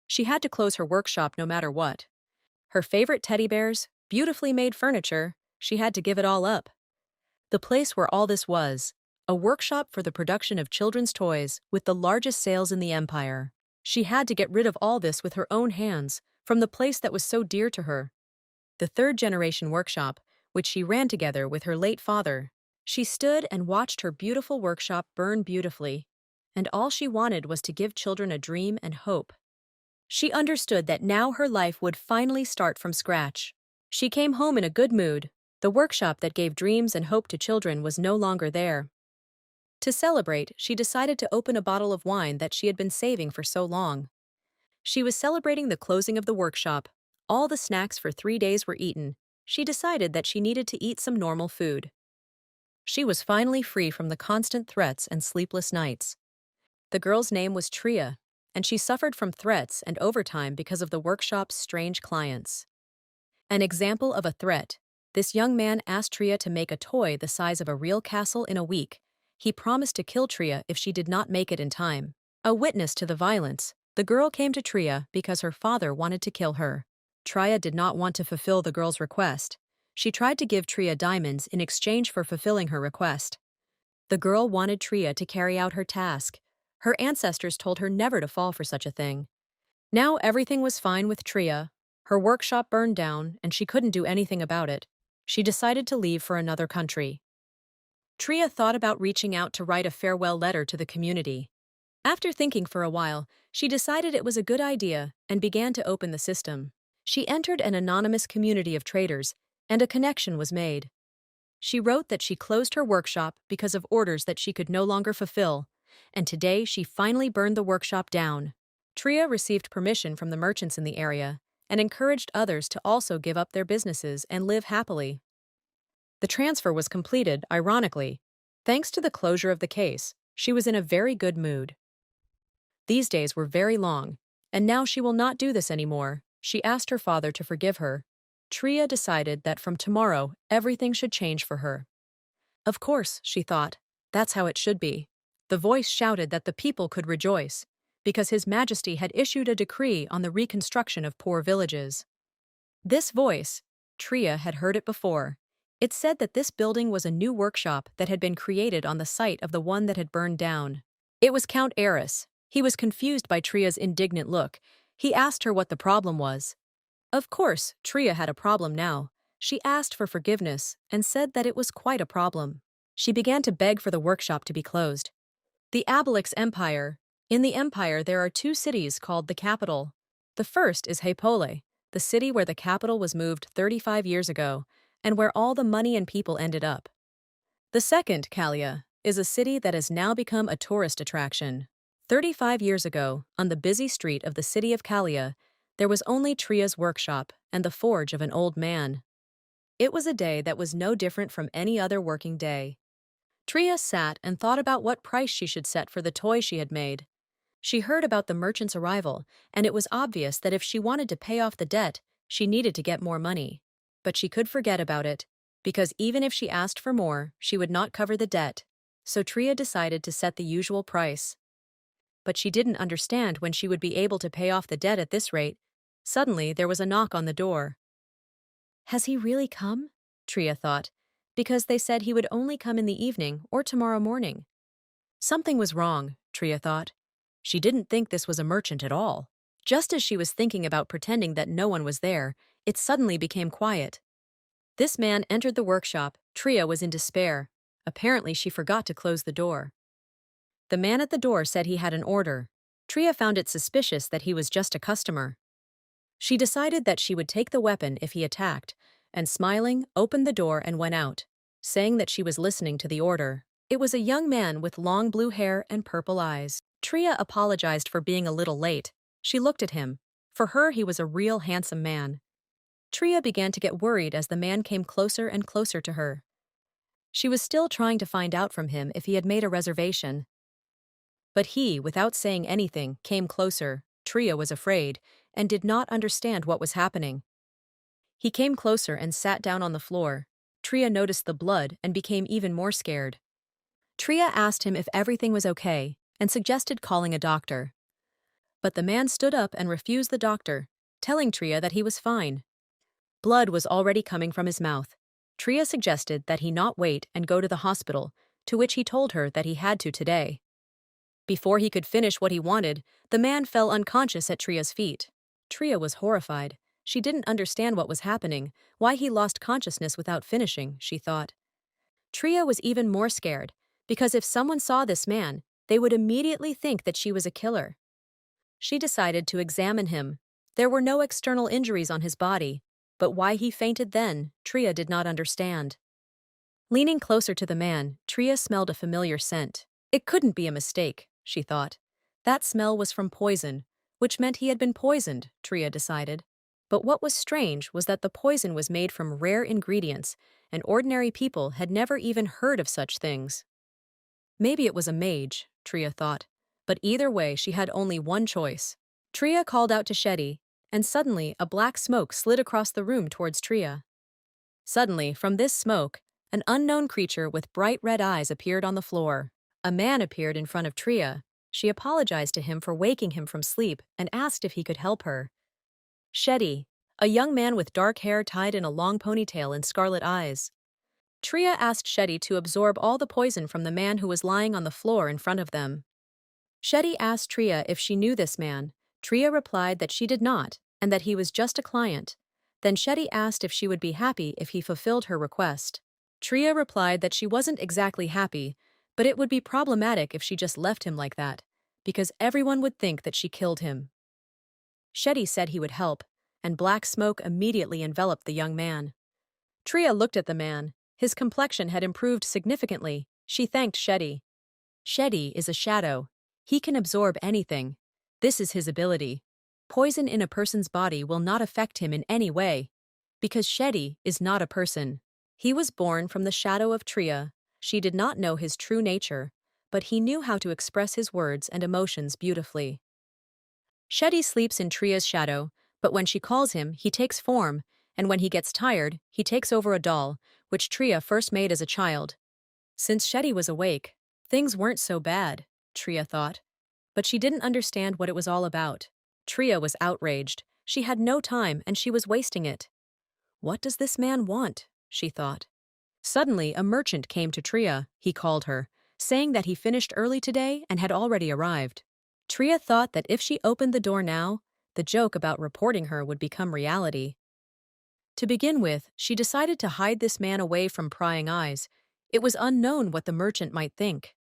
She had to close her workshop no matter what. Her favorite teddy bears, beautifully made furniture, she had to give it all up. The place where all this was, a workshop for the production of children's toys with the largest sales in the empire. She had to get rid of all this with her own hands, from the place that was so dear to her. The third-generation workshop, which she ran together with her late father. She stood and watched her beautiful workshop burn beautifully, and all she wanted was to give children a dream and hope. She understood that now her life would finally start from scratch. She came home in a good mood. The workshop that gave dreams and hope to children was no longer there. To celebrate, she decided to open a bottle of wine that she had been saving for so long. She was celebrating the closing of the workshop. All the snacks for 3 days were eaten. She decided that she needed to eat some normal food. She was finally free from the constant threats and sleepless nights. The girl's name was Tria, and she suffered from threats and overtime because of the workshop's strange clients. An example of a threat: this young man asked Tria to make a toy the size of a real castle in a week. He promised to kill Tria if she did not make it in time. A witness to the violence, the girl came to Tria because her father wanted to kill her. Tria did not want to fulfill the girl's request. She tried to give Tria diamonds in exchange for fulfilling her request. The girl wanted Tria to carry out her task. Her ancestors told her never to fall for such a thing. Now everything was fine with Tria. Her workshop burned down, and she couldn't do anything about it. She decided to leave for another country. Tria thought about reaching out to write a farewell letter to the community. After thinking for a while, she decided it was a good idea and began to open the system. She entered an anonymous community of traders, and a connection was made. She wrote that she closed her workshop because of orders that she could no longer fulfill, and today she finally burned the workshop down. Tria received permission from the merchants in the area and encouraged others to also give up their businesses and live happily. The transfer was completed, ironically. Thanks to the closure of the case, she was in a very good mood. These days were very long, and now she will not do this anymore. She asked her father to forgive her. Tria decided that from tomorrow, everything should change for her. Of course, she thought, that's how it should be. The voice shouted that the people could rejoice, because His Majesty had issued a decree on the reconstruction of poor villages. This voice, Tria had heard it before. It said that this building was a new workshop that had been created on the site of the one that had burned down. It was Count Eris. He was confused by Tria's indignant look. He asked her what the problem was. Of course, Tria had a problem now. She asked for forgiveness and said that it was quite a problem. She began to beg for the workshop to be closed. The Abalix Empire. In the empire there are 2 cities called the capital. The first is Haipole, the city where the capital was moved 35 years ago, and where all the money and people ended up. The second, Kalia, is a city that has now become a tourist attraction. 35 years ago, on the busy street of the city of Kalia, there was only Tria's workshop and the forge of an old man. It was a day that was no different from any other working day. Tria sat and thought about what price she should set for the toy she had made. She heard about the merchant's arrival, and it was obvious that if she wanted to pay off the debt, she needed to get more money. But she could forget about it, because even if she asked for more, she would not cover the debt. So Tria decided to set the usual price. But she didn't understand when she would be able to pay off the debt at this rate. Suddenly, there was a knock on the door. Has he really come? Tria thought, because they said he would only come in the evening or tomorrow morning. Something was wrong, Tria thought. She didn't think this was a merchant at all. Just as she was thinking about pretending that no one was there, it suddenly became quiet. This man entered the workshop. Tria was in despair. Apparently, she forgot to close the door. The man at the door said he had an order. Tria found it suspicious that he was just a customer. She decided that she would take the weapon if he attacked, and smiling, opened the door and went out, saying that she was listening to the order. It was a young man with long blue hair and purple eyes. Tria apologized for being a little late. She looked at him. For her, he was a real handsome man. Tria began to get worried as the man came closer and closer to her. She was still trying to find out from him if he had made a reservation. But he, without saying anything, came closer. Tria was afraid and did not understand what was happening. He came closer and sat down on the floor. Tria noticed the blood and became even more scared. Tria asked him if everything was okay and suggested calling a doctor. But the man stood up and refused the doctor, telling Tria that he was fine. Blood was already coming from his mouth. Tria suggested that he not wait and go to the hospital, to which he told her that he had to today. Before he could finish what he wanted, the man fell unconscious at Tria's feet. Tria was horrified. She didn't understand what was happening, why he lost consciousness without finishing, she thought. Tria was even more scared, because if someone saw this man, they would immediately think that she was a killer. She decided to examine him. There were no external injuries on his body, but why he fainted then, Tria did not understand. Leaning closer to the man, Tria smelled a familiar scent. It couldn't be a mistake, she thought. That smell was from poison, which meant he had been poisoned, Tria decided. But what was strange was that the poison was made from rare ingredients, and ordinary people had never even heard of such things. Maybe it was a mage, Tria thought. But either way, she had only one choice. Tria called out to Shetty, and suddenly a black smoke slid across the room towards Tria. Suddenly, from this smoke, an unknown creature with bright red eyes appeared on the floor. A man appeared in front of Tria. She apologized to him for waking him from sleep and asked if he could help her. Shetty, a young man with dark hair tied in a long ponytail and scarlet eyes. Tria asked Shetty to absorb all the poison from the man who was lying on the floor in front of them. Shetty asked Tria if she knew this man. Tria replied that she did not, and that he was just a client. Then Shetty asked if she would be happy if he fulfilled her request. Tria replied that she wasn't exactly happy, but it would be problematic if she just left him like that, because everyone would think that she killed him. Shetty said he would help, and black smoke immediately enveloped the young man. Tria looked at the man. His complexion had improved significantly. She thanked Shetty. Shetty is a shadow. He can absorb anything. This is his ability. Poison in a person's body will not affect him in any way, because Shetty is not a person. He was born from the shadow of Tria. She did not know his true nature, but he knew how to express his words and emotions beautifully. Shetty sleeps in Tria's shadow, but when she calls him, he takes form, and when he gets tired, he takes over a doll, which Tria first made as a child. Since Shetty was awake, things weren't so bad, Tria thought. But she didn't understand what it was all about. Tria was outraged. She had no time and she was wasting it. What does this man want? She thought. Suddenly, a merchant came to Tria. He called her, saying that he finished early today and had already arrived. Tria thought that if she opened the door now, the joke about reporting her would become reality. To begin with, she decided to hide this man away from prying eyes. It was unknown what the merchant might think.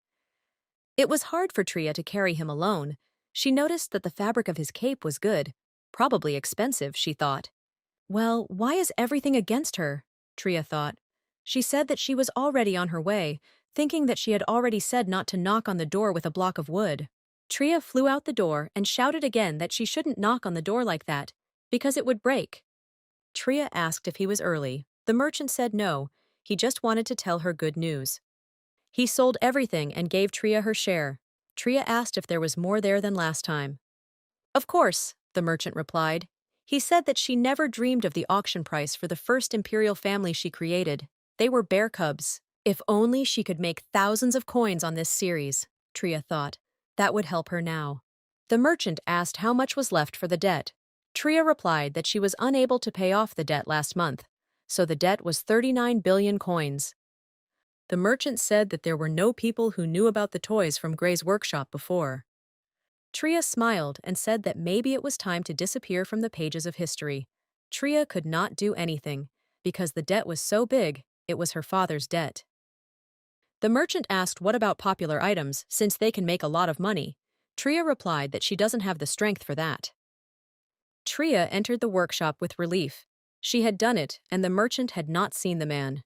It was hard for Tria to carry him alone. She noticed that the fabric of his cape was good. Probably expensive, she thought. Well, why is everything against her? Tria thought. She said that she was already on her way, thinking that she had already said not to knock on the door with a block of wood. Tria flew out the door and shouted again that she shouldn't knock on the door like that, because it would break. Tria asked if he was early. The merchant said no, he just wanted to tell her good news. He sold everything and gave Tria her share. Tria asked if there was more there than last time. Of course, the merchant replied. He said that she never dreamed of the auction price for the first imperial family she created. They were bear cubs. If only she could make thousands of coins on this series, Tria thought. That would help her now. The merchant asked how much was left for the debt. Tria replied that she was unable to pay off the debt last month, so the debt was 39 billion coins. The merchant said that there were no people who knew about the toys from Gray's workshop before. Tria smiled and said that maybe it was time to disappear from the pages of history. Tria could not do anything, because the debt was so big, it was her father's debt. The merchant asked what about popular items, since they can make a lot of money. Tria replied that she doesn't have the strength for that. Tria entered the workshop with relief. She had done it, and the merchant had not seen the man.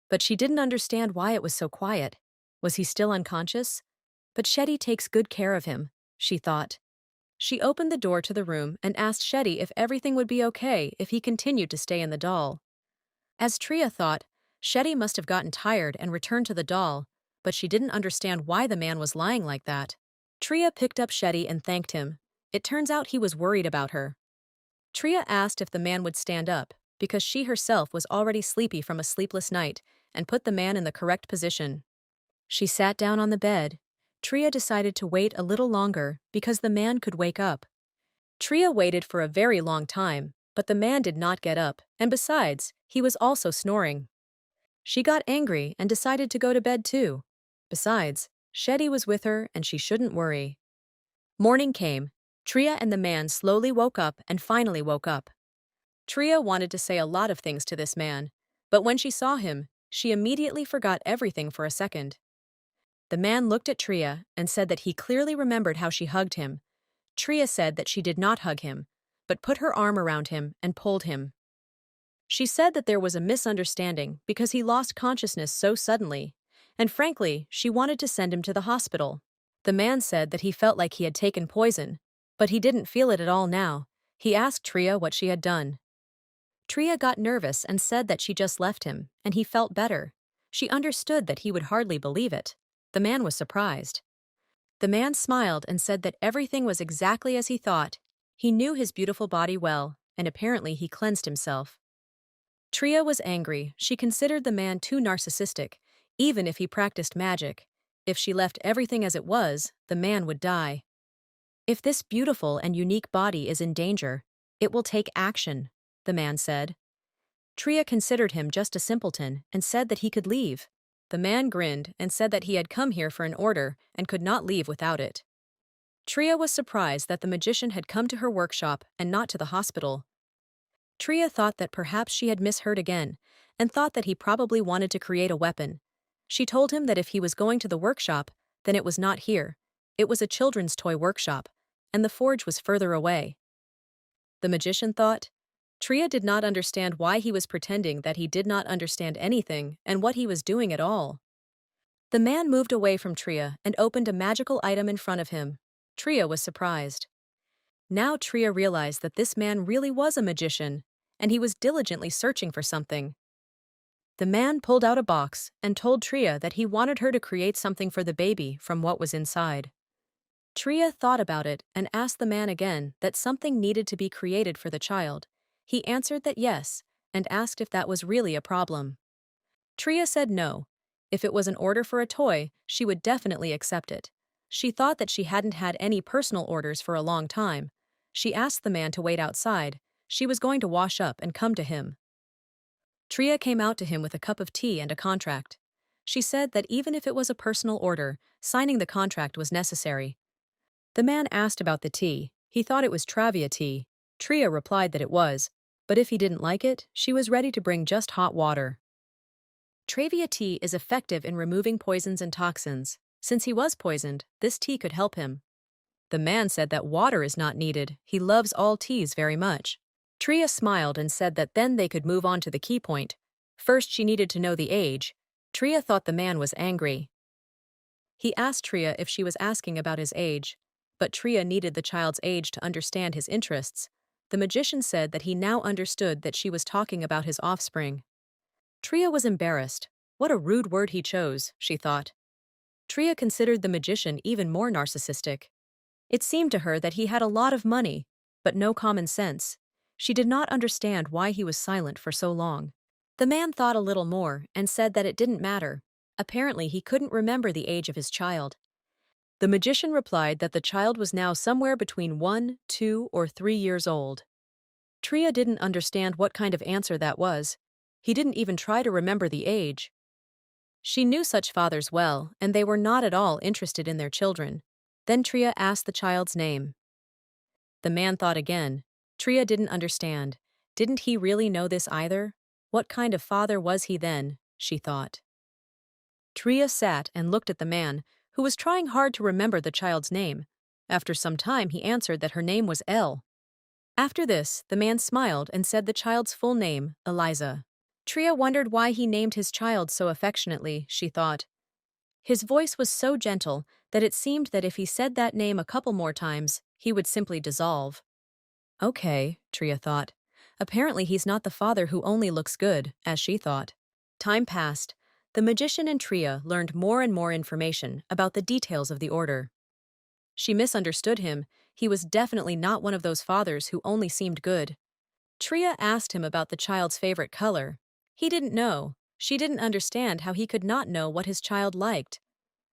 But she didn't understand why it was so quiet. Was he still unconscious? But Shetty takes good care of him, she thought. She opened the door to the room and asked Shetty if everything would be okay if he continued to stay in the doll. As Tria thought, Shetty must have gotten tired and returned to the doll, but she didn't understand why the man was lying like that. Tria picked up Shetty and thanked him. It turns out he was worried about her. Tria asked if the man would stand up, because she herself was already sleepy from a sleepless night, and put the man in the correct position. She sat down on the bed. Tria decided to wait a little longer because the man could wake up. Tria waited for a very long time, but the man did not get up, and besides, he was also snoring. She got angry and decided to go to bed too. Besides, Shetty was with her and she shouldn't worry. Morning came. Tria and the man slowly woke up and finally woke up. Tria wanted to say a lot of things to this man, but when she saw him, she immediately forgot everything for a second. The man looked at Tria and said that he clearly remembered how she hugged him. Tria said that she did not hug him, but put her arm around him and pulled him. She said that there was a misunderstanding because he lost consciousness so suddenly, and frankly, she wanted to send him to the hospital. The man said that he felt like he had taken poison, but he didn't feel it at all now. He asked Tria what she had done. Tria got nervous and said that she just left him, and he felt better. She understood that he would hardly believe it. The man was surprised. The man smiled and said that everything was exactly as he thought. He knew his beautiful body well, and apparently he cleansed himself. Tria was angry. She considered the man too narcissistic, even if he practiced magic. If she left everything as it was, the man would die. If this beautiful and unique body is in danger, it will take action, the man said. Tria considered him just a simpleton and said that he could leave. The man grinned and said that he had come here for an order and could not leave without it. Tria was surprised that the magician had come to her workshop and not to the hospital. Tria thought that perhaps she had misheard again, and thought that he probably wanted to create a weapon. She told him that if he was going to the workshop, then it was not here. It was a children's toy workshop, and the forge was further away. The magician thought. Tria did not understand why he was pretending that he did not understand anything and what he was doing at all. The man moved away from Tria and opened a magical item in front of him. Tria was surprised. Now Tria realized that this man really was a magician, and he was diligently searching for something. The man pulled out a box and told Tria that he wanted her to create something for the baby from what was inside. Tria thought about it and asked the man again that something needed to be created for the child. He answered that yes, and asked if that was really a problem. Tria said no. If it was an order for a toy, she would definitely accept it. She thought that she hadn't had any personal orders for a long time. She asked the man to wait outside. She was going to wash up and come to him. Tria came out to him with a cup of tea and a contract. She said that even if it was a personal order, signing the contract was necessary. The man asked about the tea. He thought it was Travia tea. Tria replied that it was, but if he didn't like it, she was ready to bring just hot water. Travia tea is effective in removing poisons and toxins. Since he was poisoned, this tea could help him. The man said that water is not needed. He loves all teas very much. Tria smiled and said that then they could move on to the key point. First, she needed to know the age. Tria thought the man was angry. He asked Tria if she was asking about his age, but Tria needed the child's age to understand his interests. The magician said that he now understood that she was talking about his offspring. Tria was embarrassed. What a rude word he chose, she thought. Tria considered the magician even more narcissistic. It seemed to her that he had a lot of money, but no common sense. She did not understand why he was silent for so long. The man thought a little more and said that it didn't matter. Apparently, he couldn't remember the age of his child. The magician replied that the child was now somewhere between 1, 2, or 3 years old. Tria didn't understand what kind of answer that was. He didn't even try to remember the age. She knew such fathers well, and they were not at all interested in their children. Then Tria asked the child's name. The man thought again. Tria didn't understand. Didn't he really know this either? What kind of father was he then, she thought. Tria sat and looked at the man, who was trying hard to remember the child's name. After some time, he answered that her name was Elle. After this, the man smiled and said the child's full name, Eliza. Tria wondered why he named his child so affectionately, she thought. His voice was so gentle that it seemed that if he said that name a couple more times, he would simply dissolve. Okay, Tria thought. Apparently he's not the father who only looks good, as she thought. Time passed. The magician and Tria learned more and more information about the details of the order. She misunderstood him. He was definitely not one of those fathers who only seemed good. Tria asked him about the child's favorite color. He didn't know. She didn't understand how he could not know what his child liked.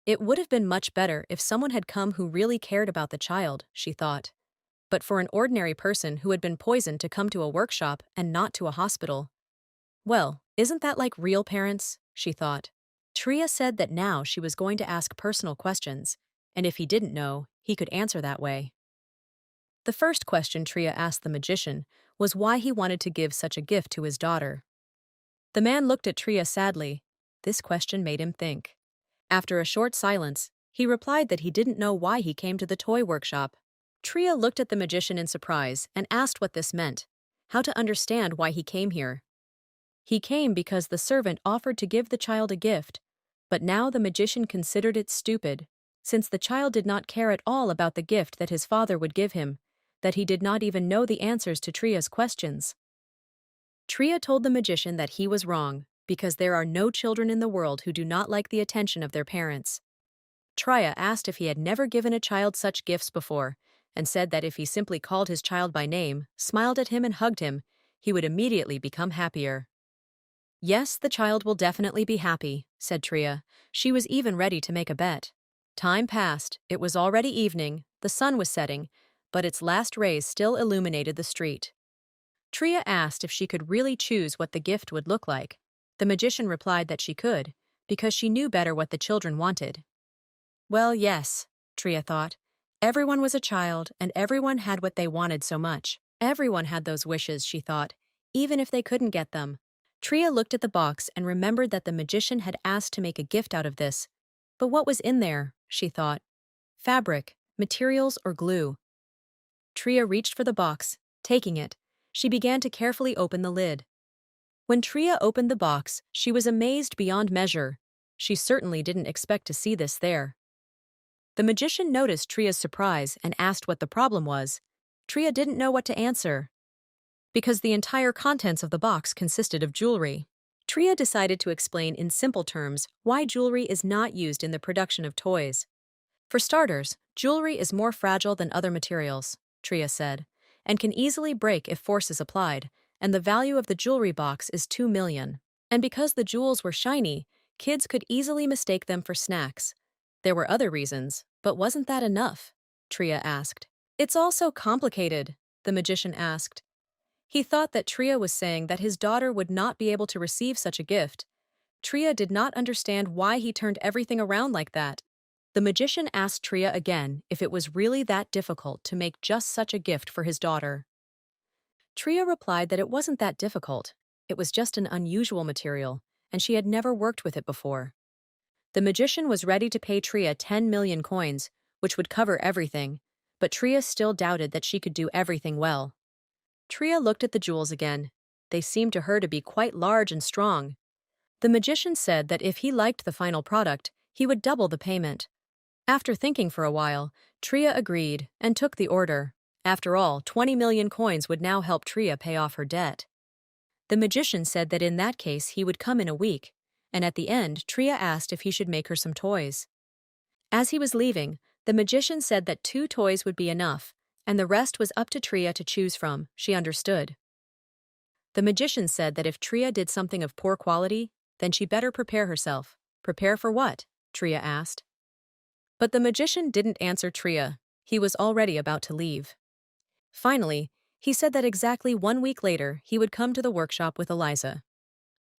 It would have been much better if someone had come who really cared about the child, she thought. But for an ordinary person who had been poisoned to come to a workshop and not to a hospital, well, isn't that like real parents? She thought. Tria said that now she was going to ask personal questions, and if he didn't know, he could answer that way. The first question Tria asked the magician was why he wanted to give such a gift to his daughter. The man looked at Tria sadly. This question made him think. After a short silence, he replied that he didn't know why he came to the toy workshop. Tria looked at the magician in surprise and asked what this meant, how to understand why he came here. He came because the servant offered to give the child a gift, but now the magician considered it stupid, since the child did not care at all about the gift that his father would give him, that he did not even know the answers to Tria's questions. Tria told the magician that he was wrong, because there are no children in the world who do not like the attention of their parents. Tria asked if he had never given a child such gifts before, and said that if he simply called his child by name, smiled at him and hugged him, he would immediately become happier. Yes, the child will definitely be happy, said Tria. She was even ready to make a bet. Time passed, it was already evening, the sun was setting, but its last rays still illuminated the street. Tria asked if she could really choose what the gift would look like. The magician replied that she could, because she knew better what the children wanted. Well, yes, Tria thought. Everyone was a child, and everyone had what they wanted so much. Everyone had those wishes, she thought, even if they couldn't get them. Tria looked at the box and remembered that the magician had asked to make a gift out of this. But what was in there, she thought? Fabric, materials, or glue? Tria reached for the box. Taking it, she began to carefully open the lid. When Tria opened the box, she was amazed beyond measure. She certainly didn't expect to see this there. The magician noticed Tria's surprise and asked what the problem was. Tria didn't know what to answer, because the entire contents of the box consisted of jewelry. Tria decided to explain in simple terms why jewelry is not used in the production of toys. For starters, jewelry is more fragile than other materials, Tria said, and can easily break if force is applied, and the value of the jewelry box is 2 million. And because the jewels were shiny, kids could easily mistake them for snacks. There were other reasons, but wasn't that enough? Tria asked. It's all so complicated, the magician asked. He thought that Tria was saying that his daughter would not be able to receive such a gift. Tria did not understand why he turned everything around like that. The magician asked Tria again if it was really that difficult to make just such a gift for his daughter. Tria replied that it wasn't that difficult. It was just an unusual material, and she had never worked with it before. The magician was ready to pay Tria 10 million coins, which would cover everything, but Tria still doubted that she could do everything well. Tria looked at the jewels again. They seemed to her to be quite large and strong. The magician said that if he liked the final product, he would double the payment. After thinking for a while, Tria agreed and took the order. After all, 20 million coins would now help Tria pay off her debt. The magician said that in that case he would come in a week, and at the end, Tria asked if he should make her some toys. As he was leaving, the magician said that 2 toys would be enough, and the rest was up to Tria to choose from. She understood. The magician said that if Tria did something of poor quality, then she better prepare herself. Prepare for what? Tria asked. But the magician didn't answer Tria. He was already about to leave. Finally, he said that exactly 1 week later he would come to the workshop with Eliza.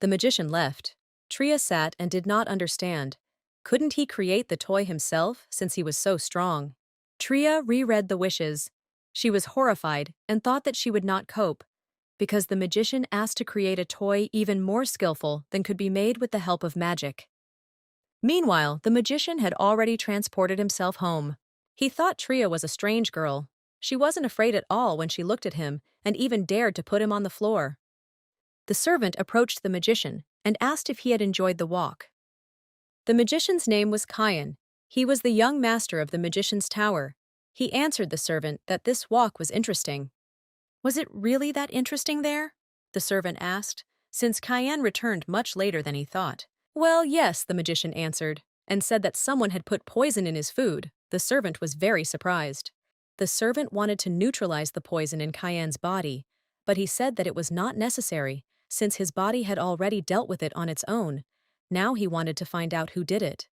The magician left. Tria sat and did not understand. Couldn't he create the toy himself since he was so strong? Tria reread the wishes. She was horrified and thought that she would not cope, because the magician asked to create a toy even more skillful than could be made with the help of magic. Meanwhile, the magician had already transported himself home. He thought Tria was a strange girl. She wasn't afraid at all when she looked at him and even dared to put him on the floor. The servant approached the magician and asked if he had enjoyed the walk. The magician's name was Kyan. He was the young master of the magician's tower. He answered the servant that this walk was interesting. Was it really that interesting there? The servant asked, since Kyan returned much later than he thought. Well, yes, the magician answered, and said that someone had put poison in his food. The servant was very surprised. The servant wanted to neutralize the poison in Kyan's body, but he said that it was not necessary, since his body had already dealt with it on its own. Now he wanted to find out who did it.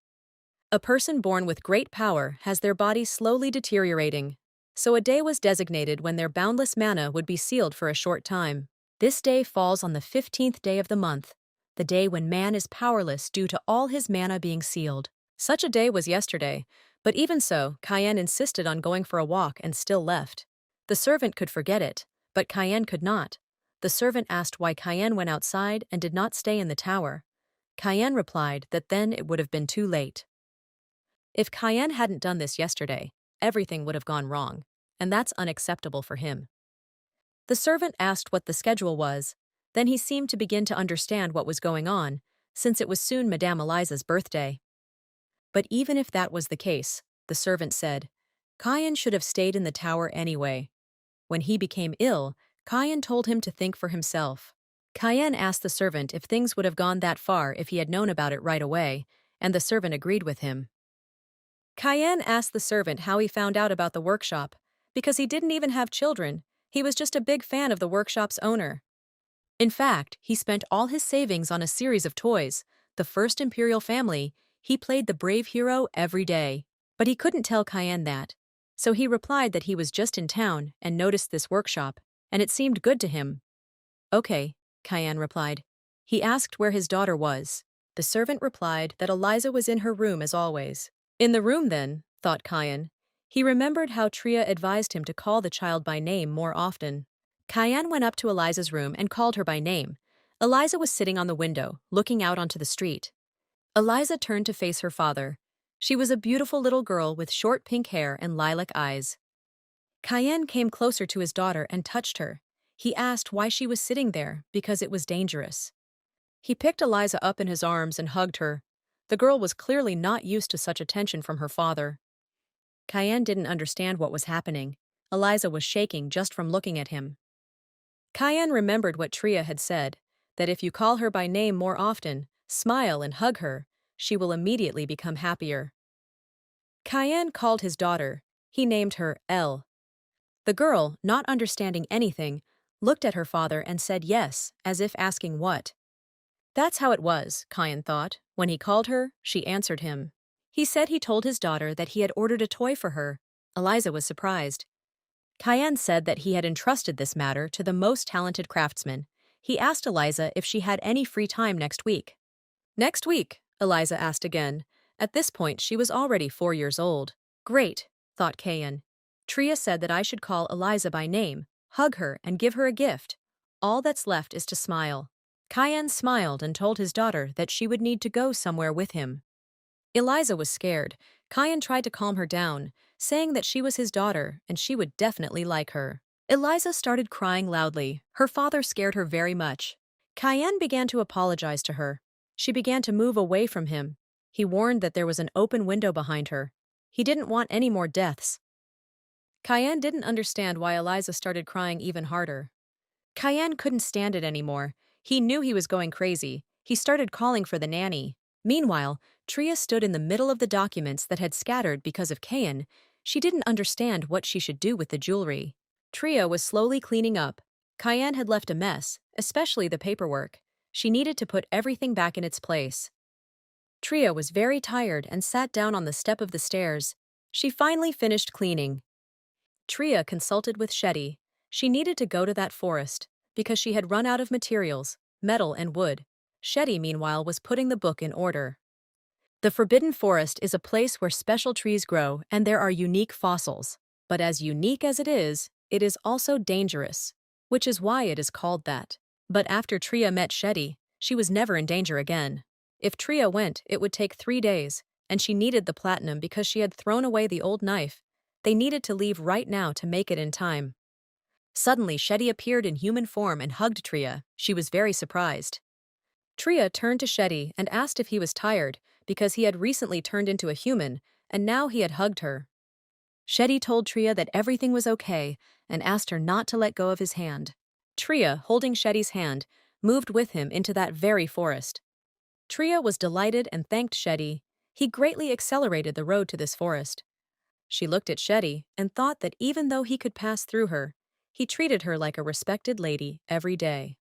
A person born with great power has their body slowly deteriorating. So a day was designated when their boundless mana would be sealed for a short time. This day falls on the 15th day of the month, the day when man is powerless due to all his mana being sealed. Such a day was yesterday, but even so, Cayenne insisted on going for a walk and still left. The servant could forget it, but Cayenne could not. The servant asked why Cayenne went outside and did not stay in the tower. Cayenne replied that then it would have been too late. If Cayenne hadn't done this yesterday, everything would have gone wrong, and that's unacceptable for him. The servant asked what the schedule was, then he seemed to begin to understand what was going on, since it was soon Madame Eliza's birthday. But even if that was the case, the servant said, Cayenne should have stayed in the tower anyway. When he became ill, Cayenne told him to think for himself. Cayenne asked the servant if things would have gone that far if he had known about it right away, and the servant agreed with him. Cayenne asked the servant how he found out about the workshop, because he didn't even have children, he was just a big fan of the workshop's owner. In fact, he spent all his savings on a series of toys, the first imperial family. He played the brave hero every day. But he couldn't tell Cayenne that. So he replied that he was just in town and noticed this workshop, and it seemed good to him. Okay, Cayenne replied. He asked where his daughter was. The servant replied that Eliza was in her room as always. In the room then, thought Cayenne. He remembered how Tria advised him to call the child by name more often. Cayenne went up to Eliza's room and called her by name. Eliza was sitting on the window, looking out onto the street. Eliza turned to face her father. She was a beautiful little girl with short pink hair and lilac eyes. Cayenne came closer to his daughter and touched her. He asked why she was sitting there, because it was dangerous. He picked Eliza up in his arms and hugged her. The girl was clearly not used to such attention from her father. Cayenne didn't understand what was happening. Eliza was shaking just from looking at him. Cayenne remembered what Tria had said, that if you call her by name more often, smile and hug her, she will immediately become happier. Cayenne called his daughter. He named her Elle. The girl, not understanding anything, looked at her father and said yes, as if asking what. That's how it was, Cayenne thought. When he called her, she answered him. He said he told his daughter that he had ordered a toy for her. Eliza was surprised. Cayenne said that he had entrusted this matter to the most talented craftsman. He asked Eliza if she had any free time next week. Next week, Eliza asked again. At this point, she was already 4 years old. Great, thought Cayenne. Tria said that I should call Eliza by name, hug her, and give her a gift. All that's left is to smile. Cayenne smiled and told his daughter that she would need to go somewhere with him. Eliza was scared. Cayenne tried to calm her down, saying that she was his daughter and she would definitely like her. Eliza started crying loudly. Her father scared her very much. Cayenne began to apologize to her. She began to move away from him. He warned that there was an open window behind her. He didn't want any more deaths. Cayenne didn't understand why Eliza started crying even harder. Cayenne couldn't stand it anymore. He knew he was going crazy. He started calling for the nanny. Meanwhile, Tria stood in the middle of the documents that had scattered because of Cayenne. She didn't understand what she should do with the jewelry. Tria was slowly cleaning up. Cayenne had left a mess, especially the paperwork. She needed to put everything back in its place. Tria was very tired and sat down on the step of the stairs. She finally finished cleaning. Tria consulted with Shetty. She needed to go to that forest, because she had run out of materials, metal and wood. Shetty, meanwhile, was putting the book in order. The Forbidden Forest is a place where special trees grow and there are unique fossils. But as unique as it is also dangerous, which is why it is called that. But after Tria met Shetty, she was never in danger again. If Tria went, it would take 3 days, and she needed the platinum because she had thrown away the old knife. They needed to leave right now to make it in time. Suddenly, Shetty appeared in human form and hugged Tria. She was very surprised. Tria turned to Shetty and asked if he was tired, because he had recently turned into a human, and now he had hugged her. Shetty told Tria that everything was okay and asked her not to let go of his hand. Tria, holding Shetty's hand, moved with him into that very forest. Tria was delighted and thanked Shetty. He greatly accelerated the road to this forest. She looked at Shetty and thought that even though he could pass through her, he treated her like a respected lady every day.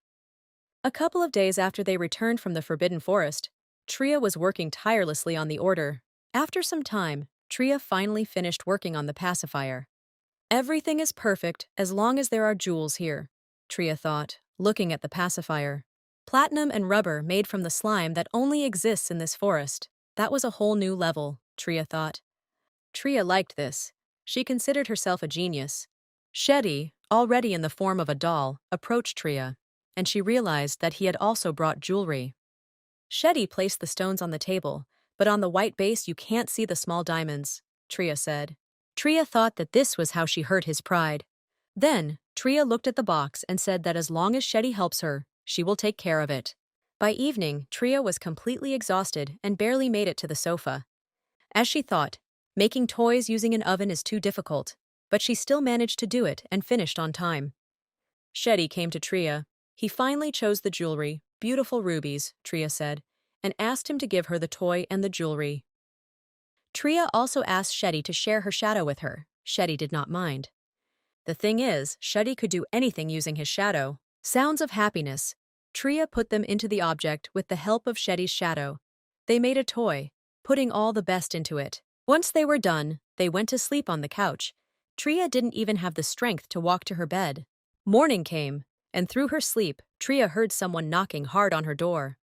A couple of days after they returned from the Forbidden Forest, Tria was working tirelessly on the order. After some time, Tria finally finished working on the pacifier. Everything is perfect as long as there are jewels here, Tria thought, looking at the pacifier. Platinum and rubber made from the slime that only exists in this forest. That was a whole new level, Tria thought. Tria liked this. She considered herself a genius. Shetty, already in the form of a doll, approached Tria, and she realized that he had also brought jewelry. Shetty placed the stones on the table, but on the white base you can't see the small diamonds, Tria said. Tria thought that this was how she hurt his pride. Then, Tria looked at the box and said that as long as Shetty helps her, she will take care of it. By evening, Tria was completely exhausted and barely made it to the sofa. As she thought, making toys using an oven is too difficult, but she still managed to do it and finished on time. Shetty came to Tria. He finally chose the jewelry, beautiful rubies, Tria said, and asked him to give her the toy and the jewelry. Tria also asked Shetty to share her shadow with her. Shetty did not mind. The thing is, Shetty could do anything using his shadow. Sounds of happiness. Tria put them into the object with the help of Shetty's shadow. They made a toy, putting all the best into it. Once they were done, they went to sleep on the couch. Tria didn't even have the strength to walk to her bed. Morning came, and through her sleep, Tria heard someone knocking hard on her door.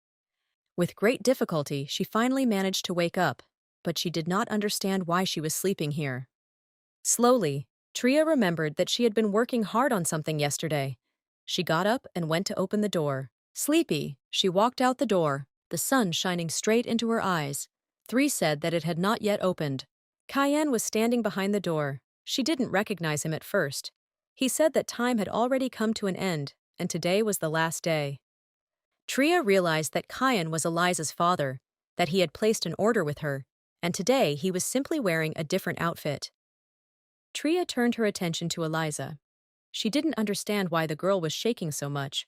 With great difficulty, she finally managed to wake up, but she did not understand why she was sleeping here. Slowly, Tria remembered that she had been working hard on something yesterday. She got up and went to open the door. Sleepy, she walked out the door, the sun shining straight into her eyes. 3 said that it had not yet opened. Cayenne was standing behind the door. She didn't recognize him at first. He said that time had already come to an end, and today was the last day. Tria realized that Cayenne was Eliza's father, that he had placed an order with her, and today he was simply wearing a different outfit. Tria turned her attention to Eliza. She didn't understand why the girl was shaking so much.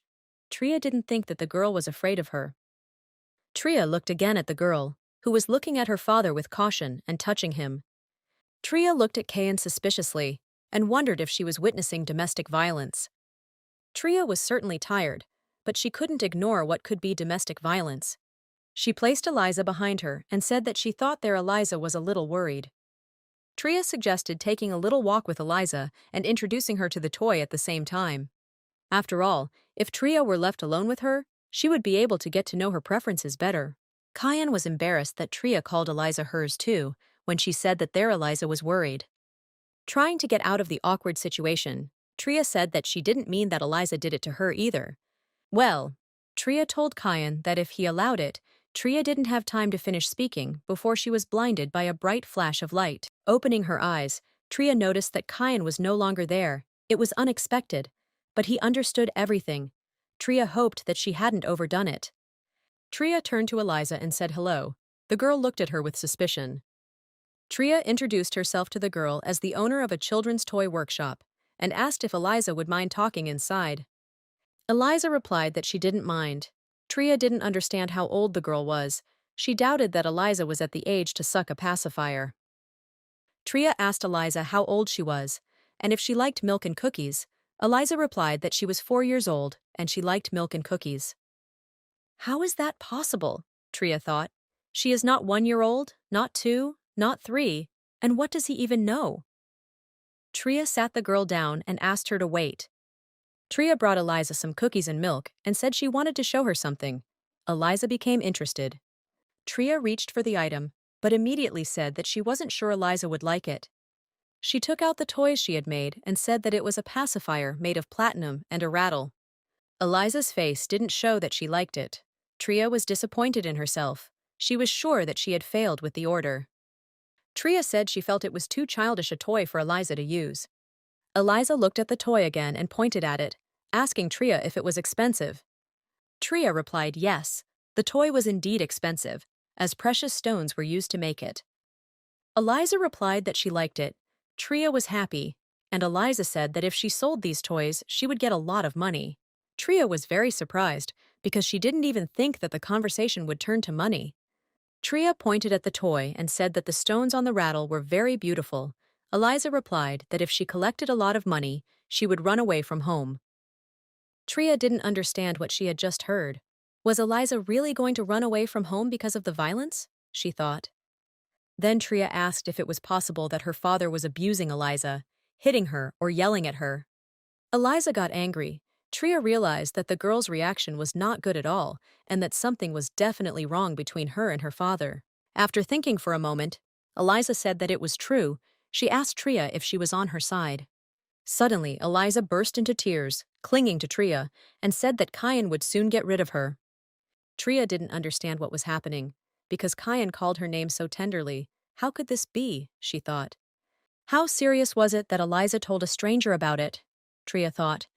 Tria didn't think that the girl was afraid of her. Tria looked again at the girl, who was looking at her father with caution and touching him. Tria looked at Cayenne suspiciously and wondered if she was witnessing domestic violence. Tria was certainly tired, but she couldn't ignore what could be domestic violence. She placed Eliza behind her and said that she thought their Eliza was a little worried. Tria suggested taking a little walk with Eliza and introducing her to the toy at the same time. After all, if Tria were left alone with her, she would be able to get to know her preferences better. Cayenne was embarrassed that Tria called Eliza hers too, when she said that their Eliza was worried. Trying to get out of the awkward situation, Tria said that she didn't mean that Eliza did it to her either. Well, Tria told Cayenne that if he allowed it, Tria didn't have time to finish speaking before she was blinded by a bright flash of light. Opening her eyes, Tria noticed that Cayenne was no longer there. It was unexpected, but he understood everything. Tria hoped that she hadn't overdone it. Tria turned to Eliza and said hello. The girl looked at her with suspicion. Tria introduced herself to the girl as the owner of a children's toy workshop and asked if Eliza would mind talking inside. Eliza replied that she didn't mind. Tria didn't understand how old the girl was. She doubted that Eliza was at the age to suck a pacifier. Tria asked Eliza how old she was, and if she liked milk and cookies. Eliza replied that she was 4 years old and she liked milk and cookies. How is that possible? Tria thought. She is not 1 year old, not 2, not 3, and what does he even know? Tria sat the girl down and asked her to wait. Tria brought Eliza some cookies and milk and said she wanted to show her something. Eliza became interested. Tria reached for the item, but immediately said that she wasn't sure Eliza would like it. She took out the toys she had made and said that it was a pacifier made of platinum and a rattle. Eliza's face didn't show that she liked it. Tria was disappointed in herself. She was sure that she had failed with the order. Tria said she felt it was too childish a toy for Eliza to use. Eliza looked at the toy again and pointed at it, asking Tria if it was expensive. Tria replied yes, the toy was indeed expensive, as precious stones were used to make it. Eliza replied that she liked it. Tria was happy, and Eliza said that if she sold these toys, she would get a lot of money. Tria was very surprised, because she didn't even think that the conversation would turn to money. Tria pointed at the toy and said that the stones on the rattle were very beautiful. Eliza replied that if she collected a lot of money, she would run away from home. Tria didn't understand what she had just heard. Was Eliza really going to run away from home because of the violence? She thought. Then Tria asked if it was possible that her father was abusing Eliza, hitting her or yelling at her. Eliza got angry. Tria realized that the girl's reaction was not good at all, and that something was definitely wrong between her and her father. After thinking for a moment, Eliza said that it was true. She asked Tria if she was on her side. Suddenly, Eliza burst into tears, clinging to Tria, and said that Kyan would soon get rid of her. Tria didn't understand what was happening, because Kyan called her name so tenderly. How could this be, she thought. How serious was it that Eliza told a stranger about it? Tria thought.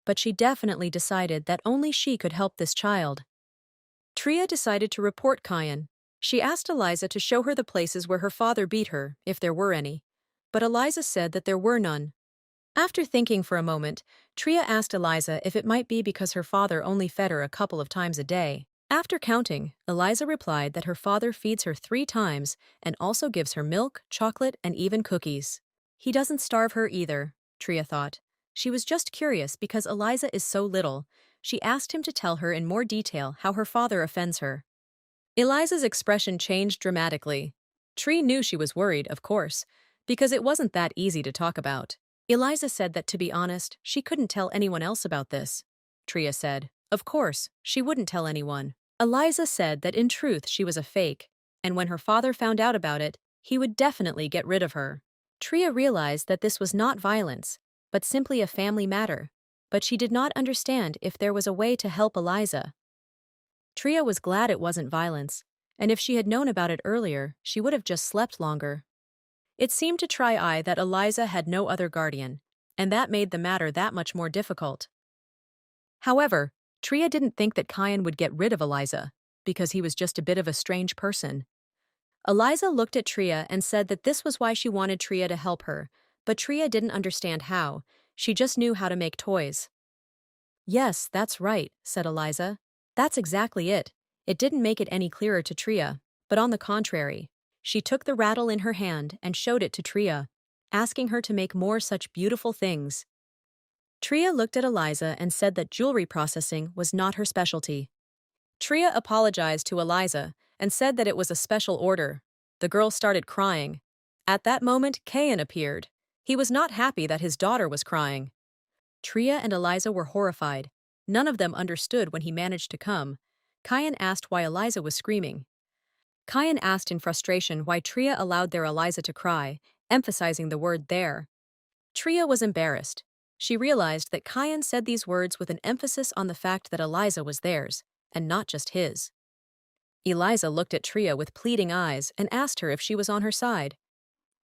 But she definitely decided that only she could help this child. Tria decided to report Kyan. She asked Eliza to show her the places where her father beat her, if there were any. But Eliza said that there were none. After thinking for a moment, Tria asked Eliza if it might be because her father only fed her a couple of times a day. After counting, Eliza replied that her father feeds her 3 times and also gives her milk, chocolate, and even cookies. He doesn't starve her either, Tria thought. She was just curious because Eliza is so little. She asked him to tell her in more detail how her father offends her. Eliza's expression changed dramatically. Tree knew she was worried, of course, because it wasn't that easy to talk about. Eliza said that, to be honest, she couldn't tell anyone else about this. Tria said, of course, she wouldn't tell anyone. Eliza said that in truth she was a fake, and when her father found out about it, he would definitely get rid of her. Tria realized that this was not violence, but simply a family matter, but she did not understand if there was a way to help Eliza. Tria was glad it wasn't violence, and if she had known about it earlier, she would have just slept longer. It seemed to Tria that Eliza had no other guardian, and that made the matter that much more difficult. However, Tria didn't think that Kyan would get rid of Eliza, because he was just a bit of a strange person. Eliza looked at Tria and said that this was why she wanted Tria to help her, but Tria didn't understand how. She just knew how to make toys. Yes, that's right, said Eliza. That's exactly it. It didn't make it any clearer to Tria, but on the contrary, she took the rattle in her hand and showed it to Tria, asking her to make more such beautiful things. Tria looked at Eliza and said that jewelry processing was not her specialty. Tria apologized to Eliza and said that it was a special order. The girl started crying. At that moment, Kyan appeared. He was not happy that his daughter was crying. Tria and Eliza were horrified. None of them understood when he managed to come. Kyan asked why Eliza was screaming. Kyan asked in frustration why Tria allowed their Eliza to cry, emphasizing the word there. Tria was embarrassed. She realized that Kyan said these words with an emphasis on the fact that Eliza was theirs, and not just his. Eliza looked at Tria with pleading eyes and asked her if she was on her side.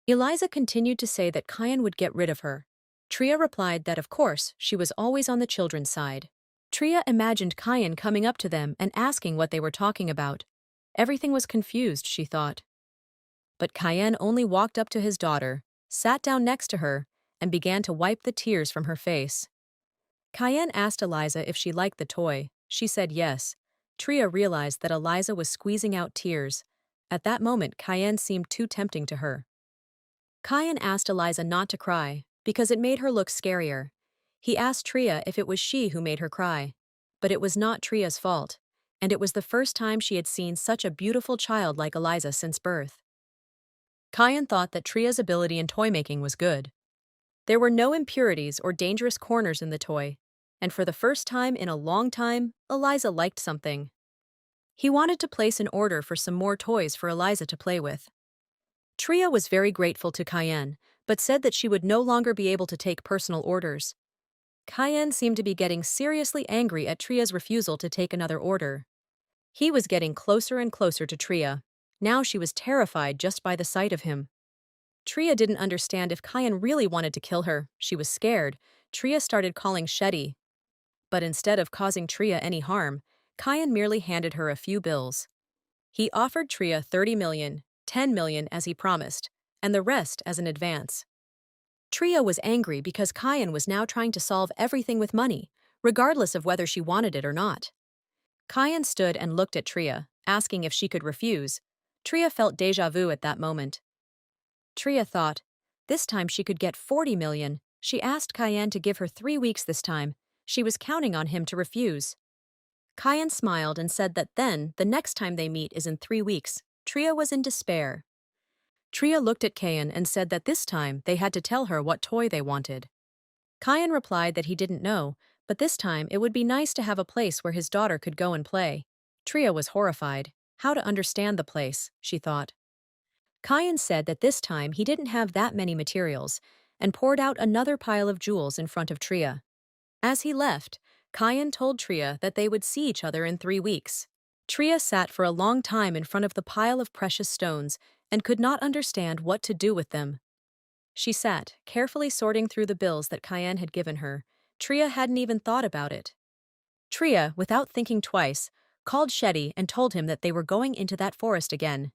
Eliza continued to say that Kyan would get rid of her. Tria replied that of course she was always on the children's side. Tria imagined Kyan coming up to them and asking what they were talking about. Everything was confused, she thought. But Kyan only walked up to his daughter, sat down next to her, and began to wipe the tears from her face. Kyan asked Eliza if she liked the toy. She said yes. Tria realized that Eliza was squeezing out tears. At that moment, Kyan seemed too tempting to her. Kyan asked Eliza not to cry, because it made her look scarier. He asked Tria if it was she who made her cry. But it was not Tria's fault, and it was the first time she had seen such a beautiful child like Eliza since birth. Kyan thought that Tria's ability in toy-making was good. There were no impurities or dangerous corners in the toy, and for the first time in a long time, Eliza liked something. He wanted to place an order for some more toys for Eliza to play with. Tria was very grateful to Kyan, but said that she would no longer be able to take personal orders. Kyan seemed to be getting seriously angry at Tria's refusal to take another order. He was getting closer and closer to Tria. Now she was terrified just by the sight of him. Tria didn't understand if Kyan really wanted to kill her. She was scared. Tria started calling Shetty. But instead of causing Tria any harm, Kyan merely handed her a few bills. He offered Tria 30 million, 10 million as he promised, and the rest as an advance. Tria was angry because Kyan was now trying to solve everything with money, regardless of whether she wanted it or not. Kyan stood and looked at Tria, asking if she could refuse. Tria felt déjà vu at that moment. Tria thought, this time she could get 40 million. She asked Kyan to give her 3 weeks this time. She was counting on him to refuse. Kyan smiled and said that then, the next time they meet is in 3 weeks. Tria was in despair. Tria looked at Kayan and said that this time they had to tell her what toy they wanted. Kayan replied that he didn't know, but this time it would be nice to have a place where his daughter could go and play. Tria was horrified. How to understand the place, she thought. Kayan said that this time he didn't have that many materials, and poured out another pile of jewels in front of Tria. As he left, Kayan told Tria that they would see each other in 3 weeks. Tria sat for a long time in front of the pile of precious stones and could not understand what to do with them. She sat, carefully sorting through the bills that Kayan had given her. Tria hadn't even thought about it. Tria, without thinking twice, called Shetty and told him that they were going into that forest again.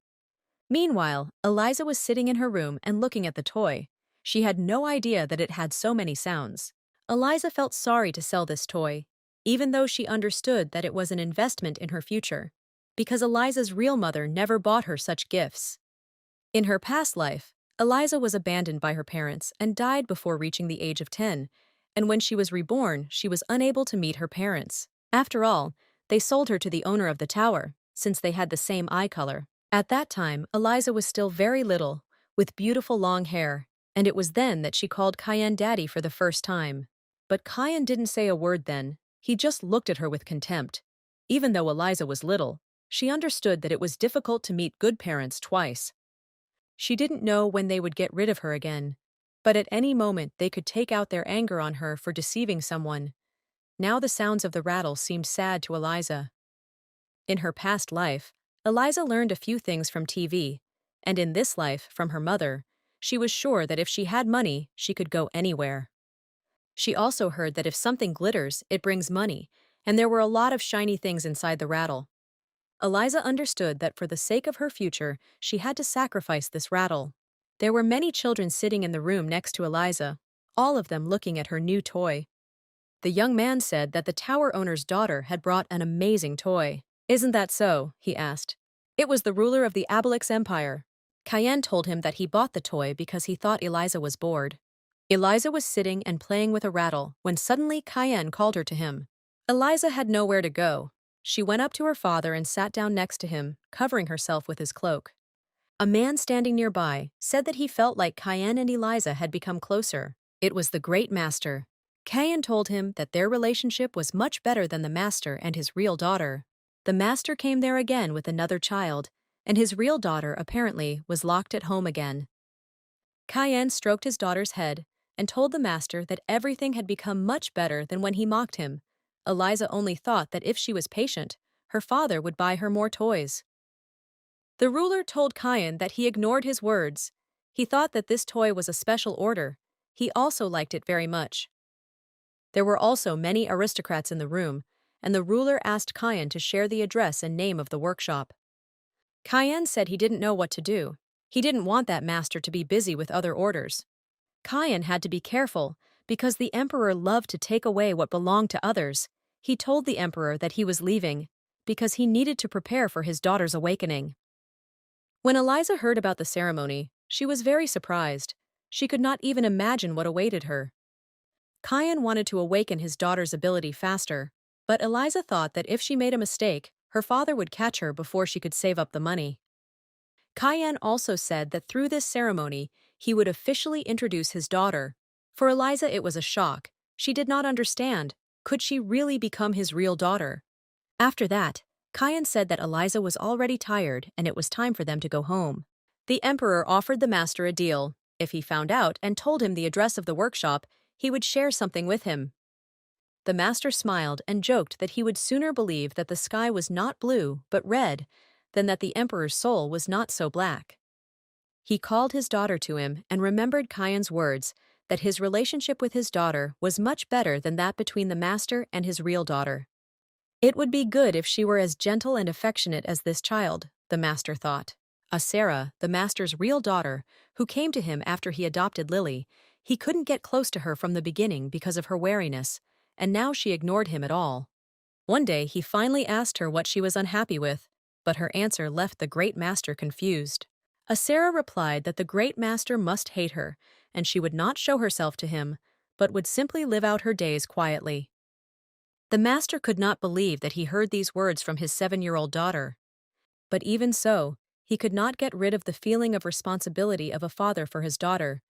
Meanwhile, Eliza was sitting in her room and looking at the toy. She had no idea that it had so many sounds. Eliza felt sorry to sell this toy, even though she understood that it was an investment in her future, because Eliza's real mother never bought her such gifts. In her past life, Eliza was abandoned by her parents and died before reaching the age of 10, and when she was reborn, she was unable to meet her parents. After all, they sold her to the owner of the tower, since they had the same eye color. At that time, Eliza was still very little, with beautiful long hair, and it was then that she called Kayan daddy for the first time. But Kayan didn't say a word then, he just looked at her with contempt. Even though Eliza was little, she understood that it was difficult to meet good parents twice. She didn't know when they would get rid of her again, but at any moment they could take out their anger on her for deceiving someone. Now the sounds of the rattle seemed sad to Eliza. In her past life, Eliza learned a few things from TV, and in this life, from her mother, she was sure that if she had money, she could go anywhere. She also heard that if something glitters, it brings money, and there were a lot of shiny things inside the rattle. Eliza understood that for the sake of her future, she had to sacrifice this rattle. There were many children sitting in the room next to Eliza, all of them looking at her new toy. The young man said that the tower owner's daughter had brought an amazing toy. "Isn't that so?" he asked. It was the ruler of the Abalix Empire. Kayan told him that he bought the toy because he thought Eliza was bored. Eliza was sitting and playing with a rattle when suddenly Kayan called her to him. Eliza had nowhere to go. She went up to her father and sat down next to him, covering herself with his cloak. A man standing nearby said that he felt like Kayan and Eliza had become closer. It was the Great Master. Kayan told him that their relationship was much better than the Master and his real daughter. The Master came there again with another child, and his real daughter, apparently, was locked at home again. Kayan stroked his daughter's head and told the Master that everything had become much better than when he mocked him. Eliza only thought that if she was patient, her father would buy her more toys. The ruler told Kayan that he ignored his words. He thought that this toy was a special order. He also liked it very much. There were also many aristocrats in the room, and the ruler asked Kayan to share the address and name of the workshop. Kayan said he didn't know what to do. He didn't want that master to be busy with other orders. Kayan had to be careful, because the emperor loved to take away what belonged to others. He told the emperor that he was leaving, because he needed to prepare for his daughter's awakening. When Eliza heard about the ceremony, she was very surprised. She could not even imagine what awaited her. Kayan wanted to awaken his daughter's ability faster, but Eliza thought that if she made a mistake, her father would catch her before she could save up the money. Kayan also said that through this ceremony, he would officially introduce his daughter. For Eliza it was a shock. She did not understand. Could she really become his real daughter? After that, Kayan said that Eliza was already tired and it was time for them to go home. The emperor offered the master a deal. If he found out and told him the address of the workshop, he would share something with him. The master smiled and joked that he would sooner believe that the sky was not blue but red than that the emperor's soul was not so black. He called his daughter to him and remembered Kayan's words that his relationship with his daughter was much better than that between the master and his real daughter. It would be good if she were as gentle and affectionate as this child, the master thought. Sarah, the master's real daughter, who came to him after he adopted Lily, he couldn't get close to her from the beginning because of her wariness, and now she ignored him at all. One day he finally asked her what she was unhappy with, but her answer left the great master confused. Sarah replied that the great master must hate her, and she would not show herself to him, but would simply live out her days quietly. The master could not believe that he heard these words from his 7-year-old daughter. But even so, He could not get rid of the feeling of responsibility of a father for his daughter.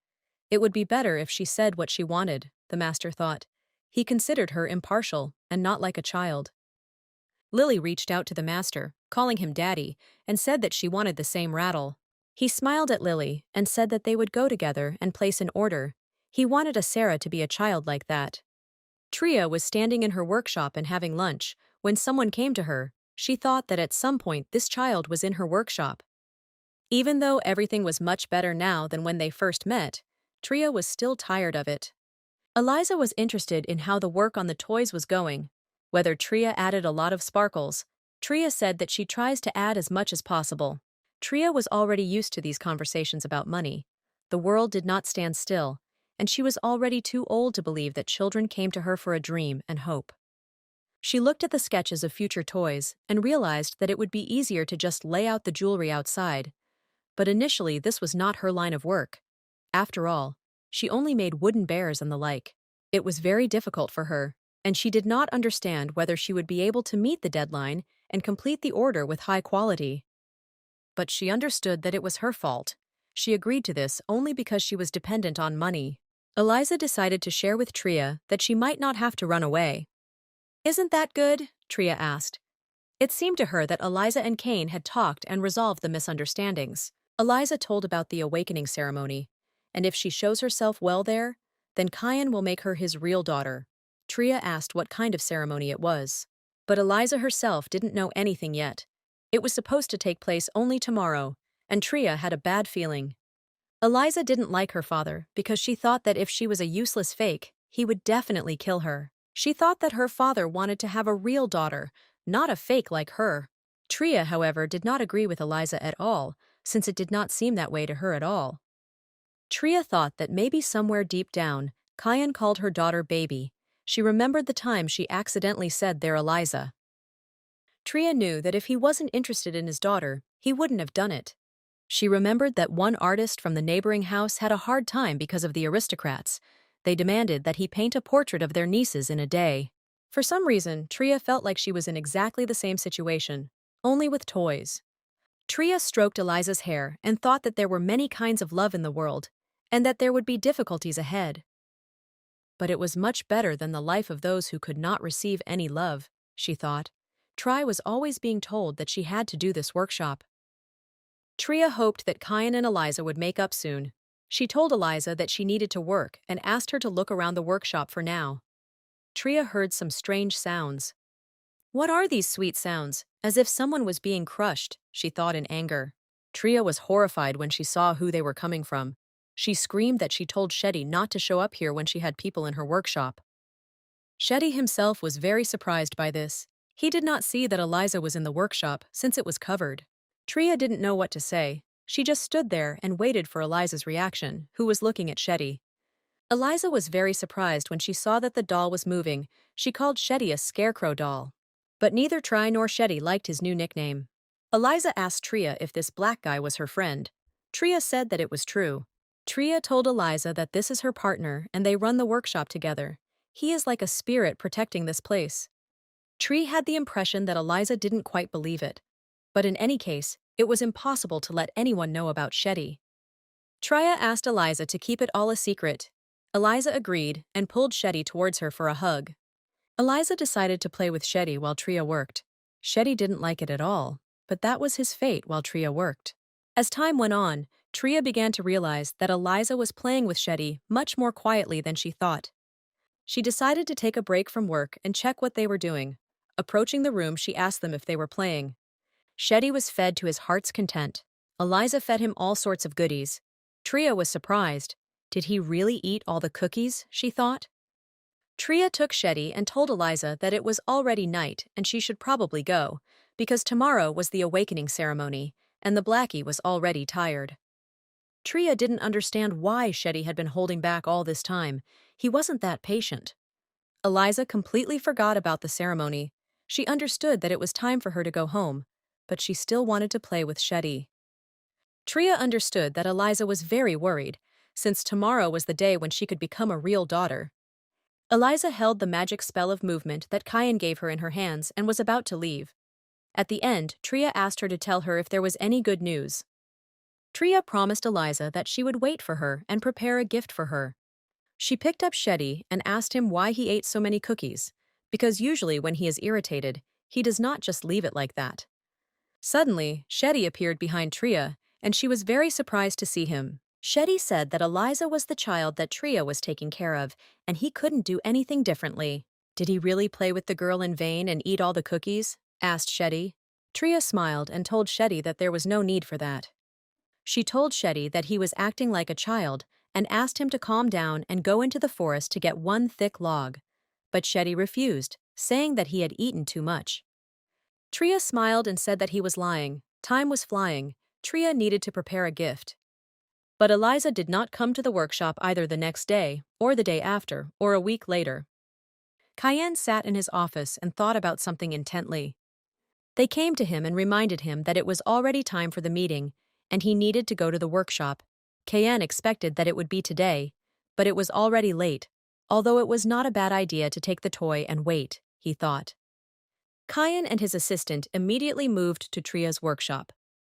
It would be better if she said what she wanted, the master thought. He considered her impartial and not like a child. Lily reached out to the master, calling him daddy, and said that she wanted the same rattle. He smiled at Lily and said that they would go together and place an order. He wanted a Sarah to be a child like that. Tria was standing in her workshop and having lunch. When someone came to her, she thought that at some point this child was in her workshop. Even though everything was much better now than when they first met, Tria was still tired of it. Eliza was interested in how the work on the toys was going, whether Tria added a lot of sparkles. Tria said that she tries to add as much as possible. Tria was already used to these conversations about money. The world did not stand still, and she was already too old to believe that children came to her for a dream and hope. She looked at the sketches of future toys and realized that it would be easier to just lay out the jewelry outside. But initially this was not her line of work. After all, she only made wooden bears and the like. It was very difficult for her, and she did not understand whether she would be able to meet the deadline and complete the order with high quality. But she understood that it was her fault. She agreed to this only because she was dependent on money. Eliza decided to share with Tria that she might not have to run away. "Isn't that good?" Tria asked. It seemed to her that Eliza and Cain had talked and resolved the misunderstandings. Eliza told about the awakening ceremony, and if she shows herself well there, then Cain will make her his real daughter. Tria asked what kind of ceremony it was. But Eliza herself didn't know anything yet. It was supposed to take place only tomorrow, and Tria had a bad feeling. Eliza didn't like her father because she thought that if she was a useless fake, he would definitely kill her. She thought that her father wanted to have a real daughter, not a fake like her. Tria, however, did not agree with Eliza at all, since it did not seem that way to her at all. Tria thought that maybe somewhere deep down, Cain called her daughter baby. She remembered the time she accidentally said "there, Eliza." Tria knew that if he wasn't interested in his daughter, he wouldn't have done it. She remembered that one artist from the neighboring house had a hard time because of the aristocrats. They demanded that he paint a portrait of their nieces in a day. For some reason, Tria felt like she was in exactly the same situation, only with toys. Tria stroked Eliza's hair and thought that there were many kinds of love in the world, and that there would be difficulties ahead. But it was much better than the life of those who could not receive any love, she thought. Tria was always being told that she had to do this workshop. Tria hoped that Cain and Eliza would make up soon. She told Eliza that she needed to work and asked her to look around the workshop for now. Tria heard some strange sounds. What are these sweet sounds? As if someone was being crushed, she thought in anger. Tria was horrified when she saw who they were coming from. She screamed that she told Shetty not to show up here when she had people in her workshop. Shetty himself was very surprised by this. He did not see that Eliza was in the workshop since it was covered. Tria didn't know what to say. She just stood there and waited for Eliza's reaction, who was looking at Shetty. Eliza was very surprised when she saw that the doll was moving. She called Shetty a scarecrow doll. But neither Tria nor Shetty liked his new nickname. Eliza asked Tria if this black guy was her friend. Tria said that it was true. Tria told Eliza that this is her partner and they run the workshop together. He is like a spirit protecting this place. Tria had the impression that Eliza didn't quite believe it. But in any case, it was impossible to let anyone know about Shetty. Tria asked Eliza to keep it all a secret. Eliza agreed and pulled Shetty towards her for a hug. Eliza decided to play with Shetty while Tria worked. Shetty didn't like it at all, but that was his fate while Tria worked. As time went on, Tria began to realize that Eliza was playing with Shetty much more quietly than she thought. She decided to take a break from work and check what they were doing. Approaching the room, she asked them if they were playing. Shetty was fed to his heart's content. Eliza fed him all sorts of goodies. Tria was surprised. Did he really eat all the cookies, she thought? Tria took Shetty and told Eliza that it was already night and she should probably go, because tomorrow was the awakening ceremony, and the blackie was already tired. Tria didn't understand why Shetty had been holding back all this time. He wasn't that patient. Eliza completely forgot about the ceremony. She understood that it was time for her to go home, but she still wanted to play with Shetty. Tria understood that Eliza was very worried, since tomorrow was the day when she could become a real daughter. Eliza held the magic spell of movement that Cain gave her in her hands and was about to leave. At the end, Tria asked her to tell her if there was any good news. Tria promised Eliza that she would wait for her and prepare a gift for her. She picked up Shetty and asked him why he ate so many cookies, because usually when he is irritated, he does not just leave it like that. Suddenly, Shetty appeared behind Tria, and she was very surprised to see him. Shetty said that Eliza was the child that Tria was taking care of, and he couldn't do anything differently. Did he really play with the girl in vain and eat all the cookies? Asked Shetty. Tria smiled and told Shetty that there was no need for that. She told Shetty that he was acting like a child and asked him to calm down and go into the forest to get one thick log. But Shetty refused, saying that he had eaten too much. Tria smiled and said that he was lying. Time was flying. Tria needed to prepare a gift. But Eliza did not come to the workshop either the next day, or the day after, or a week later. Cayenne sat in his office and thought about something intently. They came to him and reminded him that it was already time for the meeting, and he needed to go to the workshop. Cayenne expected that it would be today, but it was already late, although it was not a bad idea to take the toy and wait, he thought. Cayenne and his assistant immediately moved to Tria's workshop.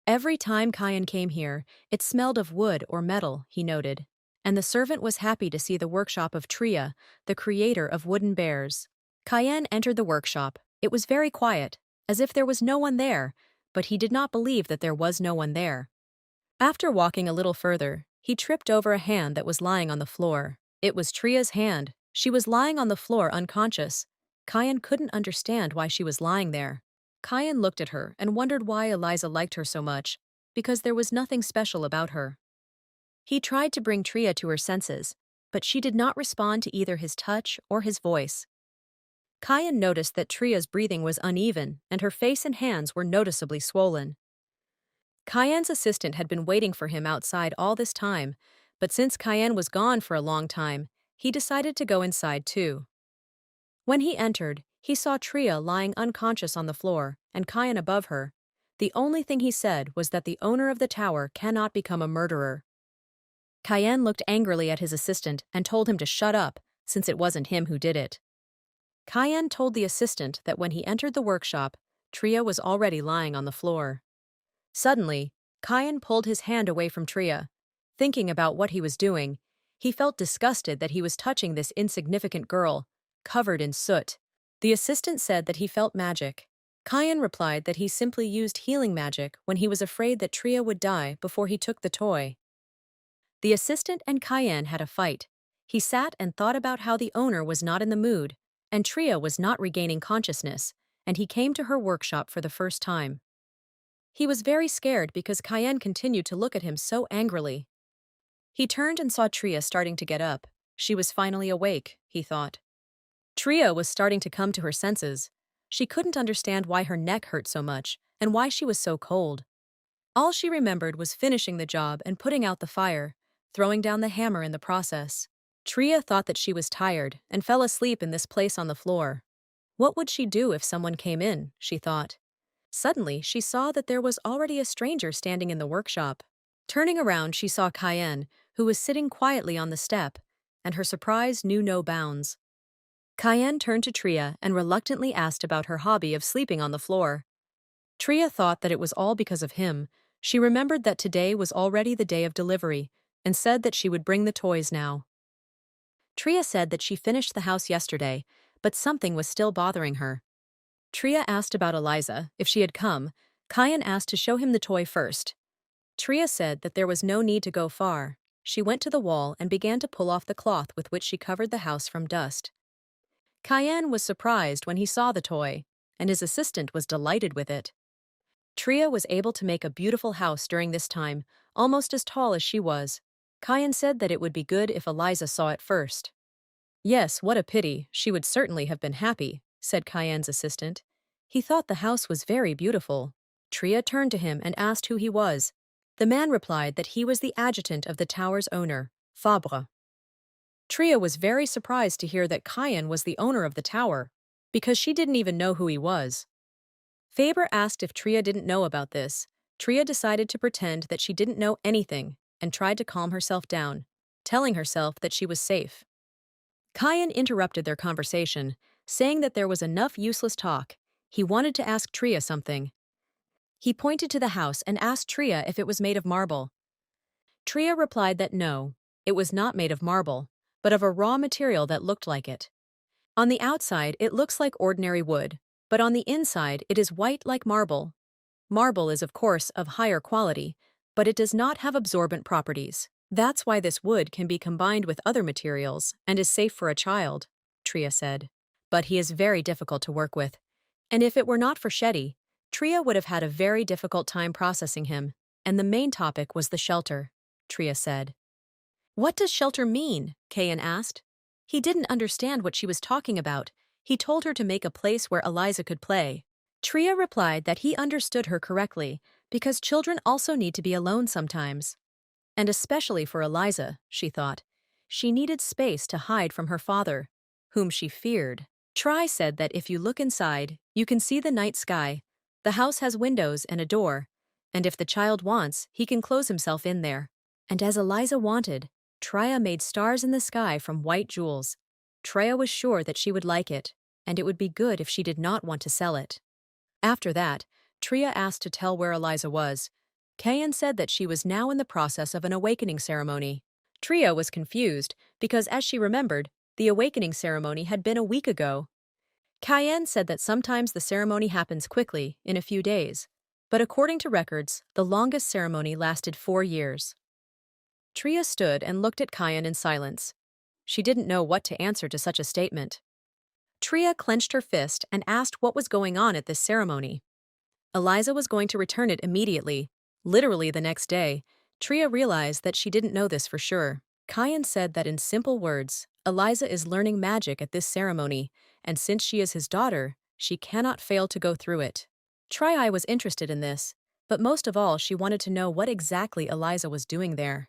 Every time Cayenne came here, it smelled of wood or metal, he noted, and the servant was happy to see the workshop of Tria, the creator of wooden bears. Cayenne entered the workshop. It was very quiet, as if there was no one there, but he did not believe that there was no one there. After walking a little further, he tripped over a hand that was lying on the floor. It was Tria's hand. She was lying on the floor unconscious. Cayenne couldn't understand why she was lying there. Cayenne looked at her and wondered why Eliza liked her so much, because there was nothing special about her. He tried to bring Tria to her senses, but she did not respond to either his touch or his voice. Cayenne noticed that Tria's breathing was uneven and her face and hands were noticeably swollen. Cayenne's assistant had been waiting for him outside all this time, but since Cayenne was gone for a long time, he decided to go inside too. When he entered, he saw Tria lying unconscious on the floor and Cayenne above her. The only thing he said was that the owner of the tower cannot become a murderer. Cayenne looked angrily at his assistant and told him to shut up, since it wasn't him who did it. Cayenne told the assistant that when he entered the workshop, Tria was already lying on the floor. Suddenly, Cayenne pulled his hand away from Tria. Thinking about what he was doing, he felt disgusted that he was touching this insignificant girl, covered in soot. The assistant said that he felt magic. Cayenne replied that he simply used healing magic when he was afraid that Tria would die before he took the toy. The assistant and Cayenne had a fight. He sat and thought about how the owner was not in the mood, and Tria was not regaining consciousness, and he came to her workshop for the first time. He was very scared because Cayenne continued to look at him so angrily. He turned and saw Tria starting to get up. She was finally awake, he thought. Tria was starting to come to her senses. She couldn't understand why her neck hurt so much and why she was so cold. All she remembered was finishing the job and putting out the fire, throwing down the hammer in the process. Tria thought that she was tired and fell asleep in this place on the floor. What would she do if someone came in, she thought. Suddenly, she saw that there was already a stranger standing in the workshop. Turning around, she saw Cayenne, who was sitting quietly on the step, and her surprise knew no bounds. Cayenne turned to Tria and reluctantly asked about her hobby of sleeping on the floor. Tria thought that it was all because of him. She remembered that today was already the day of delivery, and said that she would bring the toys now. Tria said that she finished the house yesterday, but something was still bothering her. Tria asked about Eliza, if she had come. Cayenne asked to show him the toy first. Tria said that there was no need to go far. She went to the wall and began to pull off the cloth with which she covered the house from dust. Cayenne was surprised when he saw the toy, and his assistant was delighted with it. Tria was able to make a beautiful house during this time, almost as tall as she was. Cayenne said that it would be good if Eliza saw it first. Yes, what a pity, she would certainly have been happy, said Cayenne's assistant. He thought the house was very beautiful. Tria turned to him and asked who he was. The man replied that he was the adjutant of the tower's owner, Fabre. Tria was very surprised to hear that Cayenne was the owner of the tower, because she didn't even know who he was. Fabre asked if Tria didn't know about this. Tria decided to pretend that she didn't know anything and tried to calm herself down, telling herself that she was safe. Cayenne interrupted their conversation, saying that there was enough useless talk. He wanted to ask Tria something. He pointed to the house and asked Tria if it was made of marble. Tria replied that no, it was not made of marble, but of a raw material that looked like it. On the outside, it looks like ordinary wood, but on the inside, it is white like marble. Marble is, of course, of higher quality, but it does not have absorbent properties. That's why this wood can be combined with other materials and is safe for a child, Tria said. But he is very difficult to work with. And if it were not for Shetty, Tria would have had a very difficult time processing him, and the main topic was the shelter, Tria said. What does shelter mean? Kayan asked. He didn't understand what she was talking about. He told her to make a place where Eliza could play. Tria replied that he understood her correctly, because children also need to be alone sometimes. And especially for Eliza, she thought. She needed space to hide from her father, whom she feared. Tri said that if you look inside, you can see the night sky. The house has windows and a door, and if the child wants, he can close himself in there. And as Eliza wanted, Tria made stars in the sky from white jewels. Tria was sure that she would like it, and it would be good if she did not want to sell it. After that, Tria asked to tell where Eliza was. Kayan said that she was now in the process of an awakening ceremony. Tria was confused because, as she remembered, the awakening ceremony had been a week ago. Kayan said that sometimes the ceremony happens quickly, in a few days, but according to records, the longest ceremony lasted 4 years. Tria stood and looked at Kayan in silence. She didn't know what to answer to such a statement. Tria clenched her fist and asked what was going on at this ceremony. Eliza was going to return it immediately, literally the next day. Tria realized that she didn't know this for sure. Kayan said that in simple words, Eliza is learning magic at this ceremony, and since she is his daughter, she cannot fail to go through it. Tria was interested in this, but most of all she wanted to know what exactly Eliza was doing there.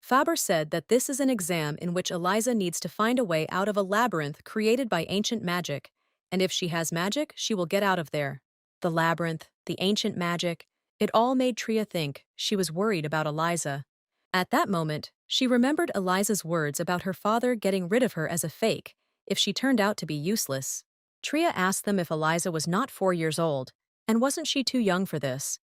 Faber said that this is an exam in which Eliza needs to find a way out of a labyrinth created by ancient magic, and if she has magic, she will get out of there. The labyrinth, the ancient magic, it all made Tria think she was worried about Eliza. At that moment, she remembered Eliza's words about her father getting rid of her as a fake if she turned out to be useless. Tria asked them if Eliza was not 4 years old, and wasn't she too young for this?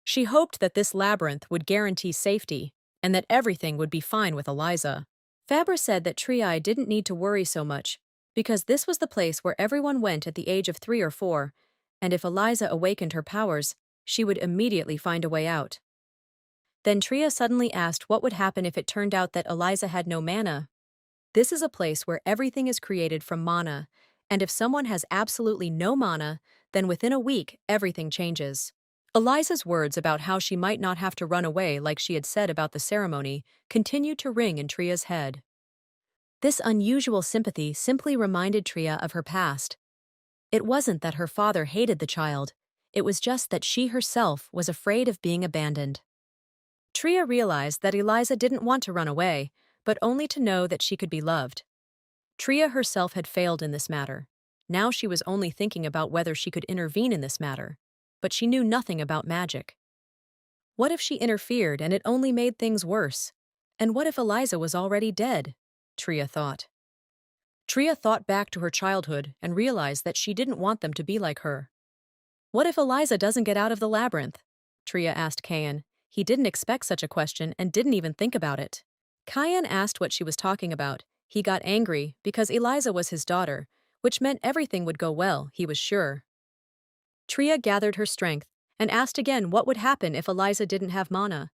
She hoped that this labyrinth would guarantee safety, and that everything would be fine with Eliza. Faber said that Tria didn't need to worry so much, because this was the place where everyone went at the age of 3 or 4, and if Eliza awakened her powers, she would immediately find a way out. Then Tria suddenly asked what would happen if it turned out that Eliza had no mana. This is a place where everything is created from mana, and if someone has absolutely no mana, then within a week everything changes. Eliza's words about how she might not have to run away like she had said about the ceremony continued to ring in Tria's head. This unusual sympathy simply reminded Tria of her past. It wasn't that her father hated the child, it was just that she herself was afraid of being abandoned. Tria realized that Eliza didn't want to run away, but only to know that she could be loved. Tria herself had failed in this matter. Now she was only thinking about whether she could intervene in this matter. But she knew nothing about magic. What if she interfered and it only made things worse? And what if Eliza was already dead? Tria thought. Tria thought back to her childhood and realized that she didn't want them to be like her. What if Eliza doesn't get out of the labyrinth? Tria asked Kayan. He didn't expect such a question and didn't even think about it. Kayan asked what she was talking about. He got angry because Eliza was his daughter, which meant everything would go well, he was sure. Tria gathered her strength and asked again what would happen if Eliza didn't have mana.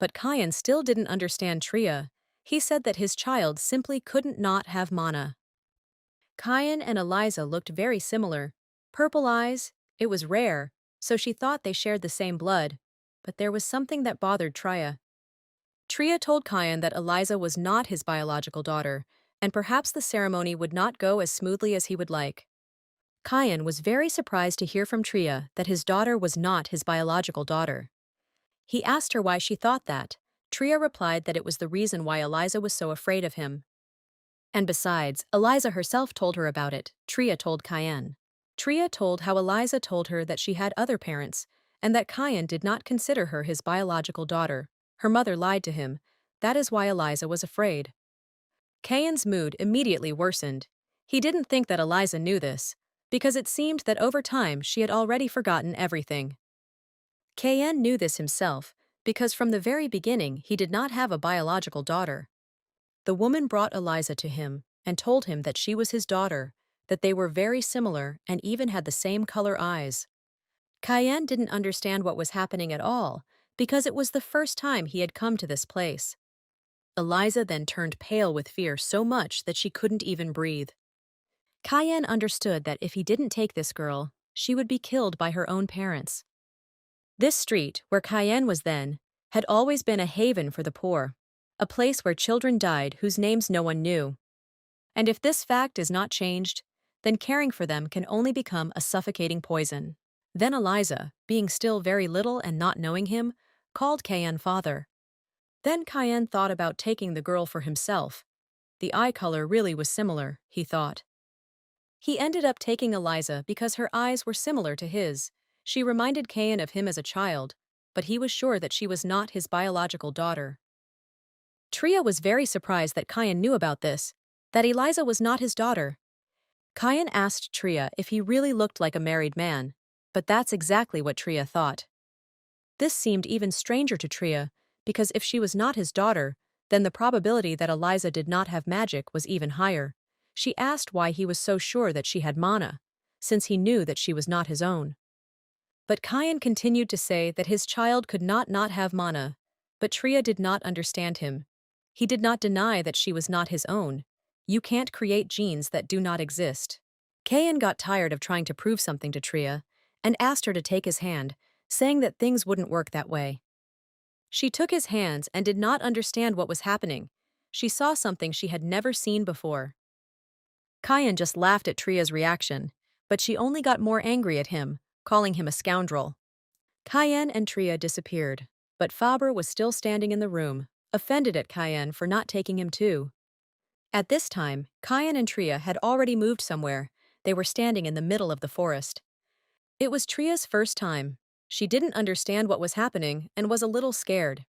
But Kayan still didn't understand Tria. He said that his child simply couldn't not have mana. Kayan and Eliza looked very similar. Purple eyes, it was rare, so she thought they shared the same blood. But there was something that bothered Tria. Tria told Kayan that Eliza was not his biological daughter, and perhaps the ceremony would not go as smoothly as he would like. Kayan was very surprised to hear from Tria that his daughter was not his biological daughter. He asked her why she thought that. Tria replied that it was the reason why Eliza was so afraid of him. And besides, Eliza herself told her about it, Tria told Kayan. Tria told how Eliza told her that she had other parents, and that Kayan did not consider her his biological daughter. Her mother lied to him. That is why Eliza was afraid. Kayan's mood immediately worsened. He didn't think that Eliza knew this, because it seemed that over time she had already forgotten everything. KN knew this himself, because from the very beginning he did not have a biological daughter. The woman brought Eliza to him and told him that she was his daughter, that they were very similar and even had the same color eyes. KN didn't understand what was happening at all, because it was the first time he had come to this place. Eliza then turned pale with fear so much that she couldn't even breathe. KN understood that if he didn't take this girl, she would be killed by her own parents. This street, where KN was then, had always been a haven for the poor, a place where children died whose names no one knew. And if this fact is not changed, then caring for them can only become a suffocating poison. Then Eliza, being still very little and not knowing him, called KN father. Then KN thought about taking the girl for himself. The eye color really was similar, he thought. He ended up taking Eliza because her eyes were similar to his. She reminded KN of him as a child, but he was sure that she was not his biological daughter. Tria was very surprised that KN knew about this, that Eliza was not his daughter. KN asked Tria if he really looked like a married man, but that's exactly what Tria thought. This seemed even stranger to Tria, because if she was not his daughter, then the probability that Eliza did not have magic was even higher. She asked why he was so sure that she had mana, since he knew that she was not his own. But KN continued to say that his child could not have mana, but Tria did not understand him. He did not deny that she was not his own. You can't create genes that do not exist. KN got tired of trying to prove something to Tria, and asked her to take his hand, saying that things wouldn't work that way. She took his hands and did not understand what was happening. She saw something she had never seen before. KN just laughed at Tria's reaction, but she only got more angry at him, calling him a scoundrel. KN and Tria disappeared, but Faber was still standing in the room, offended at KN for not taking him too. At this time, KN and Tria had already moved somewhere. They were standing in the middle of the forest. It was Tria's first time. She didn't understand what was happening and was a little scared.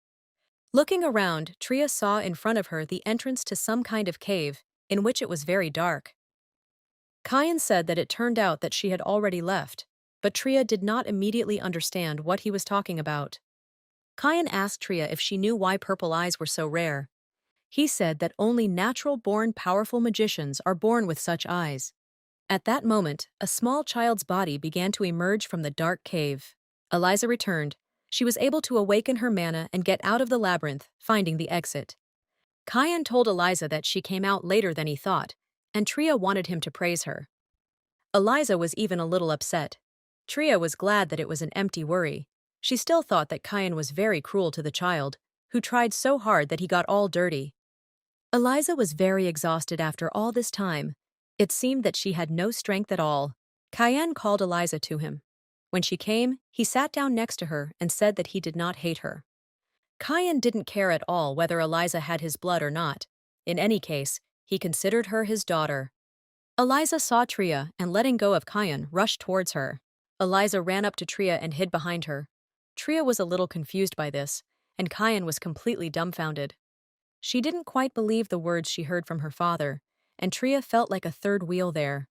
Looking around, Tria saw in front of her the entrance to some kind of cave, in which it was very dark. KN said that it turned out that she had already left, but Tria did not immediately understand what he was talking about. KN asked Tria if she knew why purple eyes were so rare. He said that only natural-born powerful magicians are born with such eyes. At that moment, a small child's body began to emerge from the dark cave. Eliza returned. She was able to awaken her mana and get out of the labyrinth, finding the exit. KN told Eliza that she came out later than he thought, and Tria wanted him to praise her. Eliza was even a little upset. Tria was glad that it was an empty worry. She still thought that KN was very cruel to the child, who tried so hard that he got all dirty. Eliza was very exhausted after all this time. It seemed that she had no strength at all. KN called Eliza to him. When she came, he sat down next to her and said that he did not hate her. KN didn't care at all whether Eliza had his blood or not. In any case, he considered her his daughter. Eliza saw Tria and, letting go of KN, rushed towards her. Eliza ran up to Tria and hid behind her. Tria was a little confused by this, and KN was completely dumbfounded. She didn't quite believe the words she heard from her father, and Tria felt like a third wheel there.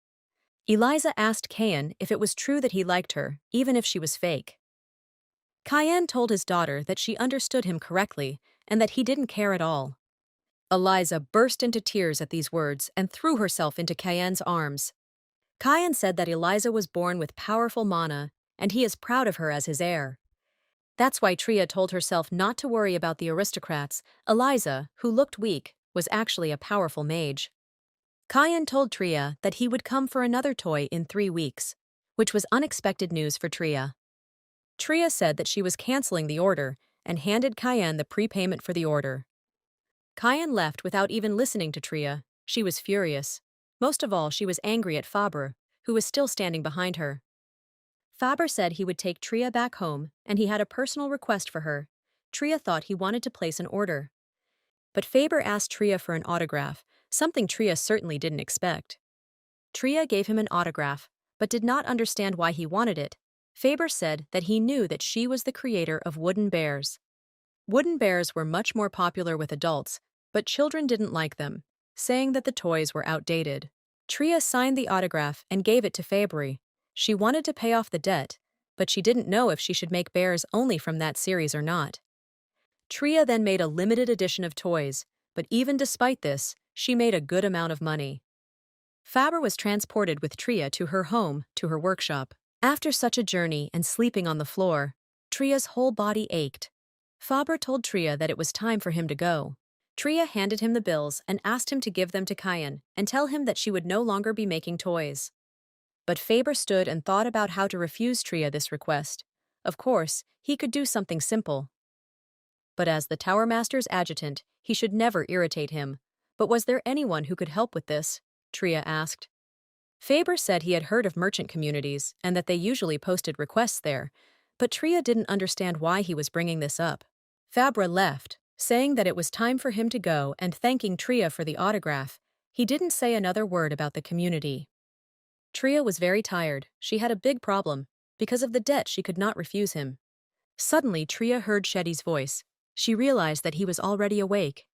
Eliza asked KN if it was true that he liked her, even if she was fake. KN told his daughter that she understood him correctly and that he didn't care at all. Eliza burst into tears at these words and threw herself into KN's arms. KN said that Eliza was born with powerful mana, and he is proud of her as his heir. That's why Tria told herself not to worry about the aristocrats. Eliza, who looked weak, was actually a powerful mage. KN told Tria that he would come for another toy in 3 weeks, which was unexpected news for Tria. Tria said that she was canceling the order and handed KN the prepayment for the order. KN left without even listening to Tria. She was furious. Most of all, she was angry at Faber, who was still standing behind her. Faber said he would take Tria back home, and he had a personal request for her. Tria thought he wanted to place an order. But Faber asked Tria for an autograph, something Tria certainly didn't expect. Tria gave him an autograph, but did not understand why he wanted it. Faber said that he knew that she was the creator of wooden bears. Wooden bears were much more popular with adults, but children didn't like them, saying that the toys were outdated. Tria signed the autograph and gave it to Fabry. She wanted to pay off the debt, but she didn't know if she should make bears only from that series or not. Tria then made a limited edition of toys, but even despite this, she made a good amount of money. Faber was transported with Tria to her home, to her workshop. After such a journey and sleeping on the floor, Tria's whole body ached. Faber told Tria that it was time for him to go. Tria handed him the bills and asked him to give them to Kayan and tell him that she would no longer be making toys. But Faber stood and thought about how to refuse Tria this request. Of course, he could do something simple. But as the Tower Master's adjutant, he should never irritate him. But was there anyone who could help with this? Tria asked. Faber said he had heard of merchant communities and that they usually posted requests there, but Tria didn't understand why he was bringing this up. Fabre left, saying that it was time for him to go and thanking Tria for the autograph. He didn't say another word about the community. Tria was very tired. She had a big problem. Because of the debt, she could not refuse him. Suddenly, Tria heard Shetty's voice. She realized that he was already awake.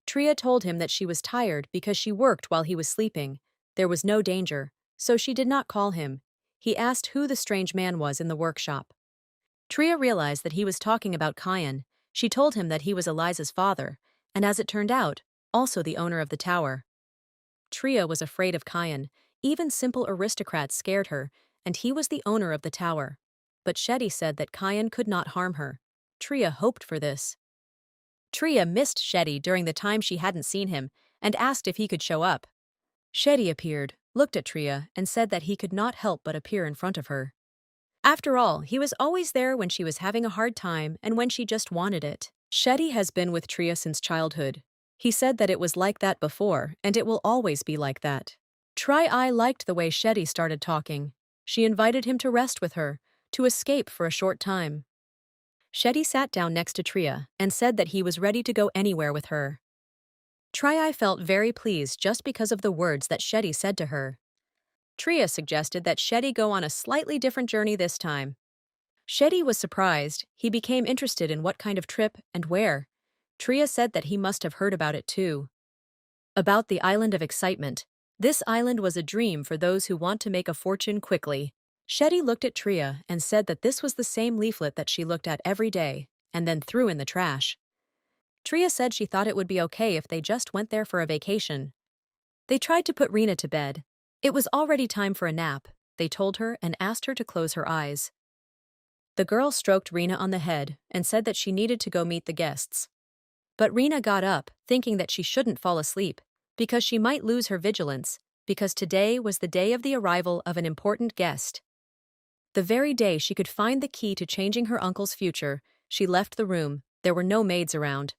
Tria told him that she was tired because she worked while he was sleeping. There was no danger, so she did not call him. He asked who the strange man was in the workshop. Tria realized that he was talking about Kayan. She told him that he was Eliza's father, and as it turned out, also the owner of the tower. Tria was afraid of Kayan. Even simple aristocrats scared her, and he was the owner of the tower. But Shetty said that Kayan could not harm her. Tria hoped for this. Tria missed Shetty during the time she hadn't seen him, and asked if he could show up. Shetty appeared, looked at Tria, and said that he could not help but appear in front of her. After all, he was always there when she was having a hard time and when she just wanted it. Shetty has been with Tria since childhood. He said that it was like that before, and it will always be like that. Tri-Eye liked the way Shetty started talking. She invited him to rest with her, to escape for a short time. Shetty sat down next to Tria and said that he was ready to go anywhere with her. Tri-Eye felt very pleased just because of the words that Shetty said to her. Tria suggested that Shetty go on a slightly different journey this time. Shetty was surprised. He became interested in what kind of trip and where. Tria said that he must have heard about it too. About the Island of Excitement. This island was a dream for those who want to make a fortune quickly. Shetty looked at Tria and said that this was the same leaflet that she looked at every day, and then threw in the trash. Tria said she thought it would be okay if they just went there for a vacation. They tried to put Rena to bed. It was already time for a nap, they told her and asked her to close her eyes. The girl stroked Rena on the head and said that she needed to go meet the guests. But Rena got up, thinking that she shouldn't fall asleep, because she might lose her vigilance, because today was the day of the arrival of an important guest. The very day she could find the key to changing her uncle's future, she left the room. There were no maids around.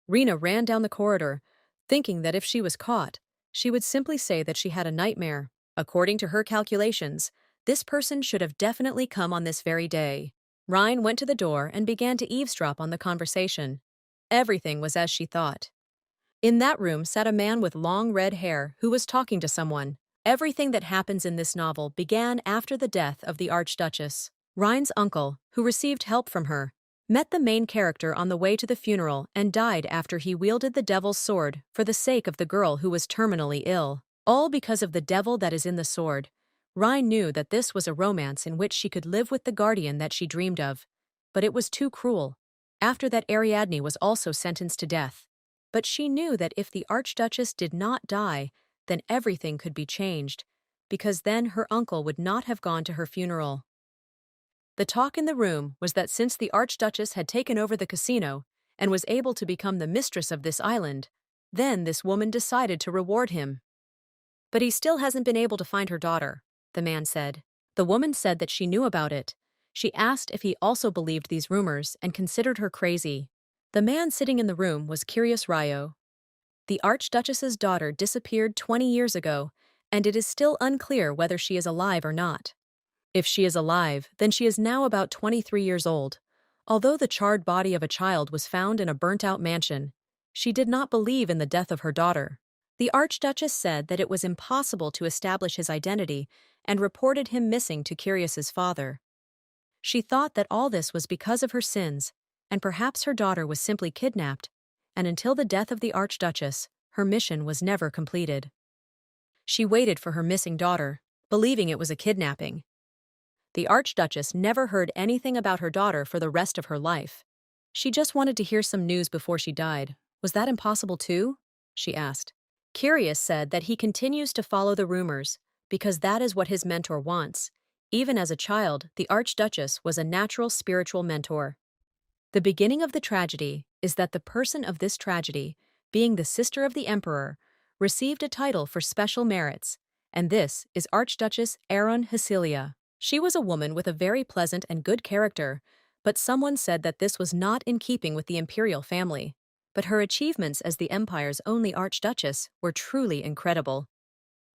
Rena ran down the corridor, thinking that if she was caught, she would simply say that she had a nightmare. According to her calculations, this person should have definitely come on this very day. Ryan went to the door and began to eavesdrop on the conversation. Everything was as she thought. In that room sat a man with long red hair who was talking to someone. Everything that happens in this novel began after the death of the Archduchess. Ryan's uncle, who received help from her, met the main character on the way to the funeral and died after he wielded the devil's sword for the sake of the girl who was terminally ill. All because of the devil that is in the sword. Ryan knew that this was a romance in which she could live with the guardian that she dreamed of. But it was too cruel. After that, Ariadne was also sentenced to death. But she knew that if the Archduchess did not die, then everything could be changed, because then her uncle would not have gone to her funeral. The talk in the room was that since the Archduchess had taken over the casino and was able to become the mistress of this island, then this woman decided to reward him. But he still hasn't been able to find her daughter, the man said. The woman said that she knew about it. She asked if he also believed these rumors and considered her crazy. The man sitting in the room was Curious Ryo. The Archduchess's daughter disappeared 20 years ago, and it is still unclear whether she is alive or not. If she is alive, then she is now about 23 years old. Although the charred body of a child was found in a burnt-out mansion, she did not believe in the death of her daughter. The Archduchess said that it was impossible to establish his identity and reported him missing to Curious's father. She thought that all this was because of her sins, and perhaps her daughter was simply kidnapped, and until the death of the Archduchess, her mission was never completed. She waited for her missing daughter, believing it was a kidnapping. The Archduchess never heard anything about her daughter for the rest of her life. She just wanted to hear some news before she died. Was that impossible too? She asked. Curious said that he continues to follow the rumors, because that is what his mentor wants. Even as a child, the Archduchess was a natural spiritual mentor. The beginning of the tragedy is that the person of this tragedy, being the sister of the emperor, received a title for special merits, and this is Archduchess Aron Hasilia. She was a woman with a very pleasant and good character, but someone said that this was not in keeping with the imperial family. But her achievements as the empire's only archduchess were truly incredible.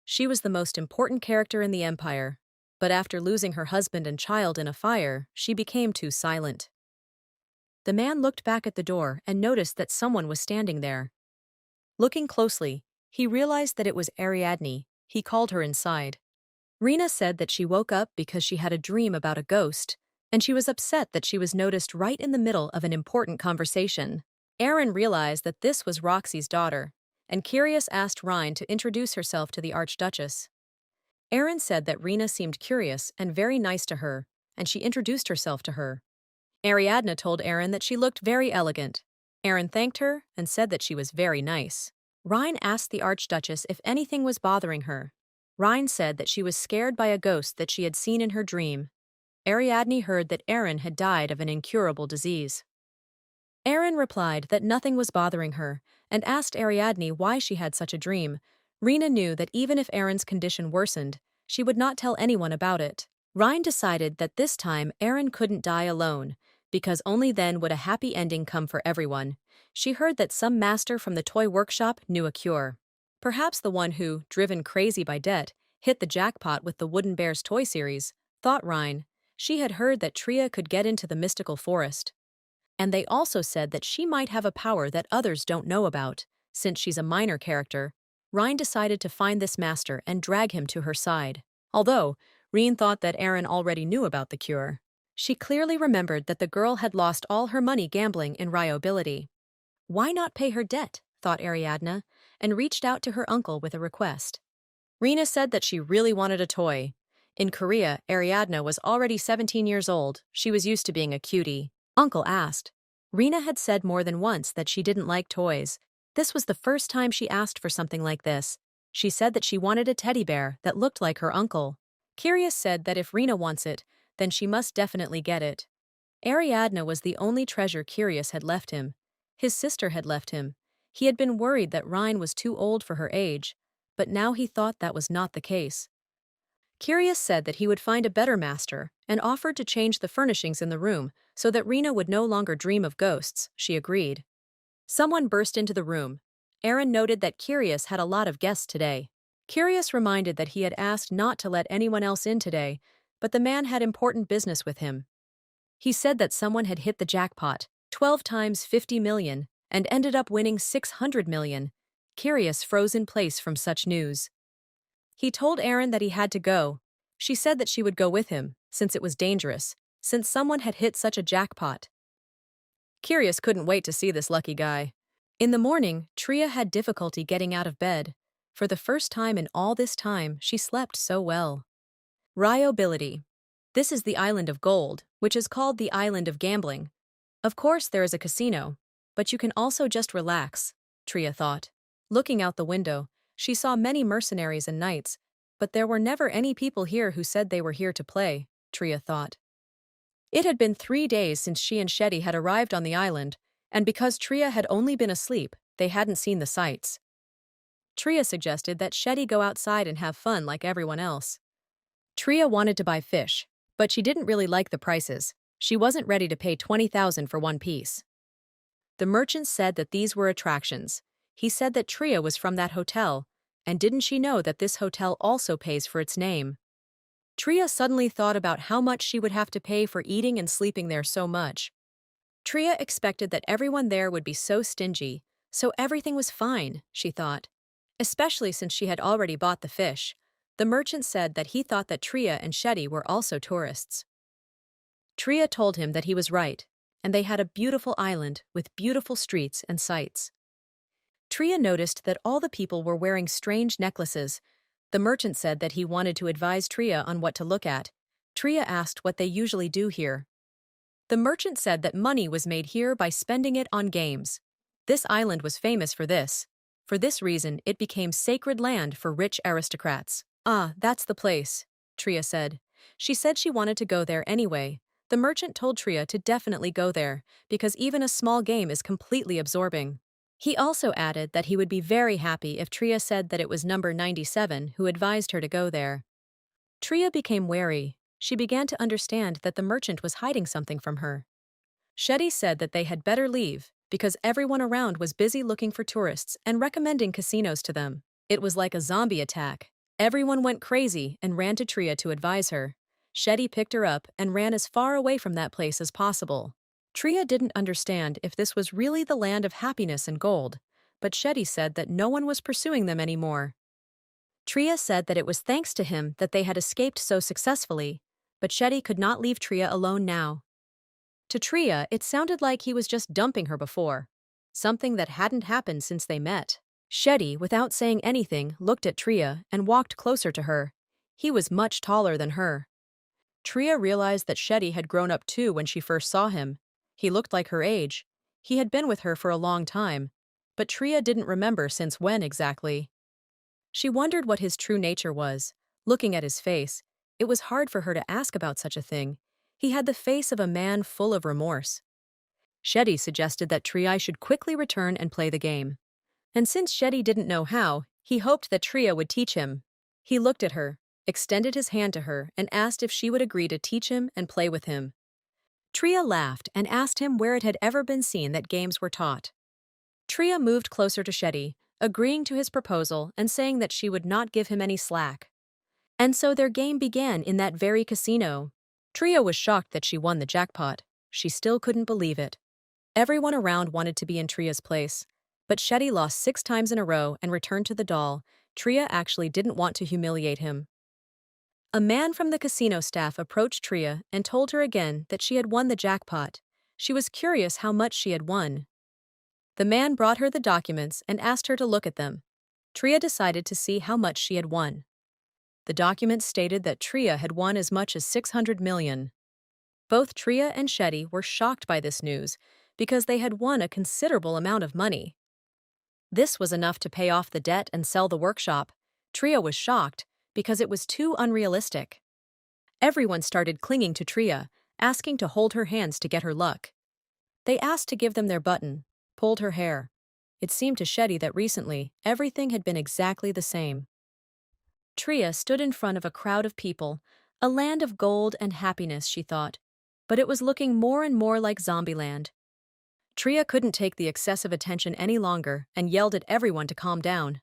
She was the most important character in the empire, but after losing her husband and child in a fire, she became too silent. The man looked back at the door and noticed that someone was standing there. Looking closely, he realized that it was Ariadne. He called her inside. Rena said that she woke up because she had a dream about a ghost, and she was upset that she was noticed right in the middle of an important conversation. Aaron realized that this was Roxy's daughter, and curious asked Rhine to introduce herself to the Archduchess. Aaron said that Rena seemed curious and very nice to her, and she introduced herself to her. Ariadne told Aaron that she looked very elegant. Aaron thanked her and said that she was very nice. Rhine asked the Archduchess if anything was bothering her. Rhine said that she was scared by a ghost that she had seen in her dream. Ariadne heard that Aaron had died of an incurable disease. Aaron replied that nothing was bothering her and asked Ariadne why she had such a dream. Rena knew that even if Aaron's condition worsened, she would not tell anyone about it. Rhine decided that this time Aaron couldn't die alone, because only then would a happy ending come for everyone. She heard that some master from the toy workshop knew a cure. Perhaps the one who, driven crazy by debt, hit the jackpot with the Wooden Bears toy series, thought Rhine. She had heard that Tria could get into the mystical forest. And they also said that she might have a power that others don't know about. Since she's a minor character, Rhine decided to find this master and drag him to her side. Although, Rhine thought that Aaron already knew about the cure. She clearly remembered that the girl had lost all her money gambling in Ryobility. Why not pay her debt, thought Ariadne, and reached out to her uncle with a request. Rena said that she really wanted a toy. In Korea, Ariadne was already 17 years old. She was used to being a cutie. Uncle asked. Rena had said more than once that she didn't like toys. This was the first time she asked for something like this. She said that she wanted a teddy bear that looked like her uncle. Curious said that if Rena wants it, then she must definitely get it. Ariadne was the only treasure Curious had left him. His sister had left him. He had been worried that Rhine was too old for her age, but now he thought that was not the case. Curious said that he would find a better master and offered to change the furnishings in the room so that Rena would no longer dream of ghosts. She agreed. Someone burst into the room. Aaron noted that Curious had a lot of guests today. Curious reminded that he had asked not to let anyone else in today, but the man had important business with him. He said that someone had hit the jackpot, 12 times 50 million, and ended up winning 600 million. Curious froze in place from such news. He told Aaron that he had to go. She said that she would go with him, since it was dangerous, since someone had hit such a jackpot. Curious couldn't wait to see this lucky guy. In the morning, Tria had difficulty getting out of bed. For the first time in all this time, she slept so well. Ryobility. This is the island of gold, which is called the island of gambling. Of course there is a casino, but you can also just relax, Tria thought. Looking out the window, she saw many mercenaries and knights, but there were never any people here who said they were here to play, Tria thought. It had been 3 days since she and Shetty had arrived on the island, and because Tria had only been asleep, they hadn't seen the sights. Tria suggested that Shetty go outside and have fun like everyone else. Tria wanted to buy fish, but she didn't really like the prices. She wasn't ready to pay 20,000 for one piece. The merchant said that these were attractions. He said that Tria was from that hotel, and didn't she know that this hotel also pays for its name? Tria suddenly thought about how much she would have to pay for eating and sleeping there so much. Tria expected that everyone there would be so stingy, so everything was fine, she thought. Especially since she had already bought the fish. The merchant said that he thought that Tria and Shetty were also tourists. Tria told him that he was right, and they had a beautiful island with beautiful streets and sights. Tria noticed that all the people were wearing strange necklaces, The merchant said that he wanted to advise Tria on what to look at. Tria asked what they usually do here. The merchant said that money was made here by spending it on games. This island was famous for this. For this reason, it became sacred land for rich aristocrats. Ah, that's the place, Tria said. She said she wanted to go there anyway. The merchant told Tria to definitely go there, because even a small game is completely absorbing. He also added that he would be very happy if Tria said that it was number 97 who advised her to go there. Tria became wary. She began to understand that the merchant was hiding something from her. Shetty said that they had better leave, because everyone around was busy looking for tourists and recommending casinos to them. It was like a zombie attack. Everyone went crazy and ran to Tria to advise her. Shetty picked her up and ran as far away from that place as possible. Tria didn't understand if this was really the land of happiness and gold, but Shetty said that no one was pursuing them anymore. Tria said that it was thanks to him that they had escaped so successfully, but Shetty could not leave Tria alone now. To Tria, it sounded like he was just dumping her before, something that hadn't happened since they met. Shetty, without saying anything, looked at Tria and walked closer to her. He was much taller than her. Tria realized that Shetty had grown up too when she first saw him. He looked like her age. He had been with her for a long time, but Tria didn't remember since when exactly. She wondered what his true nature was. Looking at his face, it was hard for her to ask about such a thing. He had the face of a man full of remorse. Shetty suggested that Tria should quickly return and play the game. And since Shetty didn't know how, he hoped that Tria would teach him. He looked at her, extended his hand to her, and asked if she would agree to teach him and play with him. Tria laughed and asked him where it had ever been seen that games were taught. Tria moved closer to Shetty, agreeing to his proposal and saying that she would not give him any slack. And so their game began in that very casino. Tria was shocked that she won the jackpot. She still couldn't believe it. Everyone around wanted to be in Tria's place, but Shetty lost 6 times in a row and returned to the doll. Tria actually didn't want to humiliate him. A man from the casino staff approached Tria and told her again that she had won the jackpot. She was curious how much she had won. The man brought her the documents and asked her to look at them. Tria decided to see how much she had won. The documents stated that Tria had won as much as 600 million. Both Tria and Shetty were shocked by this news because they had won a considerable amount of money. This was enough to pay off the debt and sell the workshop. Tria was shocked because it was too unrealistic. Everyone started clinging to Tria, asking to hold her hands to get her luck. They asked to give them their button, pulled her hair. It seemed to Shetty that recently, everything had been exactly the same. Tria stood in front of a crowd of people, a land of gold and happiness, she thought, but it was looking more and more like Zombieland. Tria couldn't take the excessive attention any longer and yelled at everyone to calm down.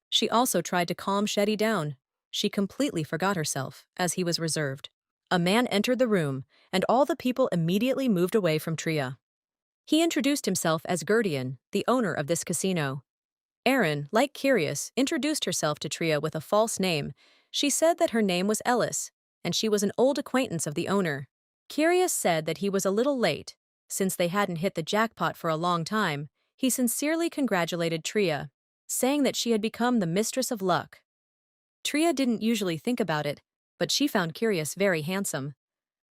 She also tried to calm Shetty down. She completely forgot herself, as he was reserved. A man entered the room, and all the people immediately moved away from Tria. He introduced himself as Gerdian, the owner of this casino. Erin, like Curious, introduced herself to Tria with a false name. She said that her name was Ellis, and she was an old acquaintance of the owner. Curious said that he was a little late. Since they hadn't hit the jackpot for a long time, he sincerely congratulated Tria, saying that she had become the mistress of luck. Tria didn't usually think about it, but she found Curious very handsome.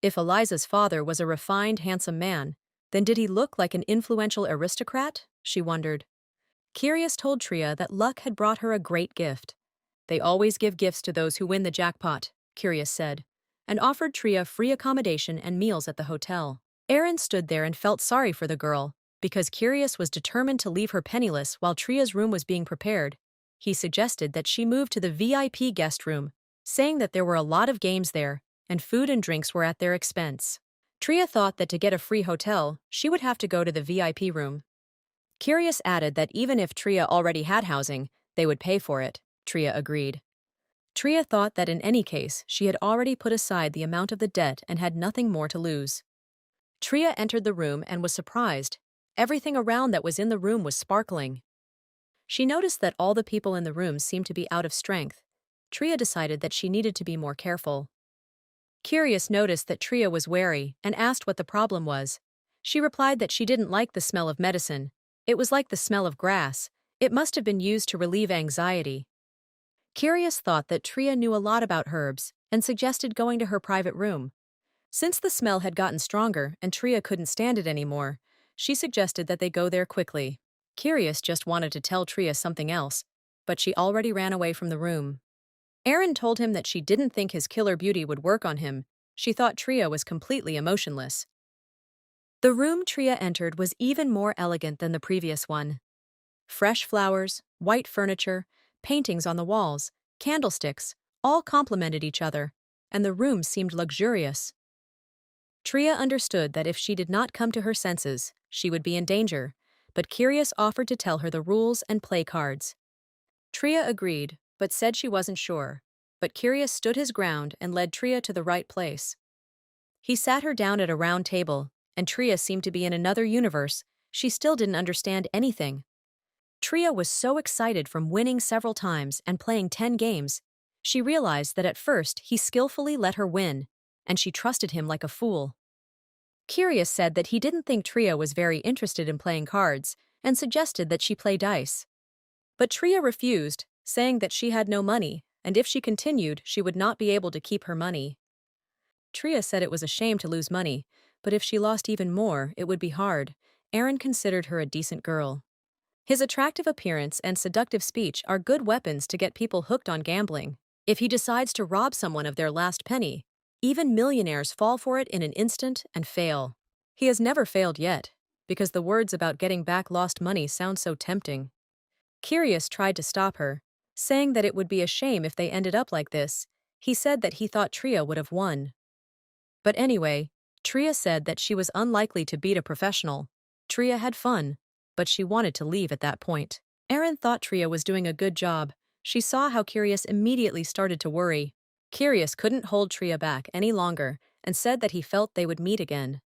If Eliza's father was a refined, handsome man, then did he look like an influential aristocrat? She wondered. Curious told Tria that luck had brought her a great gift. They always give gifts to those who win the jackpot, Curious said, and offered Tria free accommodation and meals at the hotel. Erin stood there and felt sorry for the girl, because Curious was determined to leave her penniless while Tria's room was being prepared. He suggested that she move to the VIP guest room, saying that there were a lot of games there, and food and drinks were at their expense. Tria thought that to get a free hotel, she would have to go to the VIP room. Curious added that even if Tria already had housing, they would pay for it. Tria agreed. Tria thought that in any case, she had already put aside the amount of the debt and had nothing more to lose. Tria entered the room and was surprised. Everything around that was in the room was sparkling. She noticed that all the people in the room seemed to be out of strength. Tria decided that she needed to be more careful. Curious noticed that Tria was wary and asked what the problem was. She replied that she didn't like the smell of medicine. It was like the smell of grass. It must have been used to relieve anxiety. Curious thought that Tria knew a lot about herbs and suggested going to her private room. Since the smell had gotten stronger and Tria couldn't stand it anymore, she suggested that they go there quickly. Curious just wanted to tell Tria something else, but she already ran away from the room. Erin told him that she didn't think his killer beauty would work on him. She thought Tria was completely emotionless. The room Tria entered was even more elegant than the previous one. Fresh flowers, white furniture, paintings on the walls, candlesticks, all complemented each other, and the room seemed luxurious. Tria understood that if she did not come to her senses, she would be in danger, but Curious offered to tell her the rules and play cards. Tria agreed, but said she wasn't sure, but Curious stood his ground and led Tria to the right place. He sat her down at a round table, and Tria seemed to be in another universe. She still didn't understand anything. Tria was so excited from winning several times and playing 10 games. She realized that at first he skillfully let her win, and she trusted him like a fool. Curious said that he didn't think Tria was very interested in playing cards and suggested that she play dice. But Tria refused, saying that she had no money, and if she continued, she would not be able to keep her money. Tria said it was a shame to lose money, but if she lost even more, it would be hard. Erin considered her a decent girl. His attractive appearance and seductive speech are good weapons to get people hooked on gambling. If he decides to rob someone of their last penny, even millionaires fall for it in an instant and fail. He has never failed yet, because the words about getting back lost money sound so tempting. Curious tried to stop her, saying that it would be a shame if they ended up like this. He said that he thought Tria would have won. But anyway, Tria said that she was unlikely to beat a professional. Tria had fun, but she wanted to leave at that point. Erin thought Tria was doing a good job. She saw how Curious immediately started to worry. Curious couldn't hold Tria back any longer and said that he felt they would meet again.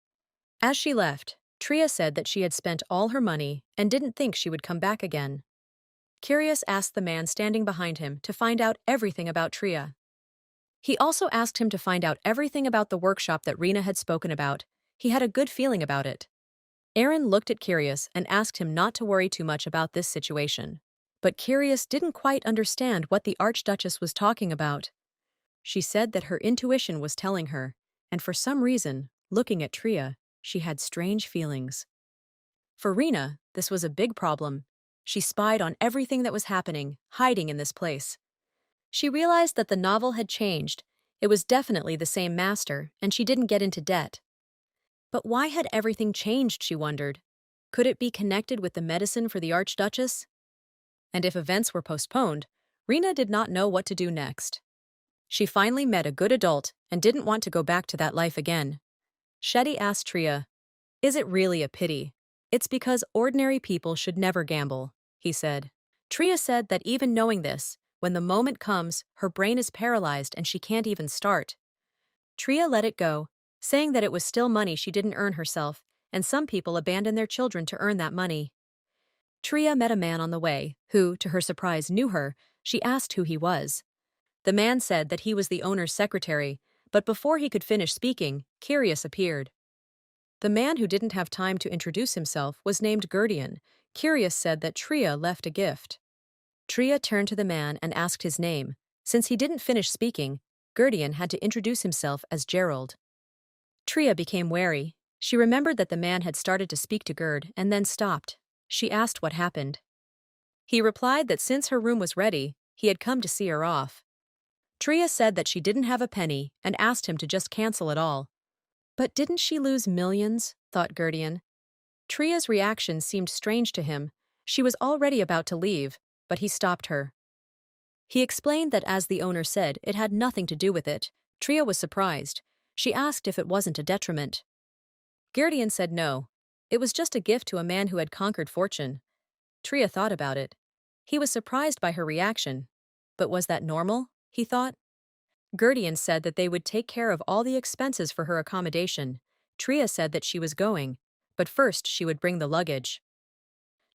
As she left, Tria said that she had spent all her money and didn't think she would come back again. Curious asked the man standing behind him to find out everything about Tria. He also asked him to find out everything about the workshop that Rena had spoken about. He had a good feeling about it. Erin looked at Curious and asked him not to worry too much about this situation. But Curious didn't quite understand what the Archduchess was talking about. She said that her intuition was telling her, and for some reason, looking at Tria, she had strange feelings. For Rena, this was a big problem. She spied on everything that was happening, hiding in this place. She realized that the novel had changed. It was definitely the same master, and she didn't get into debt. But why had everything changed, she wondered? Could it be connected with the medicine for the Archduchess? And if events were postponed, Rena did not know what to do next. She finally met a good adult and didn't want to go back to that life again. Shetty asked Tria, "Is it really a pity? It's because ordinary people should never gamble," he said. Tria said that even knowing this, when the moment comes, her brain is paralyzed and she can't even start. Tria let it go, saying that it was still money she didn't earn herself, and some people abandon their children to earn that money. Tria met a man on the way, who, to her surprise, knew her. She asked who he was. The man said that he was the owner's secretary, but before he could finish speaking, Curious appeared. The man who didn't have time to introduce himself was named Gerdian. Curious said that Tria left a gift. Tria turned to the man and asked his name. Since he didn't finish speaking, Gerdian had to introduce himself as Gerald. Tria became wary. She remembered that the man had started to speak to Gerd and then stopped. She asked what happened. He replied that since her room was ready, he had come to see her off. Tria said that she didn't have a penny and asked him to just cancel it all. But didn't she lose millions? Thought Gerdian. Tria's reaction seemed strange to him. She was already about to leave, but he stopped her. He explained that as the owner said, it had nothing to do with it. Tria was surprised. She asked if it wasn't a detriment. Gerdian said no. It was just a gift to a man who had conquered fortune. Tria thought about it. He was surprised by her reaction. But was that normal? He thought. Gerdian said that they would take care of all the expenses for her accommodation. Tria said that she was going, but first she would bring the luggage.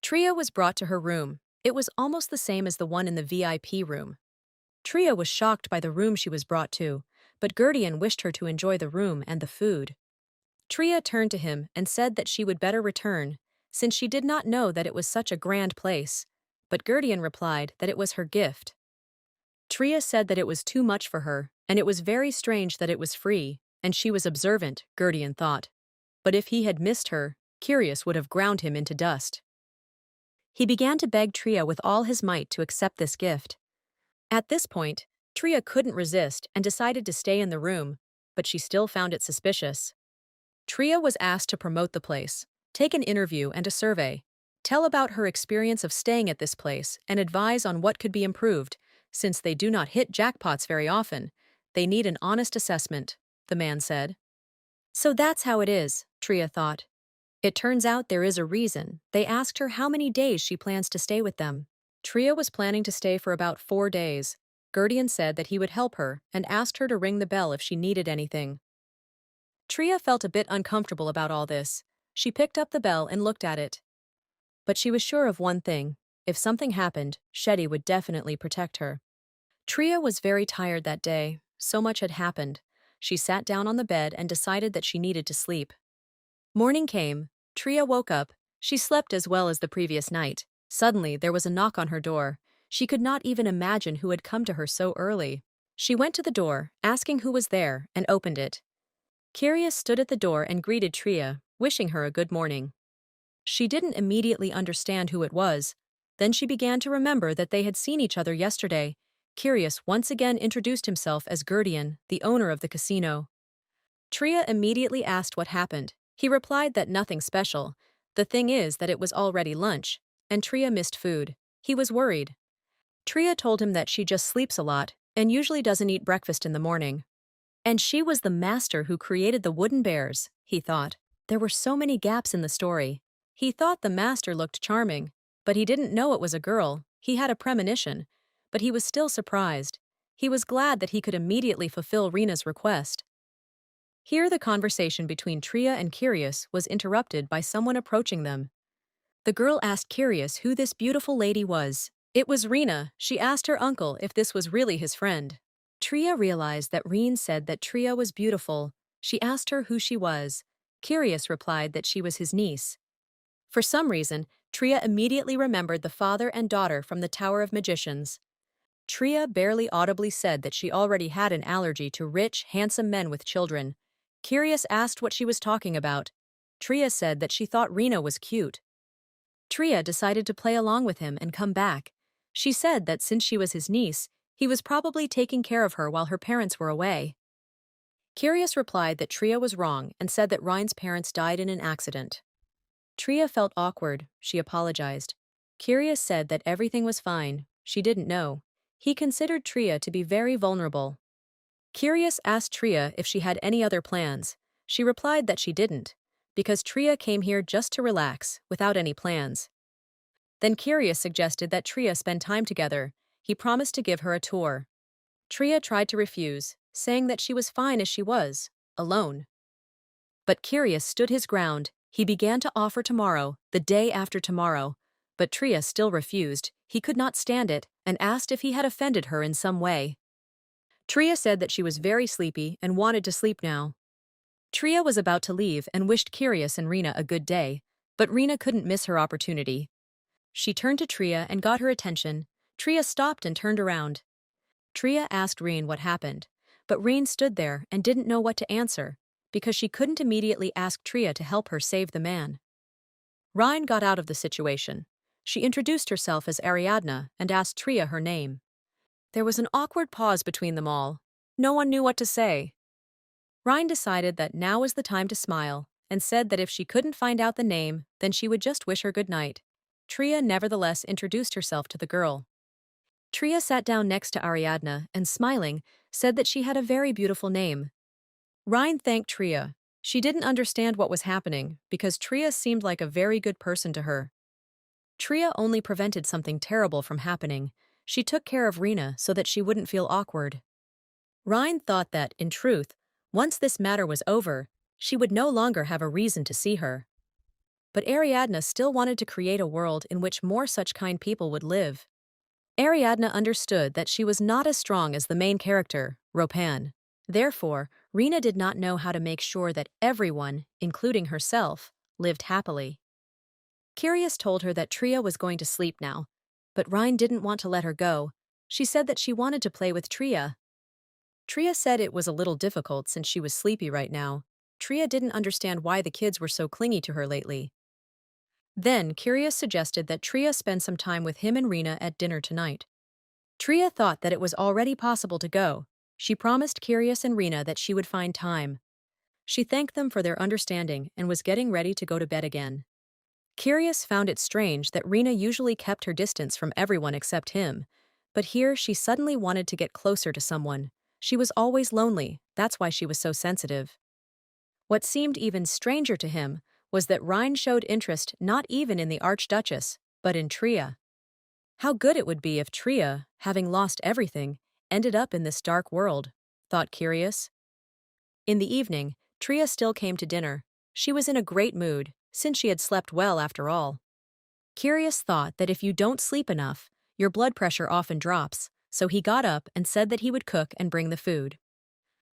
Tria was brought to her room. It was almost the same as the one in the VIP room. Tria was shocked by the room she was brought to, but Gerdian wished her to enjoy the room and the food. Tria turned to him and said that she would better return, since she did not know that it was such a grand place, but Gerdian replied that it was her gift. Tria said that it was too much for her, and it was very strange that it was free, and she was observant, Gerdian thought. But if he had missed her, Curious would have ground him into dust. He began to beg Tria with all his might to accept this gift. At this point, Tria couldn't resist and decided to stay in the room, but she still found it suspicious. Tria was asked to promote the place, take an interview and a survey, tell about her experience of staying at this place, and advise on what could be improved. Since they do not hit jackpots very often, they need an honest assessment, the man said. So that's how it is, Tria thought. It turns out there is a reason. They asked her how many days she plans to stay with them. Tria was planning to stay for about 4 days. Gerdian said that he would help her and asked her to ring the bell if she needed anything. Tria felt a bit uncomfortable about all this. She picked up the bell and looked at it. But she was sure of one thing. If something happened, Shetty would definitely protect her. Tria was very tired that day. So much had happened. She sat down on the bed and decided that she needed to sleep. Morning came. Tria woke up. She slept as well as the previous night. Suddenly, there was a knock on her door. She could not even imagine who had come to her so early. She went to the door, asking who was there, and opened it. Curious stood at the door and greeted Tria, wishing her a good morning. She didn't immediately understand who it was. Then she began to remember that they had seen each other yesterday. Curious once again introduced himself as Gerdian, the owner of the casino. Tria immediately asked what happened. He replied that nothing special. The thing is that it was already lunch, and Tria missed food. He was worried. Tria told him that she just sleeps a lot and usually doesn't eat breakfast in the morning. And she was the master who created the wooden bears, he thought. There were so many gaps in the story. He thought the master looked charming, but he didn't know it was a girl. He had a premonition, but he was still surprised. He was glad that he could immediately fulfill Rena's request. Here the conversation between Tria and Curious was interrupted by someone approaching them. The girl asked Curious who this beautiful lady was. It was Rena. She asked her uncle if this was really his friend. Tria realized that Reen said that Tria was beautiful. She asked her who she was. Curious replied that she was his niece. For some reason, Tria immediately remembered the father and daughter from the Tower of Magicians. Tria barely audibly said that she already had an allergy to rich, handsome men with children. Curious asked what she was talking about. Tria said that she thought Rena was cute. Tria decided to play along with him and come back. She said that since she was his niece, he was probably taking care of her while her parents were away. Curious replied that Tria was wrong and said that Ryan's parents died in an accident. Tria felt awkward. She apologized. Curious said that everything was fine. She didn't know. He considered Tria to be very vulnerable. Curious asked Tria if she had any other plans. She replied that she didn't, because Tria came here just to relax, without any plans. Then Curious suggested that Tria spend time together. He promised to give her a tour. Tria tried to refuse, saying that she was fine as she was, alone. But Curious stood his ground. He began to offer tomorrow, the day after tomorrow. But Tria still refused. He could not stand it, and asked if he had offended her in some way. Tria said that she was very sleepy and wanted to sleep now. Tria was about to leave and wished Curious and Rena a good day, but Rena couldn't miss her opportunity. She turned to Tria and got her attention. Tria stopped and turned around. Tria asked Reen what happened, but Reen stood there and didn't know what to answer, because she couldn't immediately ask Tria to help her save the man. Ryan got out of the situation. She introduced herself as Ariadna and asked Tria her name. There was an awkward pause between them all. No one knew what to say. Ryan decided that now was the time to smile, and said that if she couldn't find out the name, then she would just wish her good night. Tria nevertheless introduced herself to the girl. Tria sat down next to Ariadna and, smiling, said that she had a very beautiful name. Ryan thanked Tria. She didn't understand what was happening, because Tria seemed like a very good person to her. Tria only prevented something terrible from happening. She took care of Rena so that she wouldn't feel awkward. Ryan thought that, in truth, once this matter was over, she would no longer have a reason to see her. But Ariadna still wanted to create a world in which more such kind people would live. Ariadna understood that she was not as strong as the main character, Ropan. Therefore, Rena did not know how to make sure that everyone, including herself, lived happily. Curious told her that Tria was going to sleep now, but Ryan didn't want to let her go. She said that she wanted to play with Tria. Tria said it was a little difficult since she was sleepy right now. Tria didn't understand why the kids were so clingy to her lately. Then, Curious suggested that Tria spend some time with him and Rena at dinner tonight. Tria thought that it was already possible to go. She promised Curious and Rena that she would find time. She thanked them for their understanding and was getting ready to go to bed again. Curious found it strange that Rena usually kept her distance from everyone except him, but here she suddenly wanted to get closer to someone. She was always lonely, that's why she was so sensitive. What seemed even stranger to him was that Rhine showed interest not even in the Archduchess, but in Tria. How good it would be if Tria, having lost everything, ended up in this dark world, thought Curious. In the evening, Tria still came to dinner. She was in a great mood, since she had slept well after all. Curious thought that if you don't sleep enough, your blood pressure often drops, so he got up and said that he would cook and bring the food.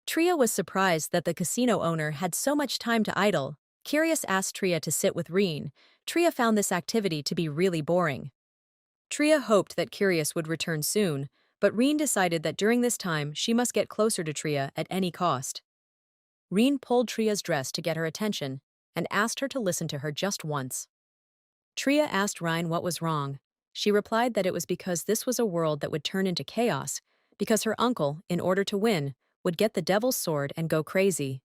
Tria was surprised that the casino owner had so much time to idle. Curious asked Tria to sit with Reen. Tria found this activity to be really boring. Tria hoped that Curious would return soon, but Reen decided that during this time she must get closer to Tria at any cost. Reen pulled Tria's dress to get her attention and asked her to listen to her just once. Tria asked Rhine what was wrong. She replied that it was because this was a world that would turn into chaos, because her uncle, in order to win, would get the devil's sword and go crazy.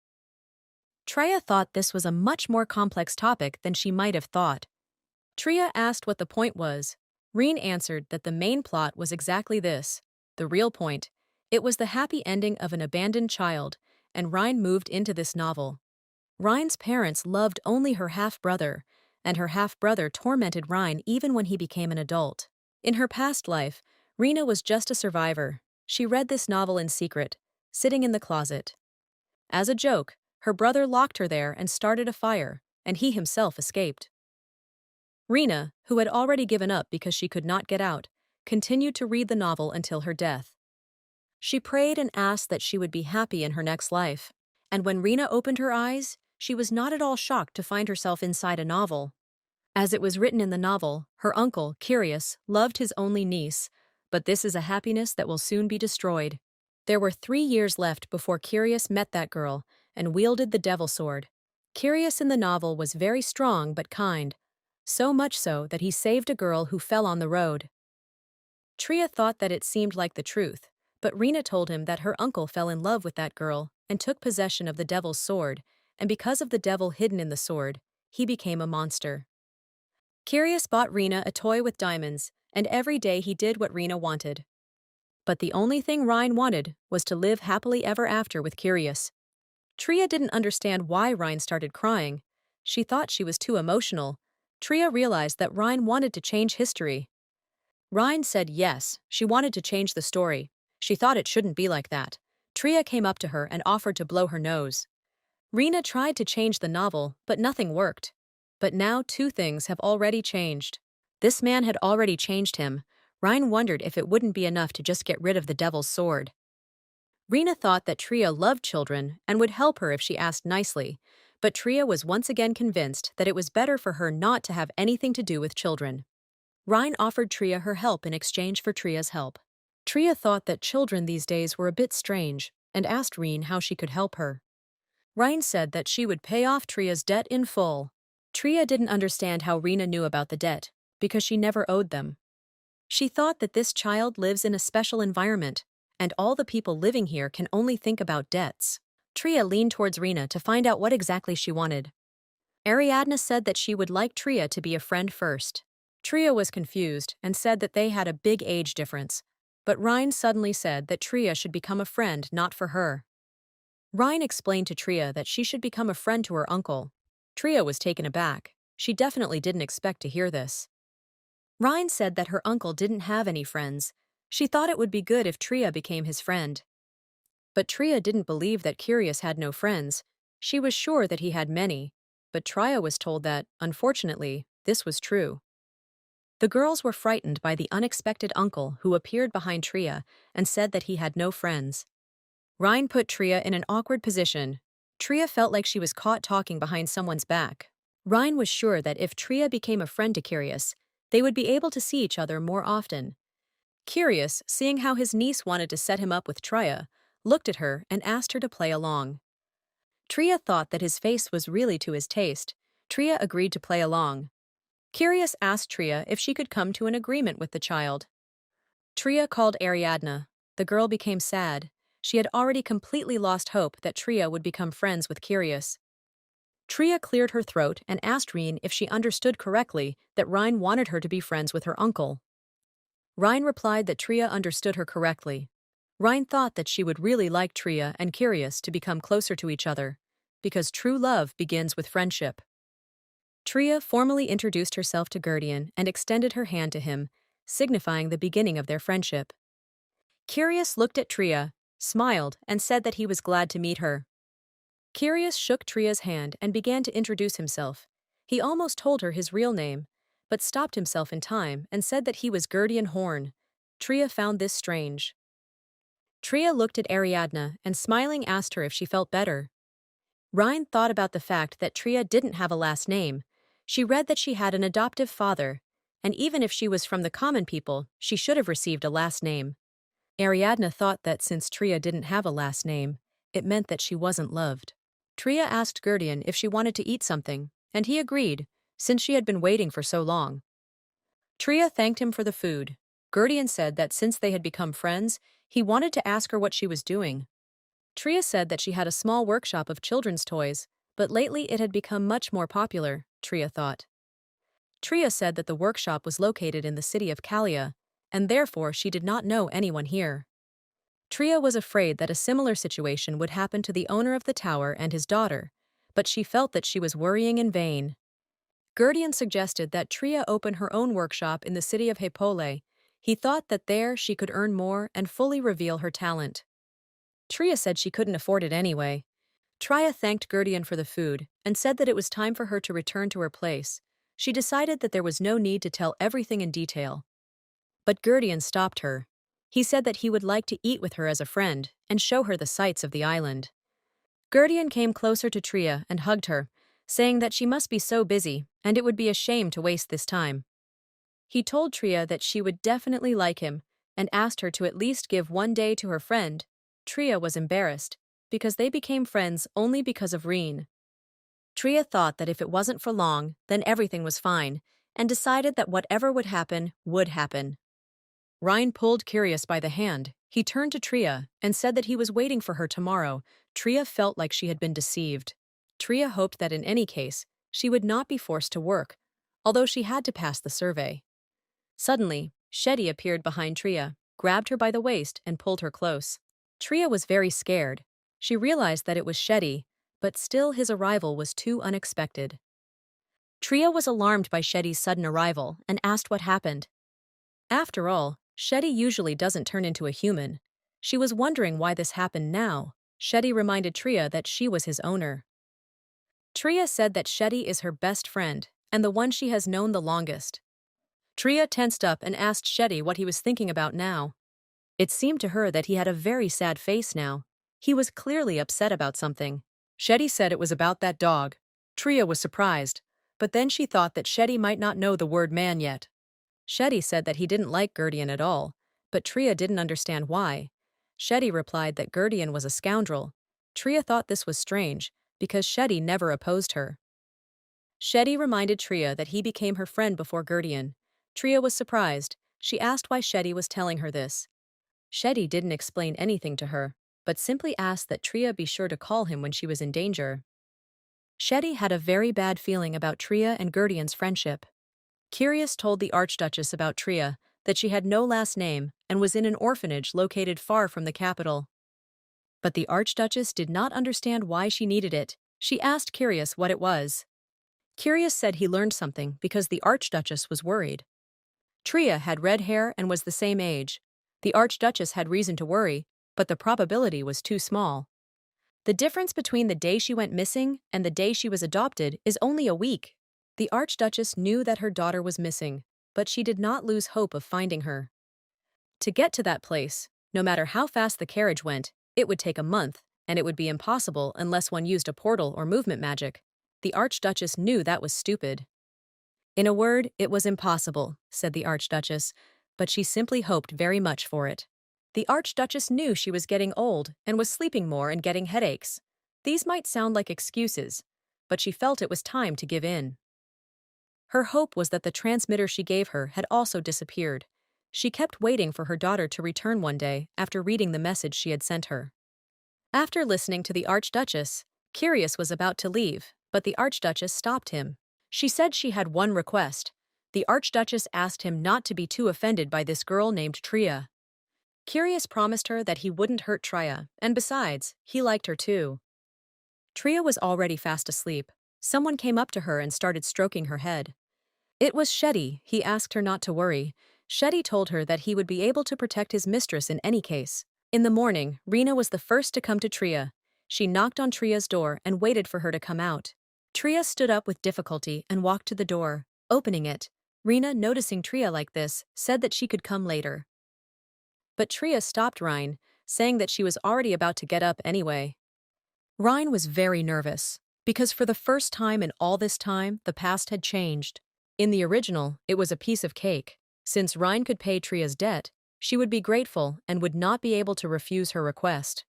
Tria thought this was a much more complex topic than she might have thought. Tria asked what the point was. Reen answered that the main plot was exactly this, the real point. It was the happy ending of an abandoned child, and Rhine moved into this novel. Rhine's parents loved only her half-brother, and her half-brother tormented Rhine even when he became an adult. In her past life, Rena was just a survivor. She read this novel in secret, sitting in the closet. As a joke, her brother locked her there and started a fire, and he himself escaped. Rena, who had already given up because she could not get out, continued to read the novel until her death. She prayed and asked that she would be happy in her next life. And when Rena opened her eyes, she was not at all shocked to find herself inside a novel. As it was written in the novel, her uncle, Curious, loved his only niece, but this is a happiness that will soon be destroyed. There were 3 years left before Curious met that girl and wielded the devil sword. Curious in the novel was very strong but kind, so much so that he saved a girl who fell on the road. Tria thought that it seemed like the truth, but Rena told him that her uncle fell in love with that girl and took possession of the devil's sword, and because of the devil hidden in the sword, he became a monster. Curious bought Rena a toy with diamonds, and every day he did what Rena wanted. But the only thing Rhine wanted was to live happily ever after with Curious. Tria didn't understand why Rhine started crying. She thought she was too emotional. Tria realized that Rhine wanted to change history. Rhine said yes, she wanted to change the story. She thought it shouldn't be like that. Tria came up to her and offered to blow her nose. Rena tried to change the novel, but nothing worked. But now 2 things have already changed. This man had already changed him. Rhine wondered if it wouldn't be enough to just get rid of the devil's sword. Rena thought that Tria loved children and would help her if she asked nicely, but Tria was once again convinced that it was better for her not to have anything to do with children. Rhine offered Tria her help in exchange for Tria's help. Tria thought that children these days were a bit strange and asked Rhine how she could help her. Rhine said that she would pay off Tria's debt in full. Tria didn't understand how Rena knew about the debt, because she never owed them. She thought that this child lives in a special environment, and all the people living here can only think about debts. Tria leaned towards Rena to find out what exactly she wanted. Ariadne said that she would like Tria to be a friend first. Tria was confused and said that they had a big age difference, but Rhine suddenly said that Tria should become a friend not for her. Rhine explained to Tria that she should become a friend to her uncle. Tria was taken aback. She definitely didn't expect to hear this. Rhine said that her uncle didn't have any friends. She thought it would be good if Tria became his friend. But Tria didn't believe that Curious had no friends. She was sure that he had many, but Tria was told that, unfortunately, this was true. The girls were frightened by the unexpected uncle who appeared behind Tria and said that he had no friends. Rhine put Tria in an awkward position. Tria felt like she was caught talking behind someone's back. Rhine was sure that if Tria became a friend to Curious, they would be able to see each other more often. Curious, seeing how his niece wanted to set him up with Tria, looked at her and asked her to play along. Tria thought that his face was really to his taste. Tria agreed to play along. Curious asked Tria if she could come to an agreement with the child. Tria called Ariadne. The girl became sad. She had already completely lost hope that Tria would become friends with Curious. Tria cleared her throat and asked Reen if she understood correctly that Rhine wanted her to be friends with her uncle. Rhine replied that Tria understood her correctly. Rhine thought that she would really like Tria and Curious to become closer to each other, because true love begins with friendship. Tria formally introduced herself to Gerdian and extended her hand to him, signifying the beginning of their friendship. Curious looked at Tria, smiled, and said that he was glad to meet her. Curious shook Tria's hand and began to introduce himself. He almost told her his real name, but stopped himself in time and said that he was Gerdian Horn. Tria found this strange. Tria looked at Ariadne and smiling asked her if she felt better. Rhine thought about the fact that Tria didn't have a last name. She read that she had an adoptive father, and even if she was from the common people, she should have received a last name. Ariadne thought that since Tria didn't have a last name, it meant that she wasn't loved. Tria asked Gerdian if she wanted to eat something, and he agreed, since she had been waiting for so long. Tria thanked him for the food. Gerdian said that since they had become friends, he wanted to ask her what she was doing. Tria said that she had a small workshop of children's toys, but lately it had become much more popular, Tria thought. Tria said that the workshop was located in the city of Kalia, and therefore she did not know anyone here. Tria was afraid that a similar situation would happen to the owner of the tower and his daughter, but she felt that she was worrying in vain. Gerdian suggested that Tria open her own workshop in the city of Hepole. He thought that there she could earn more and fully reveal her talent. Tria said she couldn't afford it anyway. Tria thanked Gerdian for the food and said that it was time for her to return to her place. She decided that there was no need to tell everything in detail. But Gerdian stopped her. He said that he would like to eat with her as a friend and show her the sights of the island. Gerdian came closer to Tria and hugged her, saying that she must be so busy and it would be a shame to waste this time. He told Tria that she would definitely like him and asked her to at least give one day to her friend. Tria was embarrassed, because they became friends only because of Reen. Tria thought that if it wasn't for long, then everything was fine, and decided that whatever would happen, would happen. Rhine pulled Curious by the hand. He turned to Tria and said that he was waiting for her tomorrow. Tria felt like she had been deceived. Tria hoped that in any case, she would not be forced to work, although she had to pass the survey. Suddenly, Shetty appeared behind Tria, grabbed her by the waist and pulled her close. Tria was very scared. She realized that it was Shetty, but still his arrival was too unexpected. Tria was alarmed by Shetty's sudden arrival and asked what happened. After all, Shetty usually doesn't turn into a human. She was wondering why this happened now. Shetty reminded Tria that she was his owner. Tria said that Shetty is her best friend and the one she has known the longest. Tria tensed up and asked Shetty what he was thinking about now. It seemed to her that he had a very sad face now. He was clearly upset about something. Shetty said it was about that dog. Tria was surprised, but then she thought that Shetty might not know the word man yet. Shetty said that he didn't like Gerdian at all, but Tria didn't understand why. Shetty replied that Gerdian was a scoundrel. Tria thought this was strange, because Shetty never opposed her. Shetty reminded Tria that he became her friend before Gerdian. Tria was surprised. She asked why Shetty was telling her this. Shetty didn't explain anything to her, but simply asked that Tria be sure to call him when she was in danger. Shetty had a very bad feeling about Tria and Gerdian's friendship. Curious told the Archduchess about Tria, that she had no last name and was in an orphanage located far from the capital. But the Archduchess did not understand why she needed it. She asked Curious what it was. Curious said he learned something because the Archduchess was worried. Tria had red hair and was the same age. The Archduchess had reason to worry, but the probability was too small. The difference between the day she went missing and the day she was adopted is only a week. The Archduchess knew that her daughter was missing, but she did not lose hope of finding her. To get to that place, no matter how fast the carriage went, it would take a month, and it would be impossible unless one used a portal or movement magic. The Archduchess knew that was stupid. In a word, it was impossible, said the Archduchess, but she simply hoped very much for it. The Archduchess knew she was getting old and was sleeping more and getting headaches. These might sound like excuses, but she felt it was time to give in. Her hope was that the transmitter she gave her had also disappeared. She kept waiting for her daughter to return one day after reading the message she had sent her. After listening to the Archduchess, Curious was about to leave, but the Archduchess stopped him. She said she had one request. The Archduchess asked him not to be too offended by this girl named Tria. Curious promised her that he wouldn't hurt Tria, and besides, he liked her too. Tria was already fast asleep. Someone came up to her and started stroking her head. It was Shetty. He asked her not to worry. Shetty told her that he would be able to protect his mistress in any case. In the morning, Rena was the first to come to Tria. She knocked on Tria's door and waited for her to come out. Tria stood up with difficulty and walked to the door, opening it. Rena, noticing Tria like this, said that she could come later. But Tria stopped Rhine, saying that she was already about to get up anyway. Rhine was very nervous, because for the first time in all this time, the past had changed. In the original, it was a piece of cake. Since Rhine could pay Tria's debt, she would be grateful and would not be able to refuse her request.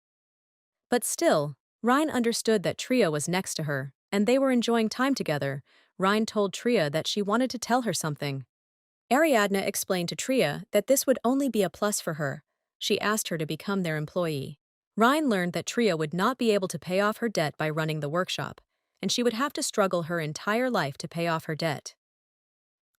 But still, Rhine understood that Tria was next to her, and they were enjoying time together. Rhine told Tria that she wanted to tell her something. Ariadne explained to Tria that this would only be a plus for her. She asked her to become their employee. Rhine learned that Tria would not be able to pay off her debt by running the workshop, and she would have to struggle her entire life to pay off her debt.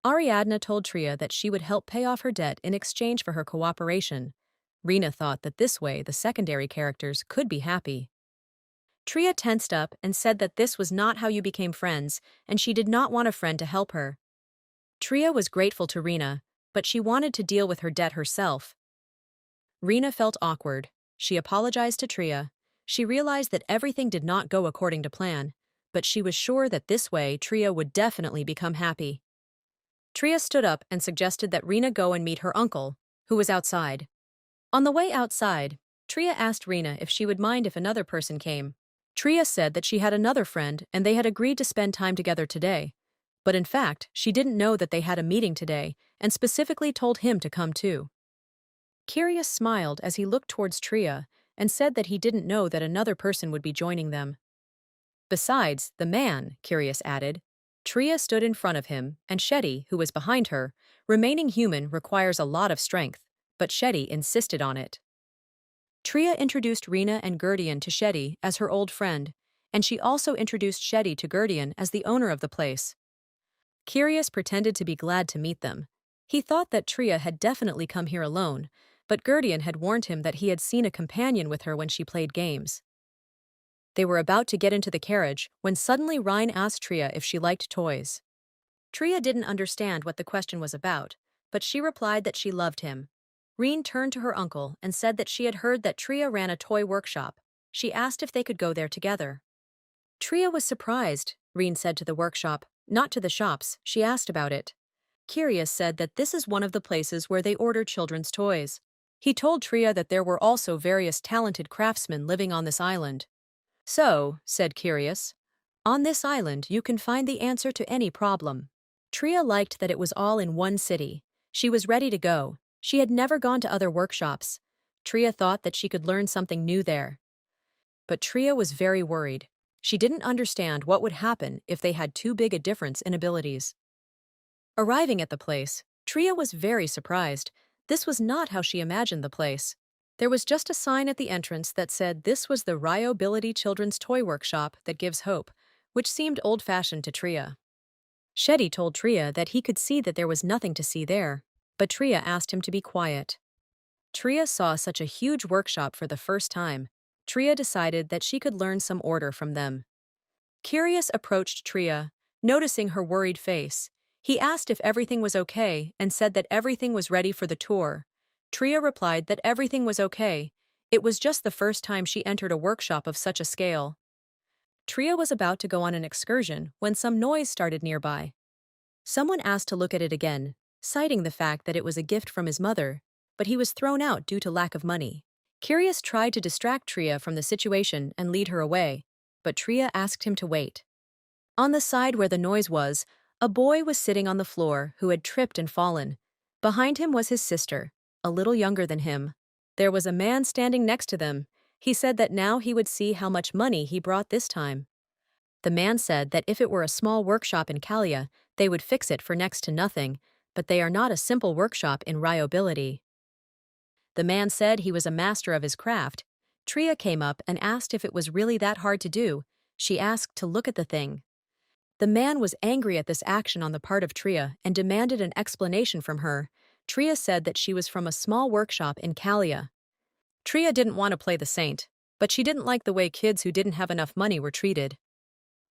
Ariadne told Tria that she would help pay off her debt in exchange for her cooperation. Rena thought that this way the secondary characters could be happy. Tria tensed up and said that this was not how you became friends, and she did not want a friend to help her. Tria was grateful to Rena, but she wanted to deal with her debt herself. Rena felt awkward. She apologized to Tria. She realized that everything did not go according to plan, but she was sure that this way Tria would definitely become happy. Tria stood up and suggested that Rena go and meet her uncle, who was outside. On the way outside, Tria asked Rena if she would mind if another person came. Tria said that she had another friend and they had agreed to spend time together today. But in fact, she didn't know that they had a meeting today and specifically told him to come too. Curious smiled as he looked towards Tria and said that he didn't know that another person would be joining them. Besides, the man, Curious added. Tria stood in front of him, and Shetty, who was behind her. Remaining human requires a lot of strength, but Shetty insisted on it. Tria introduced Rena and Gurdian to Shetty as her old friend, and she also introduced Shetty to Gurdian as the owner of the place. Curious pretended to be glad to meet them. He thought that Tria had definitely come here alone, but Gurdian had warned him that he had seen a companion with her when she played games. They were about to get into the carriage when suddenly Rhine asked Tria if she liked toys. Tria didn't understand what the question was about, but she replied that she loved him. Rhine turned to her uncle and said that she had heard that Tria ran a toy workshop. She asked if they could go there together. Tria was surprised, Rhine said to the workshop, not to the shops. She asked about it. Curious said that this is one of the places where they order children's toys. He told Tria that there were also various talented craftsmen living on this island. So, said Curious, on this island you can find the answer to any problem. Tria liked that it was all in one city. She was ready to go. She had never gone to other workshops. Tria thought that she could learn something new there. But Tria was very worried. She didn't understand what would happen if they had too big a difference in abilities. Arriving at the place, Tria was very surprised. This was not how she imagined the place. There was just a sign at the entrance that said this was the Ryobility Children's Toy Workshop that gives hope, which seemed old-fashioned to Tria. Shetty told Tria that he could see that there was nothing to see there, but Tria asked him to be quiet. Tria saw such a huge workshop for the first time. Tria decided that she could learn some order from them. Curious approached Tria, noticing her worried face. He asked if everything was okay and said that everything was ready for the tour. Tria replied that everything was okay. It was just the first time she entered a workshop of such a scale. Tria was about to go on an excursion when some noise started nearby. Someone asked to look at it again, citing the fact that it was a gift from his mother, but he was thrown out due to lack of money. Curious tried to distract Tria from the situation and lead her away, but Tria asked him to wait. On the side where the noise was, a boy was sitting on the floor who had tripped and fallen. Behind him was his sister, a little younger than him. There was a man standing next to them. He said that now he would see how much money he brought this time. The man said that if it were a small workshop in Kalia, they would fix it for next to nothing, but they are not a simple workshop in Ryobility. The man said he was a master of his craft. Tria came up and asked if it was really that hard to do. She asked to look at the thing. The man was angry at this action on the part of Tria and demanded an explanation from her. Tria said that she was from a small workshop in Kalia. Tria didn't want to play the saint, but she didn't like the way kids who didn't have enough money were treated.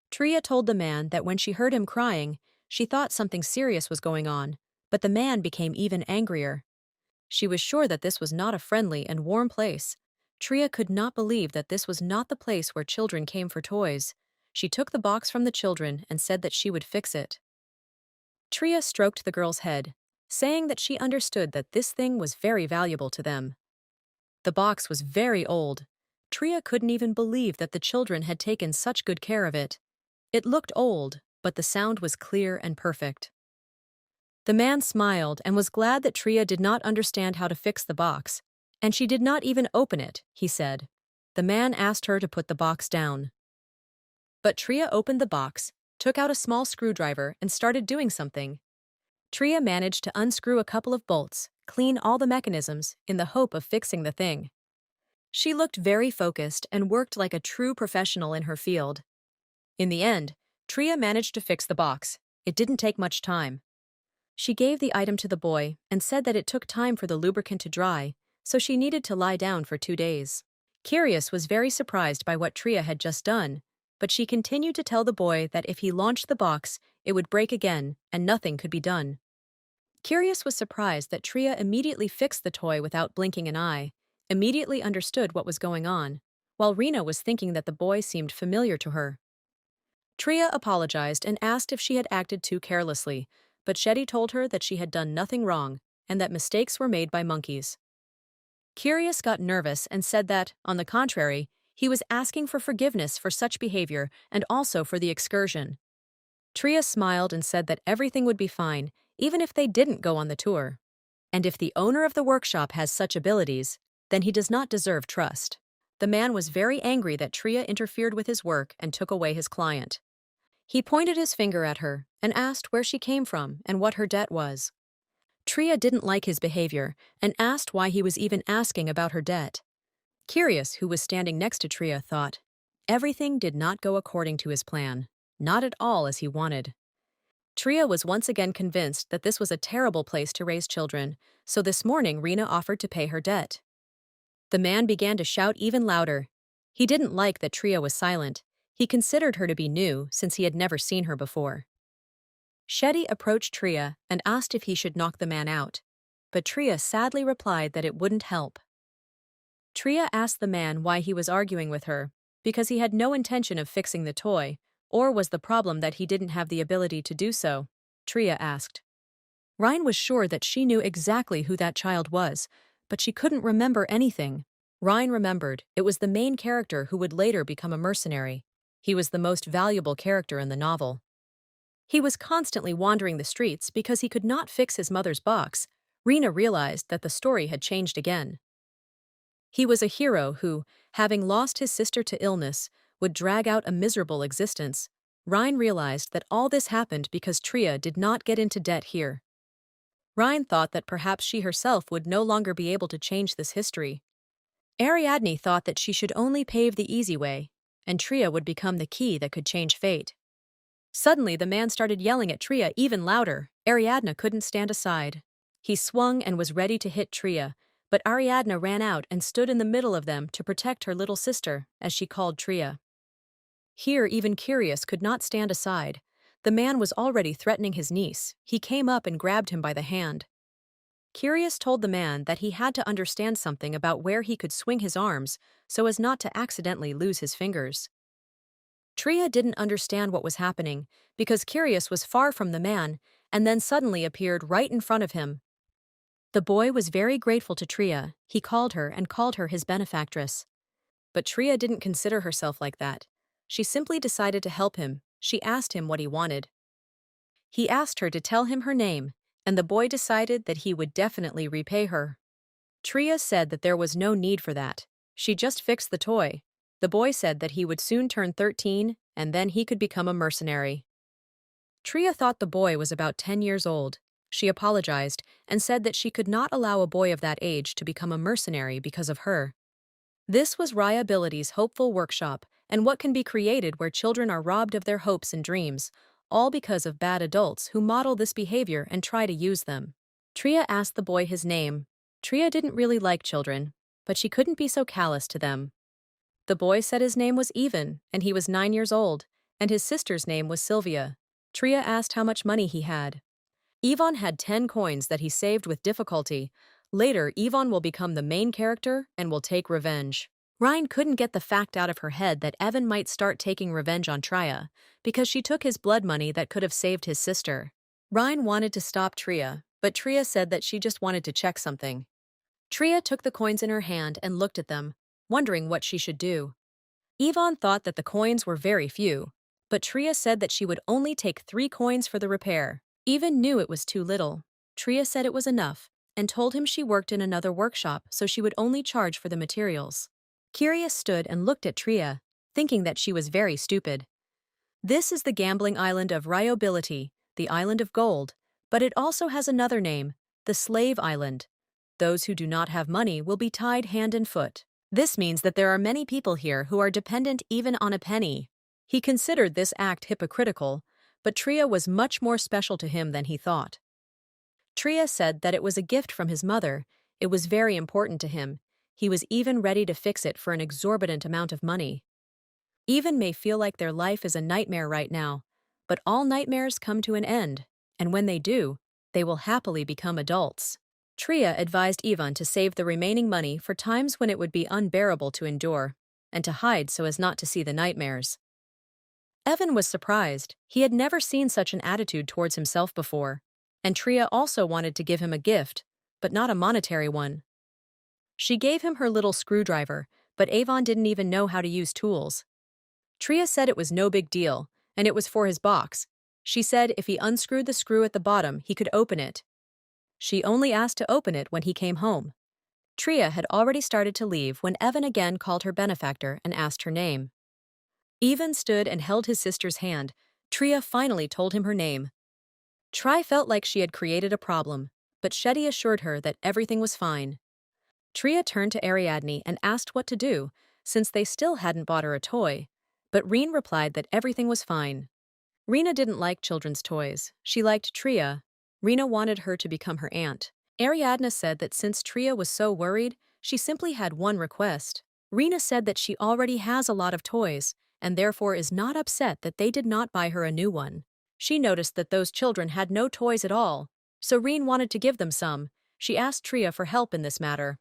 Tria told the man that when she heard him crying, she thought something serious was going on, but the man became even angrier. She was sure that this was not a friendly and warm place. Tria could not believe that this was not the place where children came for toys. She took the box from the children and said that she would fix it. Tria stroked the girl's head, saying that she understood that this thing was very valuable to them. The box was very old. Tria couldn't even believe that the children had taken such good care of it. It looked old, but the sound was clear and perfect. The man smiled and was glad that Tria did not understand how to fix the box, and she did not even open it, he said. The man asked her to put the box down. But Tria opened the box, took out a small screwdriver, and started doing something. Tria managed to unscrew a couple of bolts, clean all the mechanisms, in the hope of fixing the thing. She looked very focused and worked like a true professional in her field. In the end, Tria managed to fix the box. It didn't take much time. She gave the item to the boy and said that it took time for the lubricant to dry, so she needed to lie down for 2 days. Curious was very surprised by what Tria had just done, but she continued to tell the boy that if he launched the box, it would break again and nothing could be done. Curious was surprised that Tria immediately fixed the toy without blinking an eye, immediately understood what was going on, while Rena was thinking that the boy seemed familiar to her. Tria apologized and asked if she had acted too carelessly, but Shetty told her that she had done nothing wrong and that mistakes were made by monkeys. Curious got nervous and said that, on the contrary, he was asking for forgiveness for such behavior and also for the excursion. Tria smiled and said that everything would be fine, even if they didn't go on the tour. And if the owner of the workshop has such abilities, then he does not deserve trust. The man was very angry that Tria interfered with his work and took away his client. He pointed his finger at her and asked where she came from and what her debt was. Tria didn't like his behavior and asked why he was even asking about her debt. Curious, who was standing next to Tria, thought, everything did not go according to his plan, not at all as he wanted. Tria was once again convinced that this was a terrible place to raise children, so this morning Rena offered to pay her debt. The man began to shout even louder. He didn't like that Tria was silent. He considered her to be new since he had never seen her before. Shetty approached Tria and asked if he should knock the man out, but Tria sadly replied that it wouldn't help. Tria asked the man why he was arguing with her, because he had no intention of fixing the toy, or was the problem that he didn't have the ability to do so? Tria asked. Ryan was sure that she knew exactly who that child was, but she couldn't remember anything. Ryan remembered it was the main character who would later become a mercenary. He was the most valuable character in the novel. He was constantly wandering the streets because he could not fix his mother's box. Rena realized that the story had changed again. He was a hero who, having lost his sister to illness, would drag out a miserable existence. Ryan realized that all this happened because Tria did not get into debt here. Ryan thought that perhaps she herself would no longer be able to change this history. Ariadne thought that she should only pave the easy way, and Tria would become the key that could change fate. Suddenly, the man started yelling at Tria even louder. Ariadne couldn't stand aside. He swung and was ready to hit Tria, but Ariadne ran out and stood in the middle of them to protect her little sister, as she called Tria. Here, even Curious could not stand aside. The man was already threatening his niece. He came up and grabbed him by the hand. Curious told the man that he had to understand something about where he could swing his arms so as not to accidentally lose his fingers. Tria didn't understand what was happening because Curious was far from the man and then suddenly appeared right in front of him. The boy was very grateful to Tria. He called her and called her his benefactress. But Tria didn't consider herself like that. She simply decided to help him. She asked him what he wanted. He asked her to tell him her name, and the boy decided that he would definitely repay her. Tria said that there was no need for that. She just fixed the toy. The boy said that he would soon turn 13, and then he could become a mercenary. Tria thought the boy was about 10 years old. She apologized and said that she could not allow a boy of that age to become a mercenary because of her. This was Ability's hopeful workshop, and what can be created where children are robbed of their hopes and dreams, all because of bad adults who model this behavior and try to use them. Tria asked the boy his name. Tria didn't really like children, but she couldn't be so callous to them. The boy said his name was Ivan, and he was 9 years old, and his sister's name was Sylvia. Tria asked how much money he had. Ivan had 10 coins that he saved with difficulty. Later, Ivan will become the main character and will take revenge. Ryan couldn't get the fact out of her head that Evan might start taking revenge on Tria, because she took his blood money that could have saved his sister. Ryan wanted to stop Tria, but Tria said that she just wanted to check something. Tria took the coins in her hand and looked at them, wondering what she should do. Ivan thought that the coins were very few, but Tria said that she would only take 3 coins for the repair. Ivan knew it was too little. Tria said it was enough, and told him she worked in another workshop so she would only charge for the materials. Curious stood and looked at Tria, thinking that she was very stupid. This is the gambling island of Ability, the island of gold, but it also has another name, the slave island. Those who do not have money will be tied hand and foot. This means that there are many people here who are dependent even on a penny. He considered this act hypocritical, but Tria was much more special to him than he thought. Tria said that it was a gift from his mother. It was very important to him. He was even ready to fix it for an exorbitant amount of money. Even may feel like their life is a nightmare right now, but all nightmares come to an end, and when they do, they will happily become adults. Tria advised Ivan to save the remaining money for times when it would be unbearable to endure, and to hide so as not to see the nightmares. Evan was surprised. He had never seen such an attitude towards himself before, and Tria also wanted to give him a gift, but not a monetary one. She gave him her little screwdriver, but Ivan didn't even know how to use tools. Tria said it was no big deal, and it was for his box. She said if he unscrewed the screw at the bottom, he could open it. She only asked to open it when he came home. Tria had already started to leave when Evan again called her benefactor and asked her name. Ivan stood and held his sister's hand. Tria finally told him her name. Tria felt like she had created a problem, but Shetty assured her that everything was fine. Tria turned to Ariadne and asked what to do, since they still hadn't bought her a toy, but Reen replied that everything was fine. Rena didn't like children's toys. She liked Tria. Rena wanted her to become her aunt. Ariadne said that since Tria was so worried, she simply had one request. Rena said that she already has a lot of toys, and therefore is not upset that they did not buy her a new one. She noticed that those children had no toys at all, so Reen wanted to give them some. She asked Tria for help in this matter.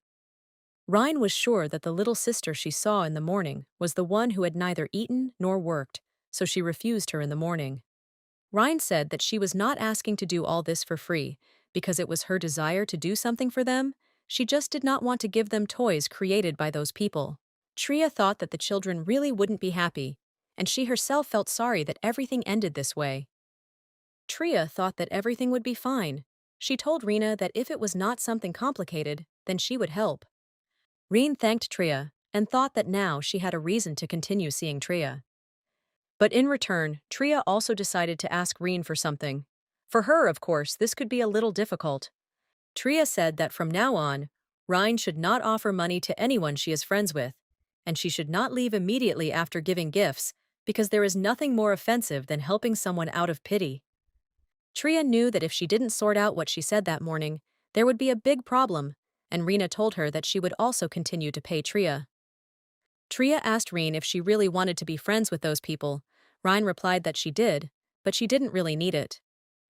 Ryan was sure that the little sister she saw in the morning was the one who had neither eaten nor worked, so she refused her in the morning. Ryan said that she was not asking to do all this for free, because it was her desire to do something for them. She just did not want to give them toys created by those people. Tria thought that the children really wouldn't be happy, and she herself felt sorry that everything ended this way. Tria thought that everything would be fine. She told Rena that if it was not something complicated, then she would help. Reen thanked Tria and thought that now she had a reason to continue seeing Tria. But in return, Tria also decided to ask Reen for something. For her, of course, this could be a little difficult. Tria said that from now on, Ryan should not offer money to anyone she is friends with, and she should not leave immediately after giving gifts, because there is nothing more offensive than helping someone out of pity. Tria knew that if she didn't sort out what she said that morning, there would be a big problem, and Rena told her that she would also continue to pay Tria. Tria asked Reen if she really wanted to be friends with those people. Ryan replied that she did, but she didn't really need it.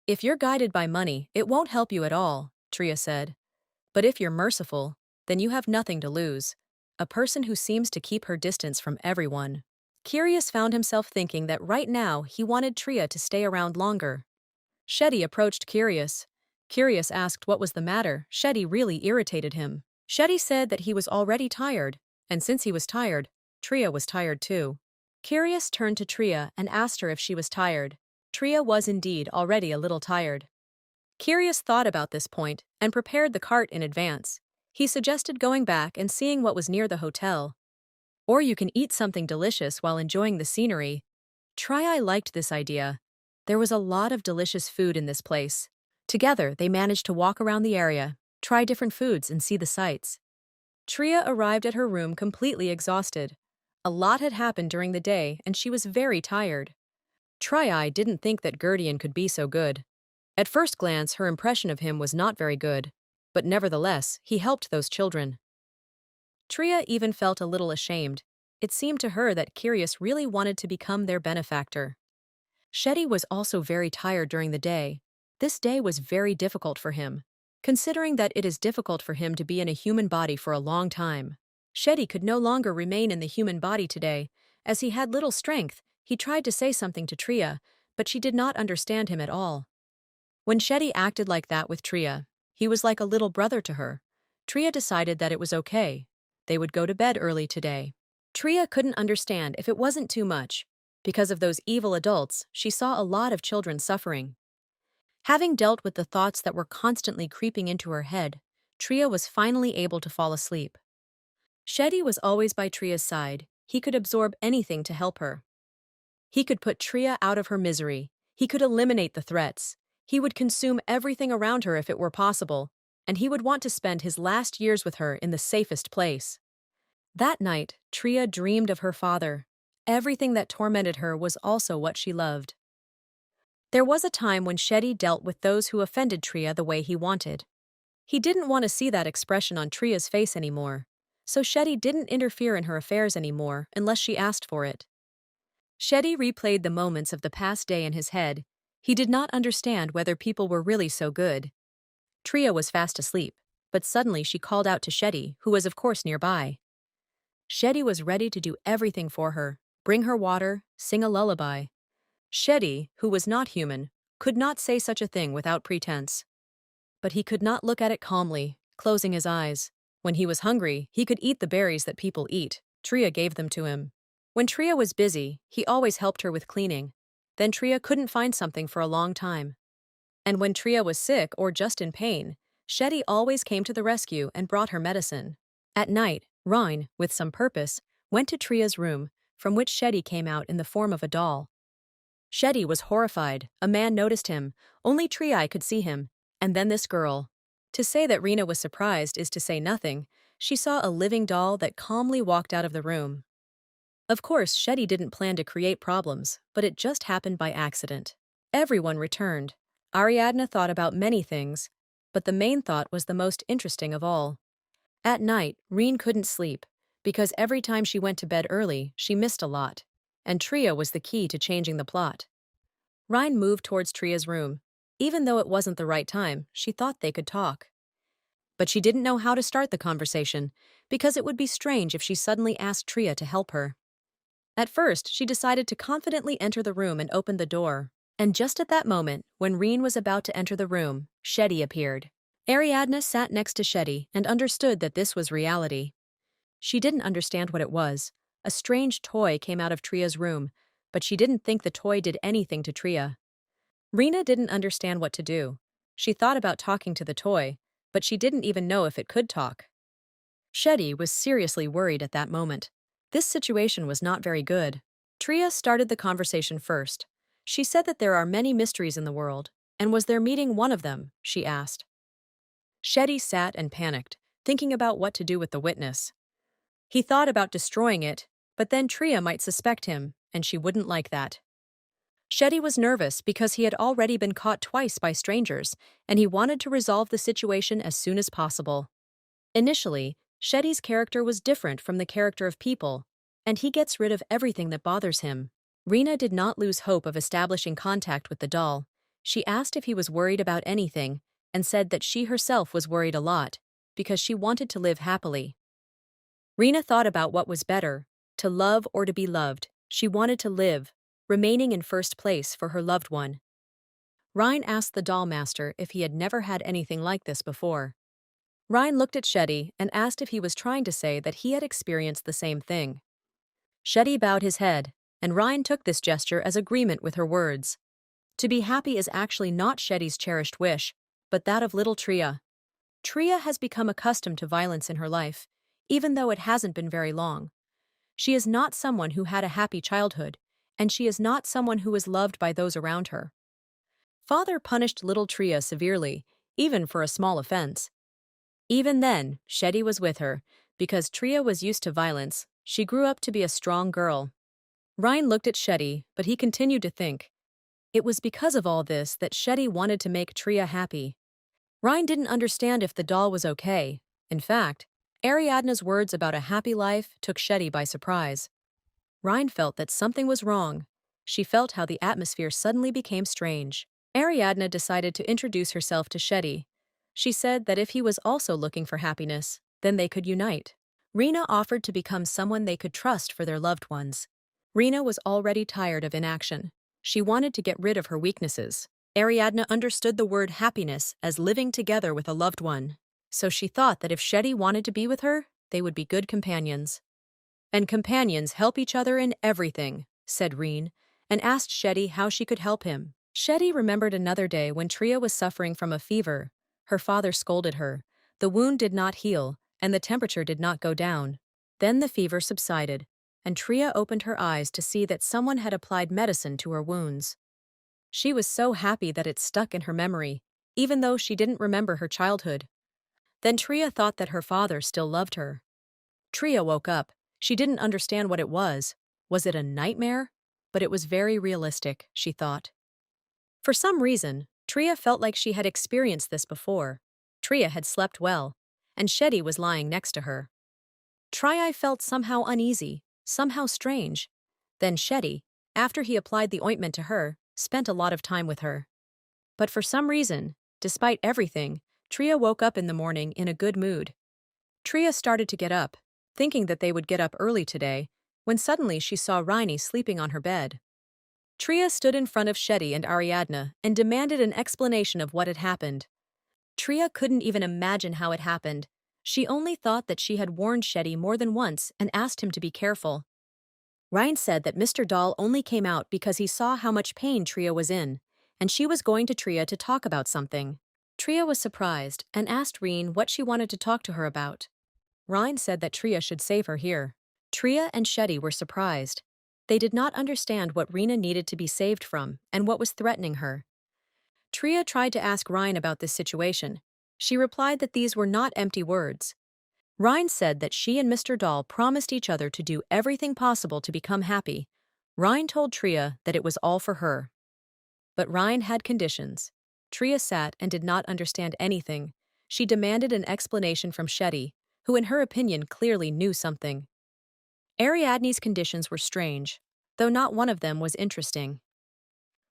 If you're guided by money, it won't help you at all, Tria said. But if you're merciful, then you have nothing to lose. A person who seems to keep her distance from everyone. Curious found himself thinking that right now he wanted Tria to stay around longer. Shetty approached Curious. Curious asked what was the matter. Shetty really irritated him. Shetty said that he was already tired, and since he was tired, Tria was tired too. Curious turned to Tria and asked her if she was tired. Tria was indeed already a little tired. Curious thought about this point and prepared the cart in advance. He suggested going back and seeing what was near the hotel. Or you can eat something delicious while enjoying the scenery. Try liked this idea. There was a lot of delicious food in this place. Together, they managed to walk around the area, try different foods, and see the sights. Tria arrived at her room completely exhausted. A lot had happened during the day, and she was very tired. Tri didn't think that Gurdian could be so good. At first glance, her impression of him was not very good, but nevertheless, he helped those children. Tria even felt a little ashamed. It seemed to her that Curious really wanted to become their benefactor. Shetty was also very tired during the day. This day was very difficult for him, considering that it is difficult for him to be in a human body for a long time. Shetty could no longer remain in the human body today. As he had little strength, he tried to say something to Tria, but she did not understand him at all. When Shetty acted like that with Tria, he was like a little brother to her. Tria decided that it was okay. They would go to bed early today. Tria couldn't understand if it wasn't too much. Because of those evil adults, she saw a lot of children suffering. Having dealt with the thoughts that were constantly creeping into her head, Tria was finally able to fall asleep. Shetty was always by Tria's side. He could absorb anything to help her. He could put Tria out of her misery. He could eliminate the threats. He would consume everything around her if it were possible, and he would want to spend his last years with her in the safest place. That night, Tria dreamed of her father. Everything that tormented her was also what she loved. There was a time when Shetty dealt with those who offended Tria the way he wanted. He didn't want to see that expression on Tria's face anymore, so Shetty didn't interfere in her affairs anymore unless she asked for it. Shetty replayed the moments of the past day in his head. He did not understand whether people were really so good. Tria was fast asleep, but suddenly she called out to Shetty, who was of course nearby. Shetty was ready to do everything for her, bring her water, sing a lullaby. Shetty, who was not human, could not say such a thing without pretense. But he could not look at it calmly, closing his eyes. When he was hungry, he could eat the berries that people eat. Tria gave them to him. When Tria was busy, he always helped her with cleaning. Then Tria couldn't find something for a long time. And when Tria was sick or just in pain, Shetty always came to the rescue and brought her medicine. At night, Rhine, with some purpose, went to Tria's room, from which Shetty came out in the form of a doll. Shetty was horrified. A man noticed him. Only Tria could see him. And then this girl. To say that Rena was surprised is to say nothing. She saw a living doll that calmly walked out of the room. Of course, Shetty didn't plan to create problems, but it just happened by accident. Everyone returned. Ariadne thought about many things, but the main thought was the most interesting of all. At night, Reen couldn't sleep, because every time she went to bed early, she missed a lot. And Tria was the key to changing the plot. Rhine moved towards Tria's room. Even though it wasn't the right time, she thought they could talk. But she didn't know how to start the conversation, because it would be strange if she suddenly asked Tria to help her. At first, she decided to confidently enter the room and open the door. And just at that moment, when Reen was about to enter the room, Shetty appeared. Ariadne sat next to Shetty and understood that this was reality. She didn't understand what it was. A strange toy came out of Tria's room, but she didn't think the toy did anything to Tria. Rena didn't understand what to do. She thought about talking to the toy, but she didn't even know if it could talk. Shetty was seriously worried at that moment. This situation was not very good. Tria started the conversation first. She said that there are many mysteries in the world, and was their meeting one of them, she asked. Shetty sat and panicked, thinking about what to do with the witness. He thought about destroying it, but then Tria might suspect him, and she wouldn't like that. Shetty was nervous because he had already been caught twice by strangers, and he wanted to resolve the situation as soon as possible. Initially, Shetty's character was different from the character of people, and he gets rid of everything that bothers him. Rena did not lose hope of establishing contact with the doll. She asked if he was worried about anything, and said that she herself was worried a lot, because she wanted to live happily. Rena thought about what was better, to love or to be loved. She wanted to live, remaining in first place for her loved one. Rhine asked the doll master if he had never had anything like this before. Rhine looked at Shetty and asked if he was trying to say that he had experienced the same thing. Shetty bowed his head, and Rhine took this gesture as agreement with her words. To be happy is actually not Shetty's cherished wish, but that of little Tria. Tria has become accustomed to violence in her life, even though it hasn't been very long. She is not someone who had a happy childhood, and she is not someone who is loved by those around her. Father punished little Tria severely, even for a small offense. Even then, Shetty was with her. Because Tria was used to violence, she grew up to be a strong girl. Ryan looked at Shetty, but he continued to think. It was because of all this that Shetty wanted to make Tria happy. Ryan didn't understand if the doll was okay. In fact, Ariadne's words about a happy life took Shetty by surprise. Ryan felt that something was wrong. She felt how the atmosphere suddenly became strange. Ariadne decided to introduce herself to Shetty. She said that if he was also looking for happiness, then they could unite. Rena offered to become someone they could trust for their loved ones. Rena was already tired of inaction. She wanted to get rid of her weaknesses. Ariadne understood the word happiness as living together with a loved one. So she thought that if Shetty wanted to be with her, they would be good companions. And companions help each other in everything, said Reen, and asked Shetty how she could help him. Shetty remembered another day when Tria was suffering from a fever. Her father scolded her. The wound did not heal, and the temperature did not go down. Then the fever subsided, and Tria opened her eyes to see that someone had applied medicine to her wounds. She was so happy that it stuck in her memory, even though she didn't remember her childhood. Then Tria thought that her father still loved her. Tria woke up. She didn't understand what it was. Was it a nightmare? But it was very realistic, she thought. For some reason, Tria felt like she had experienced this before. Tria had slept well, and Shetty was lying next to her. Tria felt somehow uneasy, somehow strange. Then Shetty, after he applied the ointment to her, spent a lot of time with her. But for some reason, despite everything, Tria woke up in the morning in a good mood. Tria started to get up, thinking that they would get up early today, when suddenly she saw Riney sleeping on her bed. Tria stood in front of Shetty and Ariadne and demanded an explanation of what had happened. Tria couldn't even imagine how it happened. She only thought that she had warned Shetty more than once and asked him to be careful. Ryan said that Mr. Doll only came out because he saw how much pain Tria was in, and she was going to Tria to talk about something. Tria was surprised and asked Reen what she wanted to talk to her about. Ryan said that Tria should save her here. Tria and Shetty were surprised. They did not understand what Rena needed to be saved from and what was threatening her. Tria tried to ask Ryan about this situation. She replied that these were not empty words. Ryan said that she and Mr. Doll promised each other to do everything possible to become happy. Ryan told Tria that it was all for her. But Ryan had conditions. Tria sat and did not understand anything. She demanded an explanation from Shetty, who in her opinion clearly knew something. Ariadne's conditions were strange, though not one of them was interesting.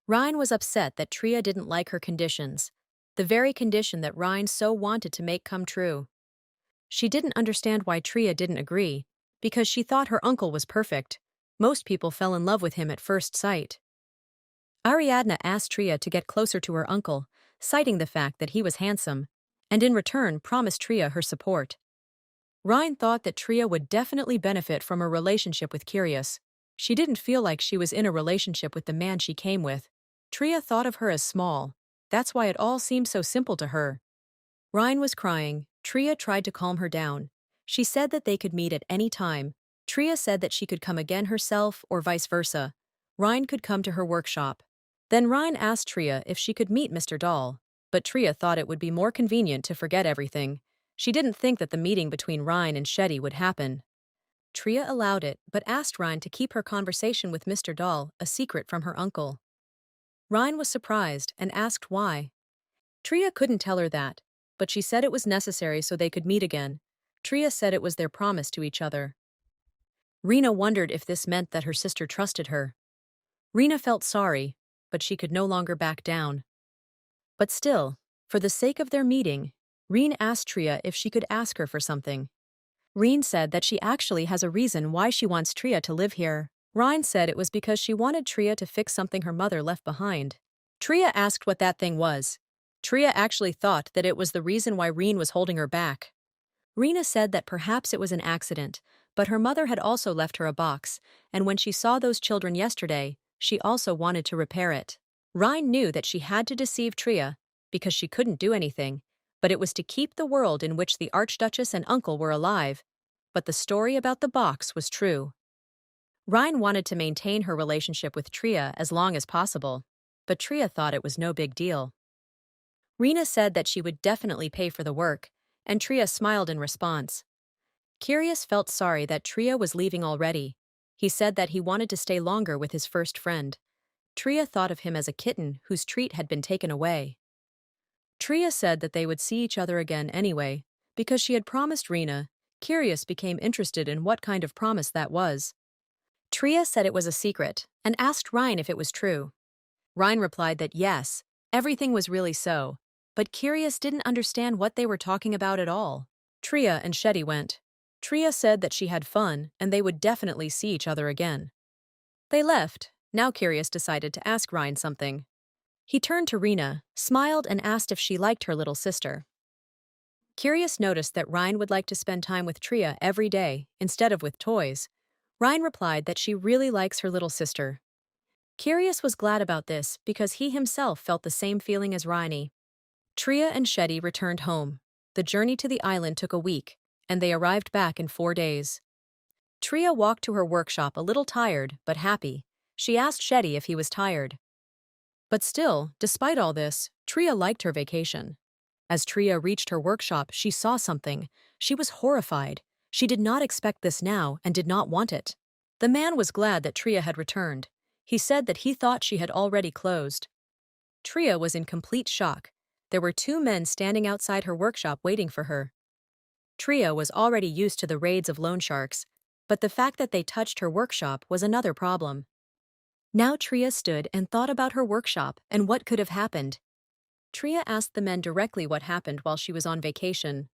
Ryan was upset that Tria didn't like her conditions, the very condition that Ryan so wanted to make come true. She didn't understand why Tria didn't agree, because she thought her uncle was perfect. Most people fell in love with him at first sight. Ariadne asked Tria to get closer to her uncle, citing the fact that he was handsome, and in return promised Tria her support. Ryan thought that Tria would definitely benefit from a relationship with Curious. She didn't feel like she was in a relationship with the man she came with. Tria thought of her as small. That's why it all seemed so simple to her. Ryan was crying. Tria tried to calm her down. She said that they could meet at any time. Tria said that she could come again herself or vice versa. Ryan could come to her workshop. Then Ryan asked Tria if she could meet Mr. Doll, but Tria thought it would be more convenient to forget everything. She didn't think that the meeting between Ryan and Shetty would happen. Tria allowed it, but asked Ryan to keep her conversation with Mr. Doll a secret from her uncle. Ryan was surprised and asked why. Tria couldn't tell her that, but she said it was necessary so they could meet again. Tria said it was their promise to each other. Rena wondered if this meant that her sister trusted her. Rena felt sorry, but she could no longer back down. But still, for the sake of their meeting, Reen asked Tria if she could ask her for something. Reen said that she actually has a reason why she wants Tria to live here. Ryan said it was because she wanted Tria to fix something her mother left behind. Tria asked what that thing was. Tria actually thought that it was the reason why Reen was holding her back. Rena said that perhaps it was an accident, but her mother had also left her a box, and when she saw those children yesterday, she also wanted to repair it. Ryan knew that she had to deceive Tria, because she couldn't do anything, but it was to keep the world in which the Archduchess and uncle were alive. But the story about the box was true. Rhine wanted to maintain her relationship with Tria as long as possible, but Tria thought it was no big deal. Rena said that she would definitely pay for the work, and Tria smiled in response. Curious felt sorry that Tria was leaving already. He said that he wanted to stay longer with his first friend. Tria thought of him as a kitten whose treat had been taken away. Tria said that they would see each other again anyway, because she had promised Rena. Curious became interested in what kind of promise that was. Tria said it was a secret, and asked Rhine if it was true. Rhine replied that yes, everything was really so, but Curious didn't understand what they were talking about at all. Tria and Shetty went. Tria said that she had fun, and they would definitely see each other again. They left. Now Curious decided to ask Rhine something. He turned to Rena, smiled and asked if she liked her little sister. Curious noticed that Rhine would like to spend time with Tria every day, instead of with toys. Rhine replied that she really likes her little sister. Curious was glad about this because he himself felt the same feeling as Rhine. Tria and Shetty returned home. The journey to the island took a week, and they arrived back in 4 days. Tria walked to her workshop a little tired, but happy. She asked Shetty if he was tired. But still, despite all this, Tria liked her vacation. As Tria reached her workshop, she saw something. She was horrified. She did not expect this now and did not want it. The man was glad that Tria had returned. He said that he thought she had already closed. Tria was in complete shock. There were 2 men standing outside her workshop waiting for her. Tria was already used to the raids of loan sharks, but the fact that they touched her workshop was another problem. Now Tria stood and thought about her workshop and what could have happened. Tria asked the men directly what happened while she was on vacation.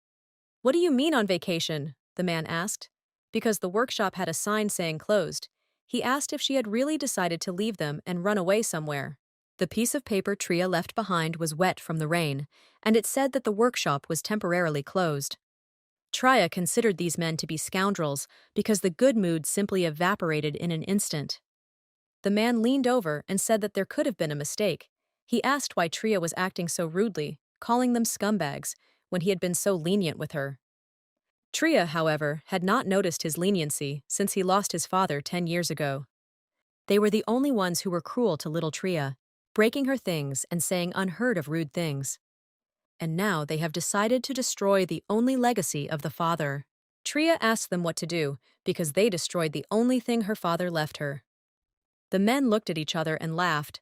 "What do you mean on vacation?" the man asked. Because the workshop had a sign saying closed, he asked if she had really decided to leave them and run away somewhere. The piece of paper Tria left behind was wet from the rain, and it said that the workshop was temporarily closed. Tria considered these men to be scoundrels because the good mood simply evaporated in an instant. The man leaned over and said that there could have been a mistake. He asked why Tria was acting so rudely, calling them scumbags, when he had been so lenient with her. Tria, however, had not noticed his leniency since he lost his father 10 years ago. They were the only ones who were cruel to little Tria, breaking her things and saying unheard of rude things. And now they have decided to destroy the only legacy of the father. Tria asked them what to do because they destroyed the only thing her father left her. The men looked at each other and laughed.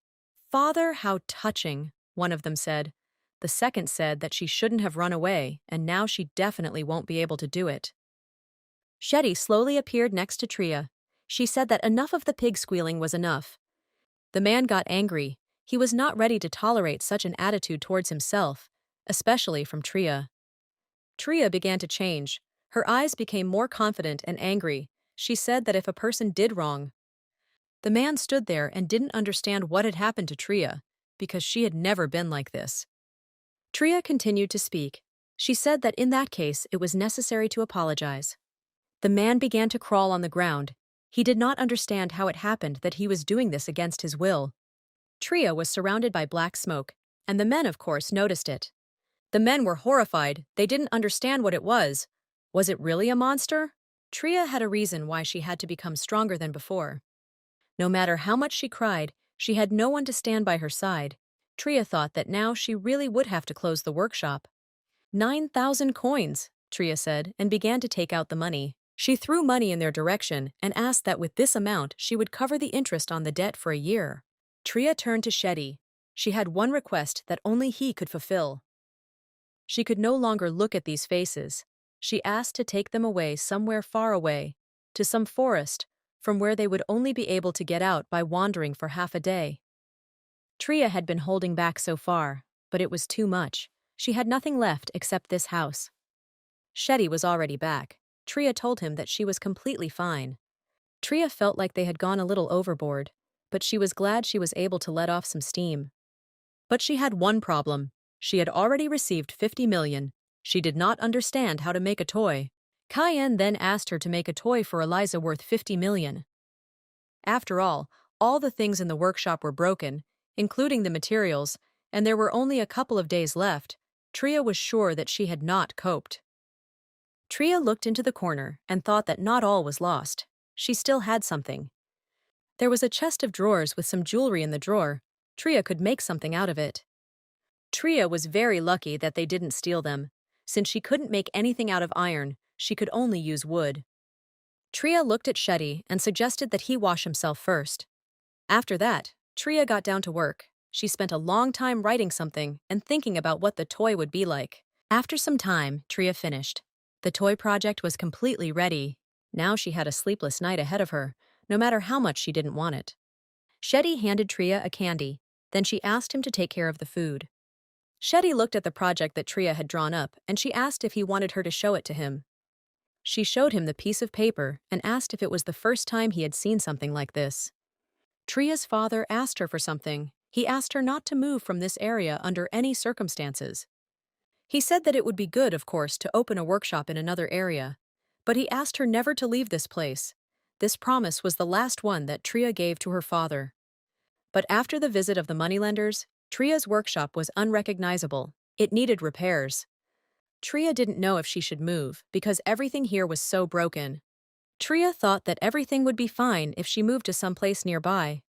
"Father, how touching," one of them said. The second said that she shouldn't have run away, and now she definitely won't be able to do it. Shetty slowly appeared next to Tria. She said that enough of the pig squealing was enough. The man got angry. He was not ready to tolerate such an attitude towards himself, especially from Tria. Tria began to change. Her eyes became more confident and angry. She said that if a person did wrong, the man stood there and didn't understand what had happened to Tria, because she had never been like this. Tria continued to speak. She said that in that case it was necessary to apologize. The man began to crawl on the ground. He did not understand how it happened that he was doing this against his will. Tria was surrounded by black smoke, and the men, of course, noticed it. The men were horrified. They didn't understand what it was. Was it really a monster? Tria had a reason why she had to become stronger than before. No matter how much she cried, she had no one to stand by her side. Tria thought that now she really would have to close the workshop. 9,000 coins, Tria said, and began to take out the money. She threw money in their direction and asked that with this amount she would cover the interest on the debt for a year. Tria turned to Shetty. She had one request that only he could fulfill. She could no longer look at these faces. She asked to take them away somewhere far away, to some forest, from where they would only be able to get out by wandering for half a day. Tria had been holding back so far, but it was too much. She had nothing left except this house. Shetty was already back. Tria told him that she was completely fine. Tria felt like they had gone a little overboard, but she was glad she was able to let off some steam. But she had one problem. She had already received 50 million. She did not understand how to make a toy. Cayenne then asked her to make a toy for Eliza worth 50 million. After all the things in the workshop were broken, including the materials, and there were only a couple of days left, Tria was sure that she had not coped. Tria looked into the corner and thought that not all was lost. She still had something. There was a chest of drawers with some jewelry in the drawer. Tria could make something out of it. Tria was very lucky that they didn't steal them. Since she couldn't make anything out of iron, she could only use wood. Tria looked at Shetty and suggested that he wash himself first. After that, Tria got down to work. She spent a long time writing something and thinking about what the toy would be like. After some time, Tria finished. The toy project was completely ready. Now she had a sleepless night ahead of her, no matter how much she didn't want it. Shetty handed Tria a candy, then she asked him to take care of the food. Shetty looked at the project that Tria had drawn up, and she asked if he wanted her to show it to him. She showed him the piece of paper and asked if it was the first time he had seen something like this. Tria's father asked her for something. He asked her not to move from this area under any circumstances. He said that it would be good, of course, to open a workshop in another area, but he asked her never to leave this place. This promise was the last one that Tria gave to her father. But after the visit of the moneylenders, Tria's workshop was unrecognizable. It needed repairs. Tria didn't know if she should move because everything here was so broken. Tria thought that everything would be fine if she moved to some place nearby.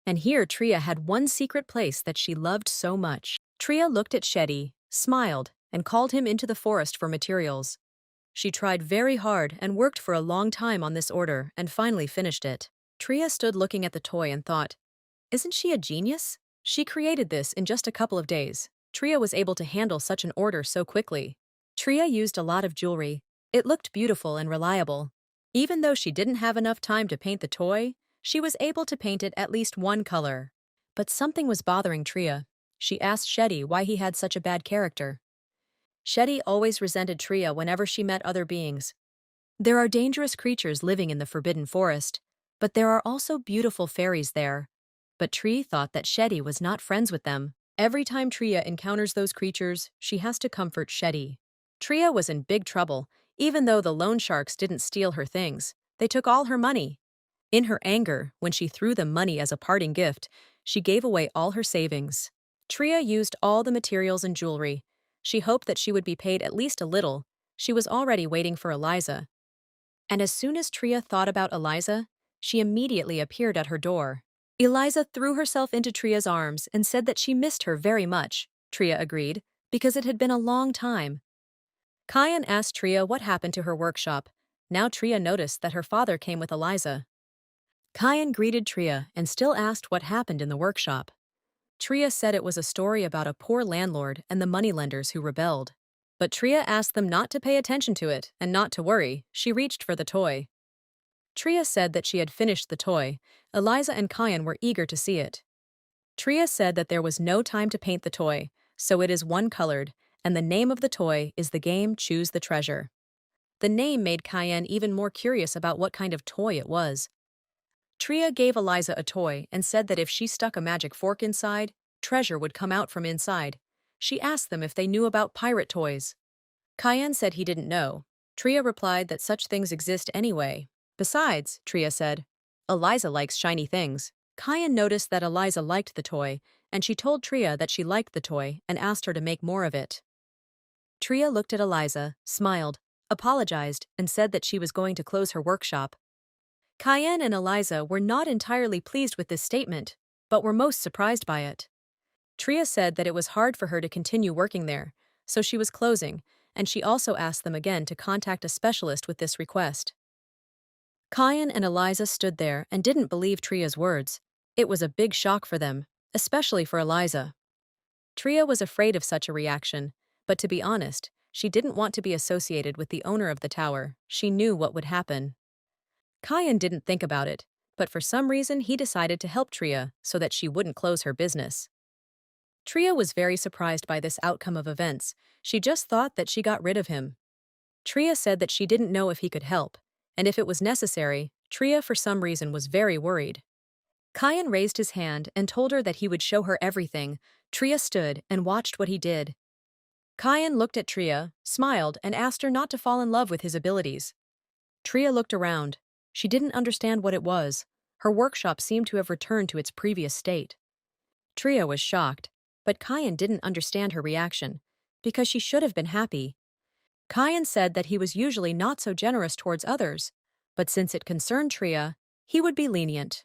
And here Tria had one secret place that she loved so much. Tria looked at Shetty, smiled, and called him into the forest for materials. She tried very hard and worked for a long time on this order and finally finished it. Tria stood looking at the toy and thought, "Isn't she a genius? She created this in just a couple of days. Tria was able to handle such an order so quickly." Tria used a lot of jewelry. It looked beautiful and reliable. Even though she didn't have enough time to paint the toy, she was able to paint it at least one color. But something was bothering Tria. She asked Shetty why he had such a bad character. Shetty always resented Tria whenever she met other beings. There are dangerous creatures living in the Forbidden Forest, but there are also beautiful fairies there. But Tria thought that Shetty was not friends with them. Every time Tria encounters those creatures, she has to comfort Shetty. Tria was in big trouble, even though the loan sharks didn't steal her things. They took all her money. In her anger, when she threw them money as a parting gift, she gave away all her savings. Tria used all the materials and jewelry. She hoped that she would be paid at least a little. She was already waiting for Eliza. And as soon as Tria thought about Eliza, she immediately appeared at her door. Eliza threw herself into Tria's arms and said that she missed her very much. Tria agreed, because it had been a long time. Kyan asked Tria what happened to her workshop. Now Tria noticed that her father came with Eliza. Kyan greeted Tria and still asked what happened in the workshop. Tria said it was a story about a poor landlord and the moneylenders who rebelled. But Tria asked them not to pay attention to it and not to worry. She reached for the toy. Tria said that she had finished the toy. Eliza and Kyan were eager to see it. Tria said that there was no time to paint the toy, so it is one-colored, and the name of the toy is the game Choose the Treasure. The name made Kyan even more curious about what kind of toy it was. Tria gave Eliza a toy and said that if she stuck a magic fork inside, treasure would come out from inside. She asked them if they knew about pirate toys. Kyan said he didn't know. Tria replied that such things exist anyway. Besides, Tria said, Eliza likes shiny things. Kyan noticed that Eliza liked the toy, and she told Tria that she liked the toy and asked her to make more of it. Tria looked at Eliza, smiled, apologized, and said that she was going to close her workshop. Kyan and Eliza were not entirely pleased with this statement, but were most surprised by it. Tria said that it was hard for her to continue working there, so she was closing, and she also asked them again to contact a specialist with this request. Kyan and Eliza stood there and didn't believe Tria's words. It was a big shock for them, especially for Eliza. Tria was afraid of such a reaction, but to be honest, she didn't want to be associated with the owner of the tower. She knew what would happen. Kyan didn't think about it, but for some reason he decided to help Tria so that she wouldn't close her business. Tria was very surprised by this outcome of events. She just thought that she got rid of him. Tria said that she didn't know if he could help, and if it was necessary, Tria for some reason was very worried. Kyan raised his hand and told her that he would show her everything. Tria stood and watched what he did. Kyan looked at Tria, smiled, and asked her not to fall in love with his abilities. Tria looked around. She didn't understand what it was. Her workshop seemed to have returned to its previous state. Tria was shocked. But Kyan didn't understand her reaction, because she should have been happy. Kyan said that he was usually not so generous towards others, but since it concerned Tria, he would be lenient.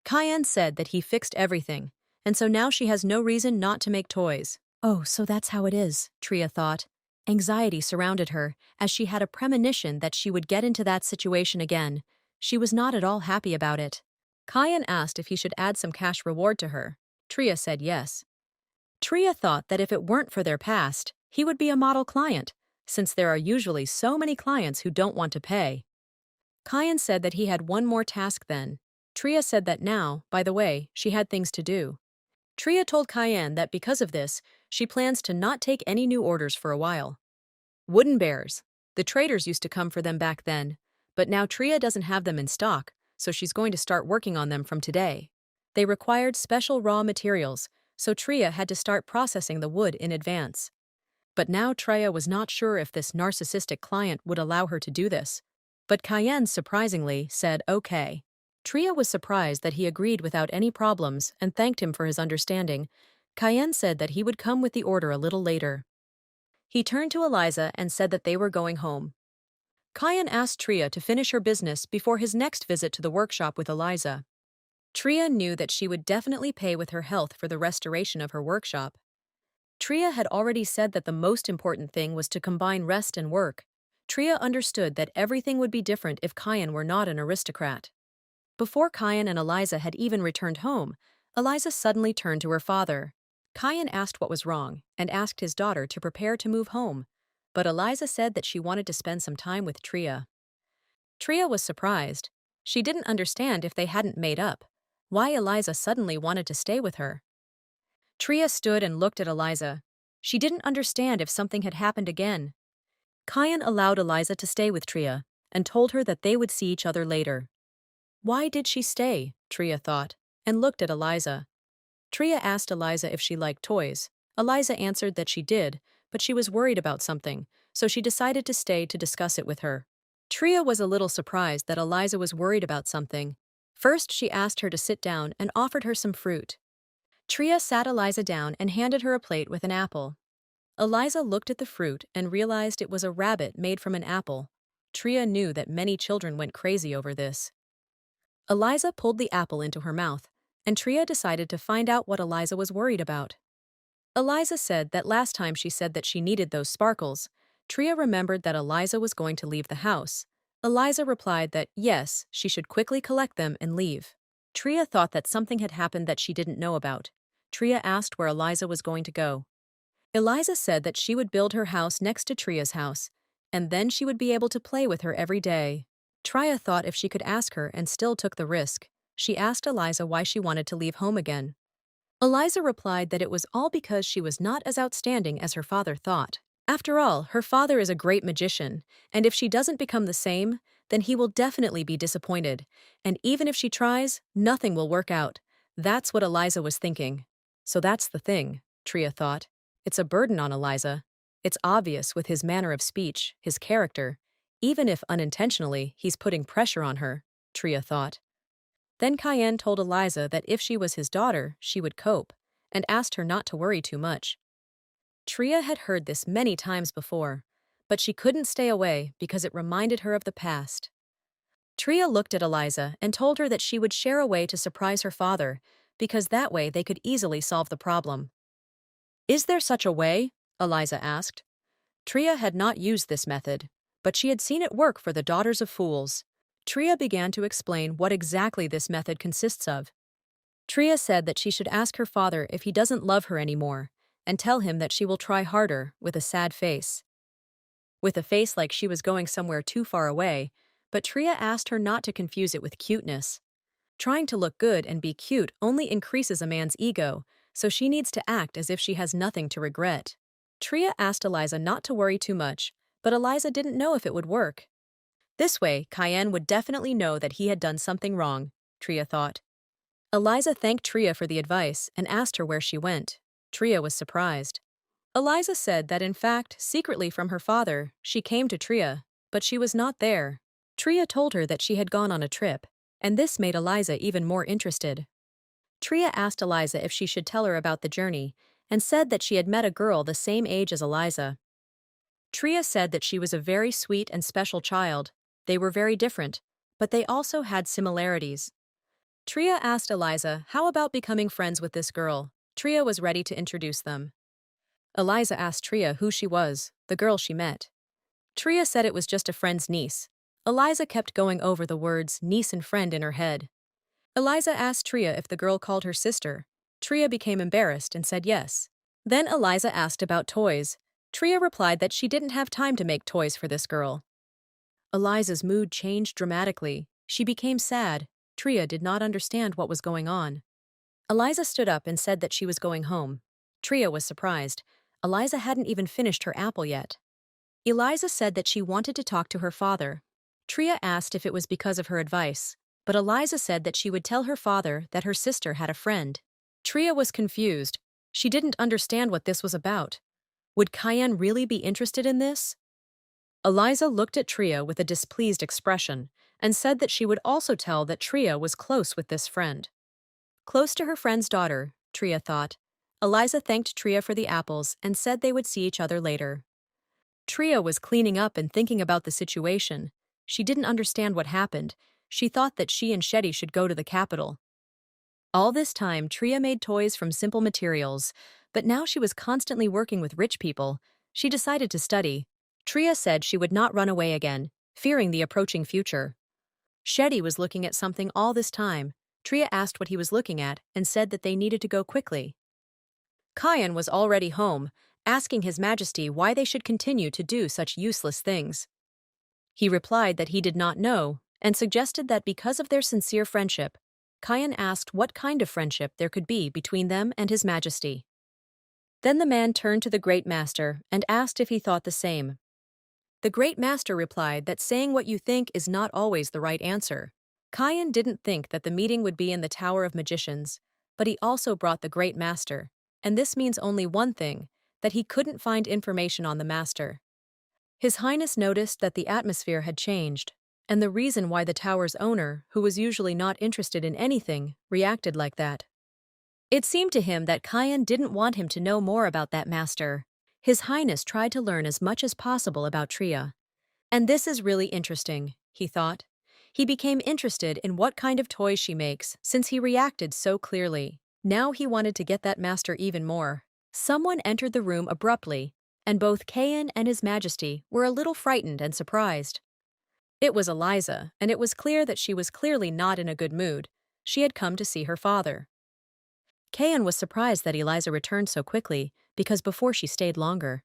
Kyan said that he fixed everything, and so now she has no reason not to make toys. Oh, so that's how it is, Tria thought. Anxiety surrounded her, as she had a premonition that she would get into that situation again. She was not at all happy about it. Kyan asked if he should add some cash reward to her. Tria said yes. Tria thought that if it weren't for their past, he would be a model client, since there are usually so many clients who don't want to pay. Kyan said that he had one more task then. Tria said that now, by the way, she had things to do. Tria told Kyan that because of this, she plans to not take any new orders for a while. Wooden bears. The traders used to come for them back then, but now Tria doesn't have them in stock, so she's going to start working on them from today. They required special raw materials, so Tria had to start processing the wood in advance. But now Tria was not sure if this narcissistic client would allow her to do this. But Kyan surprisingly said okay. Tria was surprised that he agreed without any problems and thanked him for his understanding. Kyan said that he would come with the order a little later. He turned to Eliza and said that they were going home. Kyan asked Tria to finish her business before his next visit to the workshop with Eliza. Tria knew that she would definitely pay with her health for the restoration of her workshop. Tria had already said that the most important thing was to combine rest and work. Tria understood that everything would be different if Kyan were not an aristocrat. Before Kyan and Eliza had even returned home, Eliza suddenly turned to her father. Kyan asked what was wrong and asked his daughter to prepare to move home, but Eliza said that she wanted to spend some time with Tria. Tria was surprised. She didn't understand if they hadn't made up, why Eliza suddenly wanted to stay with her. Tria stood and looked at Eliza. She didn't understand if something had happened again. Kyan allowed Eliza to stay with Tria and told her that they would see each other later. Why did she stay? Tria thought, and looked at Eliza. Tria asked Eliza if she liked toys. Eliza answered that she did, but she was worried about something, so she decided to stay to discuss it with her. Tria was a little surprised that Eliza was worried about something. First, she asked her to sit down and offered her some fruit. Tria sat Eliza down and handed her a plate with an apple. Eliza looked at the fruit and realized it was a rabbit made from an apple. Tria knew that many children went crazy over this. Eliza pulled the apple into her mouth, and Tria decided to find out what Eliza was worried about. Eliza said that last time she said that she needed those sparkles, Tria remembered that Eliza was going to leave the house. Eliza replied that yes, she should quickly collect them and leave. Tria thought that something had happened that she didn't know about. Tria asked where Eliza was going to go. Eliza said that she would build her house next to Tria's house, and then she would be able to play with her every day. Tria thought if she could ask her and still took the risk. She asked Eliza why she wanted to leave home again. Eliza replied that it was all because she was not as outstanding as her father thought. After all, her father is a great magician, and if she doesn't become the same, then he will definitely be disappointed, and even if she tries, nothing will work out. That's what Eliza was thinking. So that's the thing, Tria thought. It's a burden on Eliza. It's obvious with his manner of speech, his character. Even if unintentionally, he's putting pressure on her, Tria thought. Then Kyan told Eliza that if she was his daughter, she would cope, and asked her not to worry too much. Tria had heard this many times before, but she couldn't stay away because it reminded her of the past. Tria looked at Eliza and told her that she would share a way to surprise her father, because that way they could easily solve the problem. Is there such a way? Eliza asked. Tria had not used this method, but she had seen it work for the daughters of fools. Tria began to explain what exactly this method consists of. Tria said that she should ask her father if he doesn't love her anymore, and tell him that she will try harder with a sad face. With a face like she was going somewhere too far away, but Tria asked her not to confuse it with cuteness. Trying to look good and be cute only increases a man's ego, so she needs to act as if she has nothing to regret. Tria asked Eliza not to worry too much, but Eliza didn't know if it would work. This way, Kyan would definitely know that he had done something wrong, Tria thought. Eliza thanked Tria for the advice and asked her where she went. Tria was surprised. Eliza said that in fact, secretly from her father, she came to Tria, but she was not there. Tria told her that she had gone on a trip, and this made Eliza even more interested. Tria asked Eliza if she should tell her about the journey, and said that she had met a girl the same age as Eliza. Tria said that she was a very sweet and special child. They were very different, but they also had similarities. Tria asked Eliza how about becoming friends with this girl. Tria was ready to introduce them. Eliza asked Tria who she was, the girl she met. Tria said it was just a friend's niece. Eliza kept going over the words niece and friend in her head. Eliza asked Tria if the girl called her sister. Tria became embarrassed and said yes. Then Eliza asked about toys. Tria replied that she didn't have time to make toys for this girl. Eliza's mood changed dramatically. She became sad. Tria did not understand what was going on. Eliza stood up and said that she was going home. Tria was surprised. Eliza hadn't even finished her apple yet. Eliza said that she wanted to talk to her father. Tria asked if it was because of her advice, but Eliza said that she would tell her father that her sister had a friend. Tria was confused. She didn't understand what this was about. Would Cayenne really be interested in this? Eliza looked at Tria with a displeased expression and said that she would also tell that Tria was close with this friend. Close to her friend's daughter, Tria thought. Eliza thanked Tria for the apples and said they would see each other later. Tria was cleaning up and thinking about the situation. She didn't understand what happened. She thought that she and Shetty should go to the capital. All this time, Tria made toys from simple materials, but now she was constantly working with rich people. She decided to study. Tria said she would not run away again, fearing the approaching future. Shetty was looking at something all this time. Tria asked what he was looking at and said that they needed to go quickly. Cayenne was already home, asking His Majesty why they should continue to do such useless things. He replied that he did not know and suggested that because of their sincere friendship, Cayenne asked what kind of friendship there could be between them and His Majesty. Then the man turned to the Great Master and asked if he thought the same. The Great Master replied that saying what you think is not always the right answer. Cayenne didn't think that the meeting would be in the Tower of Magicians, but he also brought the Great Master, and this means only one thing, that he couldn't find information on the Master. His Highness noticed that the atmosphere had changed, and the reason why the tower's owner, who was usually not interested in anything, reacted like that. It seemed to him that Cayenne didn't want him to know more about that Master. His Highness tried to learn as much as possible about Tria. And this is really interesting, he thought. He became interested in what kind of toys she makes since he reacted so clearly. Now he wanted to get that Master even more. Someone entered the room abruptly, and both Cayenne and His Majesty were a little frightened and surprised. It was Eliza, and it was clear that she was clearly not in a good mood. She had come to see her father. Cayenne was surprised that Eliza returned so quickly, because before she stayed longer.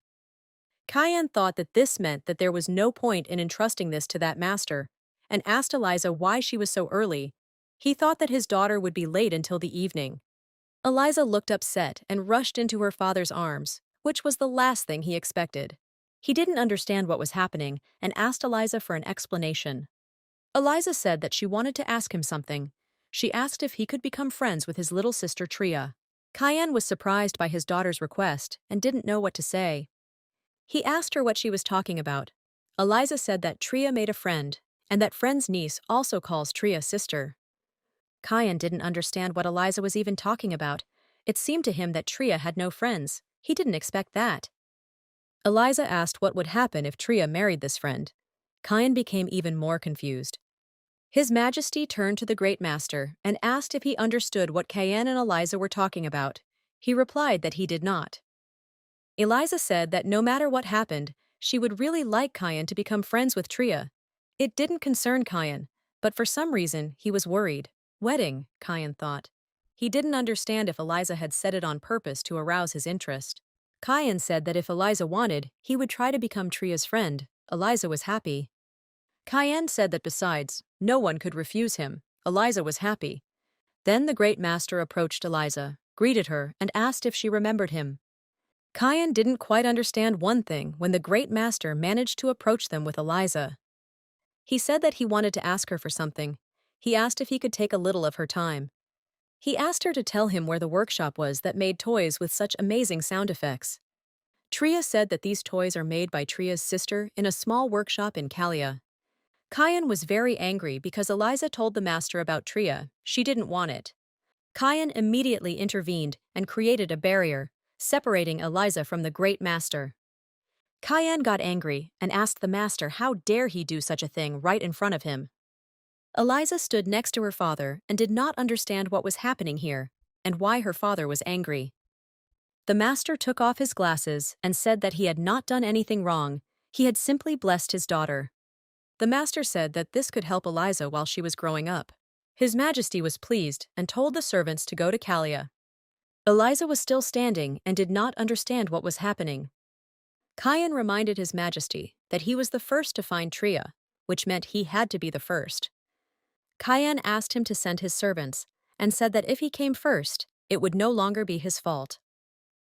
Cayenne thought that this meant that there was no point in entrusting this to that Master, and asked Eliza why she was so early. He thought that his daughter would be late until the evening. Eliza looked upset and rushed into her father's arms, which was the last thing he expected. He didn't understand what was happening and asked Eliza for an explanation. Eliza said that she wanted to ask him something. She asked if he could become friends with his little sister Tria. Cayenne was surprised by his daughter's request and didn't know what to say. He asked her what she was talking about. Eliza said that Tria made a friend, and that friend's niece also calls Tria sister. Cayenne didn't understand what Eliza was even talking about. It seemed to him that Tria had no friends. He didn't expect that. Eliza asked what would happen if Tria married this friend. Cayenne became even more confused. His Majesty turned to the Great Master and asked if he understood what Cayenne and Eliza were talking about. He replied that he did not. Eliza said that no matter what happened, she would really like Cayenne to become friends with Tria. It didn't concern Cayenne, but for some reason he was worried. Wedding, Cayenne thought. He didn't understand if Eliza had said it on purpose to arouse his interest. Cayenne said that if Eliza wanted, he would try to become Tria's friend. Eliza was happy. Cayenne said that besides, no one could refuse him. Eliza was happy. Then the Great Master approached Eliza, greeted her, and asked if she remembered him. Cayenne didn't quite understand one thing when the Great Master managed to approach them with Eliza. He said that he wanted to ask her for something. He asked if he could take a little of her time. He asked her to tell him where the workshop was that made toys with such amazing sound effects. Tria said that these toys are made by Tria's sister in a small workshop in Kalia. Cayenne was very angry because Eliza told the Master about Tria. She didn't want it. Cayenne immediately intervened and created a barrier. separating Eliza from the great master. Cayenne got angry and asked the master how dare he do such a thing right in front of him. Eliza stood next to her father and did not understand what was happening here and why her father was angry. The master took off his glasses and said that he had not done anything wrong, he had simply blessed his daughter. The master said that this could help Eliza while she was growing up. His Majesty was pleased and told the servants to go to Kalia. Eliza was still standing and did not understand what was happening. Cayenne reminded His Majesty that he was the first to find Tria, which meant he had to be the first. Cayenne asked him to send his servants and said that if he came first, it would no longer be his fault.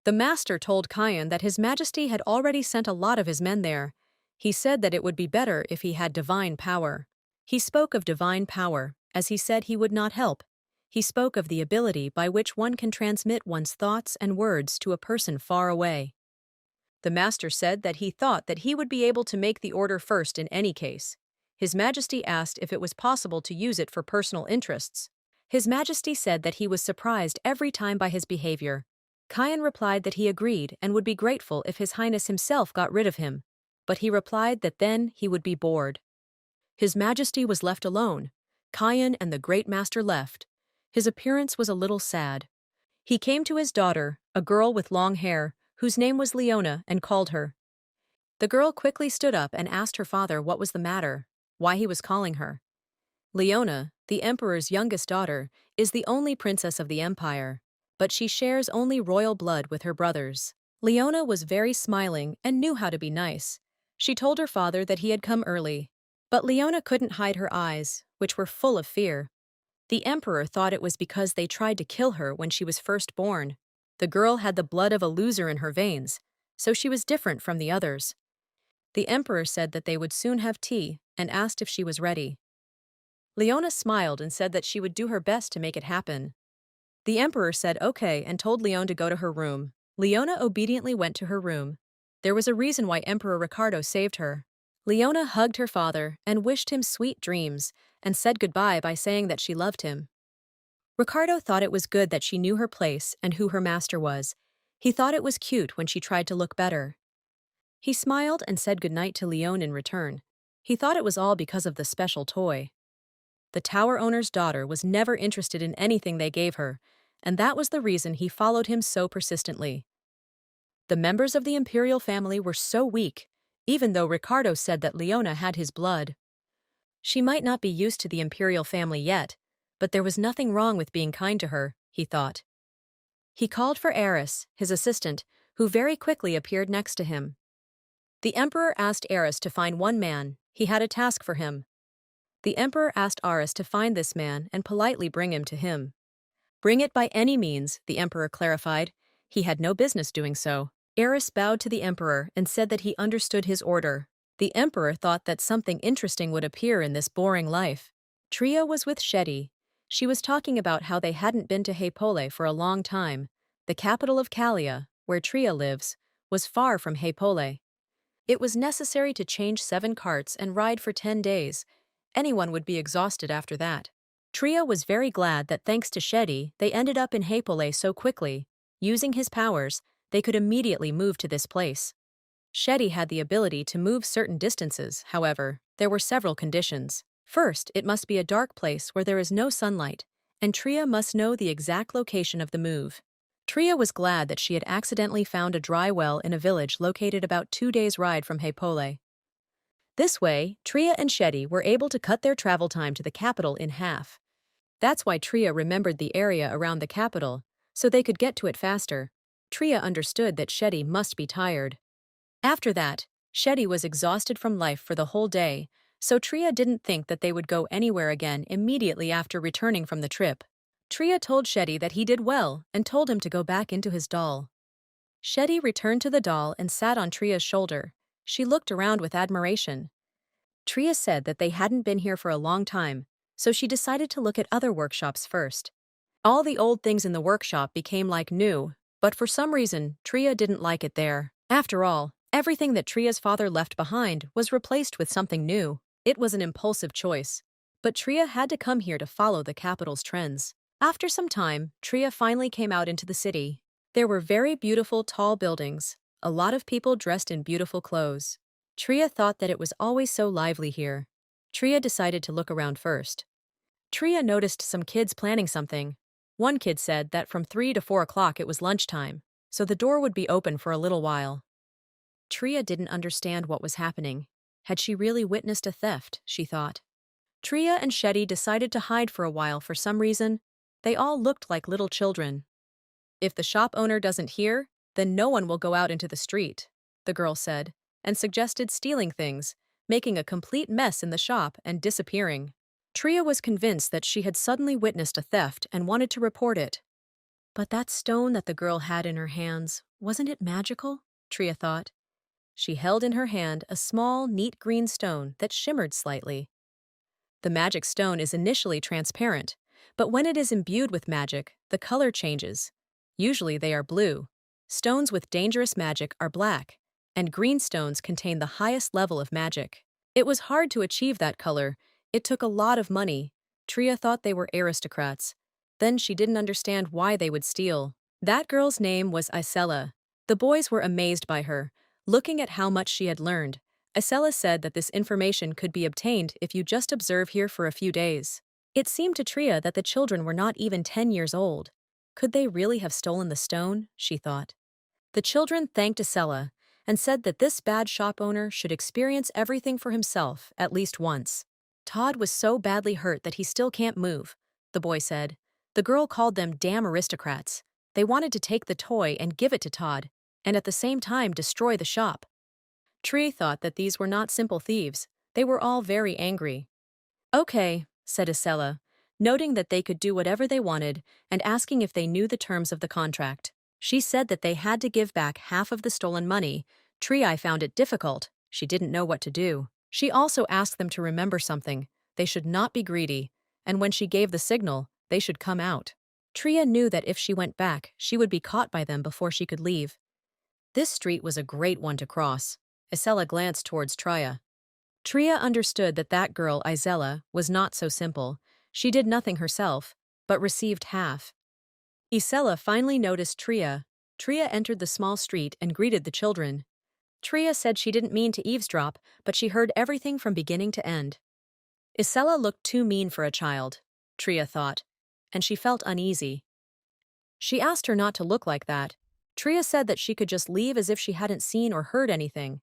The master told Cayenne that His Majesty had already sent a lot of his men there. He said that it would be better if he had divine power. He spoke of divine power, as he said he would not help. He spoke of the ability by which one can transmit one's thoughts and words to a person far away. The master said that he thought that he would be able to make the order first in any case. His Majesty asked if it was possible to use it for personal interests. His Majesty said that he was surprised every time by his behavior. Cayenne replied that he agreed and would be grateful if His Highness himself got rid of him, but he replied that then he would be bored. His Majesty was left alone. Cayenne and the great master left. His appearance was a little sad. He came to his daughter, a girl with long hair, whose name was Leona, and called her. The girl quickly stood up and asked her father what was the matter, why he was calling her. Leona, the emperor's youngest daughter, is the only princess of the empire, but she shares only royal blood with her brothers. Leona was very smiling and knew how to be nice. She told her father that he had come early, but Leona couldn't hide her eyes, which were full of fear. The emperor thought it was because they tried to kill her when she was first born. The girl had the blood of a loser in her veins, so she was different from the others. The emperor said that they would soon have tea and asked if she was ready. Leona smiled and said that she would do her best to make it happen. The emperor said okay and told Leona to go to her room. Leona obediently went to her room. There was a reason why Emperor Ricardo saved her. Leona hugged her father and wished him sweet dreams and said goodbye by saying that she loved him. Ricardo thought it was good that she knew her place and who her master was. He thought it was cute when she tried to look better. He smiled and said goodnight to Leona in return. He thought it was all because of the special toy. The tower owner's daughter was never interested in anything they gave her, and that was the reason he followed him so persistently. The members of the imperial family were so weak, even though Ricardo said that Leona had his blood. She might not be used to the imperial family yet, but there was nothing wrong with being kind to her, he thought. He called for Eris, his assistant, who very quickly appeared next to him. The emperor asked Eris to find one man. He had a task for him. The emperor asked Eris to find this man and politely bring him to him. Bring it by any means, the emperor clarified. He had no business doing so. Eris bowed to the emperor and said that he understood his order. The emperor thought that something interesting would appear in this boring life. Tria was with Shetty. She was talking about how they hadn't been to Haepole for a long time. The capital of Kalia, where Tria lives, was far from Haepole. It was necessary to change 7 carts and ride for 10 days. Anyone would be exhausted after that. Tria was very glad that thanks to Shetty, they ended up in Haepole so quickly. Using his powers, they could immediately move to this place. Shetty had the ability to move certain distances, however, there were several conditions. First, it must be a dark place where there is no sunlight, and Tria must know the exact location of the move. Tria was glad that she had accidentally found a dry well in a village located about 2 days' ride from Haepole. This way, Tria and Shetty were able to cut their travel time to the capital in half. That's why Tria remembered the area around the capital, so they could get to it faster. Tria understood that Shetty must be tired. After that, Shetty was exhausted from life for the whole day, so Tria didn't think that they would go anywhere again immediately after returning from the trip. Tria told Shetty that he did well and told him to go back into his doll. Shetty returned to the doll and sat on Tria's shoulder. She looked around with admiration. Tria said that they hadn't been here for a long time, so she decided to look at other workshops first. All the old things in the workshop became like new, but for some reason, Tria didn't like it there. After all, everything that Tria's father left behind was replaced with something new. It was an impulsive choice, but Tria had to come here to follow the capital's trends. After some time, Tria finally came out into the city. There were very beautiful tall buildings, a lot of people dressed in beautiful clothes. Tria thought that it was always so lively here. Tria decided to look around first. Tria noticed some kids planning something. One kid said that from 3 to 4 o'clock it was lunchtime, so the door would be open for a little while. Tria didn't understand what was happening. Had she really witnessed a theft, she thought. Tria and Shetty decided to hide for a while for some reason. They all looked like little children. If the shop owner doesn't hear, then no one will go out into the street, the girl said, and suggested stealing things, making a complete mess in the shop and disappearing. Tria was convinced that she had suddenly witnessed a theft and wanted to report it. But that stone that the girl had in her hands, wasn't it magical? Tria thought. She held in her hand a small, neat green stone that shimmered slightly. The magic stone is initially transparent, but when it is imbued with magic, the color changes. Usually they are blue. Stones with dangerous magic are black, and green stones contain the highest level of magic. It was hard to achieve that color. It took a lot of money. Tria thought they were aristocrats. Then she didn't understand why they would steal. That girl's name was Isella. The boys were amazed by her, looking at how much she had learned. Isella said that this information could be obtained if you just observe here for a few days. It seemed to Tria that the children were not even 10 years old. Could they really have stolen the stone? She thought. The children thanked Isella and said that this bad shop owner should experience everything for himself at least once. Todd was so badly hurt that he still can't move, the boy said. The girl called them damn aristocrats. They wanted to take the toy and give it to Todd, and at the same time destroy the shop. Tria thought that these were not simple thieves. They were all very angry. Okay, said Isella, noting that they could do whatever they wanted and asking if they knew the terms of the contract. She said that they had to give back half of the stolen money. Tria found it difficult. She didn't know what to do. She also asked them to remember something. They should not be greedy, and when she gave the signal, they should come out. Tria knew that if she went back, she would be caught by them before she could leave. This street was a great one to cross. Isella glanced towards Tria. Tria understood that that girl, Isella, was not so simple. She did nothing herself, but received half. Isella finally noticed Tria. Tria entered the small street and greeted the children. Tria said she didn't mean to eavesdrop, but she heard everything from beginning to end. Isella looked too mean for a child, Tria thought, and she felt uneasy. She asked her not to look like that. Tria said that she could just leave as if she hadn't seen or heard anything.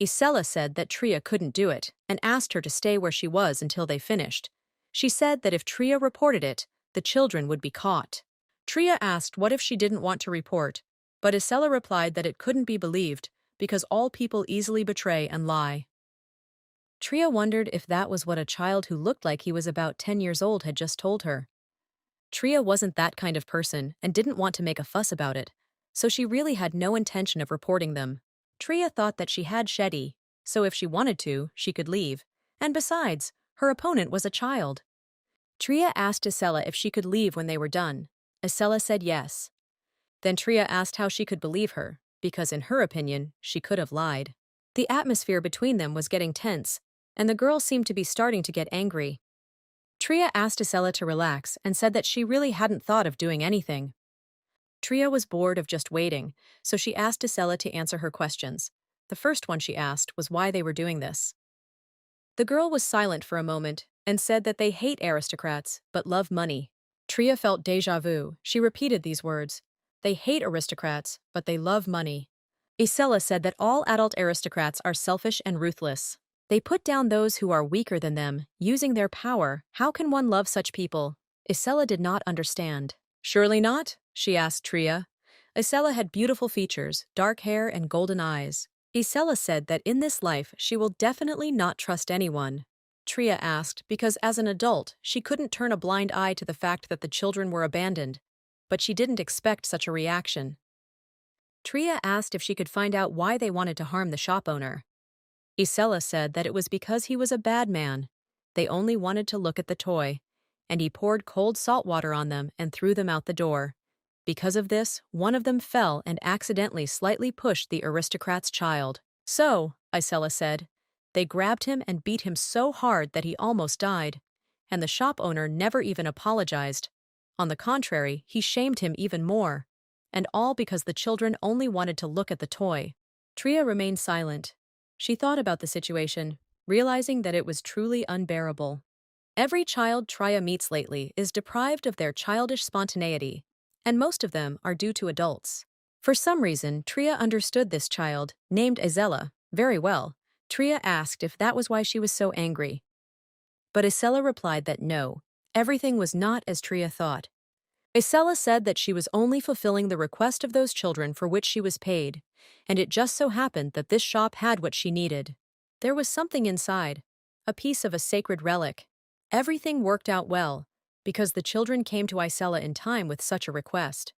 Isella said that Tria couldn't do it and asked her to stay where she was until they finished. She said that if Tria reported it, the children would be caught. Tria asked what if she didn't want to report, but Isella replied that it couldn't be believed because all people easily betray and lie. Tria wondered if that was what a child who looked like he was about 10 years old had just told her. Tria wasn't that kind of person and didn't want to make a fuss about it, so she really had no intention of reporting them. Tria thought that she had Shetty, so if she wanted to, she could leave. And besides, her opponent was a child. Tria asked Isella if she could leave when they were done. Isella said yes. Then Tria asked how she could believe her, because in her opinion, she could have lied. The atmosphere between them was getting tense, and the girl seemed to be starting to get angry. Tria asked Isella to relax and said that she really hadn't thought of doing anything. Tria was bored of just waiting, so she asked Isella to answer her questions. The first one she asked was why they were doing this. The girl was silent for a moment and said that they hate aristocrats but love money. Tria felt déjà vu. She repeated these words. They hate aristocrats, but they love money. Isella said that all adult aristocrats are selfish and ruthless. They put down those who are weaker than them, using their power. How can one love such people? Isella did not understand. Surely not? She asked Tria. Isella had beautiful features, dark hair, and golden eyes. Isella said that in this life she will definitely not trust anyone. Tria asked because as an adult she couldn't turn a blind eye to the fact that the children were abandoned, but she didn't expect such a reaction. Tria asked if she could find out why they wanted to harm the shop owner. Isella said that it was because he was a bad man. They only wanted to look at the toy, and he poured cold salt water on them and threw them out the door. Because of this, one of them fell and accidentally slightly pushed the aristocrat's child. So, Isella said, they grabbed him and beat him so hard that he almost died, and the shop owner never even apologized. On the contrary, he shamed him even more. and all because the children only wanted to look at the toy. Tria remained silent. She thought about the situation, realizing that it was truly unbearable. Every child Tria meets lately is deprived of their childish spontaneity, and most of them are due to adults. For some reason, Tria understood this child, named Isella, very well. Tria asked if that was why she was so angry. But Isella replied that no, everything was not as Tria thought. Isella said that she was only fulfilling the request of those children for which she was paid, and it just so happened that this shop had what she needed. There was something inside, a piece of a sacred relic. Everything worked out well, because the children came to Isella in time with such a request.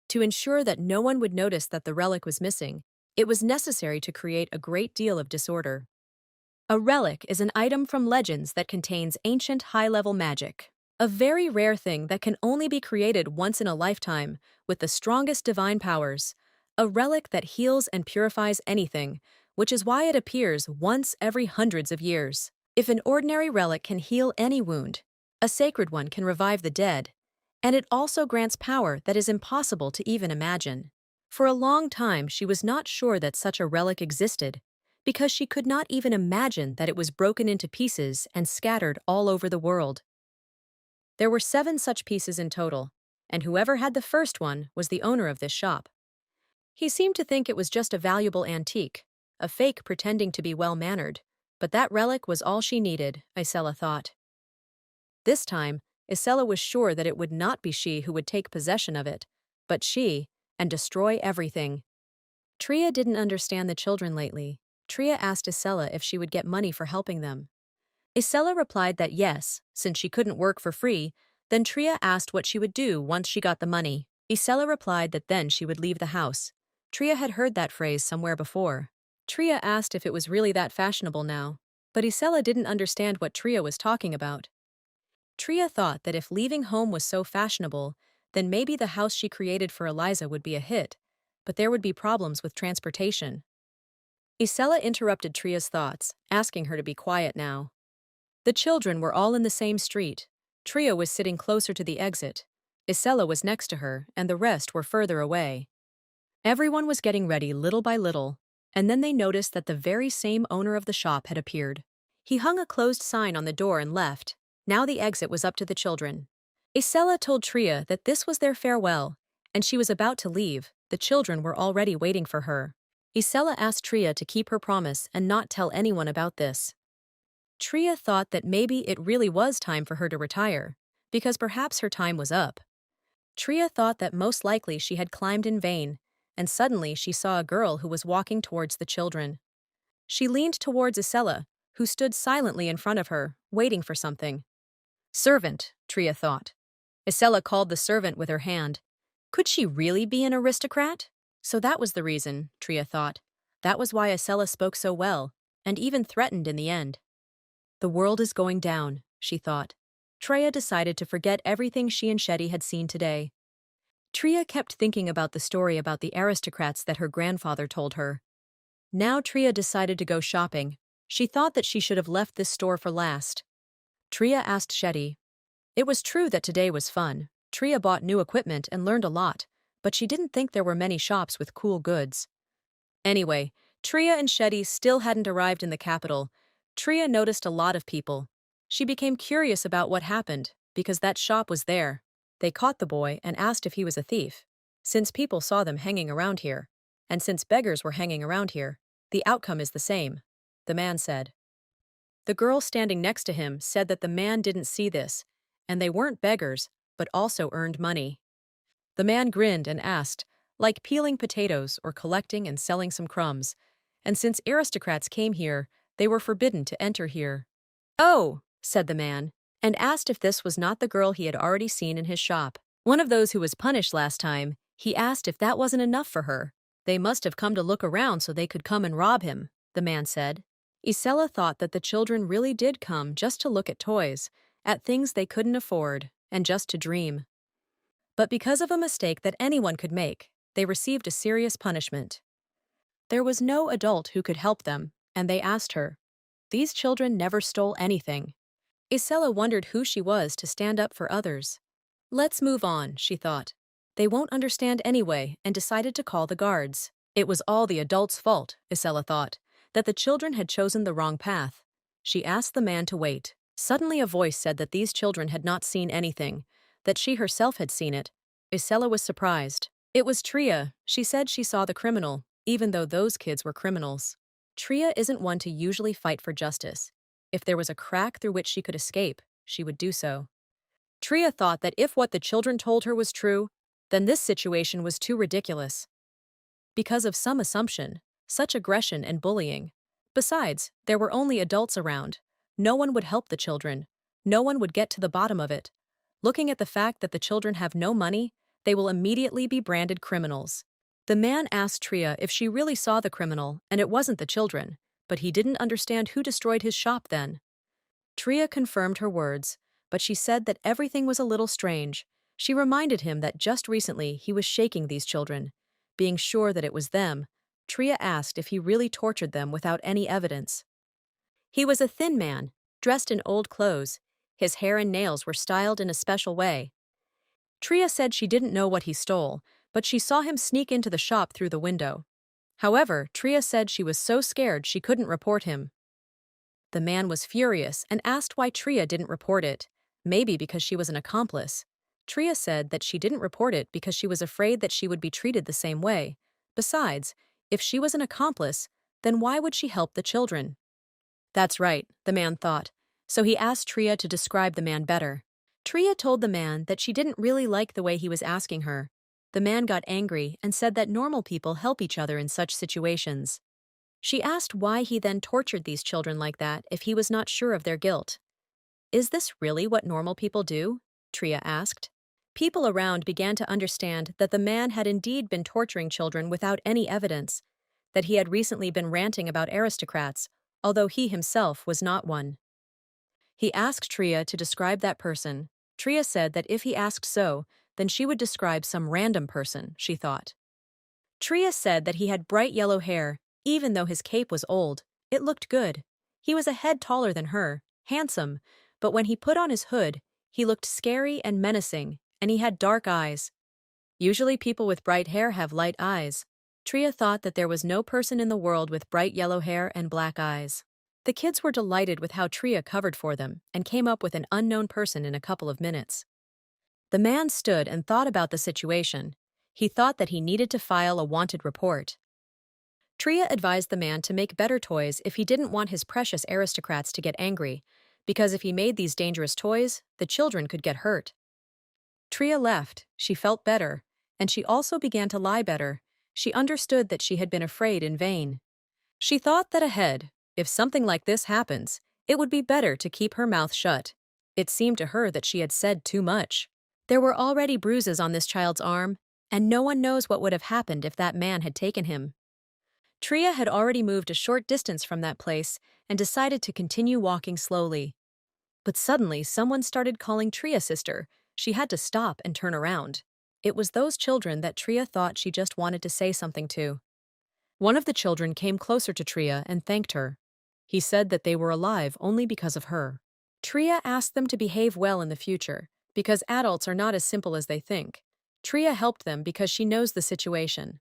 To ensure that no one would notice that the relic was missing, it was necessary to create a great deal of disorder. A relic is an item from legends that contains ancient high-level magic. A very rare thing that can only be created once in a lifetime, with the strongest divine powers. A relic that heals and purifies anything, which is why it appears once every hundreds of years. If an ordinary relic can heal any wound, a sacred one can revive the dead, and it also grants power that is impossible to even imagine. For a long time she was not sure that such a relic existed, because she could not even imagine that it was broken into pieces and scattered all over the world. There were 7 such pieces in total, and whoever had the first one was the owner of this shop. He seemed to think it was just a valuable antique, a fake pretending to be well-mannered, but that relic was all she needed, Isella thought. This time, Isella was sure that it would not be she who would take possession of it, but she, and destroy everything. Tria didn't understand the children lately. Tria asked Isella if she would get money for helping them. Isella replied that yes, since she couldn't work for free. Then Tria asked what she would do once she got the money. Isella replied that then she would leave the house. Tria had heard that phrase somewhere before. Tria asked if it was really that fashionable now, but Isella didn't understand what Tria was talking about. Tria thought that if leaving home was so fashionable, then maybe the house she created for Eliza would be a hit, but there would be problems with transportation. Isella interrupted Tria's thoughts, asking her to be quiet now. The children were all in the same street. Tria was sitting closer to the exit. Isella was next to her, and the rest were further away. Everyone was getting ready little by little, and then they noticed that the very same owner of the shop had appeared. He hung a closed sign on the door and left. Now the exit was up to the children. Isella told Tria that this was their farewell, and she was about to leave. The children were already waiting for her. Isella asked Tria to keep her promise and not tell anyone about this. Tria thought that maybe it really was time for her to retire, because perhaps her time was up. Tria thought that most likely she had climbed in vain, and suddenly she saw a girl who was walking towards the children. She leaned towards Isella, who stood silently in front of her, waiting for something. Servant, Tria thought. Isella called the servant with her hand. Could she really be an aristocrat? So that was the reason, Tria thought. That was why Isella spoke so well, and even threatened in the end. The world is going down, she thought. Tria decided to forget everything she and Shetty had seen today. Tria kept thinking about the story about the aristocrats that her grandfather told her. Now Tria decided to go shopping. She thought that she should have left this store for last. Tria asked Shetty. It was true that today was fun. Tria bought new equipment and learned a lot, but she didn't think there were many shops with cool goods. Anyway, Tria and Shetty still hadn't arrived in the capital. Tria noticed a lot of people. She became curious about what happened, because that shop was there. They caught the boy and asked if he was a thief. Since people saw them hanging around here, and since beggars were hanging around here, the outcome is the same, the man said. The girl standing next to him said that the man didn't see this, and they weren't beggars, but also earned money. The man grinned and asked, like peeling potatoes or collecting and selling some crumbs, and since aristocrats came here, they were forbidden to enter here. Oh, said the man, and asked if this was not the girl he had already seen in his shop. One of those who was punished last time. He asked if that wasn't enough for her. They must have come to look around so they could come and rob him, the man said. Isella thought that the children really did come just to look at toys, at things they couldn't afford, and just to dream. But because of a mistake that anyone could make, they received a serious punishment. There was no adult who could help them, and they asked her. These children never stole anything. Isella wondered who she was to stand up for others. Let's move on, she thought. They won't understand anyway, and decided to call the guards. It was all the adults' fault, Isella thought, that the children had chosen the wrong path. She asked the man to wait. Suddenly a voice said that these children had not seen anything, that she herself had seen it. Isella was surprised. It was Tria. She said she saw the criminal, even though those kids were criminals. Tria isn't one to usually fight for justice. If there was a crack through which she could escape, she would do so. Tria thought that if what the children told her was true, then this situation was too ridiculous. Because of some assumption, such aggression and bullying. Besides, there were only adults around. No one would help the children. No one would get to the bottom of it. Looking at the fact that the children have no money, they will immediately be branded criminals. The man asked Tria if she really saw the criminal, and it wasn't the children, but he didn't understand who destroyed his shop then. Tria confirmed her words, but she said that everything was a little strange. She reminded him that just recently he was shaking these children. Being sure that it was them, Tria asked if he really tortured them without any evidence. He was a thin man, dressed in old clothes. His hair and nails were styled in a special way. Tria said she didn't know what he stole, but she saw him sneak into the shop through the window. However, Tria said she was so scared she couldn't report him. The man was furious and asked why Tria didn't report it. Maybe because she was an accomplice. Tria said that she didn't report it because she was afraid that she would be treated the same way. Besides, if she was an accomplice, then why would she help the children? That's right, the man thought. So he asked Tria to describe the man better. Tria told the man that she didn't really like the way he was asking her. The man got angry and said that normal people help each other in such situations. She asked why he then tortured these children like that if he was not sure of their guilt. Is this really what normal people do? Tria asked. People around began to understand that the man had indeed been torturing children without any evidence, that he had recently been ranting about aristocrats, although he himself was not one. He asked Tria to describe that person. Tria said that if he asked so, then she would describe some random person, she thought. Tria said that he had bright yellow hair, even though his cape was old. It looked good. He was a head taller than her, handsome, but when he put on his hood, he looked scary and menacing, and he had dark eyes. Usually people with bright hair have light eyes. Tria thought that there was no person in the world with bright yellow hair and black eyes. The kids were delighted with how Tria covered for them and came up with an unknown person in a couple of minutes. The man stood and thought about the situation. He thought that he needed to file a wanted report. Tria advised the man to make better toys if he didn't want his precious aristocrats to get angry, because if he made these dangerous toys, the children could get hurt. Tria left. She felt better, and she also began to lie better. She understood that she had been afraid in vain. She thought that ahead, if something like this happens, it would be better to keep her mouth shut. It seemed to her that she had said too much. There were already bruises on this child's arm, and no one knows what would have happened if that man had taken him. Tria had already moved a short distance from that place and decided to continue walking slowly. But suddenly someone started calling Tria sister. She had to stop and turn around. It was those children that Tria thought she just wanted to say something to. One of the children came closer to Tria and thanked her. He said that they were alive only because of her. Tria asked them to behave well in the future, because adults are not as simple as they think. Tria helped them because she knows the situation.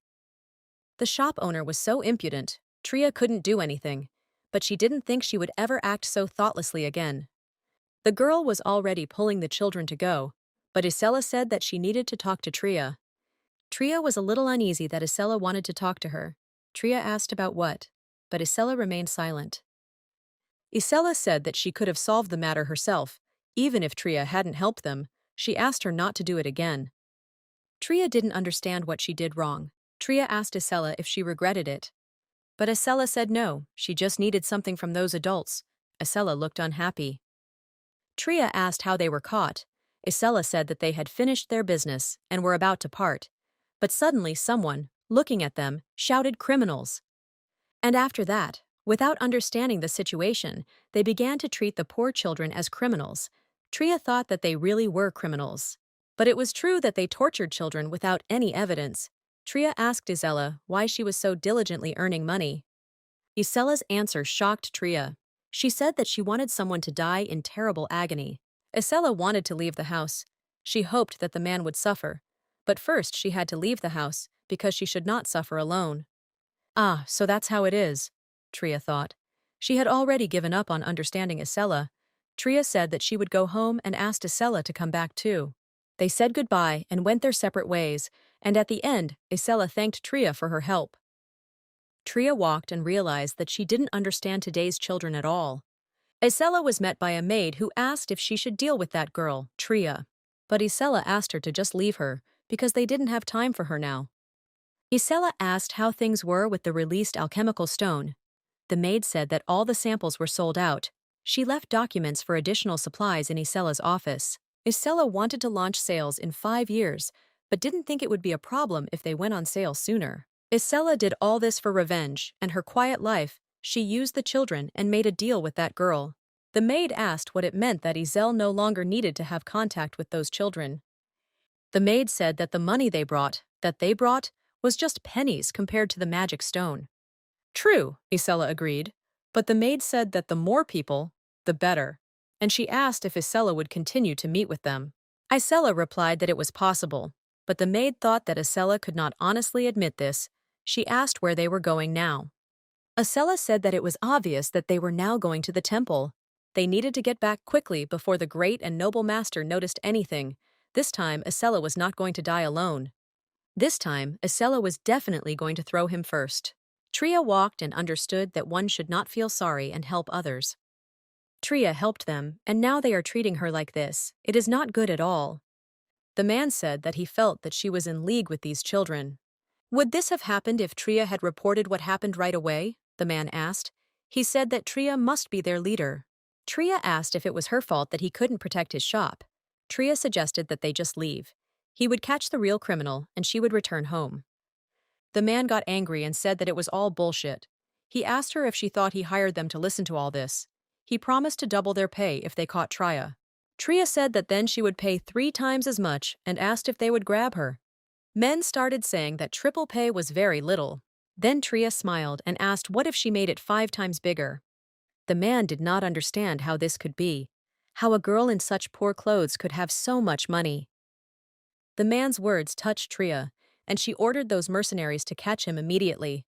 The shop owner was so impudent, Tria couldn't do anything, but she didn't think she would ever act so thoughtlessly again. The girl was already pulling the children to go, but Isella said that she needed to talk to Tria. Tria was a little uneasy that Isella wanted to talk to her. Tria asked about what, but Isella remained silent. Isella said that she could have solved the matter herself, even if Tria hadn't helped them. She asked her not to do it again. Tria didn't understand what she did wrong. Tria asked Isella if she regretted it. But Isella said no, she just needed something from those adults. Isella looked unhappy. Tria asked how they were caught. Isella said that they had finished their business and were about to part. But suddenly someone, looking at them, shouted criminals. And after that, without understanding the situation, they began to treat the poor children as criminals. Tria thought that they really were criminals. But it was true that they tortured children without any evidence. Tria asked Isella why she was so diligently earning money. Isella's answer shocked Tria. She said that she wanted someone to die in terrible agony. Isella wanted to leave the house. She hoped that the man would suffer. But first she had to leave the house, because she should not suffer alone. Ah, so that's how it is, Tria thought. She had already given up on understanding Isella. Tria said that she would go home and asked Isella to come back too. They said goodbye and went their separate ways, and at the end, Isella thanked Tria for her help. Tria walked and realized that she didn't understand today's children at all. Isella was met by a maid who asked if she should deal with that girl, Tria. But Isella asked her to just leave her, because they didn't have time for her now. Isella asked how things were with the released alchemical stone. The maid said that all the samples were sold out. She left documents for additional supplies in Isella's office. Isella wanted to launch sales in 5 years, but didn't think it would be a problem if they went on sale sooner. Isella did all this for revenge, and her quiet life. She used the children and made a deal with that girl. The maid asked what it meant that Iselle no longer needed to have contact with those children. The maid said that the money they brought, was just pennies compared to the magic stone. True, Isella agreed, but the maid said that the more people, the better, and she asked if Isella would continue to meet with them. Isella replied that it was possible, but the maid thought that Isella could not honestly admit this. She asked where they were going now. Isella said that it was obvious that they were now going to the temple. They needed to get back quickly before the great and noble master noticed anything. This time, Isella was not going to die alone. This time, Isella was definitely going to throw him first. Tria walked and understood that one should not feel sorry and help others. Tria helped them, and now they are treating her like this. It is not good at all. The man said that he felt that she was in league with these children. Would this have happened if Tria had reported what happened right away? The man asked. He said that Tria must be their leader. Tria asked if it was her fault that he couldn't protect his shop. Tria suggested that they just leave. He would catch the real criminal, and she would return home. The man got angry and said that it was all bullshit. He asked her if she thought he hired them to listen to all this. He promised to double their pay if they caught Tria. Tria said that then she would pay 3 times as much and asked if they would grab her. Men started saying that triple pay was very little. Then Tria smiled and asked what if she made it 5 times bigger. The man did not understand how this could be, how a girl in such poor clothes could have so much money. The man's words touched Tria, and she ordered those mercenaries to catch him immediately.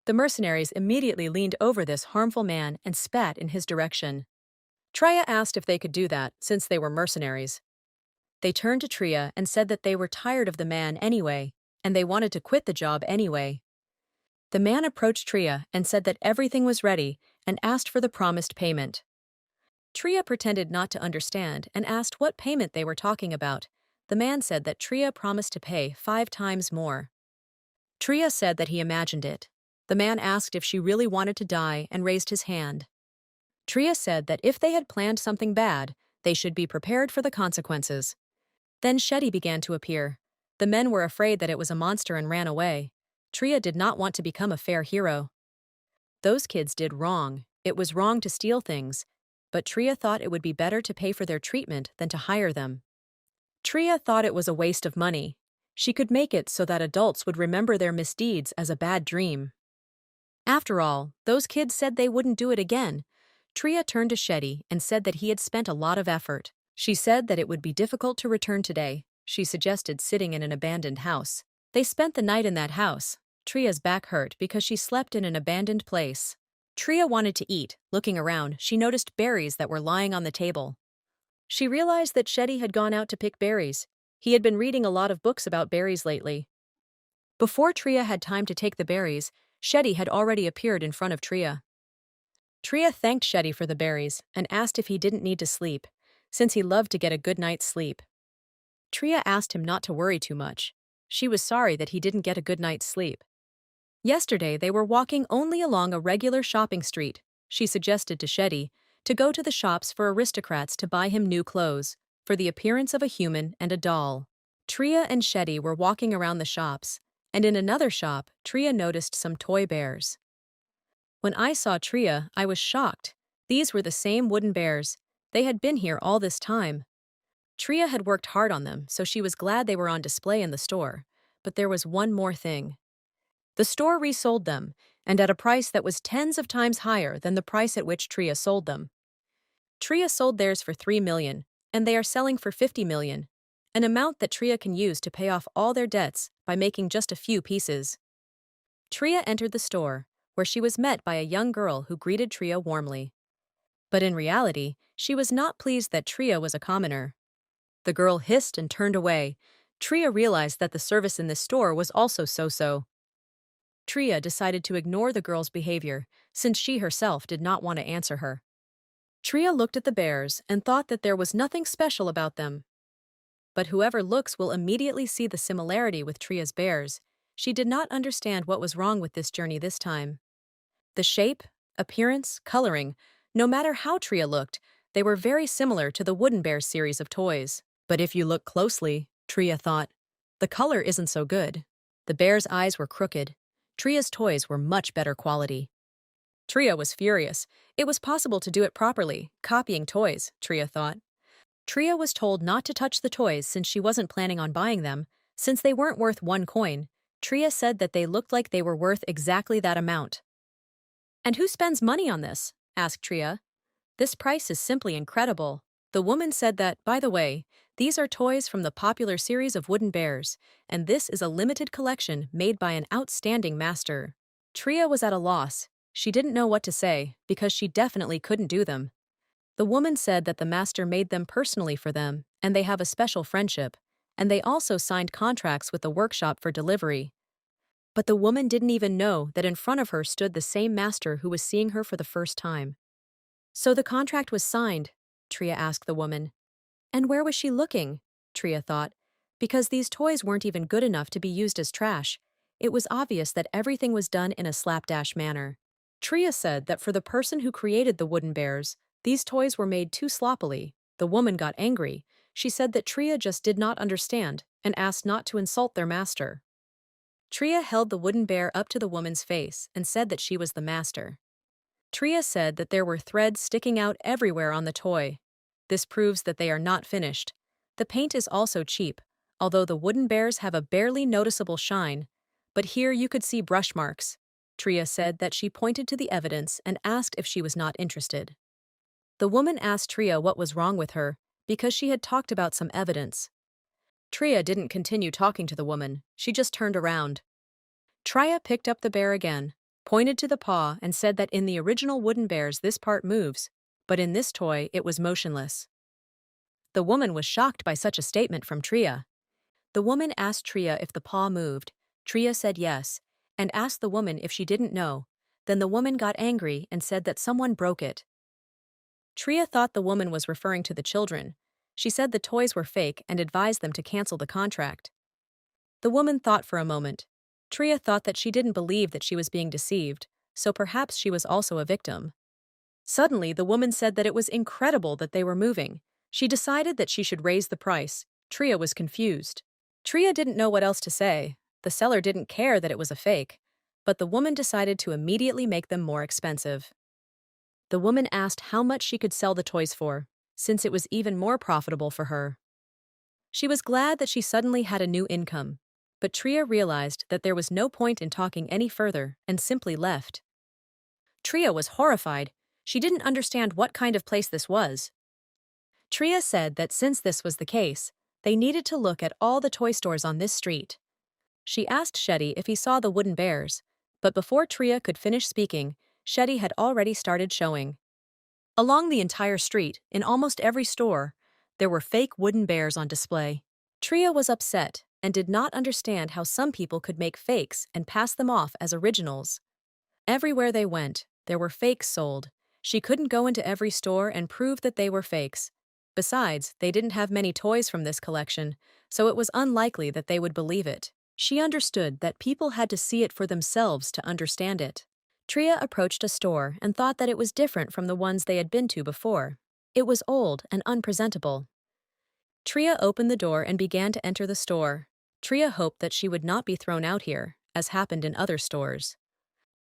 The mercenaries immediately leaned over this harmful man and spat in his direction. Tria asked if they could do that, since they were mercenaries. They turned to Tria and said that they were tired of the man anyway, and they wanted to quit the job anyway. The man approached Tria and said that everything was ready and asked for the promised payment. Tria pretended not to understand and asked what payment they were talking about. The man said that Tria promised to pay 5 times more. Tria said that he imagined it. The man asked if she really wanted to die and raised his hand. Tria said that if they had planned something bad, they should be prepared for the consequences. Then Shetty began to appear. The men were afraid that it was a monster and ran away. Tria did not want to become a fair hero. Those kids did wrong. It was wrong to steal things, but Tria thought it would be better to pay for their treatment than to hire them. Tria thought it was a waste of money. She could make it so that adults would remember their misdeeds as a bad dream. After all, those kids said they wouldn't do it again. Tria turned to Shetty and said that he had spent a lot of effort. She said that it would be difficult to return today. She suggested sitting in an abandoned house. They spent the night in that house. Tria's back hurt because she slept in an abandoned place. Tria wanted to eat. Looking around, she noticed berries that were lying on the table. She realized that Shetty had gone out to pick berries. He had been reading a lot of books about berries lately. Before Tria had time to take the berries, Shetty had already appeared in front of Tria. Tria thanked Shetty for the berries and asked if he didn't need to sleep, since he loved to get a good night's sleep. Tria asked him not to worry too much. She was sorry that he didn't get a good night's sleep. Yesterday they were walking only along a regular shopping street. She suggested to Shetty to go to the shops for aristocrats to buy him new clothes, for the appearance of a human and a doll. Tria and Shetty were walking around the shops, and in another shop, Tria noticed some toy bears. When I saw Tria, I was shocked. These were the same wooden bears. They had been here all this time. Tria had worked hard on them, so she was glad they were on display in the store. But there was one more thing. The store resold them, and at a price that was tens of times higher than the price at which Tria sold them. Tria sold theirs for 3 million, and they are selling for 50 million. an amount that Tria can use to pay off all their debts by making just a few pieces. Tria entered the store, where she was met by a young girl who greeted Tria warmly. But in reality, she was not pleased that Tria was a commoner. The girl hissed and turned away. Tria realized that the service in this store was also so-so. Tria decided to ignore the girl's behavior, since she herself did not want to answer her. Tria looked at the bears and thought that there was nothing special about them. But whoever looks will immediately see the similarity with Tria's bears. She did not understand what was wrong with this journey this time. The shape, appearance, coloring, no matter how Tria looked, they were very similar to the Wooden Bears series of toys. But if you look closely, Tria thought, the color isn't so good. The bear's eyes were crooked. Tria's toys were much better quality. Tria was furious. It was possible to do it properly, copying toys, Tria thought. Tria was told not to touch the toys since she wasn't planning on buying them. Since they weren't worth 1 coin, Tria said that they looked like they were worth exactly that amount. "And who spends money on this?" asked Tria. "This price is simply incredible." The woman said that, by the way, these are toys from the popular series of Wooden Bears, and this is a limited collection made by an outstanding master. Tria was at a loss. She didn't know what to say, because she definitely couldn't do them. The woman said that the master made them personally for them, and they have a special friendship, and they also signed contracts with the workshop for delivery. But the woman didn't even know that in front of her stood the same master who was seeing her for the first time. "So the contract was signed?" Tria asked the woman. And where was she looking? Tria thought. Because these toys weren't even good enough to be used as trash. It was obvious that everything was done in a slapdash manner. Tria said that for the person who created the Wooden Bears, these toys were made too sloppily. The woman got angry. She said that Tria just did not understand and asked not to insult their master. Tria held the wooden bear up to the woman's face and said that she was the master. Tria said that there were threads sticking out everywhere on the toy. This proves that they are not finished. The paint is also cheap, although the wooden bears have a barely noticeable shine. But here you could see brush marks. Tria said that she pointed to the evidence and asked if she was not interested. The woman asked Tria what was wrong with her, because she had talked about some evidence. Tria didn't continue talking to the woman, she just turned around. Tria picked up the bear again, pointed to the paw and said that in the original Wooden Bears this part moves, but in this toy it was motionless. The woman was shocked by such a statement from Tria. The woman asked Tria if the paw moved. Tria said yes, and asked the woman if she didn't know. Then the woman got angry and said that someone broke it. Tria thought the woman was referring to the children. She said the toys were fake and advised them to cancel the contract. The woman thought for a moment. Tria thought that she didn't believe that she was being deceived, so perhaps she was also a victim. Suddenly, the woman said that it was incredible that they were moving. She decided that she should raise the price. Tria was confused. Tria didn't know what else to say. The seller didn't care that it was a fake, but the woman decided to immediately make them more expensive. The woman asked how much she could sell the toys for, since it was even more profitable for her. She was glad that she suddenly had a new income, but Tria realized that there was no point in talking any further and simply left. Tria was horrified. She didn't understand what kind of place this was. Tria said that since this was the case, they needed to look at all the toy stores on this street. She asked Shetty if he saw the wooden bears, but before Tria could finish speaking, Shetty had already started showing. Along the entire street, in almost every store, there were fake wooden bears on display. Tria was upset and did not understand how some people could make fakes and pass them off as originals. Everywhere they went, there were fakes sold. She couldn't go into every store and prove that they were fakes. Besides, they didn't have many toys from this collection, so it was unlikely that they would believe it. She understood that people had to see it for themselves to understand it. Tria approached a store and thought that it was different from the ones they had been to before. It was old and unpresentable. Tria opened the door and began to enter the store. Tria hoped that she would not be thrown out here, as happened in other stores.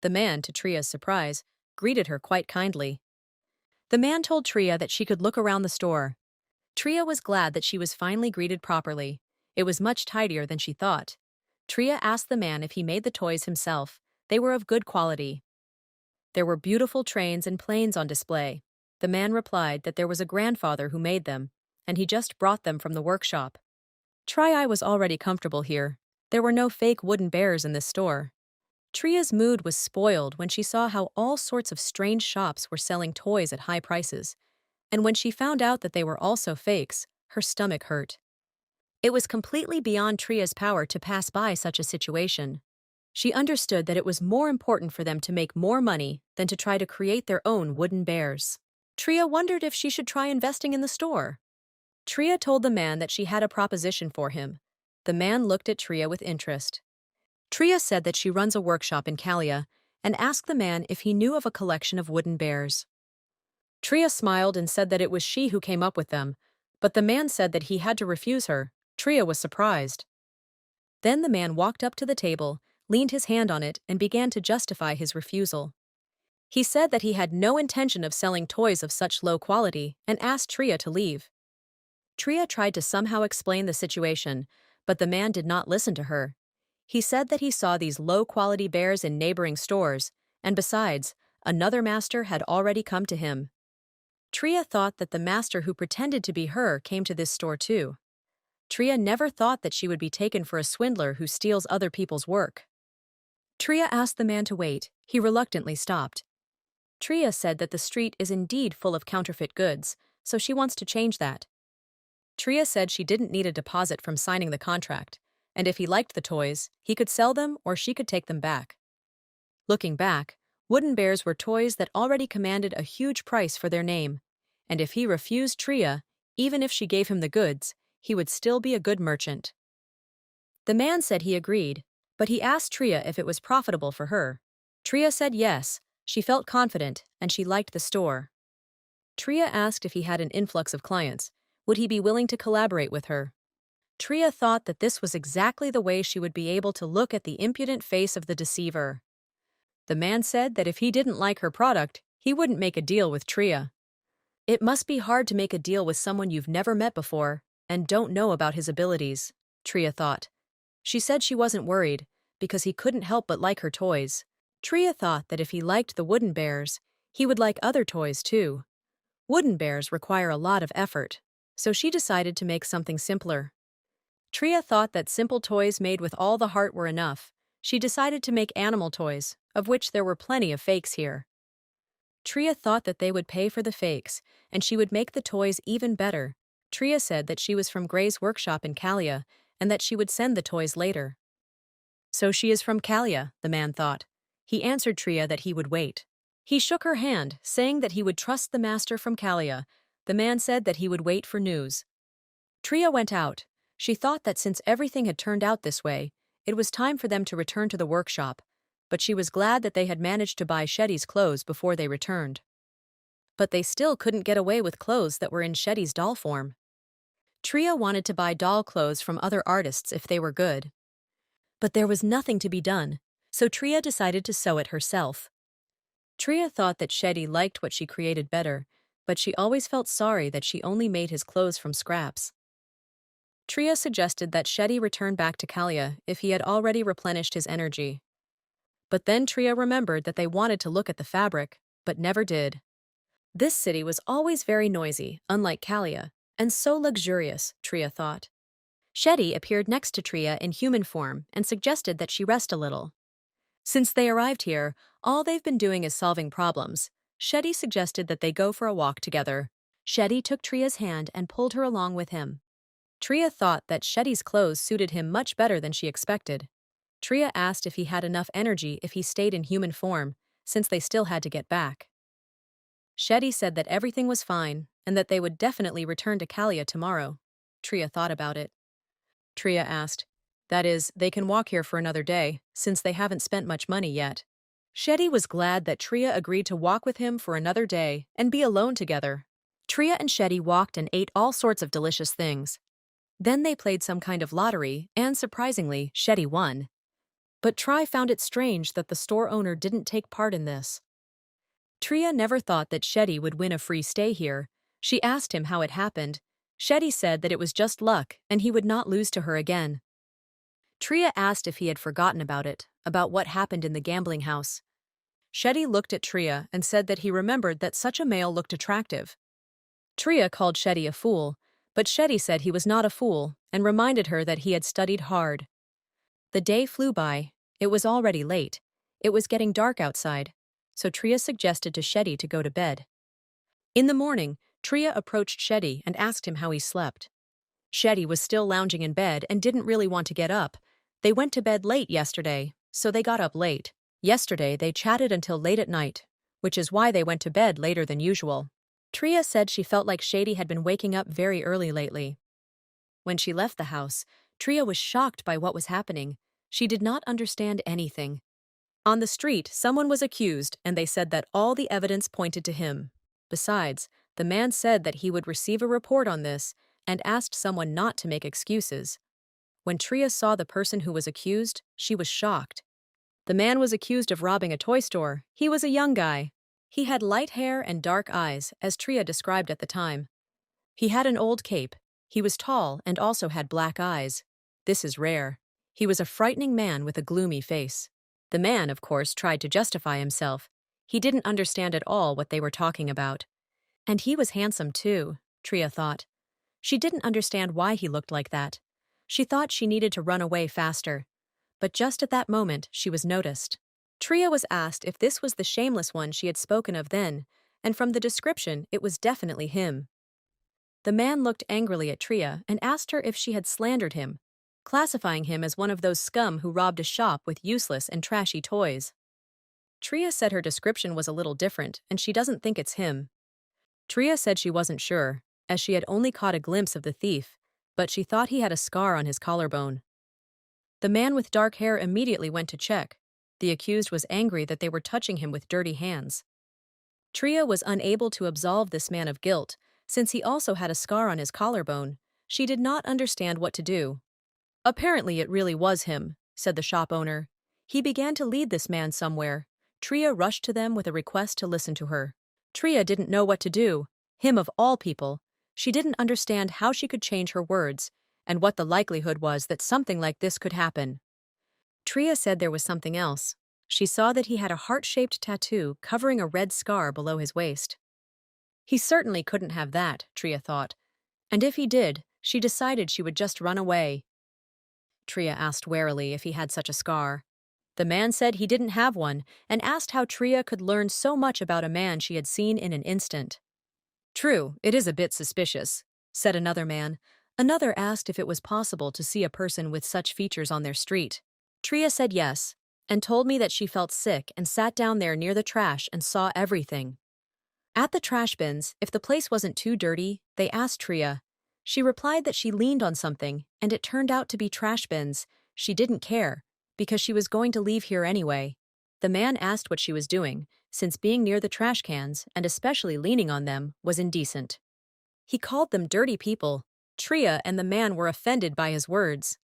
The man, to Tria's surprise, greeted her quite kindly. The man told Tria that she could look around the store. Tria was glad that she was finally greeted properly. It was much tidier than she thought. Tria asked the man if he made the toys himself. They were of good quality. There were beautiful trains and planes on display. The man replied that there was a grandfather who made them, and he just brought them from the workshop. Tri was already comfortable here. There were no fake wooden bears in this store. Tria's mood was spoiled when she saw how all sorts of strange shops were selling toys at high prices, and when she found out that they were also fakes, her stomach hurt. It was completely beyond Tria's power to pass by such a situation. She understood that it was more important for them to make more money than to try to create their own wooden bears. Tria wondered if she should try investing in the store. Tria told the man that she had a proposition for him. The man looked at Tria with interest. Tria said that she runs a workshop in Kalia and asked the man if he knew of a collection of wooden bears. Tria smiled and said that it was she who came up with them, but the man said that he had to refuse her. Tria was surprised. Then the man walked up to the table, leaned his hand on it, and began to justify his refusal. He said that he had no intention of selling toys of such low quality and asked Tria to leave. Tria tried to somehow explain the situation, but the man did not listen to her. He said that he saw these low-quality bears in neighboring stores, and besides, another master had already come to him. Tria thought that the master who pretended to be her came to this store too. Tria never thought that she would be taken for a swindler who steals other people's work. Tria asked the man to wait. He reluctantly stopped. Tria said that the street is indeed full of counterfeit goods, so she wants to change that. Tria said she didn't need a deposit from signing the contract, and if he liked the toys, he could sell them or she could take them back. Looking back, wooden bears were toys that already commanded a huge price for their name, and if he refused Tria, even if she gave him the goods, he would still be a good merchant. The man said he agreed, but he asked Tria if it was profitable for her. Tria said yes, she felt confident, and she liked the store. Tria asked if he had an influx of clients. Would he be willing to collaborate with her? Tria thought that this was exactly the way she would be able to look at the impudent face of the deceiver. The man said that if he didn't like her product, he wouldn't make a deal with Tria. It must be hard to make a deal with someone you've never met before and don't know about his abilities, Tria thought. She said she wasn't worried, because he couldn't help but like her toys. Tria thought that if he liked the wooden bears, he would like other toys too. Wooden bears require a lot of effort, so she decided to make something simpler. Tria thought that simple toys made with all the heart were enough. She decided to make animal toys, of which there were plenty of fakes here. Tria thought that they would pay for the fakes, and she would make the toys even better. Tria said that she was from Gray's workshop in Kalia, and that she would send the toys later. So she is from Kalia, the man thought. He answered Tria that he would wait. He shook her hand, saying that he would trust the master from Kalia. The man said that he would wait for news. Tria went out. She thought that since everything had turned out this way, it was time for them to return to the workshop, but she was glad that they had managed to buy Shetty's clothes before they returned. But they still couldn't get away with clothes that were in Shetty's doll form. Tria wanted to buy doll clothes from other artists if they were good. But there was nothing to be done, so Tria decided to sew it herself. Tria thought that Shetty liked what she created better, but she always felt sorry that she only made his clothes from scraps. Tria suggested that Shetty return back to Kalia if he had already replenished his energy. But then Tria remembered that they wanted to look at the fabric, but never did. This city was always very noisy, unlike Kalia, and so luxurious, Tria thought. Shetty appeared next to Tria in human form and suggested that she rest a little. Since they arrived here, all they've been doing is solving problems. Shetty suggested that they go for a walk together. Shetty took Tria's hand and pulled her along with him. Tria thought that Shetty's clothes suited him much better than she expected. Tria asked if he had enough energy if he stayed in human form, since they still had to get back. Shetty said that everything was fine and that they would definitely return to Kalia tomorrow. Tria thought about it. Tria asked, that is, they can walk here for another day, since they haven't spent much money yet. Shetty was glad that Tria agreed to walk with him for another day and be alone together. Tria and Shetty walked and ate all sorts of delicious things. Then they played some kind of lottery, and surprisingly, Shetty won. But Tria found it strange that the store owner didn't take part in this. Tria never thought that Shetty would win a free stay here. She asked him how it happened. Shetty said that it was just luck and he would not lose to her again. Tria asked if he had forgotten about it, about what happened in the gambling house. Shetty looked at Tria and said that he remembered that such a male looked attractive. Tria called Shetty a fool, But Shetty said he was not a fool and reminded her that he had studied hard. The day flew by. It was already late. It was getting dark outside, so Tria suggested to Shetty to go to bed. In the morning, Tria approached Shetty and asked him how he slept. Shetty was still lounging in bed and didn't really want to get up. They went to bed late yesterday, so they got up late. Yesterday, they chatted until late at night, which is why they went to bed later than usual. Tria said she felt like Shady had been waking up very early lately. When she left the house, Tria was shocked by what was happening. She did not understand anything. On the street, someone was accused, and they said that all the evidence pointed to him. Besides, the man said that he would receive a report on this and asked someone not to make excuses. When Tria saw the person who was accused, she was shocked. The man was accused of robbing a toy store. He was a young guy. He had light hair and dark eyes, as Tria described at the time. He had an old cape. He was tall and also had black eyes. This is rare. He was a frightening man with a gloomy face. The man, of course, tried to justify himself. He didn't understand at all what they were talking about. And he was handsome too, Tria thought. She didn't understand why he looked like that. She thought she needed to run away faster. But just at that moment, she was noticed. Tria was asked if this was the shameless one she had spoken of then, and from the description, it was definitely him. The man looked angrily at Tria and asked her if she had slandered him, classifying him as one of those scum who robbed a shop with useless and trashy toys. Tria said her description was a little different and she doesn't think it's him. Tria said she wasn't sure, as she had only caught a glimpse of the thief, but she thought he had a scar on his collarbone. The man with dark hair immediately went to check. The accused was angry that they were touching him with dirty hands. Tria was unable to absolve this man of guilt, since he also had a scar on his collarbone. She did not understand what to do. Apparently it really was him, said the shop owner. He began to lead this man somewhere. Tria rushed to them with a request to listen to her. Tria didn't know what to do. Him of all people. She didn't understand how she could change her words, and what the likelihood was that something like this could happen. Tria said there was something else. She saw that he had a heart-shaped tattoo covering a red scar below his waist. He certainly couldn't have that, Tria thought. And if he did, she decided she would just run away. Tria asked warily if he had such a scar. The man said he didn't have one and asked how Tria could learn so much about a man she had seen in an instant. True, it is a bit suspicious, said another man. Another asked if it was possible to see a person with such features on their street. Tria said yes, and told me that she felt sick and sat down there near the trash and saw everything. At the trash bins, if the place wasn't too dirty, they asked Tria. She replied that she leaned on something, and it turned out to be trash bins. She didn't care, because she was going to leave here anyway. The man asked what she was doing, since being near the trash cans, and especially leaning on them, was indecent. He called them dirty people. Tria and the man were offended by his words.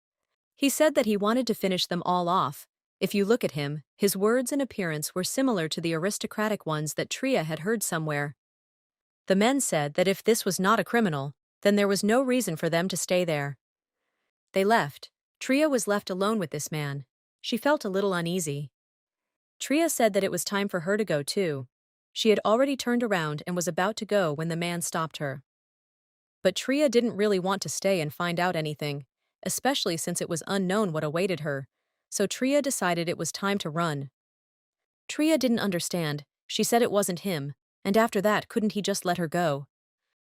He said that he wanted to finish them all off. If you look at him, his words and appearance were similar to the aristocratic ones that Tria had heard somewhere. The men said that if this was not a criminal, then there was no reason for them to stay there. They left. Tria was left alone with this man. She felt a little uneasy. Tria said that it was time for her to go too. She had already turned around and was about to go when the man stopped her. But Tria didn't really want to stay and find out anything, especially since it was unknown what awaited her, so Tria decided it was time to run. Tria didn't understand. She said it wasn't him, and after that couldn't he just let her go?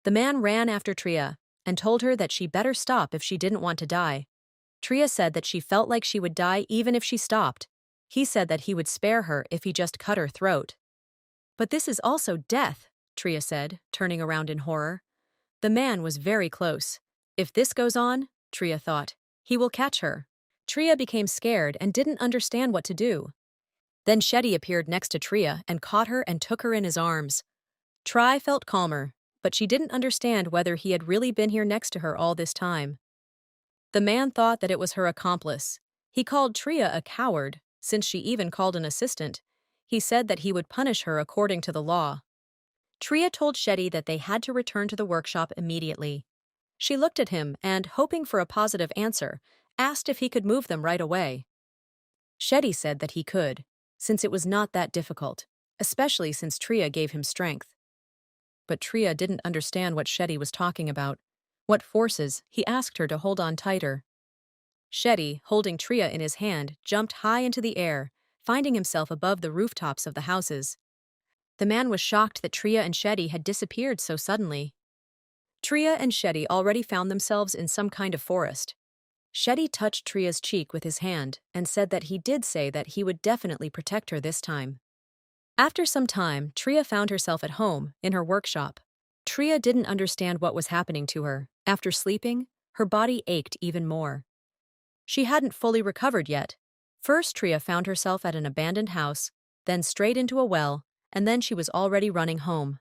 The man ran after Tria and told her that she better stop if she didn't want to die. Tria said that she felt like she would die even if she stopped. He said that he would spare her if he just cut her throat. But this is also death, Tria said, turning around in horror. The man was very close. If this goes on, Tria thought, he will catch her. Tria became scared and didn't understand what to do. Then Shetty appeared next to Tria and caught her and took her in his arms. Tria felt calmer, but she didn't understand whether he had really been here next to her all this time. The man thought that it was her accomplice. He called Tria a coward, since she even called an assistant. He said that he would punish her according to the law. Tria told Shetty that they had to return to the workshop immediately. She looked at him and, hoping for a positive answer, asked if he could move them right away. Shetty said that he could, since it was not that difficult, especially since Tria gave him strength. But Tria didn't understand what Shetty was talking about. What forces? He asked her to hold on tighter. Shetty, holding Tria in his hand, jumped high into the air, finding himself above the rooftops of the houses. The man was shocked that Tria and Shetty had disappeared so suddenly. Tria and Shetty already found themselves in some kind of forest. Shetty touched Tria's cheek with his hand and said that he did say that he would definitely protect her this time. After some time, Tria found herself at home, in her workshop. Tria didn't understand what was happening to her. After sleeping, her body ached even more. She hadn't fully recovered yet. First, Tria found herself at an abandoned house, then straight into a well, and then she was already running home.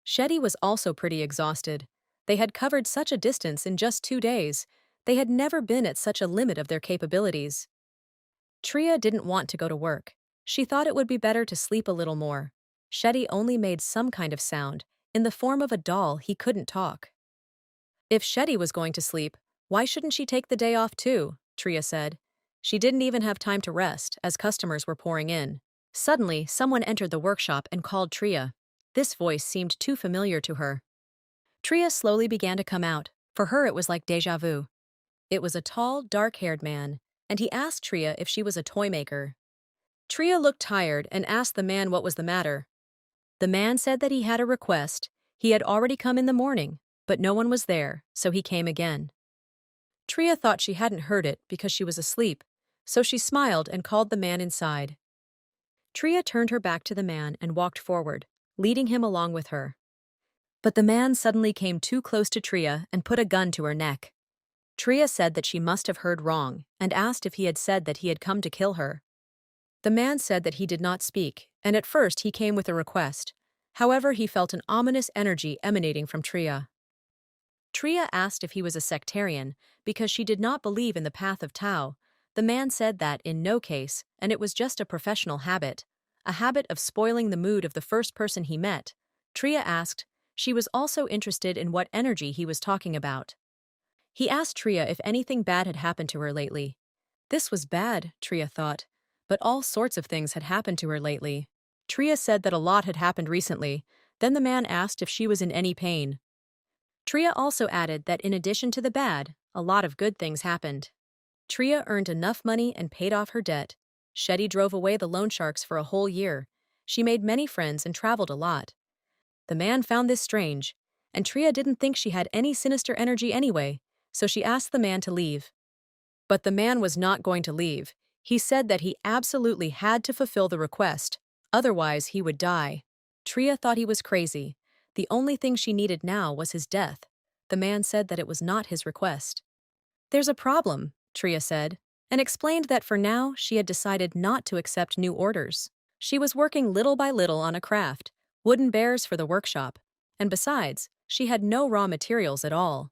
Shetty was also pretty exhausted. They had covered such a distance in just 2 days. They had never been at such a limit of their capabilities. Tria didn't want to go to work. She thought it would be better to sleep a little more. Shetty only made some kind of sound, in the form of a doll. He couldn't talk. If Shetty was going to sleep, why shouldn't she take the day off too? Tria said. She didn't even have time to rest, as customers were pouring in. Suddenly, someone entered the workshop and called Tria. This voice seemed too familiar to her. Tria slowly began to come out. For her it was like déjà vu. It was a tall, dark-haired man, and he asked Tria if she was a toy maker. Tria looked tired and asked the man what was the matter. The man said that he had a request. He had already come in the morning, but no one was there, so he came again. Tria thought she hadn't heard it because she was asleep, so she smiled and called the man inside. Tria turned her back to the man and walked forward, leading him along with her. But the man suddenly came too close to Tria and put a gun to her neck. Tria said that she must have heard wrong and asked if he had said that he had come to kill her. The man said that he did not speak, and at first he came with a request. However, he felt an ominous energy emanating from Tria. Tria asked if he was a sectarian because she did not believe in the path of Tao. The man said that in no case, and it was just a professional habit, a habit of spoiling the mood of the first person he met. Tria asked. She was also interested in what energy he was talking about. He asked Tria if anything bad had happened to her lately. This was bad, Tria thought, but all sorts of things had happened to her lately. Tria said that a lot had happened recently. Then the man asked if she was in any pain. Tria also added that in addition to the bad, a lot of good things happened. Tria earned enough money and paid off her debt. Shetty drove away the loan sharks for a whole year. She made many friends and traveled a lot. The man found this strange, and Tria didn't think she had any sinister energy anyway, so she asked the man to leave. But the man was not going to leave. He said that he absolutely had to fulfill the request, otherwise he would die. Tria thought he was crazy. The only thing she needed now was his death. The man said that it was not his request. There's a problem, Tria said, and explained that for now she had decided not to accept new orders. She was working little by little on a craft, wooden bears for the workshop, and besides, she had no raw materials at all.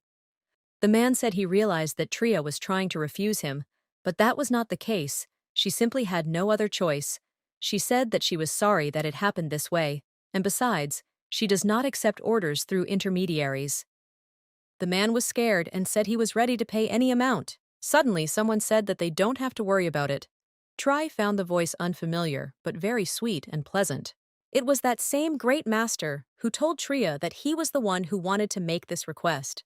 The man said he realized that Tria was trying to refuse him, but that was not the case. She simply had no other choice. She said that she was sorry that it happened this way, and besides, she does not accept orders through intermediaries. The man was scared and said he was ready to pay any amount. Suddenly, someone said that they don't have to worry about it. Tria found the voice unfamiliar, but very sweet and pleasant. It was that same great master who told Tria that he was the one who wanted to make this request.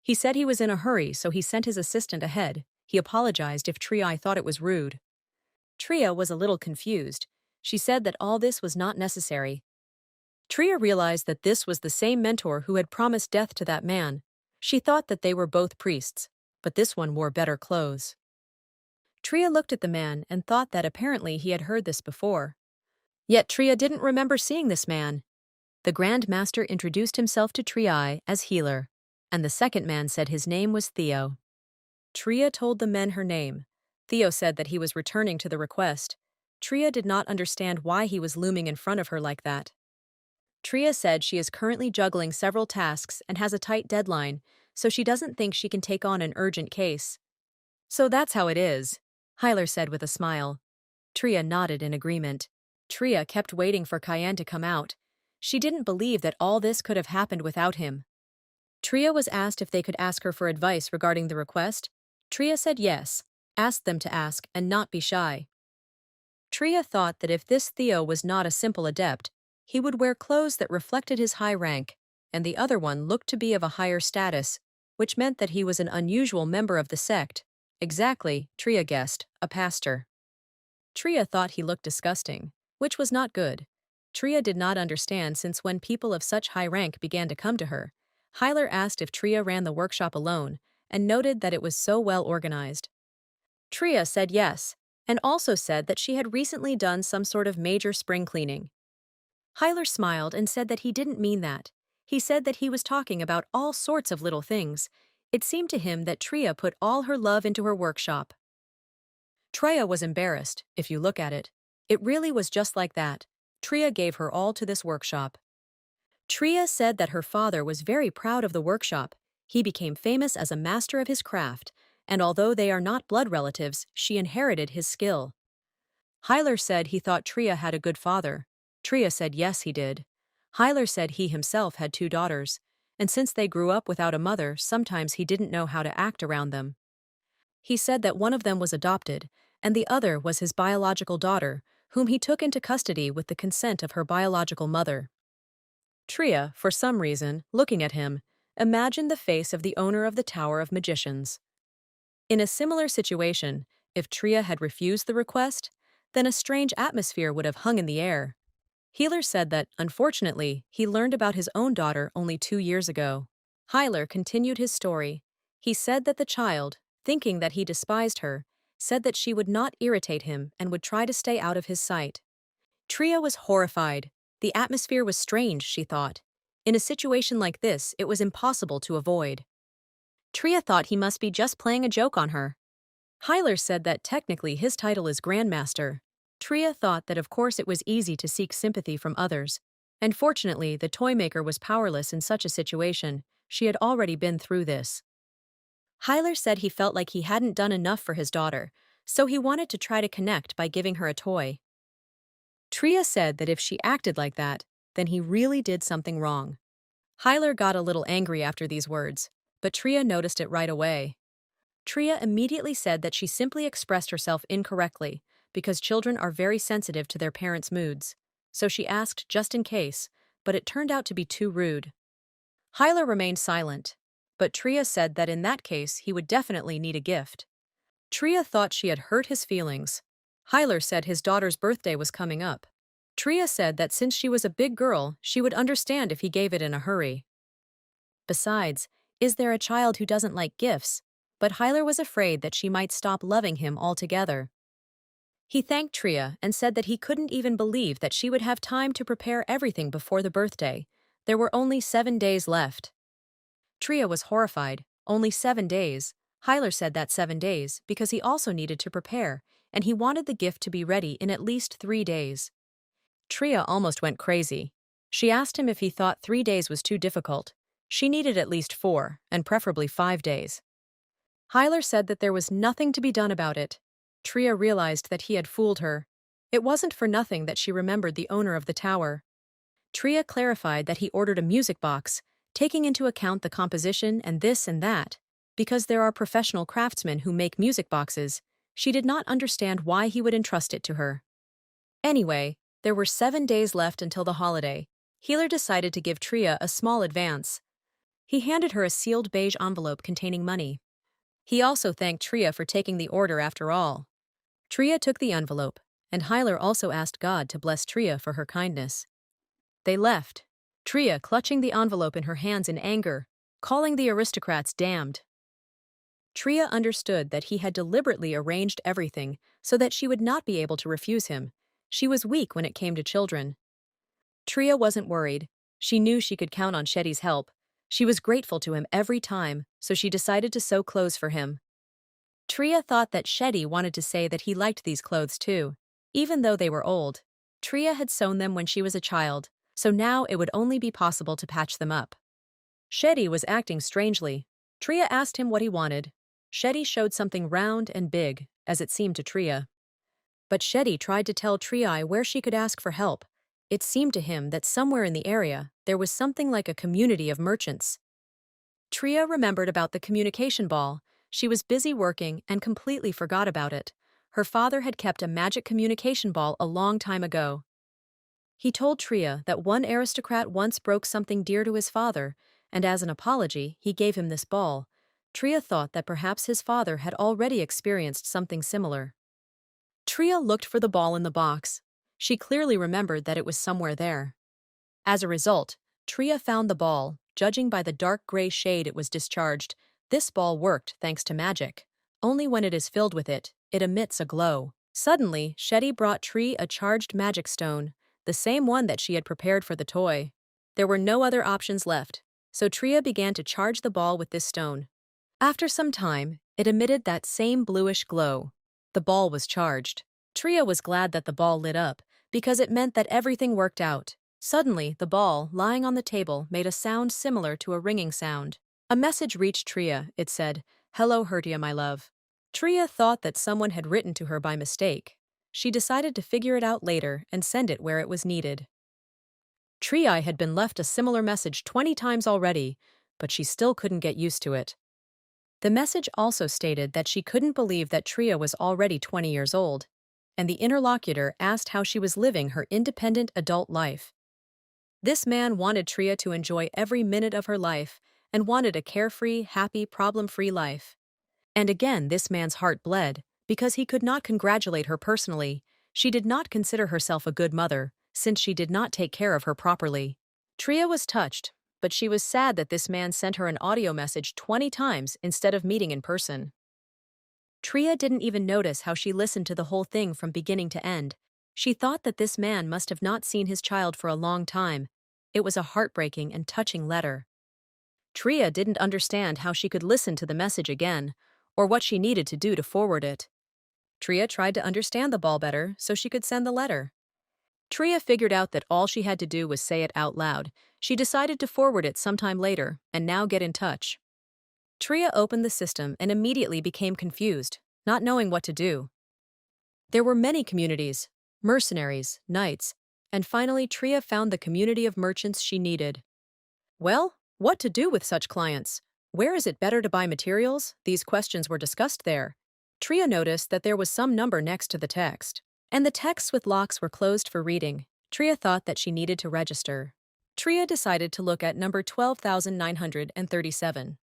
He said he was in a hurry, so he sent his assistant ahead. He apologized if Tria thought it was rude. Tria was a little confused. She said that all this was not necessary. Tria realized that this was the same mentor who had promised death to that man. She thought that they were both priests, but this one wore better clothes. Tria looked at the man and thought that apparently he had heard this before. Yet Tria didn't remember seeing this man. The Grand Master introduced himself to Tria as healer, and the second man said his name was Theo. Tria told the men her name. Theo said that he was returning to the request. Tria did not understand why he was looming in front of her like that. Tria said she is currently juggling several tasks and has a tight deadline, so she doesn't think she can take on an urgent case. So that's how it is, Hyler said with a smile. Tria nodded in agreement. Tria kept waiting for Cayenne to come out. She didn't believe that all this could have happened without him. Tria was asked if they could ask her for advice regarding the request. Tria said yes, asked them to ask and not be shy. Tria thought that if this Theo was not a simple adept, he would wear clothes that reflected his high rank, and the other one looked to be of a higher status, which meant that he was an unusual member of the sect. Exactly, Tria guessed, a pastor. Tria thought he looked disgusting, which was not good. Tria did not understand since when people of such high rank began to come to her. Hyler asked if Tria ran the workshop alone, and noted that it was so well organized. Tria said yes, and also said that she had recently done some sort of major spring cleaning. Hyler smiled and said that he didn't mean that. He said that he was talking about all sorts of little things. It seemed to him that Tria put all her love into her workshop. Tria was embarrassed, if you look at it. It really was just like that. Tria gave her all to this workshop. Tria said that her father was very proud of the workshop. He became famous as a master of his craft, and although they are not blood relatives, she inherited his skill. Hyler said he thought Tria had a good father. Tria said yes, he did. Hyler said he himself had 2 daughters, and since they grew up without a mother, sometimes he didn't know how to act around them. He said that one of them was adopted, and the other was his biological daughter, whom he took into custody with the consent of her biological mother. Tria, for some reason, looking at him, imagined the face of the owner of the Tower of Magicians. In a similar situation, if Tria had refused the request, then a strange atmosphere would have hung in the air. Healer said that, unfortunately, he learned about his own daughter only 2 years ago. Hyler continued his story. He said that the child, thinking that he despised her, said that she would not irritate him and would try to stay out of his sight. Tria was horrified. The atmosphere was strange, she thought. In a situation like this, it was impossible to avoid. Tria thought he must be just playing a joke on her. Hyler said that technically his title is Grandmaster. Tria thought that of course it was easy to seek sympathy from others. And fortunately, the toymaker was powerless in such a situation. She had already been through this. Hyler said he felt like he hadn't done enough for his daughter, so he wanted to try to connect by giving her a toy. Tria said that if she acted like that, then he really did something wrong. Hyler got a little angry after these words, but Tria noticed it right away. Tria immediately said that she simply expressed herself incorrectly, because children are very sensitive to their parents' moods, so she asked just in case, but it turned out to be too rude. Hyler remained silent, but Tria said that in that case he would definitely need a gift. Tria thought she had hurt his feelings. Hyler said his daughter's birthday was coming up. Tria said that since she was a big girl, she would understand if he gave it in a hurry. Besides, is there a child who doesn't like gifts? But Hyler was afraid that she might stop loving him altogether. He thanked Tria and said that he couldn't even believe that she would have time to prepare everything before the birthday. There were only 7 days left. Tria was horrified. Only 7 days. Hyler said that 7 days because he also needed to prepare, and he wanted the gift to be ready in at least 3 days. Tria almost went crazy. She asked him if he thought 3 days was too difficult. She needed at least 4, and preferably 5 days. Hyler said that there was nothing to be done about it. Tria realized that he had fooled her. It wasn't for nothing that she remembered the owner of the tower. Tria clarified that he ordered a music box, taking into account the composition and this and that. Because there are professional craftsmen who make music boxes, she did not understand why he would entrust it to her. Anyway, there were 7 days left until the holiday. Healer decided to give Tria a small advance. He handed her a sealed beige envelope containing money. He also thanked Tria for taking the order after all. Tria took the envelope, and Hyler also asked God to bless Tria for her kindness. They left, Tria clutching the envelope in her hands in anger, calling the aristocrats damned. Tria understood that he had deliberately arranged everything so that she would not be able to refuse him. She was weak when it came to children. Tria wasn't worried. She knew she could count on Shetty's help. She was grateful to him every time, so she decided to sew clothes for him. Tria thought that Shetty wanted to say that he liked these clothes too. Even though they were old, Tria had sewn them when she was a child, so now it would only be possible to patch them up. Shetty was acting strangely. Tria asked him what he wanted. Shetty showed something round and big, as it seemed to Tria. But Shetty tried to tell Tria where she could ask for help. It seemed to him that somewhere in the area, there was something like a community of merchants. Tria remembered about the communication ball. She was busy working and completely forgot about it. Her father had kept a magic communication ball a long time ago. He told Tria that one aristocrat once broke something dear to his father, and as an apology, he gave him this ball, Tria thought that perhaps his father had already experienced something similar. Tria looked for the ball in the box. She clearly remembered that it was somewhere there. As a result, Tria found the ball. Judging by the dark gray shade it was discharged, this ball worked thanks to magic. Only when it is filled with it, it emits a glow. Suddenly, Shetty brought Tree a charged magic stone, the same one that she had prepared for the toy. There were no other options left, so Tria began to charge the ball with this stone. After some time, it emitted that same bluish glow. The ball was charged. Tria was glad that the ball lit up, because it meant that everything worked out. Suddenly, the ball, lying on the table, made a sound similar to a ringing sound. A message reached Tria. It said, "Hello, Hertia, my love." Tria thought that someone had written to her by mistake. She decided to figure it out later and send it where it was needed. Tria had been left a similar message 20 times already, but she still couldn't get used to it. The message also stated that she couldn't believe that Tria was already 20 years old, and the interlocutor asked how she was living her independent adult life. This man wanted Tria to enjoy every minute of her life and wanted a carefree, happy, problem-free life. And again, this man's heart bled, because he could not congratulate her personally. She did not consider herself a good mother, since she did not take care of her properly. Tria was touched, but she was sad that this man sent her an audio message 20 times instead of meeting in person. Tria didn't even notice how she listened to the whole thing from beginning to end. She thought that this man must have not seen his child for a long time. It was a heartbreaking and touching letter. Tria didn't understand how she could listen to the message again, or what she needed to do to forward it. Tria tried to understand the ball better so she could send the letter. Tria figured out that all she had to do was say it out loud. She decided to forward it sometime later and now get in touch. Tria opened the system and immediately became confused, not knowing what to do. There were many communities, mercenaries, knights, and finally Tria found the community of merchants she needed. Well, what to do with such clients? Where is it better to buy materials? These questions were discussed there. Tria noticed that there was some number next to the text, and the texts with locks were closed for reading. Tria thought that she needed to register. Tria decided to look at number 12,937.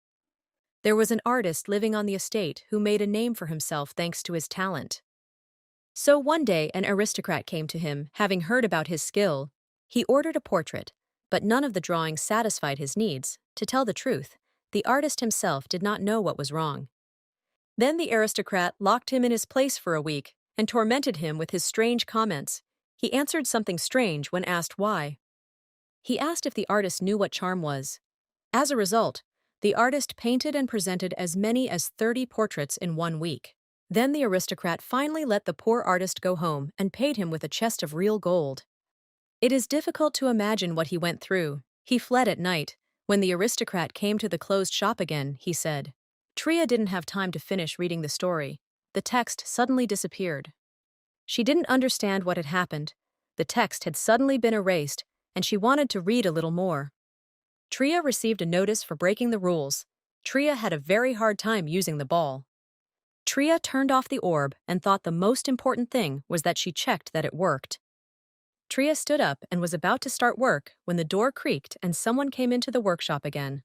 There was an artist living on the estate who made a name for himself thanks to his talent. So one day an aristocrat came to him, having heard about his skill. He ordered a portrait, but none of the drawings satisfied his needs. To tell the truth, the artist himself did not know what was wrong. Then the aristocrat locked him in his place for a week and tormented him with his strange comments. He answered something strange when asked why. He asked if the artist knew what charm was. As a result, the artist painted and presented as many as 30 portraits in 1 week. Then the aristocrat finally let the poor artist go home and paid him with a chest of real gold. It is difficult to imagine what he went through. He fled at night. When the aristocrat came to the closed shop again, he said. Tria didn't have time to finish reading the story. The text suddenly disappeared. She didn't understand what had happened. The text had suddenly been erased, and she wanted to read a little more. Tria received a notice for breaking the rules. Tria had a very hard time using the ball. Tria turned off the orb and thought the most important thing was that she checked that it worked. Tria stood up and was about to start work when the door creaked and someone came into the workshop again.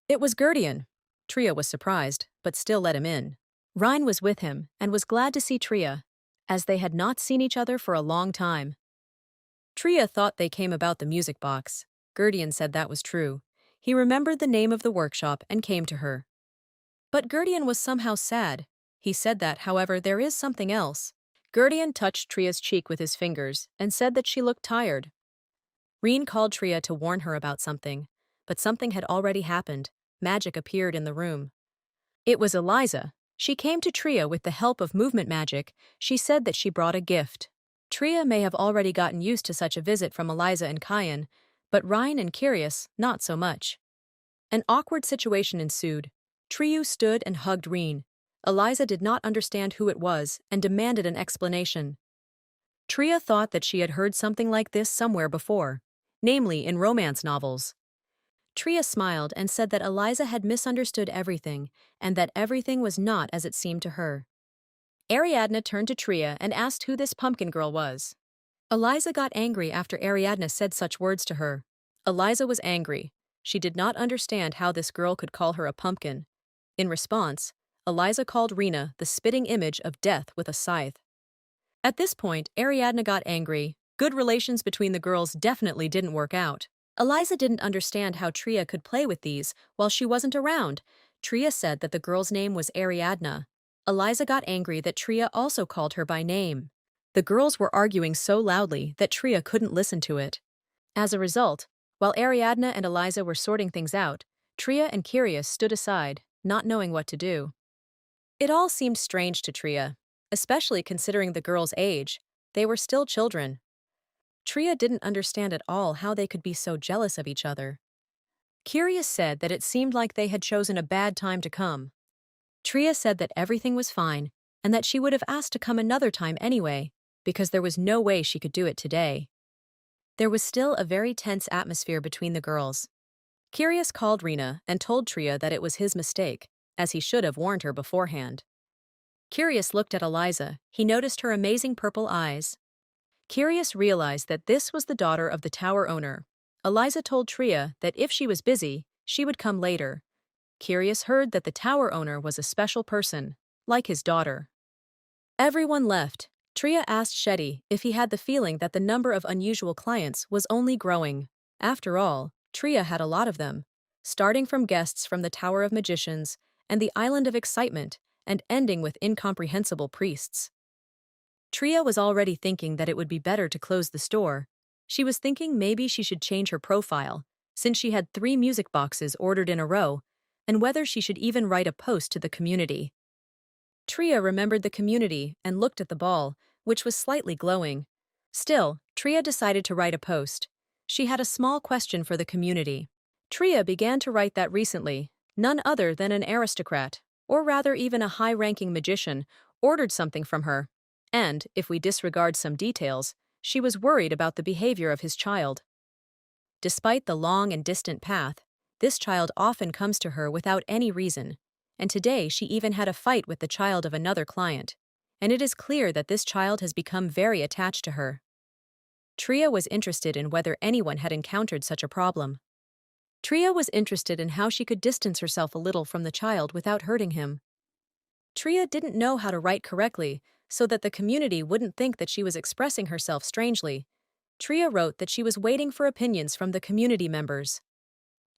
It was Gerdian. Tria was surprised, but still let him in. Rhine was with him and was glad to see Tria, as they had not seen each other for a long time. Tria thought they came about the music box. Gerdian said that was true. He remembered the name of the workshop and came to her. But Gerdian was somehow sad. He said that, however, there is something else. Gerdian touched Tria's cheek with his fingers and said that she looked tired. Reen called Tria to warn her about something, but something had already happened. Magic appeared in the room. It was Eliza. She came to Tria with the help of movement magic. She said that she brought a gift. Tria may have already gotten used to such a visit from Eliza and Kyan, but Ryan and Curious, not so much. An awkward situation ensued. Triu stood and hugged Reen. Eliza did not understand who it was and demanded an explanation. Tria thought that she had heard something like this somewhere before, namely in romance novels. Tria smiled and said that Eliza had misunderstood everything and that everything was not as it seemed to her. Ariadne turned to Tria and asked who this pumpkin girl was. Eliza got angry after Ariadne said such words to her. Eliza was angry. She did not understand how this girl could call her a pumpkin. In response, Eliza called Rena the spitting image of death with a scythe. At this point, Ariadne got angry. Good relations between the girls definitely didn't work out. Eliza didn't understand how Tria could play with these while she wasn't around. Tria said that the girl's name was Ariadne. Eliza got angry that Tria also called her by name. The girls were arguing so loudly that Tria couldn't listen to it. As a result, while Ariadne and Eliza were sorting things out, Tria and Curious stood aside, not knowing what to do. It all seemed strange to Tria, especially considering the girls' age. They were still children. Tria didn't understand at all how they could be so jealous of each other. Curious said that it seemed like they had chosen a bad time to come. Tria said that everything was fine and that she would have asked to come another time anyway, because there was no way she could do it today. There was still a very tense atmosphere between the girls. Curious called Rena and told Tria that it was his mistake, as he should have warned her beforehand. Curious looked at Eliza. He noticed her amazing purple eyes. Curious realized that this was the daughter of the tower owner. Eliza told Tria that if she was busy, she would come later. Curious heard that the tower owner was a special person, like his daughter. Everyone left. Tria asked Shetty if he had the feeling that the number of unusual clients was only growing. After all, Tria had a lot of them, starting from guests from the Tower of Magicians and the Island of Excitement and ending with incomprehensible priests. Tria was already thinking that it would be better to close the store. She was thinking maybe she should change her profile, since she had 3 music boxes ordered in a row, and whether she should even write a post to the community. Tria remembered the community and looked at the ball, which was slightly glowing. Still, Tria decided to write a post. She had a small question for the community. Tria began to write that recently, none other than an aristocrat, or rather even a high-ranking magician, ordered something from her. And, if we disregard some details, she was worried about the behavior of his child. Despite the long and distant path, this child often comes to her without any reason, and today she even had a fight with the child of another client, and it is clear that this child has become very attached to her. Tria was interested in whether anyone had encountered such a problem. Tria was interested in how she could distance herself a little from the child without hurting him. Tria didn't know how to write correctly, so that the community wouldn't think that she was expressing herself strangely. Tria wrote that she was waiting for opinions from the community members.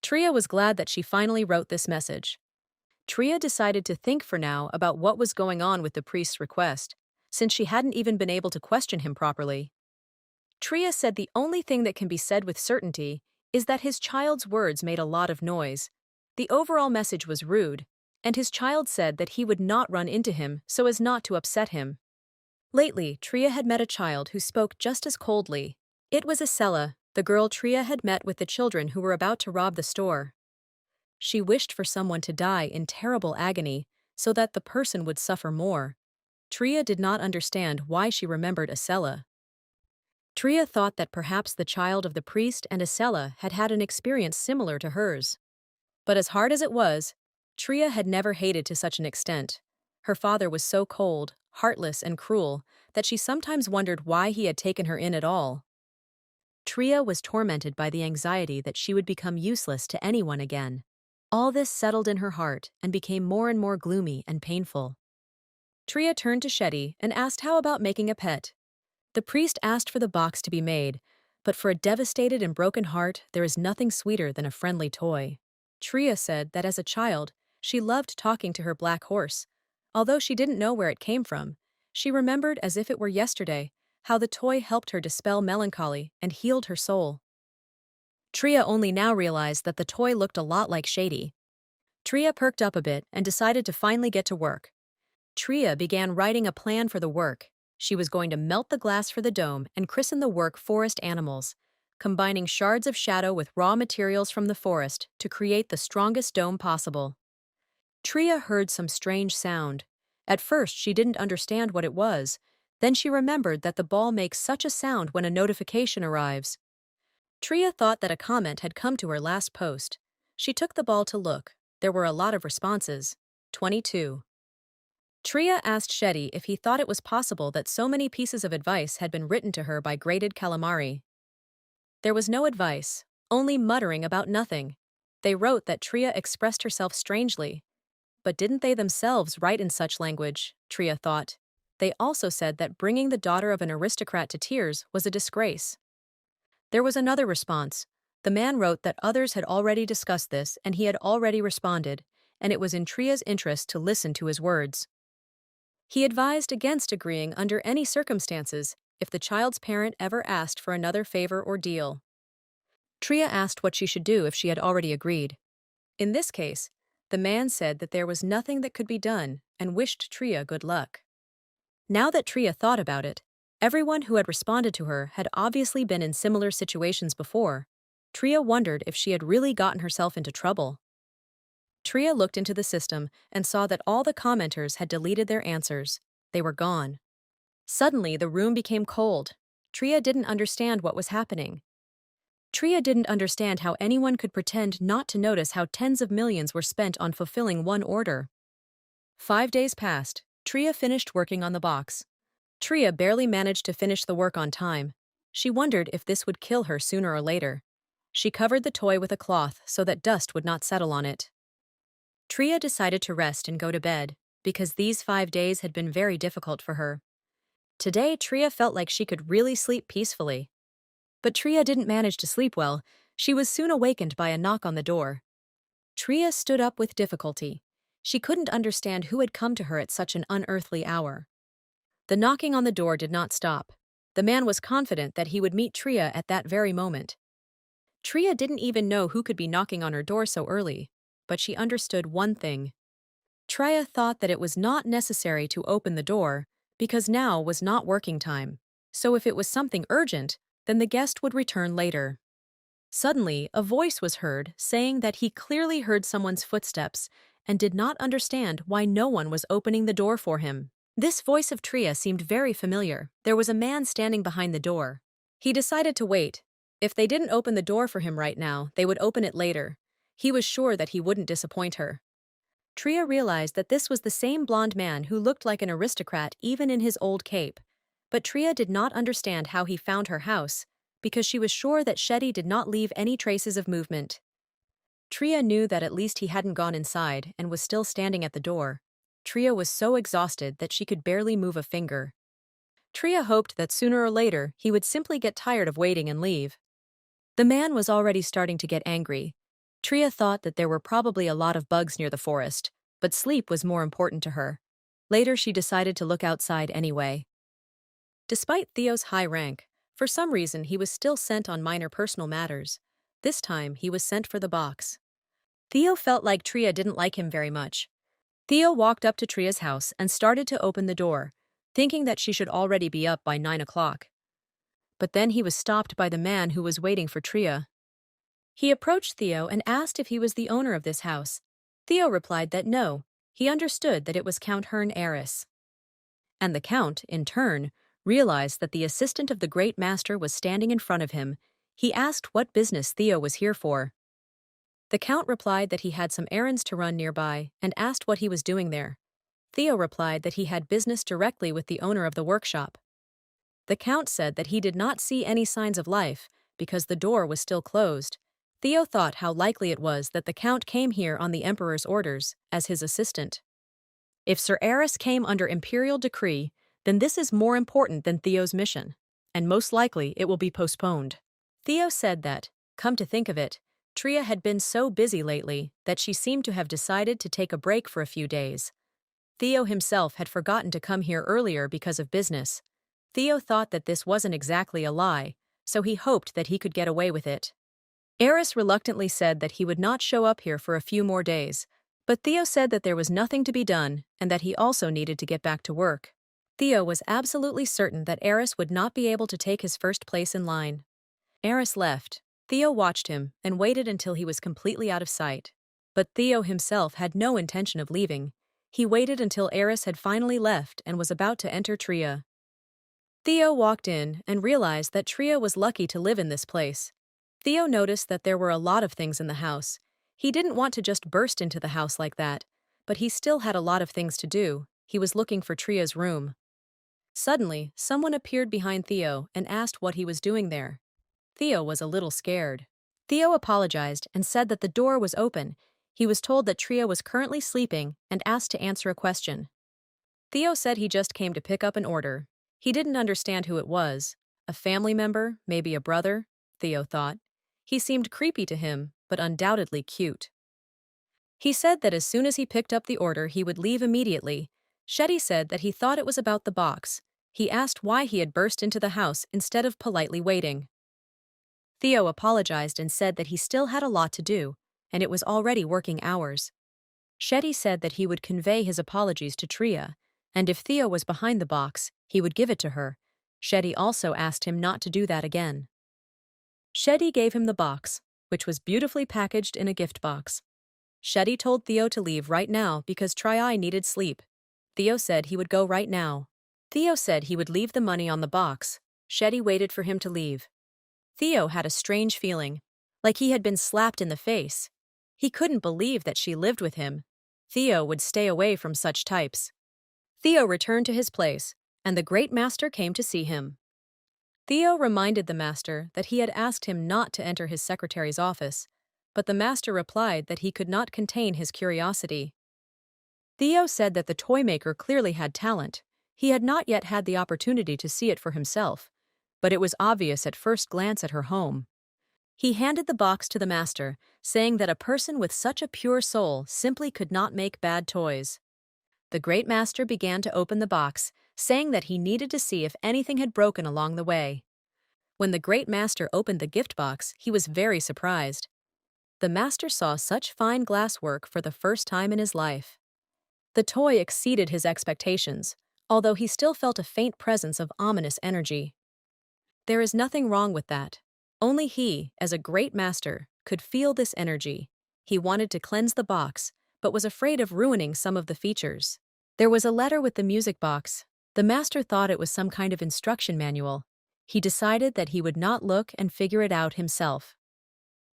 Tria was glad that she finally wrote this message. Tria decided to think for now about what was going on with the priest's request, since she hadn't even been able to question him properly. Tria said the only thing that can be said with certainty is that his child's words made a lot of noise. The overall message was rude, and his child said that he would not run into him so as not to upset him. Lately, Tria had met a child who spoke just as coldly. It was Isella, the girl Tria had met with the children who were about to rob the store. She wished for someone to die in terrible agony so that the person would suffer more. Tria did not understand why she remembered Isella. Tria thought that perhaps the child of the priest and Isella had had an experience similar to hers. But as hard as it was, Tria had never hated to such an extent. Her father was so cold, heartless, and cruel that she sometimes wondered why he had taken her in at all. Tria was tormented by the anxiety that she would become useless to anyone again. All this settled in her heart and became more and more gloomy and painful. Tria turned to Shetty and asked how about making a pet. The priest asked for the box to be made, but for a devastated and broken heart, there is nothing sweeter than a friendly toy. Tria said that as a child, she loved talking to her black horse. Although she didn't know where it came from, she remembered as if it were yesterday how the toy helped her dispel melancholy and healed her soul. Tria only now realized that the toy looked a lot like Shady. Tria perked up a bit and decided to finally get to work. Tria began writing a plan for the work. She was going to melt the glass for the dome and christen the work Forest Animals, combining shards of shadow with raw materials from the forest to create the strongest dome possible. Tria heard some strange sound. At first, she didn't understand what it was. Then she remembered that the ball makes such a sound when a notification arrives. Tria thought that a comment had come to her last post. She took the ball to look. There were a lot of responses. 22. Tria asked Shetty if he thought it was possible that so many pieces of advice had been written to her by Grated Calamari. There was no advice, only muttering about nothing. They wrote that Tria expressed herself strangely. But didn't they themselves write in such language? Tria thought. They also said that bringing the daughter of an aristocrat to tears was a disgrace. There was another response. The man wrote that others had already discussed this and he had already responded, and it was in Tria's interest to listen to his words. He advised against agreeing under any circumstances if the child's parent ever asked for another favor or deal. Tria asked what she should do if she had already agreed. In this case, the man said that there was nothing that could be done and wished Tria good luck. Now that Tria thought about it, everyone who had responded to her had obviously been in similar situations before. Tria wondered if she had really gotten herself into trouble. Tria looked into the system and saw that all the commenters had deleted their answers. They were gone. Suddenly, the room became cold. Tria didn't understand what was happening. Tria didn't understand how anyone could pretend not to notice how tens of millions were spent on fulfilling one order. 5 days passed. Tria finished working on the box. Tria barely managed to finish the work on time. She wondered if this would kill her sooner or later. She covered the toy with a cloth so that dust would not settle on it. Tria decided to rest and go to bed, because these 5 days had been very difficult for her. Today, Tria felt like she could really sleep peacefully. But Tria didn't manage to sleep well. She was soon awakened by a knock on the door. Tria stood up with difficulty. She couldn't understand who had come to her at such an unearthly hour. The knocking on the door did not stop. The man was confident that he would meet Tria at that very moment. Tria didn't even know who could be knocking on her door so early, but she understood one thing. Tria thought that it was not necessary to open the door, because now was not working time. So if it was something urgent, then the guest would return later. Suddenly, a voice was heard saying that he clearly heard someone's footsteps and did not understand why no one was opening the door for him. This voice of Tria seemed very familiar. There was a man standing behind the door. He decided to wait. If they didn't open the door for him right now, they would open it later. He was sure that he wouldn't disappoint her. Tria realized that this was the same blonde man who looked like an aristocrat even in his old cape. But Tria did not understand how he found her house, because she was sure that Shetty did not leave any traces of movement. Tria knew that at least he hadn't gone inside and was still standing at the door. Tria was so exhausted that she could barely move a finger. Tria hoped that sooner or later he would simply get tired of waiting and leave. The man was already starting to get angry. Tria thought that there were probably a lot of bugs near the forest, but sleep was more important to her. Later she decided to look outside anyway. Despite Theo's high rank, for some reason he was still sent on minor personal matters. This time he was sent for the box. Theo felt like Tria didn't like him very much. Theo walked up to Tria's house and started to open the door, thinking that she should already be up by 9 o'clock. But then he was stopped by the man who was waiting for Tria. He approached Theo and asked if he was the owner of this house. Theo replied that no, he understood that it was Count Hern Eris. And the Count, in turn, realized that the assistant of the Great Master was standing in front of him. He asked what business Theo was here for. The Count replied that he had some errands to run nearby and asked what he was doing there. Theo replied that he had business directly with the owner of the workshop. The Count said that he did not see any signs of life because the door was still closed. Theo thought how likely it was that the Count came here on the Emperor's orders as his assistant. If Sir Eris came under imperial decree, then this is more important than Theo's mission, and most likely it will be postponed. Theo said that, come to think of it, Tria had been so busy lately that she seemed to have decided to take a break for a few days. Theo himself had forgotten to come here earlier because of business. Theo thought that this wasn't exactly a lie, so he hoped that he could get away with it. Eris reluctantly said that he would not show up here for a few more days, but Theo said that there was nothing to be done and that he also needed to get back to work. Theo was absolutely certain that Eris would not be able to take his first place in line. Eris left. Theo watched him and waited until he was completely out of sight. But Theo himself had no intention of leaving. He waited until Eris had finally left and was about to enter Tria. Theo walked in and realized that Tria was lucky to live in this place. Theo noticed that there were a lot of things in the house. He didn't want to just burst into the house like that, but he still had a lot of things to do. He was looking for Tria's room. Suddenly, someone appeared behind Theo and asked what he was doing there. Theo was a little scared. Theo apologized and said that the door was open. He was told that Tria was currently sleeping and asked to answer a question. Theo said he just came to pick up an order. He didn't understand who it was. A family member, maybe a brother, Theo thought. He seemed creepy to him, but undoubtedly cute. He said that as soon as he picked up the order, he would leave immediately. Shetty said that he thought it was about the box. He asked why he had burst into the house instead of politely waiting. Theo apologized and said that he still had a lot to do, and it was already working hours. Shetty said that he would convey his apologies to Tria, and if Theo was behind the box, he would give it to her. Shetty also asked him not to do that again. Shetty gave him the box, which was beautifully packaged in a gift box. Shetty told Theo to leave right now because Tria needed sleep. Theo said he would go right now. Theo said he would leave the money on the box. Shetty waited for him to leave. Theo had a strange feeling, like he had been slapped in the face. He couldn't believe that she lived with him. Theo would stay away from such types. Theo returned to his place, and the great master came to see him. Theo reminded the master that he had asked him not to enter his secretary's office, but the master replied that he could not contain his curiosity. Theo said that the toy maker clearly had talent. He had not yet had the opportunity to see it for himself, but it was obvious at first glance at her home. He handed the box to the master, saying that a person with such a pure soul simply could not make bad toys. The great master began to open the box, saying that he needed to see if anything had broken along the way. When the great master opened the gift box, he was very surprised. The master saw such fine glasswork for the first time in his life. The toy exceeded his expectations, although he still felt a faint presence of ominous energy. There is nothing wrong with that. Only he, as a great master, could feel this energy. He wanted to cleanse the box, but was afraid of ruining some of the features. There was a letter with the music box. The master thought it was some kind of instruction manual. He decided that he would not look and figure it out himself.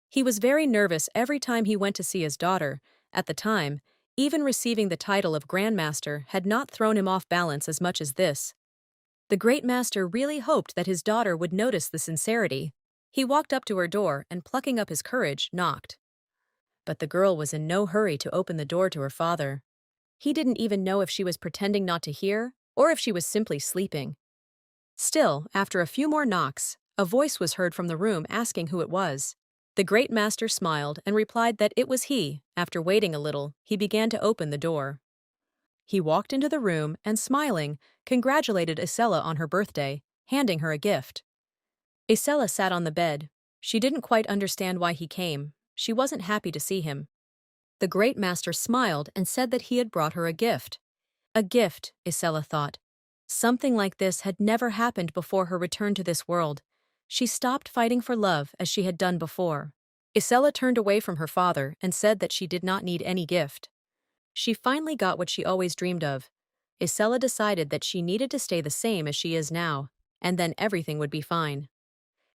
He was very nervous every time he went to see his daughter. At the time, even receiving the title of Grandmaster had not thrown him off balance as much as this. The great master really hoped that his daughter would notice the sincerity. He walked up to her door and, plucking up his courage, knocked. But the girl was in no hurry to open the door to her father. He didn't even know if she was pretending not to hear or if she was simply sleeping. Still, after a few more knocks, a voice was heard from the room asking who it was. The great master smiled and replied that it was he. After waiting a little, he began to open the door. He walked into the room and, smiling, congratulated Isella on her birthday, handing her a gift. Isella sat on the bed. She didn't quite understand why he came. She wasn't happy to see him. The great master smiled and said that he had brought her a gift. A gift, Isella thought. Something like this had never happened before her return to this world. She stopped fighting for love as she had done before. Isella turned away from her father and said that she did not need any gift. She finally got what she always dreamed of. Isella decided that she needed to stay the same as she is now, and then everything would be fine.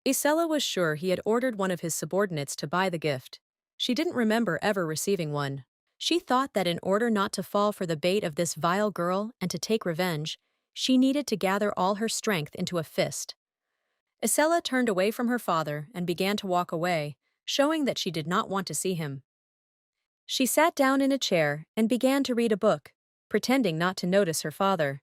Isella was sure he had ordered one of his subordinates to buy the gift. She didn't remember ever receiving one. She thought that in order not to fall for the bait of this vile girl and to take revenge, she needed to gather all her strength into a fist. Isella turned away from her father and began to walk away, showing that she did not want to see him. She sat down in a chair and began to read a book, pretending not to notice her father.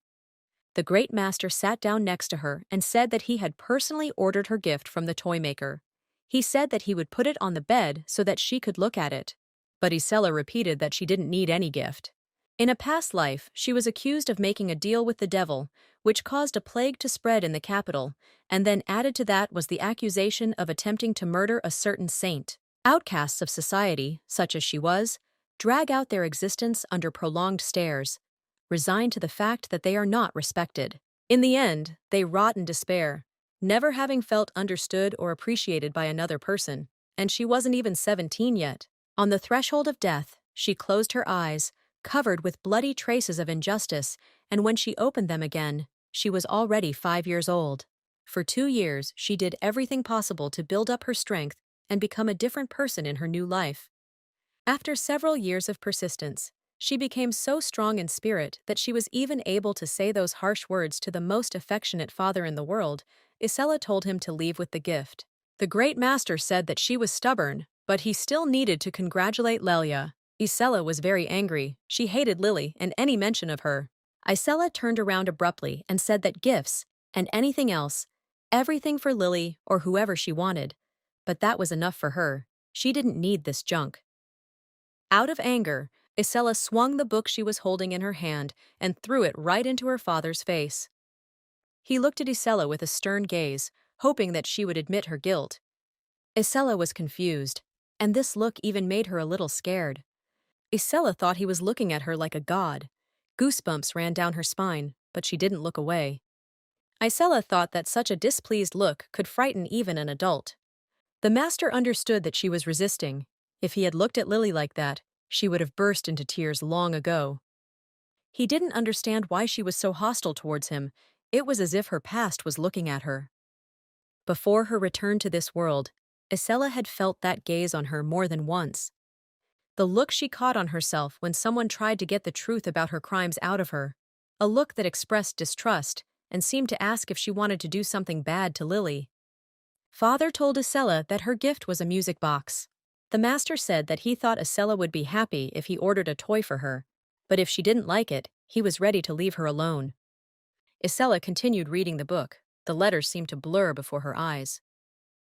The great master sat down next to her and said that he had personally ordered her gift from the toy maker. He said that he would put it on the bed so that she could look at it. But Isella repeated that she didn't need any gift. In a past life, she was accused of making a deal with the devil, which caused a plague to spread in the capital, and then added to that was the accusation of attempting to murder a certain saint. Outcasts of society, such as she was, drag out their existence under prolonged stares, resigned to the fact that they are not respected. In the end, they rot in despair, never having felt understood or appreciated by another person, and she wasn't even 17 yet. On the threshold of death, she closed her eyes, covered with bloody traces of injustice, and when she opened them again, she was already 5 years old. For 2 years, she did everything possible to build up her strength and become a different person in her new life. After several years of persistence, she became so strong in spirit that she was even able to say those harsh words to the most affectionate father in the world. Isella told him to leave with the gift. The great master said that she was stubborn, but he still needed to congratulate Lelia. Isella was very angry. She hated Lily and any mention of her. Isella turned around abruptly and said that gifts, and anything else, everything for Lily or whoever she wanted. But that was enough for her. She didn't need this junk. Out of anger, Isella swung the book she was holding in her hand and threw it right into her father's face. He looked at Isella with a stern gaze, hoping that she would admit her guilt. Isella was confused, and this look even made her a little scared. Isella thought he was looking at her like a god. Goosebumps ran down her spine, but she didn't look away. Isella thought that such a displeased look could frighten even an adult. The master understood that she was resisting. If he had looked at Lily like that, she would have burst into tears long ago. He didn't understand why she was so hostile towards him. It was as if her past was looking at her. Before her return to this world, Isella had felt that gaze on her more than once. The look she caught on herself when someone tried to get the truth about her crimes out of her. A look that expressed distrust and seemed to ask if she wanted to do something bad to Lily. Father told Isella that her gift was a music box. The master said that he thought Isella would be happy if he ordered a toy for her, but if she didn't like it, he was ready to leave her alone. Isella continued reading the book. The letters seemed to blur before her eyes.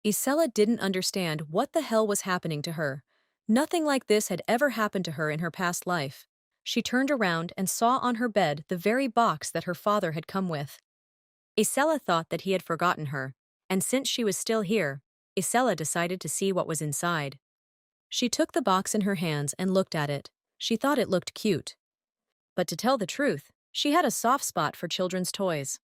Isella didn't understand what the hell was happening to her. Nothing like this had ever happened to her in her past life. She turned around and saw on her bed the very box that her father had come with. Isella thought that he had forgotten her, and since she was still here, Isella decided to see what was inside. She took the box in her hands and looked at it. She thought it looked cute. But to tell the truth, she had a soft spot for children's toys.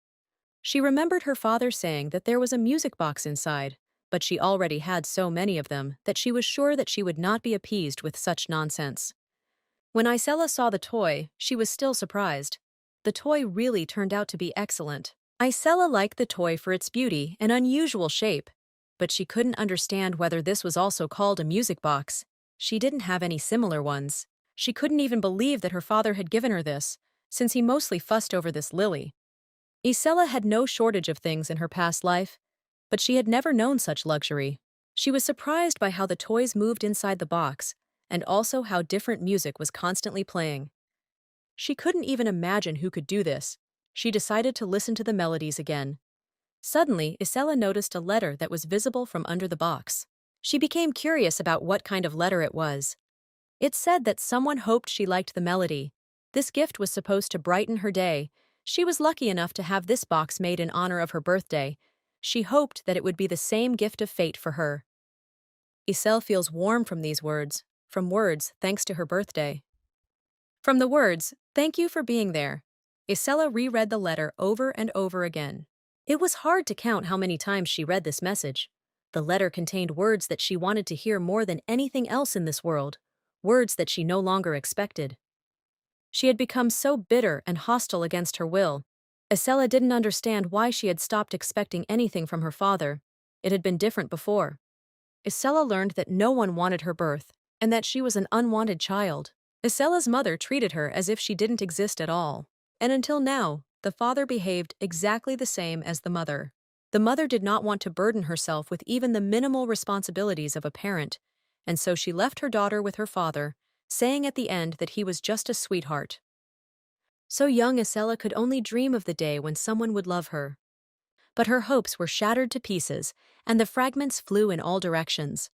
She remembered her father saying that there was a music box inside, but she already had so many of them that she was sure that she would not be appeased with such nonsense. When Isella saw the toy, she was still surprised. The toy really turned out to be excellent. Isella liked the toy for its beauty and unusual shape, but she couldn't understand whether this was also called a music box. She didn't have any similar ones. She couldn't even believe that her father had given her this, since he mostly fussed over this Lily. Isella had no shortage of things in her past life, but she had never known such luxury. She was surprised by how the toys moved inside the box, and also how different music was constantly playing. She couldn't even imagine who could do this. She decided to listen to the melodies again. Suddenly, Isella noticed a letter that was visible from under the box. She became curious about what kind of letter it was. It said that someone hoped she liked the melody. This gift was supposed to brighten her day. She was lucky enough to have this box made in honor of her birthday. She hoped that it would be the same gift of fate for her. Isella feels warm from these words, from words thanks to her birthday. From the words, "Thank you for being there." Isella reread the letter over and over again. It was hard to count how many times she read this message. The letter contained words that she wanted to hear more than anything else in this world, words that she no longer expected. She had become so bitter and hostile against her will. Isella didn't understand why she had stopped expecting anything from her father. It had been different before. Isella learned that no one wanted her birth, and that she was an unwanted child. Isella's mother treated her as if she didn't exist at all. And until now, the father behaved exactly the same as the mother. The mother did not want to burden herself with even the minimal responsibilities of a parent, and so she left her daughter with her father, saying at the end that he was just a sweetheart. So young Isella could only dream of the day when someone would love her. But her hopes were shattered to pieces, and the fragments flew in all directions.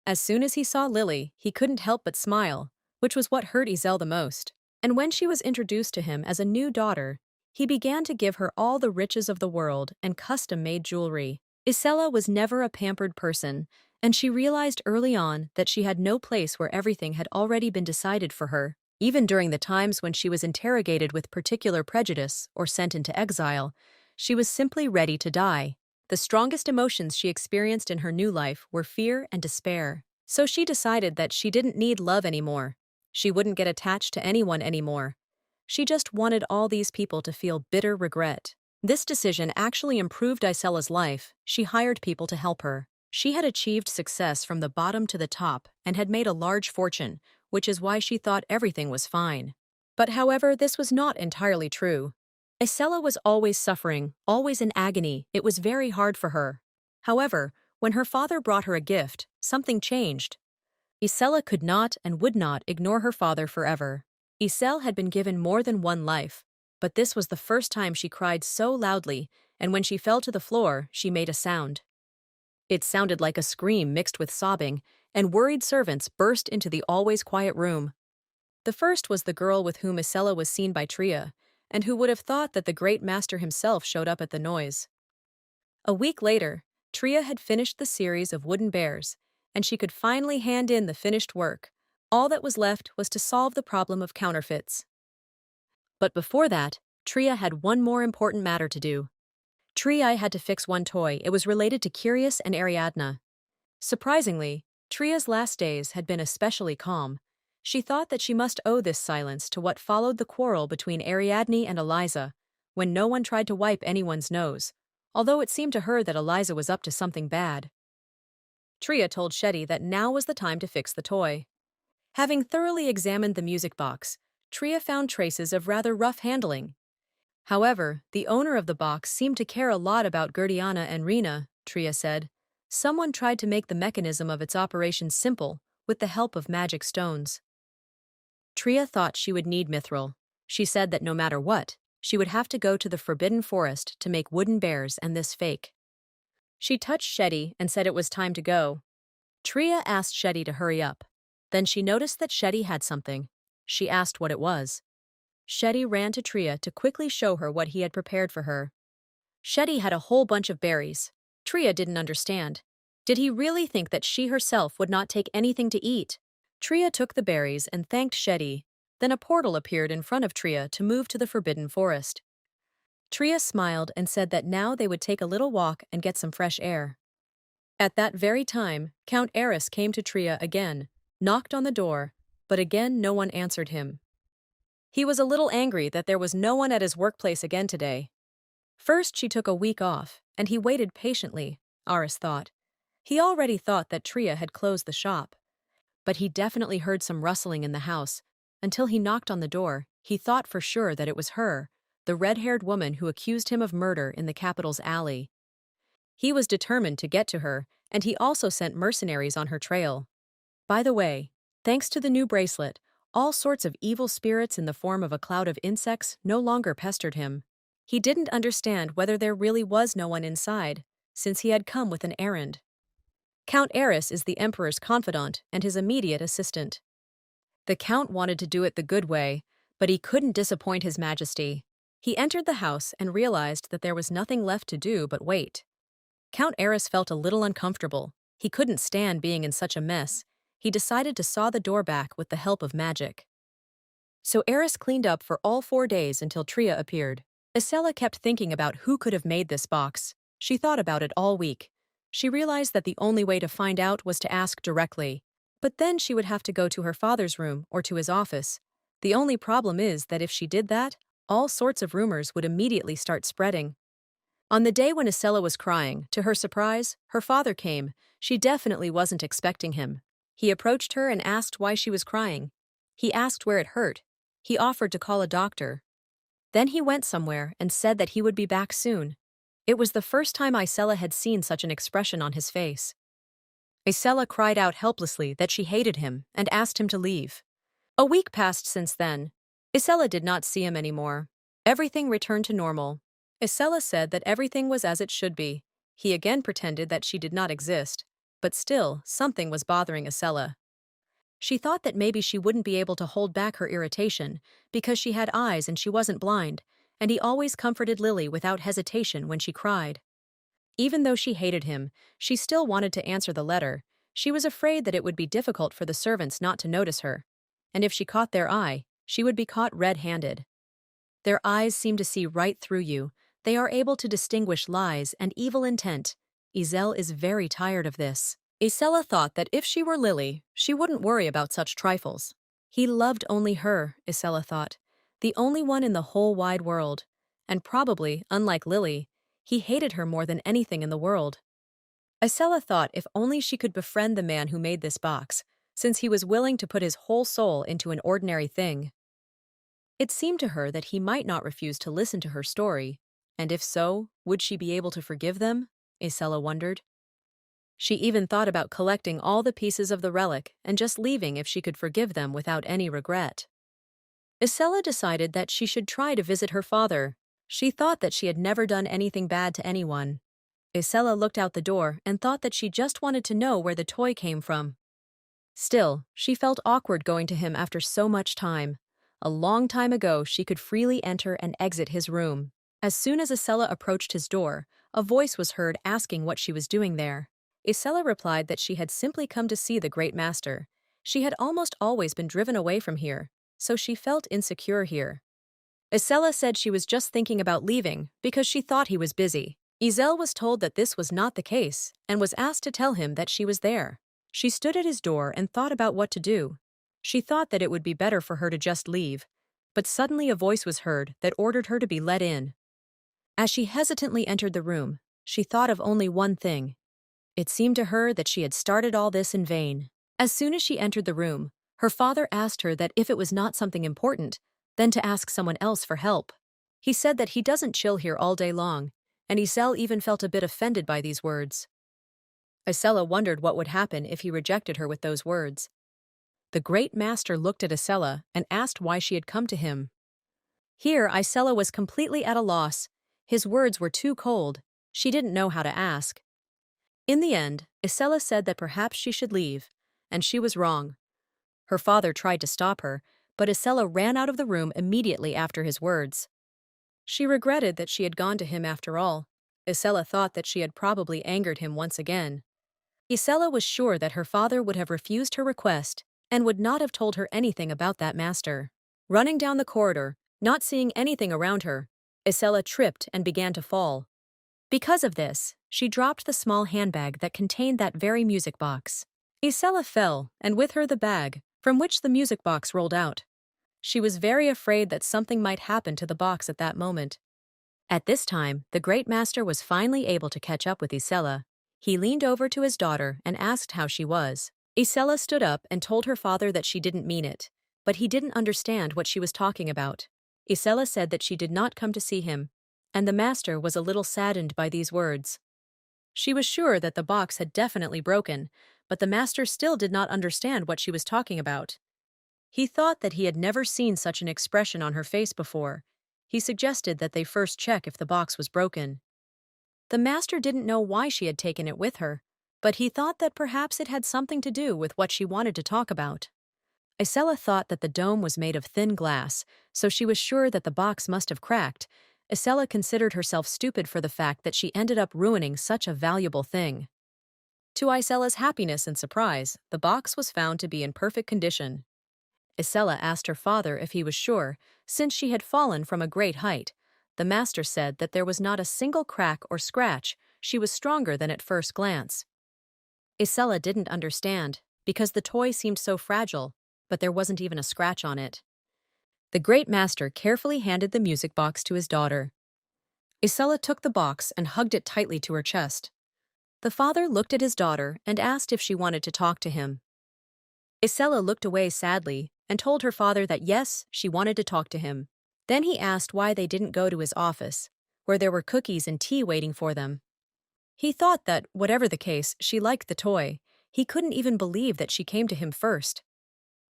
As soon as he saw Lily, he couldn't help but smile, which was what hurt Isella the most. And when she was introduced to him as a new daughter, he began to give her all the riches of the world and custom-made jewelry. Isella was never a pampered person, and she realized early on that she had no place where everything had already been decided for her. Even during the times when she was interrogated with particular prejudice or sent into exile, she was simply ready to die. The strongest emotions she experienced in her new life were fear and despair. So she decided that she didn't need love anymore. She wouldn't get attached to anyone anymore. She just wanted all these people to feel bitter regret. This decision actually improved Isella's life. She hired people to help her. She had achieved success from the bottom to the top and had made a large fortune, which is why she thought everything was fine. But however, this was not entirely true. Isella was always suffering, always in agony. It was very hard for her. However, when her father brought her a gift, something changed. Isela could not and would not ignore her father forever. Isel had been given more than one life, but this was the first time she cried so loudly, and when she fell to the floor, she made a sound. It sounded like a scream mixed with sobbing, and worried servants burst into the always quiet room. The first was the girl with whom Isela was seen by Tria, and who would have thought that the great master himself showed up at the noise. A week later, Tria had finished the series of wooden bears, and she could finally hand in the finished work. All that was left was to solve the problem of counterfeits. But before that, Tria had one more important matter to do. Tria had to fix one toy. It was related to Curious and Ariadna. Surprisingly, Tria's last days had been especially calm. She thought that she must owe this silence to what followed the quarrel between Ariadne and Eliza, when no one tried to wipe anyone's nose, although it seemed to her that Eliza was up to something bad. Tria told Shetty that now was the time to fix the toy. Having thoroughly examined the music box, Tria found traces of rather rough handling. However, the owner of the box seemed to care a lot about Gerdiana and Rena, Tria said. Someone tried to make the mechanism of its operation simple, with the help of magic stones. Tria thought she would need mithril. She said that no matter what, she would have to go to the Forbidden Forest to make wooden bears and this fake. She touched Shetty and said it was time to go. Tria asked Shetty to hurry up. Then she noticed that Shetty had something. She asked what it was. Shetty ran to Tria to quickly show her what he had prepared for her. Shetty had a whole bunch of berries. Tria didn't understand. Did he really think that she herself would not take anything to eat? Tria took the berries and thanked Shetty. Then a portal appeared in front of Tria to move to the Forbidden Forest. Tria smiled and said that now they would take a little walk and get some fresh air. At that very time, Count Eris came to Tria again, knocked on the door, but again no one answered him. He was a little angry that there was no one at his workplace again today. First she took a week off, and he waited patiently, Aris thought. He already thought that Tria had closed the shop. But he definitely heard some rustling in the house. Until he knocked on the door, he thought for sure that it was her, the red-haired woman who accused him of murder in the capital's alley. He was determined to get to her, and he also sent mercenaries on her trail. By the way, thanks to the new bracelet, all sorts of evil spirits in the form of a cloud of insects no longer pestered him. He didn't understand whether there really was no one inside, since he had come with an errand. Count Eris is the Emperor's confidant and his immediate assistant. The Count wanted to do it the good way, but he couldn't disappoint His Majesty. He entered the house and realized that there was nothing left to do but wait. Count Eris felt a little uncomfortable. He couldn't stand being in such a mess. He decided to saw the door back with the help of magic. So Eris cleaned up for all 4 days until Tria appeared. Isela kept thinking about who could have made this box. She thought about it all week. She realized that the only way to find out was to ask directly. But then she would have to go to her father's room or to his office. The only problem is that if she did that, all sorts of rumors would immediately start spreading. On the day when Isela was crying, to her surprise, her father came. She definitely wasn't expecting him. He approached her and asked why she was crying. He asked where it hurt. He offered to call a doctor. Then he went somewhere and said that he would be back soon. It was the first time Isela had seen such an expression on his face. Isela cried out helplessly that she hated him and asked him to leave. A week passed since then. Isela did not see him anymore. Everything returned to normal. Isela said that everything was as it should be. He again pretended that she did not exist, but still, something was bothering Isela. She thought that maybe she wouldn't be able to hold back her irritation because she had eyes and she wasn't blind, and he always comforted Lily without hesitation when she cried. Even though she hated him, she still wanted to answer the letter. She was afraid that it would be difficult for the servants not to notice her, and if she caught their eye, she would be caught red-handed. Their eyes seem to see right through you. They are able to distinguish lies and evil intent. Isel is very tired of this. Isela thought that if she were Lily, she wouldn't worry about such trifles. He loved only her, Isela thought, the only one in the whole wide world, and probably, unlike Lily, he hated her more than anything in the world. Isela thought if only she could befriend the man who made this box, since he was willing to put his whole soul into an ordinary thing. It seemed to her that he might not refuse to listen to her story, and if so, would she be able to forgive them? Isela wondered. She even thought about collecting all the pieces of the relic and just leaving if she could forgive them without any regret. Isella decided that she should try to visit her father. She thought that she had never done anything bad to anyone. Isella looked out the door and thought that she just wanted to know where the toy came from. Still, she felt awkward going to him after so much time. A long time ago, she could freely enter and exit his room. As soon as Isella approached his door, a voice was heard asking what she was doing there. Isella replied that she had simply come to see the great master. She had almost always been driven away from here, so she felt insecure here. Isella said she was just thinking about leaving because she thought he was busy. Isella was told that this was not the case and was asked to tell him that she was there. She stood at his door and thought about what to do. She thought that it would be better for her to just leave, but suddenly a voice was heard that ordered her to be let in. As she hesitantly entered the room, she thought of only one thing. It seemed to her that she had started all this in vain. As soon as she entered the room, her father asked her that if it was not something important, then to ask someone else for help. He said that he doesn't chill here all day long, and Isella even felt a bit offended by these words. Isella wondered what would happen if he rejected her with those words. The great master looked at Isella and asked why she had come to him. Here Isella was completely at a loss. His words were too cold. She didn't know how to ask. In the end, Isella said that perhaps she should leave, and she was wrong. Her father tried to stop her, but Isella ran out of the room immediately after his words. She regretted that she had gone to him after all. Isella thought that she had probably angered him once again. Isella was sure that her father would have refused her request and would not have told her anything about that master. Running down the corridor, not seeing anything around her, Isella tripped and began to fall. Because of this, she dropped the small handbag that contained that very music box. Isella fell, and with her the bag, from which the music box rolled out. She was very afraid that something might happen to the box at that moment. At this time, the great master was finally able to catch up with Isella. He leaned over to his daughter and asked how she was. Isella stood up and told her father that she didn't mean it, but he didn't understand what she was talking about. Isella said that she did not come to see him, and the master was a little saddened by these words. She was sure that the box had definitely broken, but the master still did not understand what she was talking about. He thought that he had never seen such an expression on her face before. He suggested that they first check if the box was broken. The master didn't know why she had taken it with her, but he thought that perhaps it had something to do with what she wanted to talk about. Isella thought that the dome was made of thin glass, so she was sure that the box must have cracked. Isella considered herself stupid for the fact that she ended up ruining such a valuable thing. To Isella's happiness and surprise, the box was found to be in perfect condition. Isella asked her father if he was sure, since she had fallen from a great height. The master said that there was not a single crack or scratch. She was stronger than at first glance. Isella didn't understand, because the toy seemed so fragile, but there wasn't even a scratch on it. The great master carefully handed the music box to his daughter. Isella took the box and hugged it tightly to her chest. The father looked at his daughter and asked if she wanted to talk to him. Isella looked away sadly and told her father that yes, she wanted to talk to him. Then he asked why they didn't go to his office, where there were cookies and tea waiting for them. He thought that, whatever the case, she liked the toy. He couldn't even believe that she came to him first.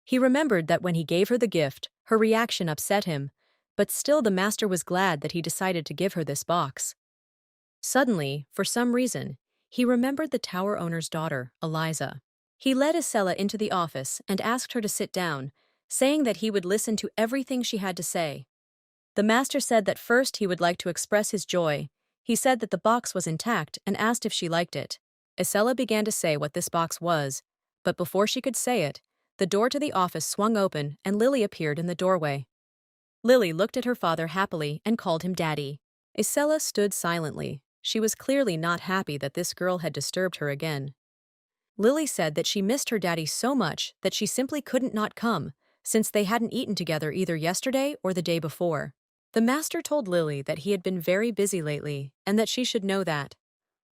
He remembered that when he gave her the gift, her reaction upset him, but still the master was glad that he decided to give her this box. Suddenly, for some reason, he remembered the tower owner's daughter, Eliza. He led Isella into the office and asked her to sit down, saying that he would listen to everything she had to say. The master said that first he would like to express his joy. He said that the box was intact and asked if she liked it. Isella began to say what this box was, but before she could say it, the door to the office swung open and Lily appeared in the doorway. Lily looked at her father happily and called him Daddy. Isella stood silently. She was clearly not happy that this girl had disturbed her again. Lily said that she missed her daddy so much that she simply couldn't not come, since they hadn't eaten together either yesterday or the day before. The master told Lily that he had been very busy lately and that she should know that.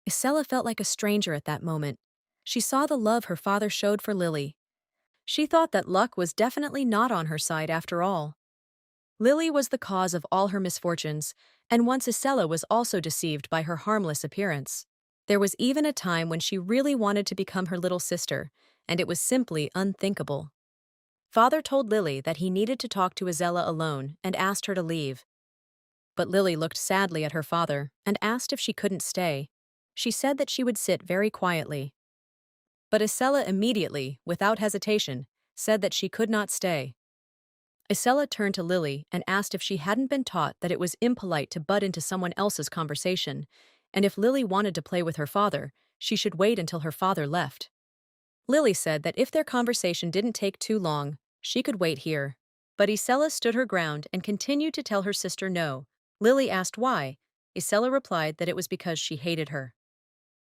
Isella felt like a stranger at that moment. She saw the love her father showed for Lily. She thought that luck was definitely not on her side after all. Lily was the cause of all her misfortunes, and once Isella was also deceived by her harmless appearance. There was even a time when she really wanted to become her little sister, and it was simply unthinkable. Father told Lily that he needed to talk to Isella alone and asked her to leave. But Lily looked sadly at her father and asked if she couldn't stay. She said that she would sit very quietly. But Isella immediately, without hesitation, said that she could not stay. Isella turned to Lily and asked if she hadn't been taught that it was impolite to butt into someone else's conversation, and if Lily wanted to play with her father, she should wait until her father left. Lily said that if their conversation didn't take too long, she could wait here. But Isella stood her ground and continued to tell her sister no. Lily asked why. Isella replied that it was because she hated her.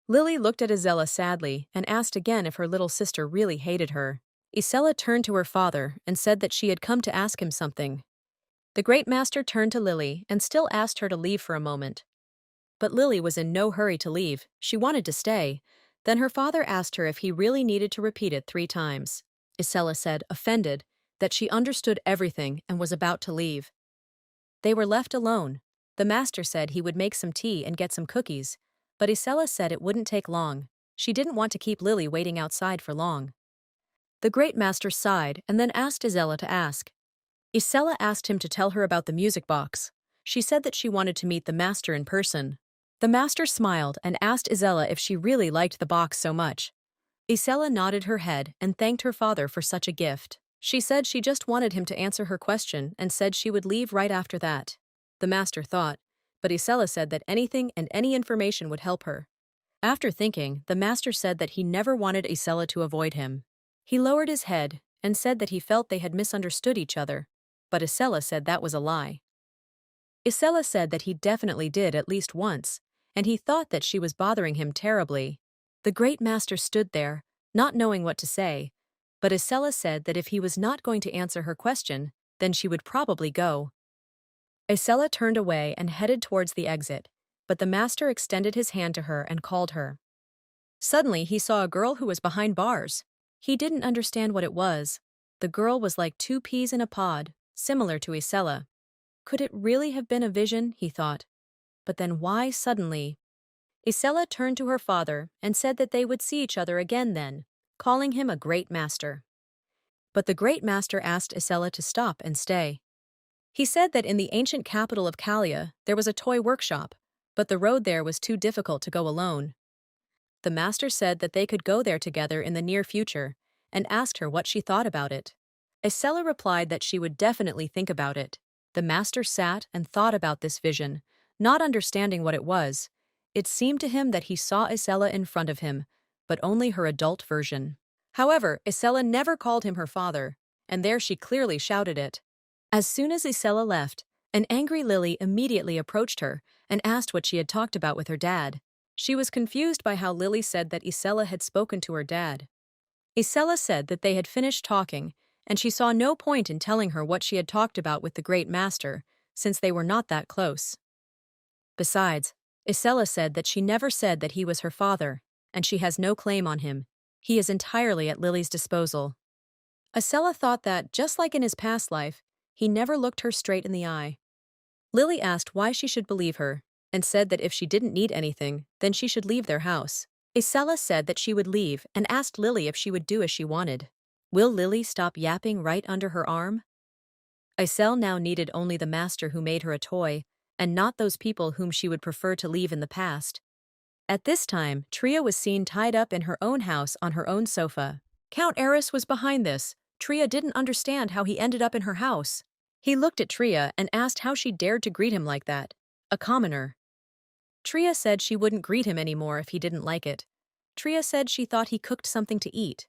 Lily looked at Isella sadly and asked again if her little sister really hated her. Isella turned to her father and said that she had come to ask him something. The great master turned to Lily and still asked her to leave for a moment. But Lily was in no hurry to leave, she wanted to stay. Then her father asked her if he really needed to repeat it 3 times. Isella said, offended, that she understood everything and was about to leave. They were left alone. The master said he would make some tea and get some cookies, but Isella said it wouldn't take long. She didn't want to keep Lily waiting outside for long. The great master sighed and then asked Isella to ask. Isella asked him to tell her about the music box. She said that she wanted to meet the master in person. The master smiled and asked Isella if she really liked the box so much. Isella nodded her head and thanked her father for such a gift. She said she just wanted him to answer her question and said she would leave right after that. The master thought, but Isella said that anything and any information would help her. After thinking, the master said that he never wanted Isella to avoid him. He lowered his head and said that he felt they had misunderstood each other, but Isella said that was a lie. Isella said that he definitely did at least once, and he thought that she was bothering him terribly. The great master stood there, not knowing what to say, but Isella said that if he was not going to answer her question, then she would probably go. Isella turned away and headed towards the exit, but the master extended his hand to her and called her. Suddenly he saw a girl who was behind bars. He didn't understand what it was. The girl was like 2 peas in a pod, similar to Isella. Could it really have been a vision, he thought. But then why suddenly? Isella turned to her father and said that they would see each other again then, calling him a great master. But the great master asked Isella to stop and stay. He said that in the ancient capital of Kalia there was a toy workshop, but the road there was too difficult to go alone. The master said that they could go there together in the near future, and asked her what she thought about it. Isella replied that she would definitely think about it. The master sat and thought about this vision, not understanding what it was. It seemed to him that he saw Isella in front of him, but only her adult version. However, Isella never called him her father, and there she clearly shouted it. As soon as Isella left, an angry Lily immediately approached her and asked what she had talked about with her dad. She was confused by how Lily said that Isella had spoken to her dad. Isella said that they had finished talking, and she saw no point in telling her what she had talked about with the great master, since they were not that close. Besides, Isella said that she never said that he was her father, and she has no claim on him. He is entirely at Lily's disposal. Isella thought that, just like in his past life, he never looked her straight in the eye. Lily asked why she should believe her, and said that if she didn't need anything, then she should leave their house. Isella said that she would leave and asked Lily if she would do as she wanted. Will Lily stop yapping right under her arm? Isella now needed only the master who made her a toy, and not those people whom she would prefer to leave in the past. At this time, Tria was seen tied up in her own house on her own sofa. Count Eris was behind this. Tria didn't understand how he ended up in her house. He looked at Tria and asked how she dared to greet him like that. A commoner. Tria said she wouldn't greet him anymore if he didn't like it. Tria said she thought he cooked something to eat.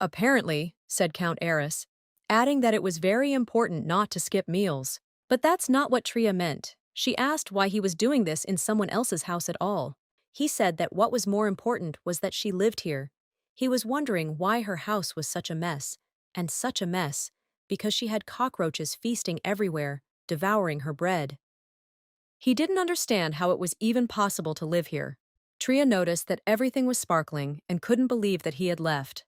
Apparently, said Count Eris, adding that it was very important not to skip meals. But that's not what Tria meant. She asked why he was doing this in someone else's house at all. He said that what was more important was that she lived here. He was wondering why her house was such a mess, and such a mess, because she had cockroaches feasting everywhere, devouring her bread. He didn't understand how it was even possible to live here. Tria noticed that everything was sparkling and couldn't believe that he had left.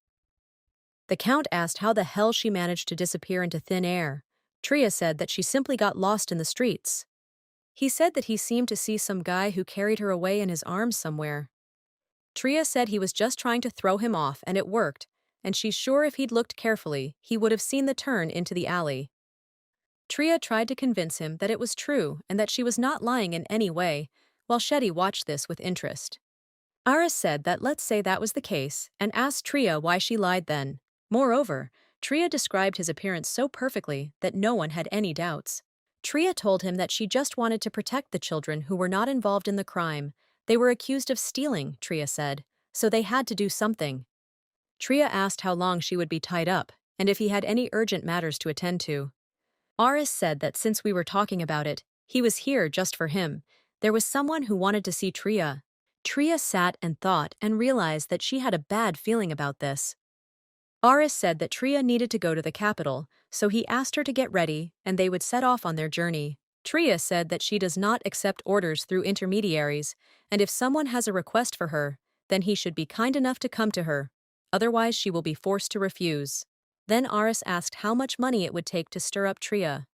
The Count asked how the hell she managed to disappear into thin air. Tria said that she simply got lost in the streets. He said that he seemed to see some guy who carried her away in his arms somewhere. Tria said he was just trying to throw him off and it worked, and she's sure if he'd looked carefully, he would have seen the turn into the alley. Tria tried to convince him that it was true and that she was not lying in any way, while Shetty watched this with interest. Aris said that let's say that was the case and asked Tria why she lied then. Moreover, Tria described his appearance so perfectly that no one had any doubts. Tria told him that she just wanted to protect the children who were not involved in the crime. They were accused of stealing, Tria said, so they had to do something. Tria asked how long she would be tied up and if he had any urgent matters to attend to. Aris said that since we were talking about it, he was here just for him. There was someone who wanted to see Tria. Tria sat and thought and realized that she had a bad feeling about this. Aris said that Tria needed to go to the capital, so he asked her to get ready and they would set off on their journey. Tria said that she does not accept orders through intermediaries, and if someone has a request for her, then he should be kind enough to come to her. Otherwise she will be forced to refuse. Then Aris asked how much money it would take to stir up Tria.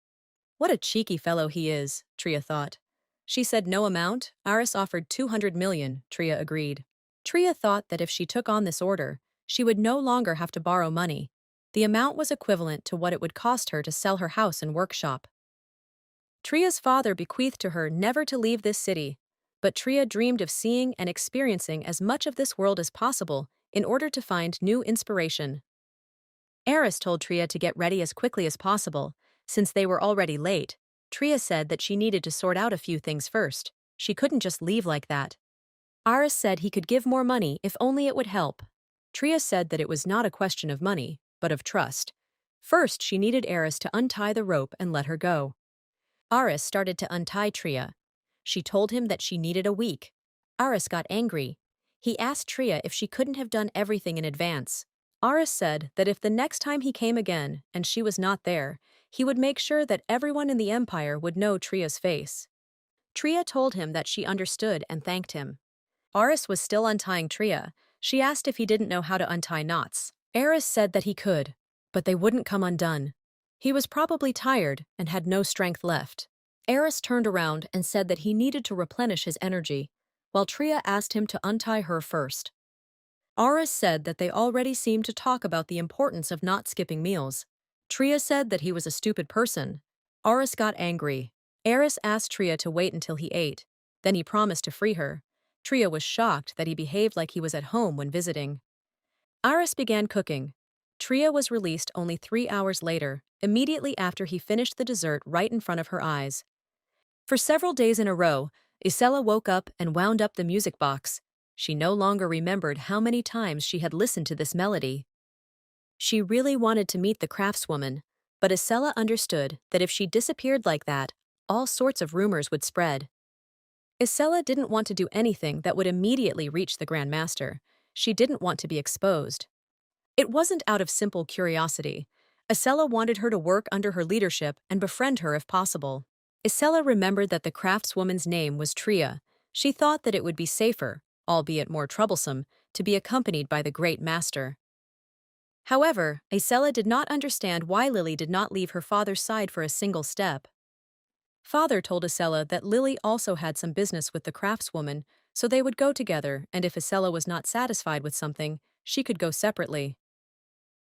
What a cheeky fellow he is, Tria thought. She said no amount. Aris offered 200 million, Tria agreed. Tria thought that if she took on this order, she would no longer have to borrow money. The amount was equivalent to what it would cost her to sell her house and workshop. Tria's father bequeathed to her never to leave this city, but Tria dreamed of seeing and experiencing as much of this world as possible in order to find new inspiration. Aris told Tria to get ready as quickly as possible. Since they were already late, Tria said that she needed to sort out a few things first. She couldn't just leave like that. Aris said he could give more money if only it would help. Tria said that it was not a question of money, but of trust. First, she needed Aris to untie the rope and let her go. Aris started to untie Tria. She told him that she needed a week. Aris got angry. He asked Tria if she couldn't have done everything in advance. Aris said that if the next time he came again and she was not there, he would make sure that everyone in the empire would know Tria's face. Tria told him that she understood and thanked him. Aris was still untying Tria. She asked if he didn't know how to untie knots. Aris said that he could, but they wouldn't come undone. He was probably tired and had no strength left. Aris turned around and said that he needed to replenish his energy, while Tria asked him to untie her first. Aris said that they already seemed to talk about the importance of not skipping meals. Tria said that he was a stupid person. Aris got angry. Aris asked Tria to wait until he ate. Then he promised to free her. Tria was shocked that he behaved like he was at home when visiting. Aris began cooking. Tria was released only 3 hours later, immediately after he finished the dessert right in front of her eyes. For several days in a row, Isela woke up and wound up the music box. She no longer remembered how many times she had listened to this melody. She really wanted to meet the craftswoman, but Isela understood that if she disappeared like that, all sorts of rumors would spread. Isela didn't want to do anything that would immediately reach the Grand Master. She didn't want to be exposed. It wasn't out of simple curiosity. Isela wanted her to work under her leadership and befriend her if possible. Isela remembered that the craftswoman's name was Tria. She thought that it would be safer, albeit more troublesome, to be accompanied by the Great Master. However, Isela did not understand why Lily did not leave her father's side for a single step. Father told Isela that Lily also had some business with the craftswoman, so they would go together, and if Isela was not satisfied with something, she could go separately.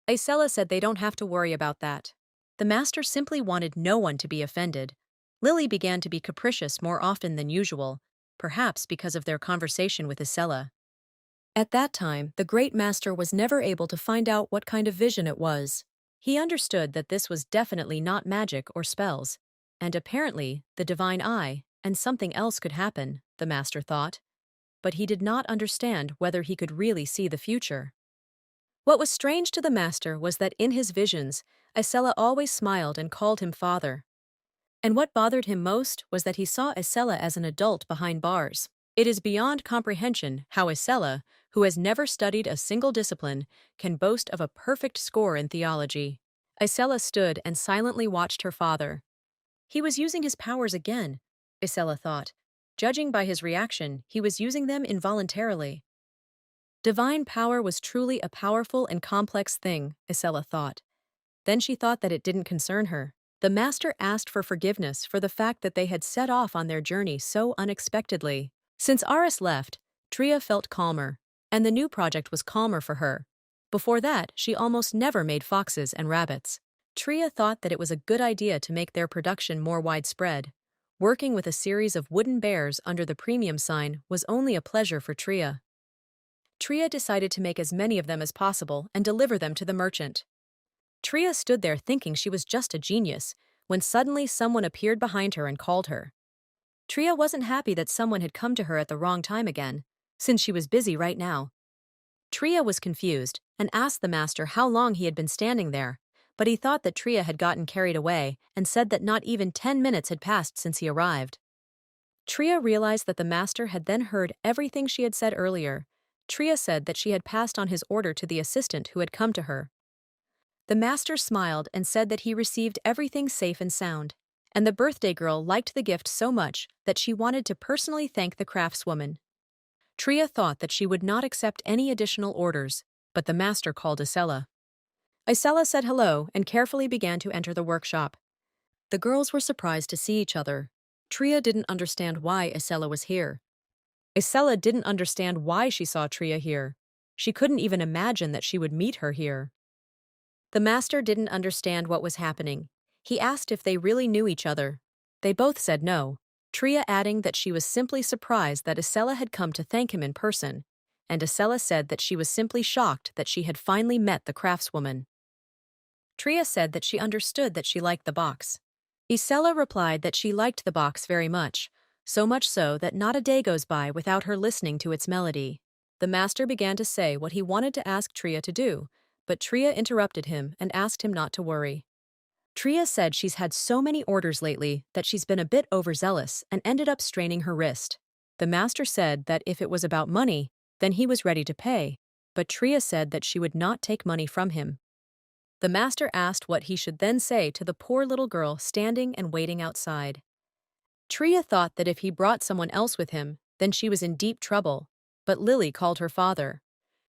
Isela said they don't have to worry about that. The master simply wanted no one to be offended. Lily began to be capricious more often than usual, perhaps because of their conversation with Isela. At that time, the Great Master was never able to find out what kind of vision it was. He understood that this was definitely not magic or spells, and apparently the divine eye and something else could happen, the Master thought. But he did not understand whether he could really see the future. What was strange to the Master was that in his visions, Isela always smiled and called him father. And what bothered him most was that he saw Isela as an adult behind bars. It is beyond comprehension how Isela, who has never studied a single discipline, can boast of a perfect score in theology. Isela stood and silently watched her father. He was using his powers again, Isela thought. Judging by his reaction, he was using them involuntarily. Divine power was truly a powerful and complex thing, Isela thought. Then she thought that it didn't concern her. The Master asked for forgiveness for the fact that they had set off on their journey so unexpectedly. Since Aris left, Tria felt calmer. and the new project was calmer for her. Before that, she almost never made foxes and rabbits. Tria thought that it was a good idea to make their production more widespread. Working with a series of wooden bears under the premium sign was only a pleasure for Tria. Tria decided to make as many of them as possible and deliver them to the merchant. Tria stood there thinking she was just a genius, when suddenly someone appeared behind her and called her. Tria wasn't happy that someone had come to her at the wrong time again, since she was busy right now. Tria was confused and asked the master how long he had been standing there, but he thought that Tria had gotten carried away and said that not even 10 minutes had passed since he arrived. Tria realized that the master had then heard everything she had said earlier. Tria said that she had passed on his order to the assistant who had come to her. The master smiled and said that he received everything safe and sound, and the birthday girl liked the gift so much that she wanted to personally thank the craftswoman. Tria thought that she would not accept any additional orders, but the master called Isella. Isella said hello and carefully began to enter the workshop. The girls were surprised to see each other. Tria didn't understand why Isella was here. Isella didn't understand why she saw Tria here. She couldn't even imagine that she would meet her here. The master didn't understand what was happening. He asked if they really knew each other. They both said no, Tria adding that she was simply surprised that Isella had come to thank him in person, and Isella said that she was simply shocked that she had finally met the craftswoman. Tria said that she understood that she liked the box. Isella replied that she liked the box very much, so much so that not a day goes by without her listening to its melody. The master began to say what he wanted to ask Tria to do, but Tria interrupted him and asked him not to worry. Tria said she's had so many orders lately that she's been a bit overzealous and ended up straining her wrist. The master said that if it was about money, then he was ready to pay, but Tria said that she would not take money from him. The master asked what he should then say to the poor little girl standing and waiting outside. Tria thought that if he brought someone else with him, then she was in deep trouble, but Lily called her father.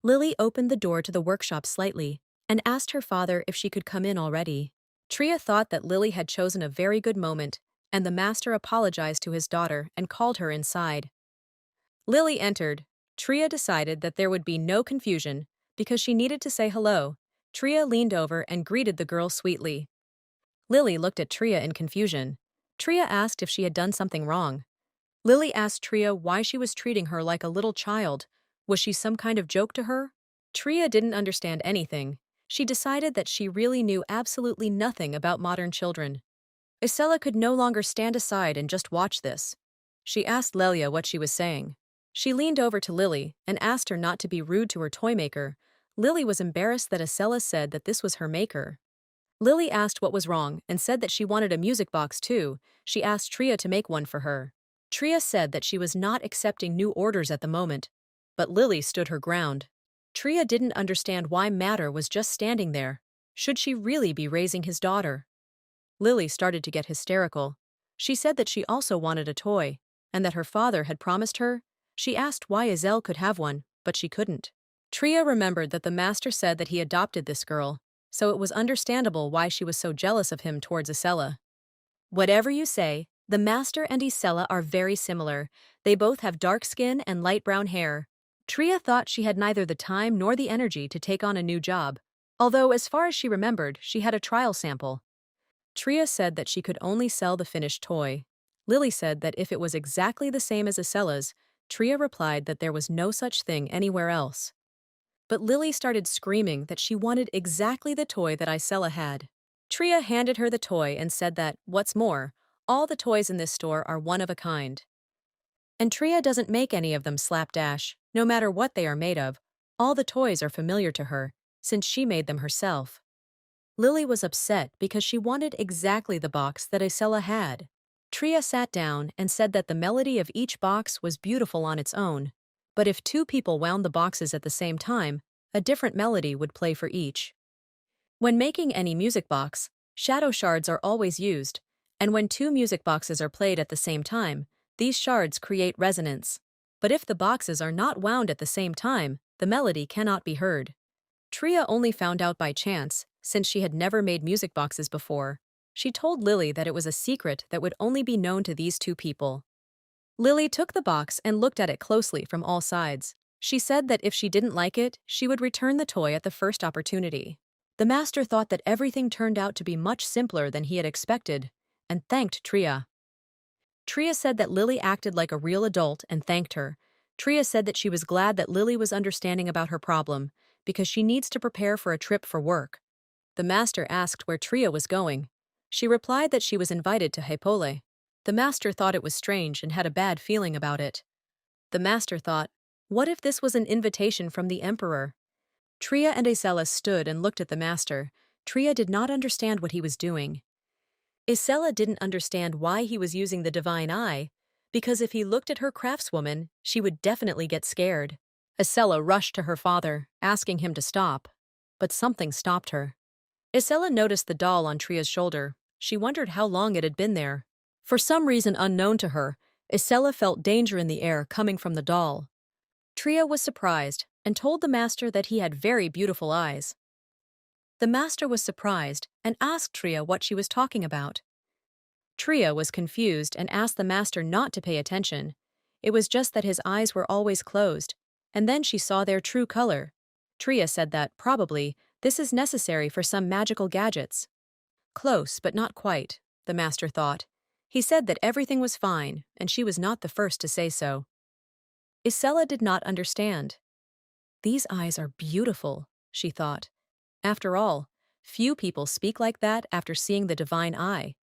Lily opened the door to the workshop slightly and asked her father if she could come in already. Tria thought that Lily had chosen a very good moment, and the master apologized to his daughter and called her inside. Lily entered. Tria decided that there would be no confusion because she needed to say hello. Tria leaned over and greeted the girl sweetly. Lily looked at Tria in confusion. Tria asked if she had done something wrong. Lily asked Tria why she was treating her like a little child. Was she some kind of joke to her? Tria didn't understand anything. She decided that she really knew absolutely nothing about modern children. Isella could no longer stand aside and just watch this. She asked Lelia what she was saying. She leaned over to Lily and asked her not to be rude to her toy maker. Lily was embarrassed that Isella said that this was her maker. Lily asked what was wrong and said that she wanted a music box too. She asked Tria to make one for her. Tria said that she was not accepting new orders at the moment, but Lily stood her ground. Tria didn't understand why Matter was just standing there. Should she really be raising his daughter? Lily started to get hysterical. She said that she also wanted a toy, and that her father had promised her. She asked why Iselle could have one, but she couldn't. Tria remembered that the master said that he adopted this girl, so it was understandable why she was so jealous of him towards Isella. Whatever you say, the master and Isella are very similar. They both have dark skin and light brown hair. Tria thought she had neither the time nor the energy to take on a new job, although as far as she remembered, she had a trial sample. Tria said that she could only sell the finished toy. Lily said that if it was exactly the same as Isella's, Tria replied that there was no such thing anywhere else. But Lily started screaming that she wanted exactly the toy that Isella had. Tria handed her the toy and said that, what's more, all the toys in this store are one of a kind. And Tria doesn't make any of them slapdash, no matter what they are made of. All the toys are familiar to her, since she made them herself. Lily was upset because she wanted exactly the box that Isella had. Tria sat down and said that the melody of each box was beautiful on its own, but if two people wound the boxes at the same time, a different melody would play for each. When making any music box, shadow shards are always used, and when two music boxes are played at the same time, these shards create resonance. But if the boxes are not wound at the same time, the melody cannot be heard. Tria only found out by chance, since she had never made music boxes before. She told Lily that it was a secret that would only be known to these two people. Lily took the box and looked at it closely from all sides. She said that if she didn't like it, she would return the toy at the first opportunity. The master thought that everything turned out to be much simpler than he had expected, and thanked Tria. Tria said that Lily acted like a real adult and thanked her. Tria said that she was glad that Lily was understanding about her problem, because she needs to prepare for a trip for work. The master asked where Tria was going. She replied that she was invited to Haipole. The master thought it was strange and had a bad feeling about it. The master thought, what if this was an invitation from the emperor? Tria and Isella stood and looked at the master. Tria did not understand what he was doing. Isella didn't understand why he was using the divine eye, because if he looked at her craftswoman, she would definitely get scared. Isella rushed to her father, asking him to stop. But something stopped her. Isella noticed the doll on Tria's shoulder. She wondered how long it had been there. For some reason unknown to her, Isella felt danger in the air coming from the doll. Tria was surprised and told the master that he had very beautiful eyes. The master was surprised and asked Tria what she was talking about. Tria was confused and asked the master not to pay attention. It was just that his eyes were always closed, and then she saw their true color. Tria said that, probably, this is necessary for some magical gadgets. Close, but not quite, the master thought. He said that everything was fine, and she was not the first to say so. Isella did not understand. These eyes are beautiful, she thought. After all, few people speak like that after seeing the divine eye.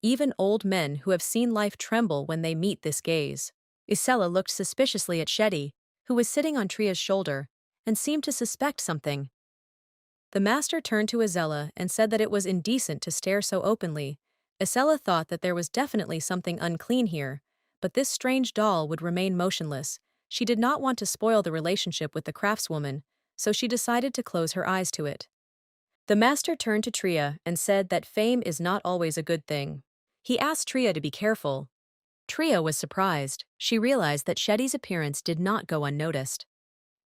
Even old men who have seen life tremble when they meet this gaze. Isella looked suspiciously at Shetty, who was sitting on Tria's shoulder, and seemed to suspect something. The master turned to Isella and said that it was indecent to stare so openly. Isella thought that there was definitely something unclean here, but this strange doll would remain motionless. She did not want to spoil the relationship with the craftswoman, so she decided to close her eyes to it. The master turned to Tria and said that fame is not always a good thing. He asked Tria to be careful. Tria was surprised. She realized that Shetty's appearance did not go unnoticed.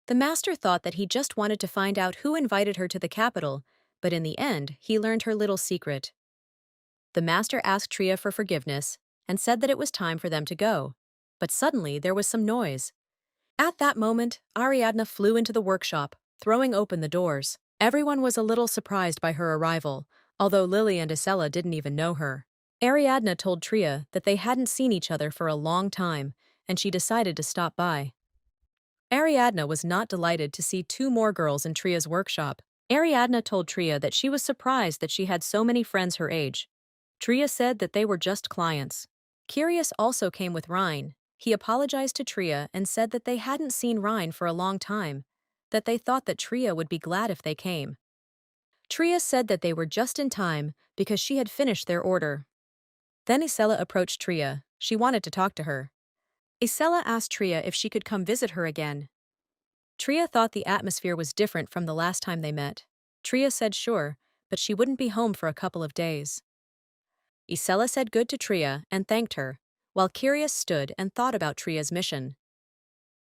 The master thought that he just wanted to find out who invited her to the capital, but in the end, he learned her little secret. The master asked Tria for forgiveness and said that it was time for them to go. But suddenly, there was some noise. At that moment, Ariadne flew into the workshop, throwing open the doors. Everyone was a little surprised by her arrival, although Lily and Isella didn't even know her. Ariadne told Tria that they hadn't seen each other for a long time, and she decided to stop by. Ariadne was not delighted to see two more girls in Tria's workshop. Ariadne told Tria that she was surprised that she had so many friends her age. Tria said that they were just clients. Curious also came with Rhine. He apologized to Tria and said that they hadn't seen Rhine for a long time, that they thought that Tria would be glad if they came. Tria said that they were just in time because she had finished their order. Then Isella approached Tria. She wanted to talk to her. Isella asked Tria if she could come visit her again. Tria thought the atmosphere was different from the last time they met. Tria said sure, but she wouldn't be home for a couple of days. Isella said good to Tria and thanked her, while Curious stood and thought about Tria's mission.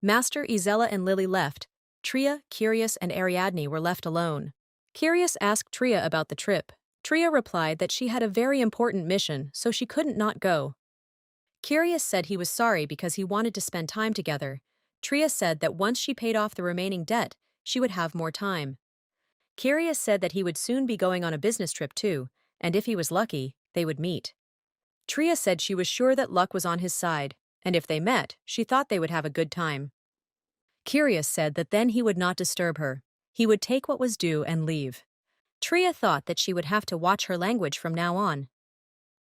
Master, Isella and Lily left. Tria, Curious and Ariadne were left alone. Curious asked Tria about the trip. Tria replied that she had a very important mission, so she couldn't not go. Curious said he was sorry because he wanted to spend time together. Tria said that once she paid off the remaining debt, she would have more time. Curious said that he would soon be going on a business trip too, and if he was lucky, they would meet. Tria said she was sure that luck was on his side, and if they met, she thought they would have a good time. Curious said that then he would not disturb her. He would take what was due and leave. Tria thought that she would have to watch her language from now on.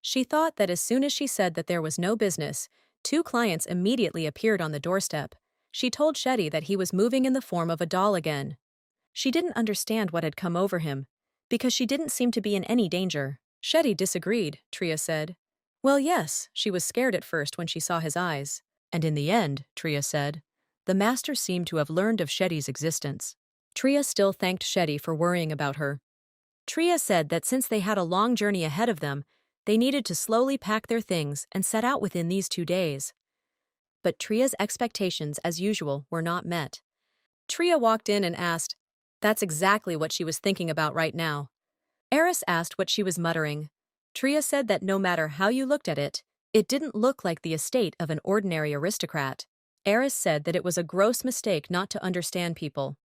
She thought that as soon as she said that there was no business, two clients immediately appeared on the doorstep. She told Shetty that he was moving in the form of a doll again. She didn't understand what had come over him, because she didn't seem to be in any danger. Shetty disagreed, Tria said. Well, yes, she was scared at first when she saw his eyes. And in the end, Tria said, the master seemed to have learned of Shetty's existence. Tria still thanked Shetty for worrying about her. Tria said that since they had a long journey ahead of them, they needed to slowly pack their things and set out within these 2 days. But Tria's expectations, as usual, were not met. Tria walked in and asked, that's exactly what she was thinking about right now. Eris asked what she was muttering. Tria said that no matter how you looked at it, it didn't look like the estate of an ordinary aristocrat. Eris said that it was a gross mistake not to understand people.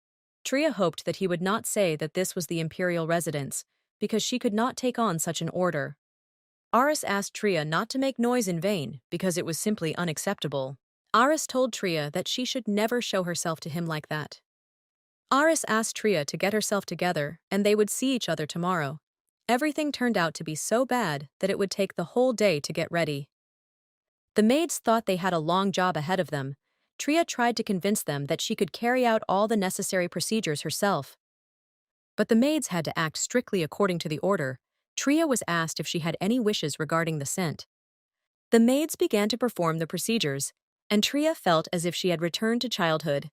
Tria hoped that he would not say that this was the imperial residence, because she could not take on such an order. Aris asked Tria not to make noise in vain, because it was simply unacceptable. Aris told Tria that she should never show herself to him like that. Aris asked Tria to get herself together, and they would see each other tomorrow. Everything turned out to be so bad that it would take the whole day to get ready. The maids thought they had a long job ahead of them. Tria tried to convince them that she could carry out all the necessary procedures herself. But the maids had to act strictly according to the order. Tria was asked if she had any wishes regarding the scent. The maids began to perform the procedures, and Tria felt as if she had returned to childhood.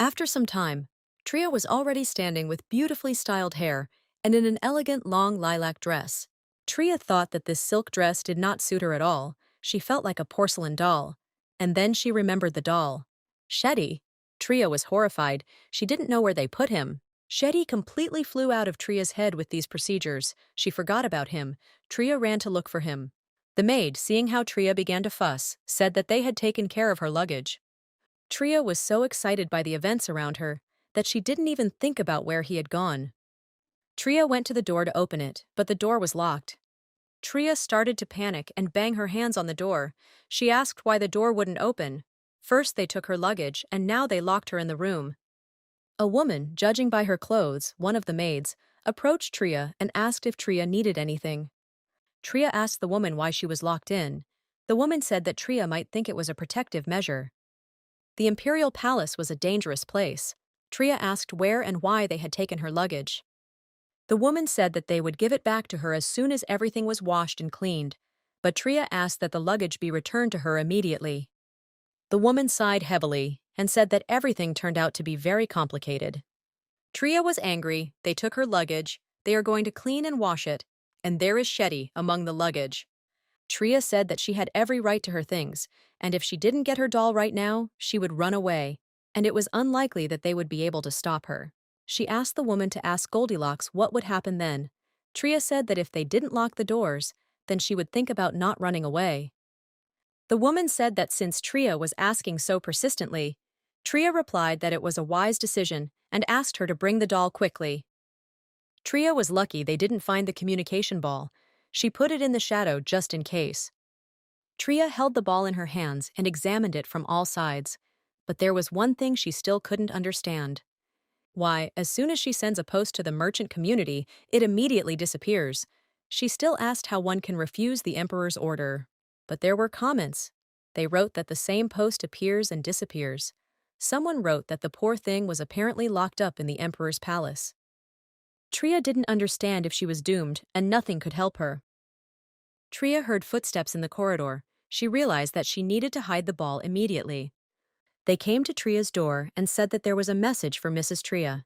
After some time, Tria was already standing with beautifully styled hair and in an elegant long lilac dress. Tria thought that this silk dress did not suit her at all. She felt like a porcelain doll. And then she remembered the doll. Shetty. Tria was horrified. She didn't know where they put him. Shetty completely flew out of Tria's head with these procedures. She forgot about him. Tria ran to look for him. The maid, seeing how Tria began to fuss, said that they had taken care of her luggage. Tria was so excited by the events around her that she didn't even think about where he had gone. Tria went to the door to open it, but the door was locked. Tria started to panic and bang her hands on the door. She asked why the door wouldn't open. First they took her luggage, and now they locked her in the room. A woman, judging by her clothes, one of the maids, approached Tria and asked if Tria needed anything. Tria asked the woman why she was locked in. The woman said that Tria might think it was a protective measure. The imperial palace was a dangerous place. Tria asked where and why they had taken her luggage. The woman said that they would give it back to her as soon as everything was washed and cleaned, but Tria asked that the luggage be returned to her immediately. The woman sighed heavily and said that everything turned out to be very complicated. Tria was angry. They took her luggage. They are going to clean and wash it, and there is Shetty among the luggage. Tria said that she had every right to her things, and if she didn't get her doll right now, she would run away, and it was unlikely that they would be able to stop her. She asked the woman to ask Goldilocks what would happen then. Tria said that if they didn't lock the doors, then she would think about not running away. The woman said that since Tria was asking so persistently, Tria replied that it was a wise decision and asked her to bring the doll quickly. Tria was lucky they didn't find the communication ball. She put it in the shadow just in case. Tria held the ball in her hands and examined it from all sides, but there was one thing she still couldn't understand. Why, as soon as she sends a post to the merchant community, it immediately disappears. She still asked how one can refuse the emperor's order. But there were comments. They wrote that the same post appears and disappears. Someone wrote that the poor thing was apparently locked up in the emperor's palace. Tria didn't understand if she was doomed, and nothing could help her. Tria heard footsteps in the corridor. She realized that she needed to hide the ball immediately. They came to Tria's door and said that there was a message for Mrs. Tria.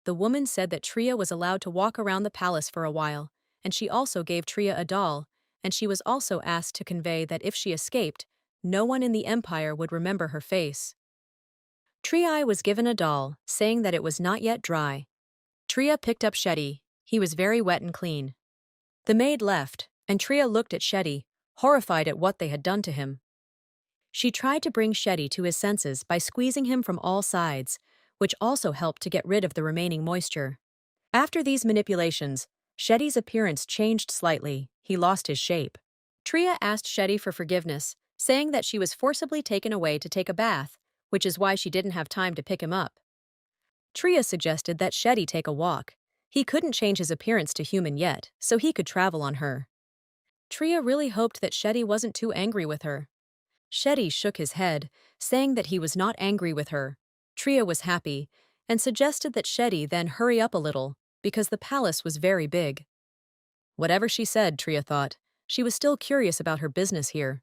The woman said that Tria was allowed to walk around the palace for a while, and she also gave Tria a doll, and she was also asked to convey that if she escaped, no one in the empire would remember her face. Tria was given a doll, saying that it was not yet dry. Tria picked up Shetty. He was very wet and clean. The maid left, and Tria looked at Shetty, horrified at what they had done to him. She tried to bring Shetty to his senses by squeezing him from all sides, which also helped to get rid of the remaining moisture. After these manipulations, Shetty's appearance changed slightly. He lost his shape. Tria asked Shetty for forgiveness, saying that she was forcibly taken away to take a bath, which is why she didn't have time to pick him up. Tria suggested that Shetty take a walk. He couldn't change his appearance to human yet, so he could travel on her. Tria really hoped that Shetty wasn't too angry with her. Shetty shook his head, saying that he was not angry with her. Tria was happy, and suggested that Shetty then hurry up a little, because the palace was very big. Whatever she said, Tria thought, she was still curious about her business here.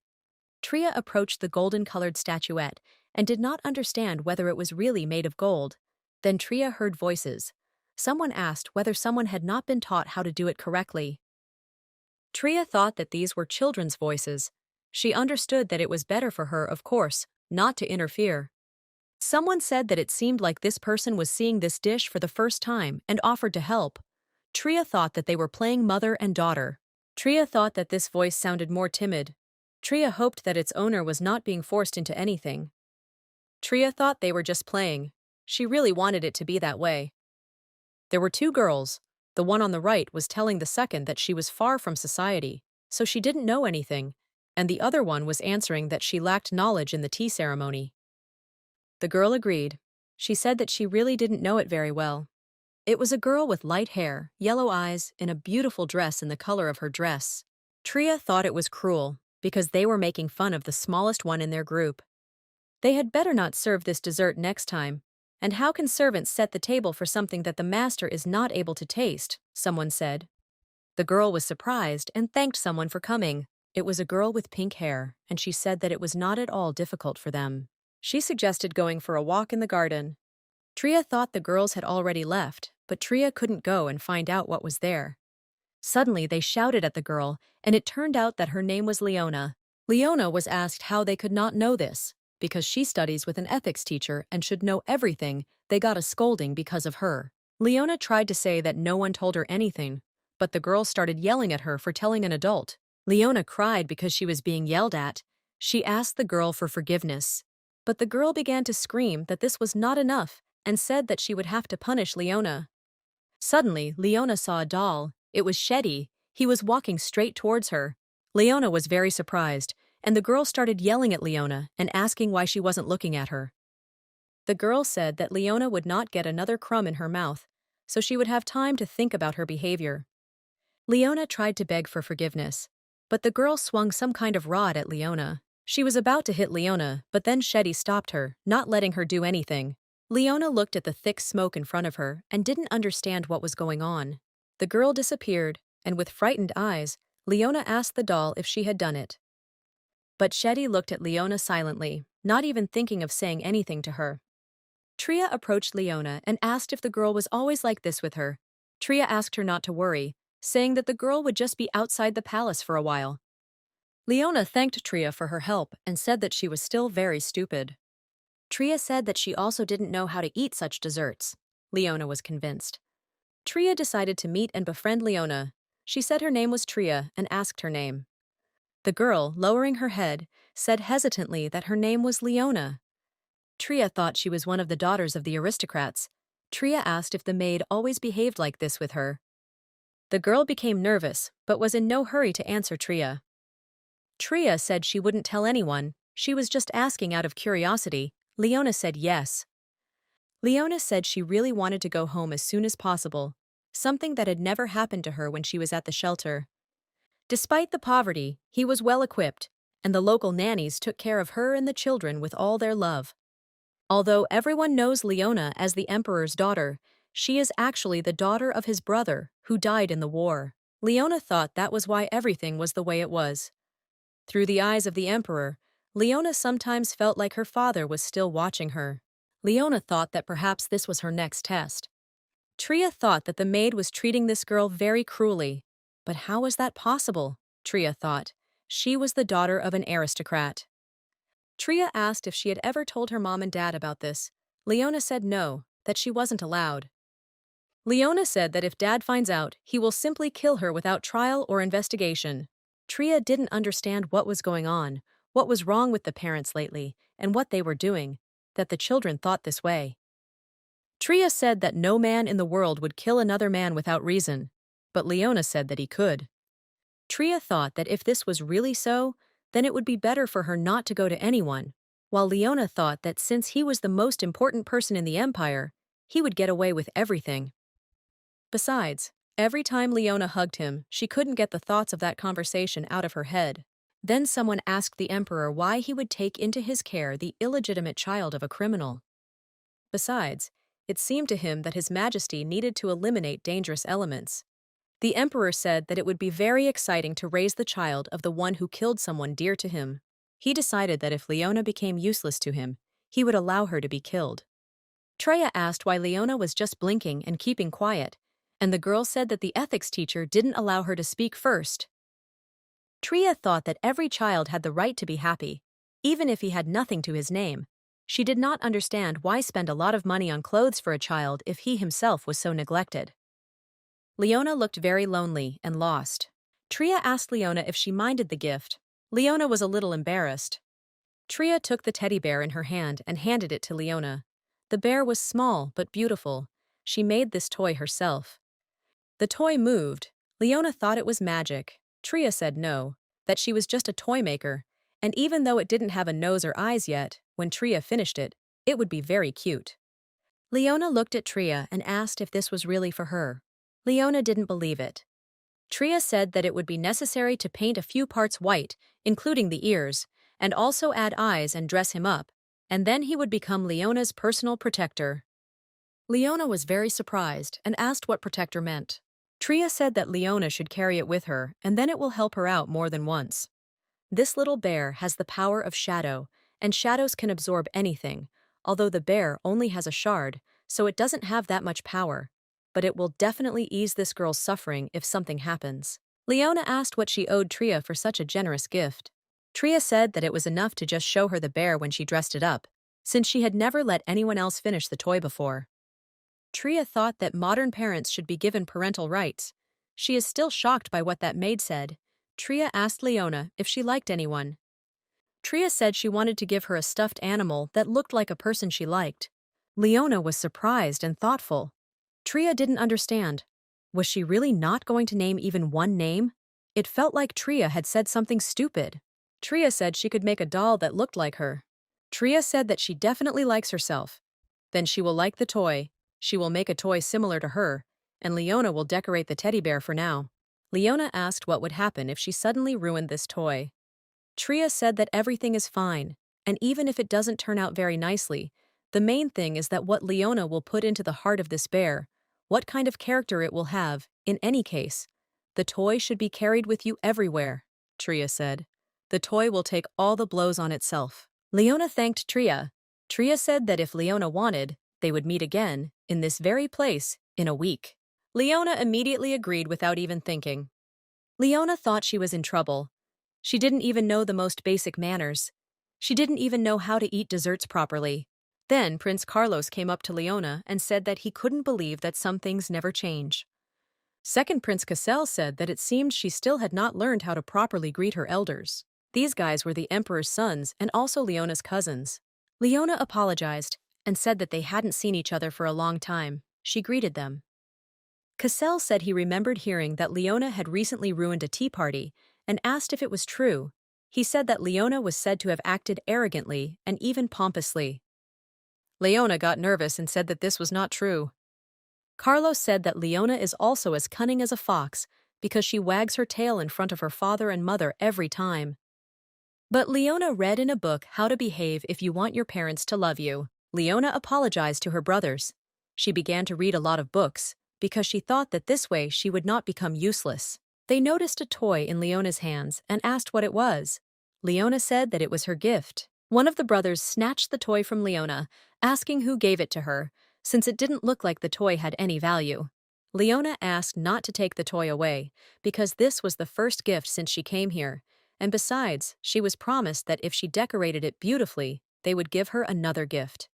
Tria approached the golden-colored statuette and did not understand whether it was really made of gold. Then Tria heard voices. Someone asked whether someone had not been taught how to do it correctly. Tria thought that these were children's voices. She understood that it was better for her, of course, not to interfere. Someone said that it seemed like this person was seeing this dish for the first time and offered to help. Tria thought that they were playing mother and daughter. Tria thought that this voice sounded more timid. Tria hoped that its owner was not being forced into anything. Tria thought they were just playing. She really wanted it to be that way. There were two girls. The one on the right was telling the second that she was far from society, so she didn't know anything, and the other one was answering that she lacked knowledge in the tea ceremony. The girl agreed. She said that she really didn't know it very well. It was a girl with light hair, yellow eyes, in a beautiful dress in the color of her dress. Tria thought it was cruel, because they were making fun of the smallest one in their group. They had better not serve this dessert next time. And how can servants set the table for something that the master is not able to taste? Someone said. The girl was surprised and thanked someone for coming. It was a girl with pink hair, and she said that it was not at all difficult for them. She suggested going for a walk in the garden. Tria thought the girls had already left, but Tria couldn't go and find out what was there. Suddenly they shouted at the girl, and it turned out that her name was Leona. Leona was asked how they could not know this. Because she studies with an ethics teacher and should know everything, they got a scolding because of her. Leona tried to say that no one told her anything, but the girl started yelling at her for telling an adult. Leona cried because she was being yelled at. She asked the girl for forgiveness. But the girl began to scream that this was not enough and said that she would have to punish Leona. Suddenly, Leona saw a doll. It was Shetty. He was walking straight towards her. Leona was very surprised, and the girl started yelling at Leona and asking why she wasn't looking at her. The girl said that Leona would not get another crumb in her mouth, so she would have time to think about her behavior. Leona tried to beg for forgiveness, but the girl swung some kind of rod at Leona. She was about to hit Leona, but then Shetty stopped her, not letting her do anything. Leona looked at the thick smoke in front of her and didn't understand what was going on. The girl disappeared, and with frightened eyes, Leona asked the doll if she had done it. But Shetty looked at Leona silently, not even thinking of saying anything to her. Tria approached Leona and asked if the girl was always like this with her. Tria asked her not to worry, saying that the girl would just be outside the palace for a while. Leona thanked Tria for her help and said that she was still very stupid. Tria said that she also didn't know how to eat such desserts. Leona was convinced. Tria decided to meet and befriend Leona. She said her name was Tria and asked her name. The girl, lowering her head, said hesitantly that her name was Leona. Tria thought she was one of the daughters of the aristocrats. Tria asked if the maid always behaved like this with her. The girl became nervous, but was in no hurry to answer Tria. Tria said she wouldn't tell anyone, she was just asking out of curiosity. Leona said yes. Leona said she really wanted to go home as soon as possible, something that had never happened to her when she was at the shelter. Despite the poverty, he was well equipped, and the local nannies took care of her and the children with all their love. Although everyone knows Leona as the emperor's daughter, she is actually the daughter of his brother, who died in the war. Leona thought that was why everything was the way it was. Through the eyes of the emperor, Leona sometimes felt like her father was still watching her. Leona thought that perhaps this was her next test. Tria thought that the maid was treating this girl very cruelly. But how was that possible? Tria thought. She was the daughter of an aristocrat. Tria asked if she had ever told her mom and dad about this. Leona said no, that she wasn't allowed. Leona said that if dad finds out, he will simply kill her without trial or investigation. Tria didn't understand what was going on, what was wrong with the parents lately, and what they were doing, that the children thought this way. Tria said that no man in the world would kill another man without reason, but Leona said that he could. Tria thought that if this was really so, then it would be better for her not to go to anyone, while Leona thought that since he was the most important person in the empire, he would get away with everything. Besides, every time Leona hugged him, she couldn't get the thoughts of that conversation out of her head. Then someone asked the emperor why he would take into his care the illegitimate child of a criminal. Besides, it seemed to him that His Majesty needed to eliminate dangerous elements. The emperor said that it would be very exciting to raise the child of the one who killed someone dear to him. He decided that if Leona became useless to him, he would allow her to be killed. Tria asked why Leona was just blinking and keeping quiet, and the girl said that the ethics teacher didn't allow her to speak first. Tria thought that every child had the right to be happy, even if he had nothing to his name. She did not understand why spend a lot of money on clothes for a child if he himself was so neglected. Leona looked very lonely and lost. Tria asked Leona if she minded the gift. Leona was a little embarrassed. Tria took the teddy bear in her hand and handed it to Leona. The bear was small but beautiful. She made this toy herself. The toy moved. Leona thought it was magic. Tria said no, that she was just a toy maker, and even though it didn't have a nose or eyes yet, when Tria finished it, it would be very cute. Leona looked at Tria and asked if this was really for her. Leona didn't believe it. Tria said that it would be necessary to paint a few parts white, including the ears, and also add eyes and dress him up, and then he would become Leona's personal protector. Leona was very surprised and asked what protector meant. Tria said that Leona should carry it with her and then it will help her out more than once. This little bear has the power of shadow, and shadows can absorb anything, although the bear only has a shard, so it doesn't have that much power. But it will definitely ease this girl's suffering if something happens. Leona asked what she owed Tria for such a generous gift. Tria said that it was enough to just show her the bear when she dressed it up, since she had never let anyone else finish the toy before. Tria thought that modern parents should be given parental rights. She is still shocked by what that maid said. Tria asked Leona if she liked anyone. Tria said she wanted to give her a stuffed animal that looked like a person she liked. Leona was surprised and thoughtful. Tria didn't understand. Was she really not going to name even one name? It felt like Tria had said something stupid. Tria said she could make a doll that looked like her. Tria said that she definitely likes herself. Then she will like the toy. She will make a toy similar to her, and Leona will decorate the teddy bear for now. Leona asked what would happen if she suddenly ruined this toy. Tria said that everything is fine, and even if it doesn't turn out very nicely, the main thing is that what Leona will put into the heart of this bear, what kind of character it will have, in any case. The toy should be carried with you everywhere, Tria said. The toy will take all the blows on itself. Leona thanked Tria. Tria said that if Leona wanted, they would meet again, in this very place, in a week. Leona immediately agreed without even thinking. Leona thought she was in trouble. She didn't even know the most basic manners. She didn't even know how to eat desserts properly. Then Prince Carlos came up to Leona and said that he couldn't believe that some things never change. Second Prince Cassel said that it seemed she still had not learned how to properly greet her elders. These guys were the emperor's sons and also Leona's cousins. Leona apologized and said that they hadn't seen each other for a long time. She greeted them. Cassel said he remembered hearing that Leona had recently ruined a tea party and asked if it was true. He said that Leona was said to have acted arrogantly and even pompously. Leona got nervous and said that this was not true. Carlos said that Leona is also as cunning as a fox because she wags her tail in front of her father and mother every time. But Leona read in a book how to behave if you want your parents to love you. Leona apologized to her brothers. She began to read a lot of books because she thought that this way she would not become useless. They noticed a toy in Leona's hands and asked what it was. Leona said that it was her gift. One of the brothers snatched the toy from Leona, asking who gave it to her, since it didn't look like the toy had any value. Leona asked not to take the toy away, because this was the first gift since she came here, and besides, she was promised that if she decorated it beautifully, they would give her another gift.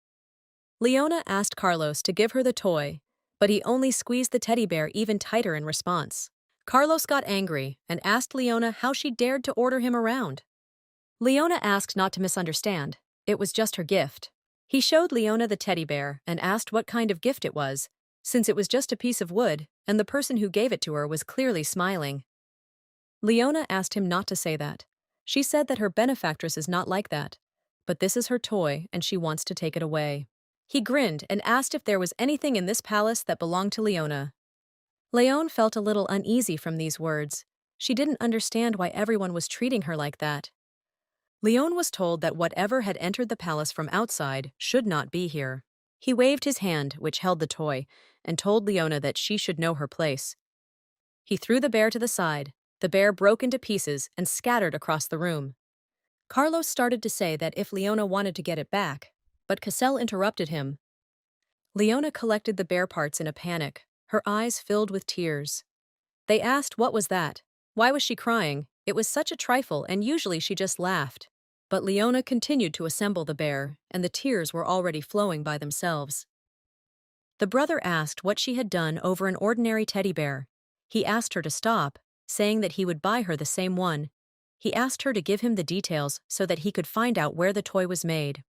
Leona asked Carlos to give her the toy, but he only squeezed the teddy bear even tighter in response. Carlos got angry and asked Leona how she dared to order him around. Leona asked not to misunderstand. It was just her gift. He showed Leona the teddy bear and asked what kind of gift it was, since it was just a piece of wood and the person who gave it to her was clearly smiling. Leona asked him not to say that. She said that her benefactress is not like that, but this is her toy and she wants to take it away. He grinned and asked if there was anything in this palace that belonged to Leona. Leon felt a little uneasy from these words. She didn't understand why everyone was treating her like that. Leon was told that whatever had entered the palace from outside should not be here. He waved his hand, which held the toy, and told Leona that she should know her place. He threw the bear to the side. The bear broke into pieces and scattered across the room. Carlos started to say that if Leona wanted to get it back, but Cassel interrupted him. Leona collected the bear parts in a panic, her eyes filled with tears. They asked what was that? Why was she crying? It was such a trifle and usually she just laughed. But Leona continued to assemble the bear, and the tears were already flowing by themselves. The brother asked what she had done over an ordinary teddy bear. He asked her to stop, saying that he would buy her the same one. He asked her to give him the details so that he could find out where the toy was made.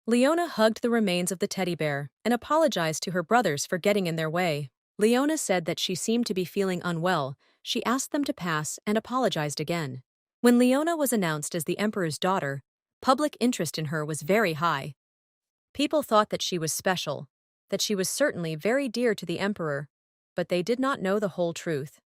Leona hugged the remains of the teddy bear and apologized to her brothers for getting in their way. Leona said that she seemed to be feeling unwell. She asked them to pass and apologized again. When Leona was announced as the emperor's daughter, public interest in her was very high. People thought that she was special, that she was certainly very dear to the emperor, but they did not know the whole truth.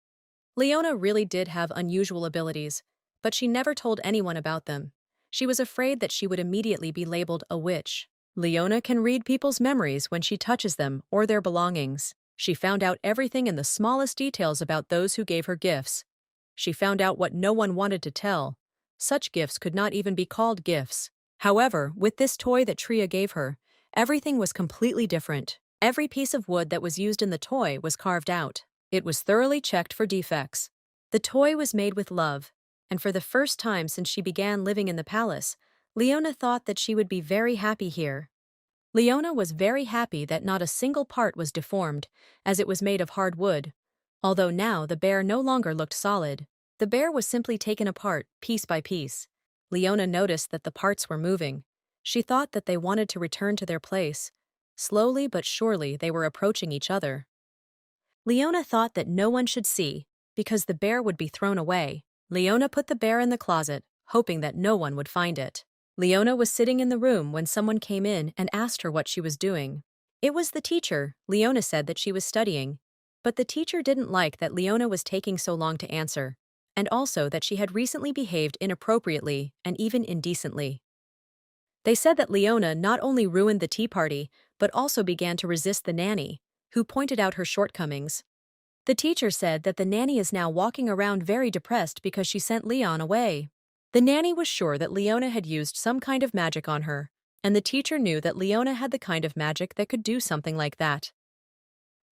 Leona really did have unusual abilities, but she never told anyone about them. She was afraid that she would immediately be labeled a witch. Leona can read people's memories when she touches them or their belongings. She found out everything in the smallest details about those who gave her gifts. She found out what no one wanted to tell. Such gifts could not even be called gifts. However, with this toy that Tria gave her, everything was completely different. Every piece of wood that was used in the toy was carved out. It was thoroughly checked for defects. The toy was made with love, and for the first time since she began living in the palace, Leona thought that she would be very happy here. Leona was very happy that not a single part was deformed, as it was made of hard wood. Although now the bear no longer looked solid. The bear was simply taken apart, piece by piece. Leona noticed that the parts were moving. She thought that they wanted to return to their place. Slowly but surely they were approaching each other. Leona thought that no one should see, because the bear would be thrown away. Leona put the bear in the closet, hoping that no one would find it. Leona was sitting in the room when someone came in and asked her what she was doing. It was the teacher. Leona said that she was studying. But the teacher didn't like that Leona was taking so long to answer, and also that she had recently behaved inappropriately and even indecently. They said that Leona not only ruined the tea party, but also began to resist the nanny, who pointed out her shortcomings. The teacher said that the nanny is now walking around very depressed because she sent Leon away. The nanny was sure that Leona had used some kind of magic on her, and the teacher knew that Leona had the kind of magic that could do something like that.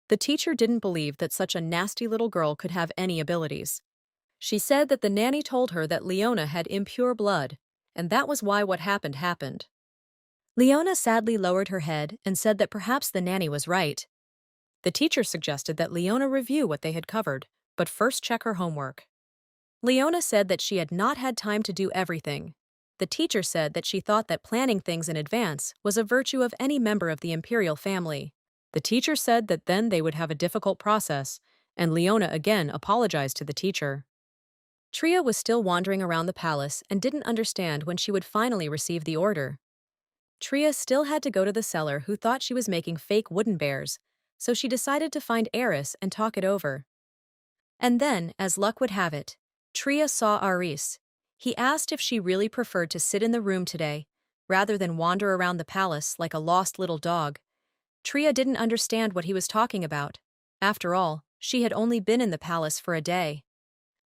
The teacher didn't believe that such a nasty little girl could have any abilities. She said that the nanny told her that Leona had impure blood, and that was why what happened happened. Leona sadly lowered her head and said that perhaps the nanny was right. The teacher suggested that Leona review what they had covered, but first check her homework. Leona said that she had not had time to do everything. The teacher said that she thought that planning things in advance was a virtue of any member of the imperial family. The teacher said that then they would have a difficult process, and Leona again apologized to the teacher. Tria was still wandering around the palace and didn't understand when she would finally receive the order. Tria still had to go to the seller who thought she was making fake wooden bears, so she decided to find Eris and talk it over. And then, as luck would have it, Tria saw Aris. He asked if she really preferred to sit in the room today, rather than wander around the palace like a lost little dog. Tria didn't understand what he was talking about. After all, she had only been in the palace for a day.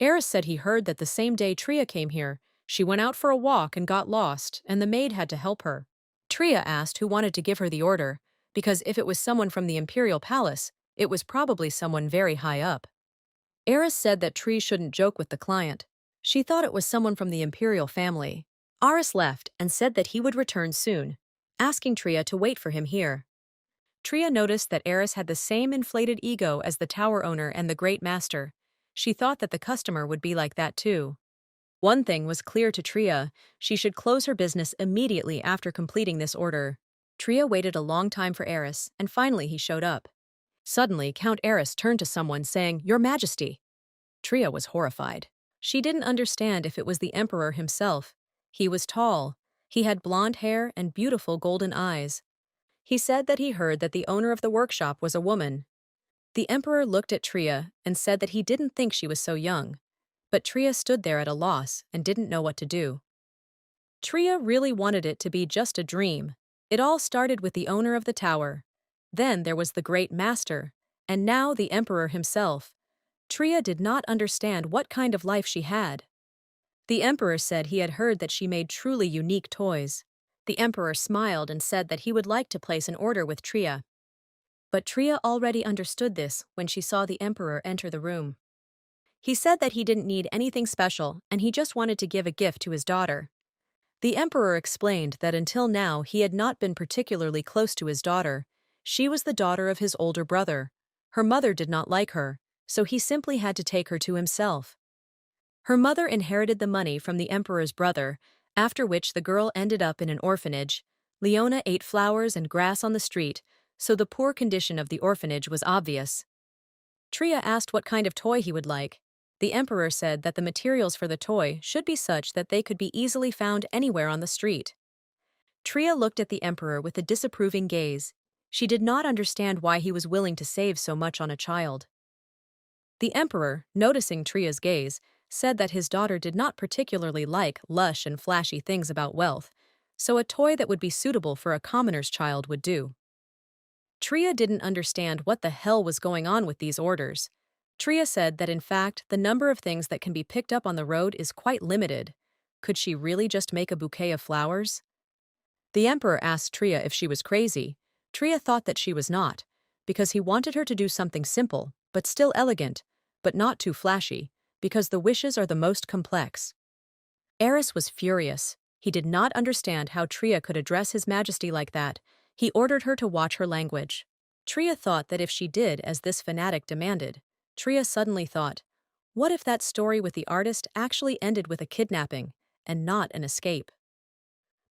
Eris said he heard that the same day Tria came here, she went out for a walk and got lost, and the maid had to help her. Tria asked who wanted to give her the order, because if it was someone from the imperial palace, it was probably someone very high up. Eris said that Tria shouldn't joke with the client. She thought it was someone from the imperial family. Aris left and said that he would return soon, asking Tria to wait for him here. Tria noticed that Eris had the same inflated ego as the tower owner and the great master. She thought that the customer would be like that too. One thing was clear to Tria: she should close her business immediately after completing this order. Tria waited a long time for Eris, and finally he showed up. Suddenly, Count Eris turned to someone saying, "Your Majesty." Tria was horrified. She didn't understand if it was the emperor himself. He was tall. He had blonde hair and beautiful golden eyes. He said that he heard that the owner of the workshop was a woman. The emperor looked at Tria and said that he didn't think she was so young. But Tria stood there at a loss and didn't know what to do. Tria really wanted it to be just a dream. It all started with the owner of the tower. Then there was the great master, and now the emperor himself. Tria did not understand what kind of life she had. The emperor said he had heard that she made truly unique toys. The emperor smiled and said that he would like to place an order with Tria. But Tria already understood this when she saw the emperor enter the room. He said that he didn't need anything special and he just wanted to give a gift to his daughter. The emperor explained that until now he had not been particularly close to his daughter. She was the daughter of his older brother. Her mother did not like her, so he simply had to take her to himself. Her mother inherited the money from the emperor's brother, after which the girl ended up in an orphanage. Leona ate flowers and grass on the street, so the poor condition of the orphanage was obvious. Tria asked what kind of toy he would like. The emperor said that the materials for the toy should be such that they could be easily found anywhere on the street. Tria looked at the emperor with a disapproving gaze. She did not understand why he was willing to save so much on a child. The emperor, noticing Tria's gaze, said that his daughter did not particularly like lush and flashy things about wealth, so a toy that would be suitable for a commoner's child would do. Tria didn't understand what the hell was going on with these orders. Tria said that in fact the number of things that can be picked up on the road is quite limited. Could she really just make a bouquet of flowers? The emperor asked Tria if she was crazy. Tria thought that she was not, because he wanted her to do something simple, but still elegant, but not too flashy, because the wishes are the most complex. Eris was furious. He did not understand how Tria could address His Majesty like that. He ordered her to watch her language. Tria thought that if she did as this fanatic demanded, Tria suddenly thought, what if that story with the artist actually ended with a kidnapping, and not an escape?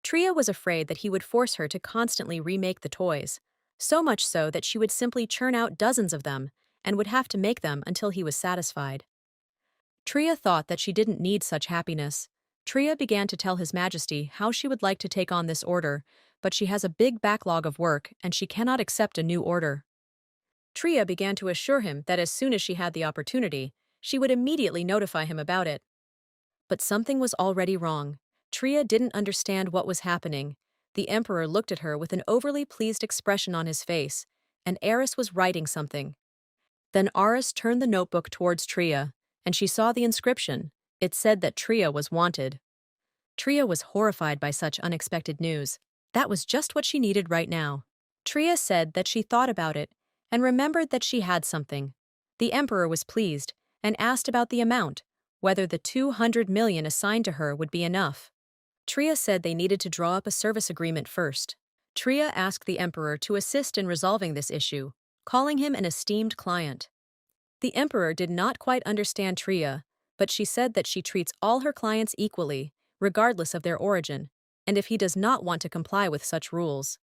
Tria was afraid that he would force her to constantly remake the toys, so much so that she would simply churn out dozens of them, and would have to make them until he was satisfied. Tria thought that she didn't need such happiness. Tria began to tell His Majesty how she would like to take on this order, but she has a big backlog of work and she cannot accept a new order. Tria began to assure him that as soon as she had the opportunity, she would immediately notify him about it. But something was already wrong. Tria didn't understand what was happening. The emperor looked at her with an overly pleased expression on his face, and Eris was writing something. Then Eris turned the notebook towards Tria, and she saw the inscription. It said that Tria was wanted. Tria was horrified by such unexpected news. That was just what she needed right now. Tria said that she thought about it, and remembered that she had something. The emperor was pleased, and asked about the amount, whether the 200 million assigned to her would be enough. Tria said they needed to draw up a service agreement first. Tria asked the emperor to assist in resolving this issue, calling him an esteemed client. The emperor did not quite understand Tria, but she said that she treats all her clients equally, regardless of their origin, and if he does not want to comply with such rules,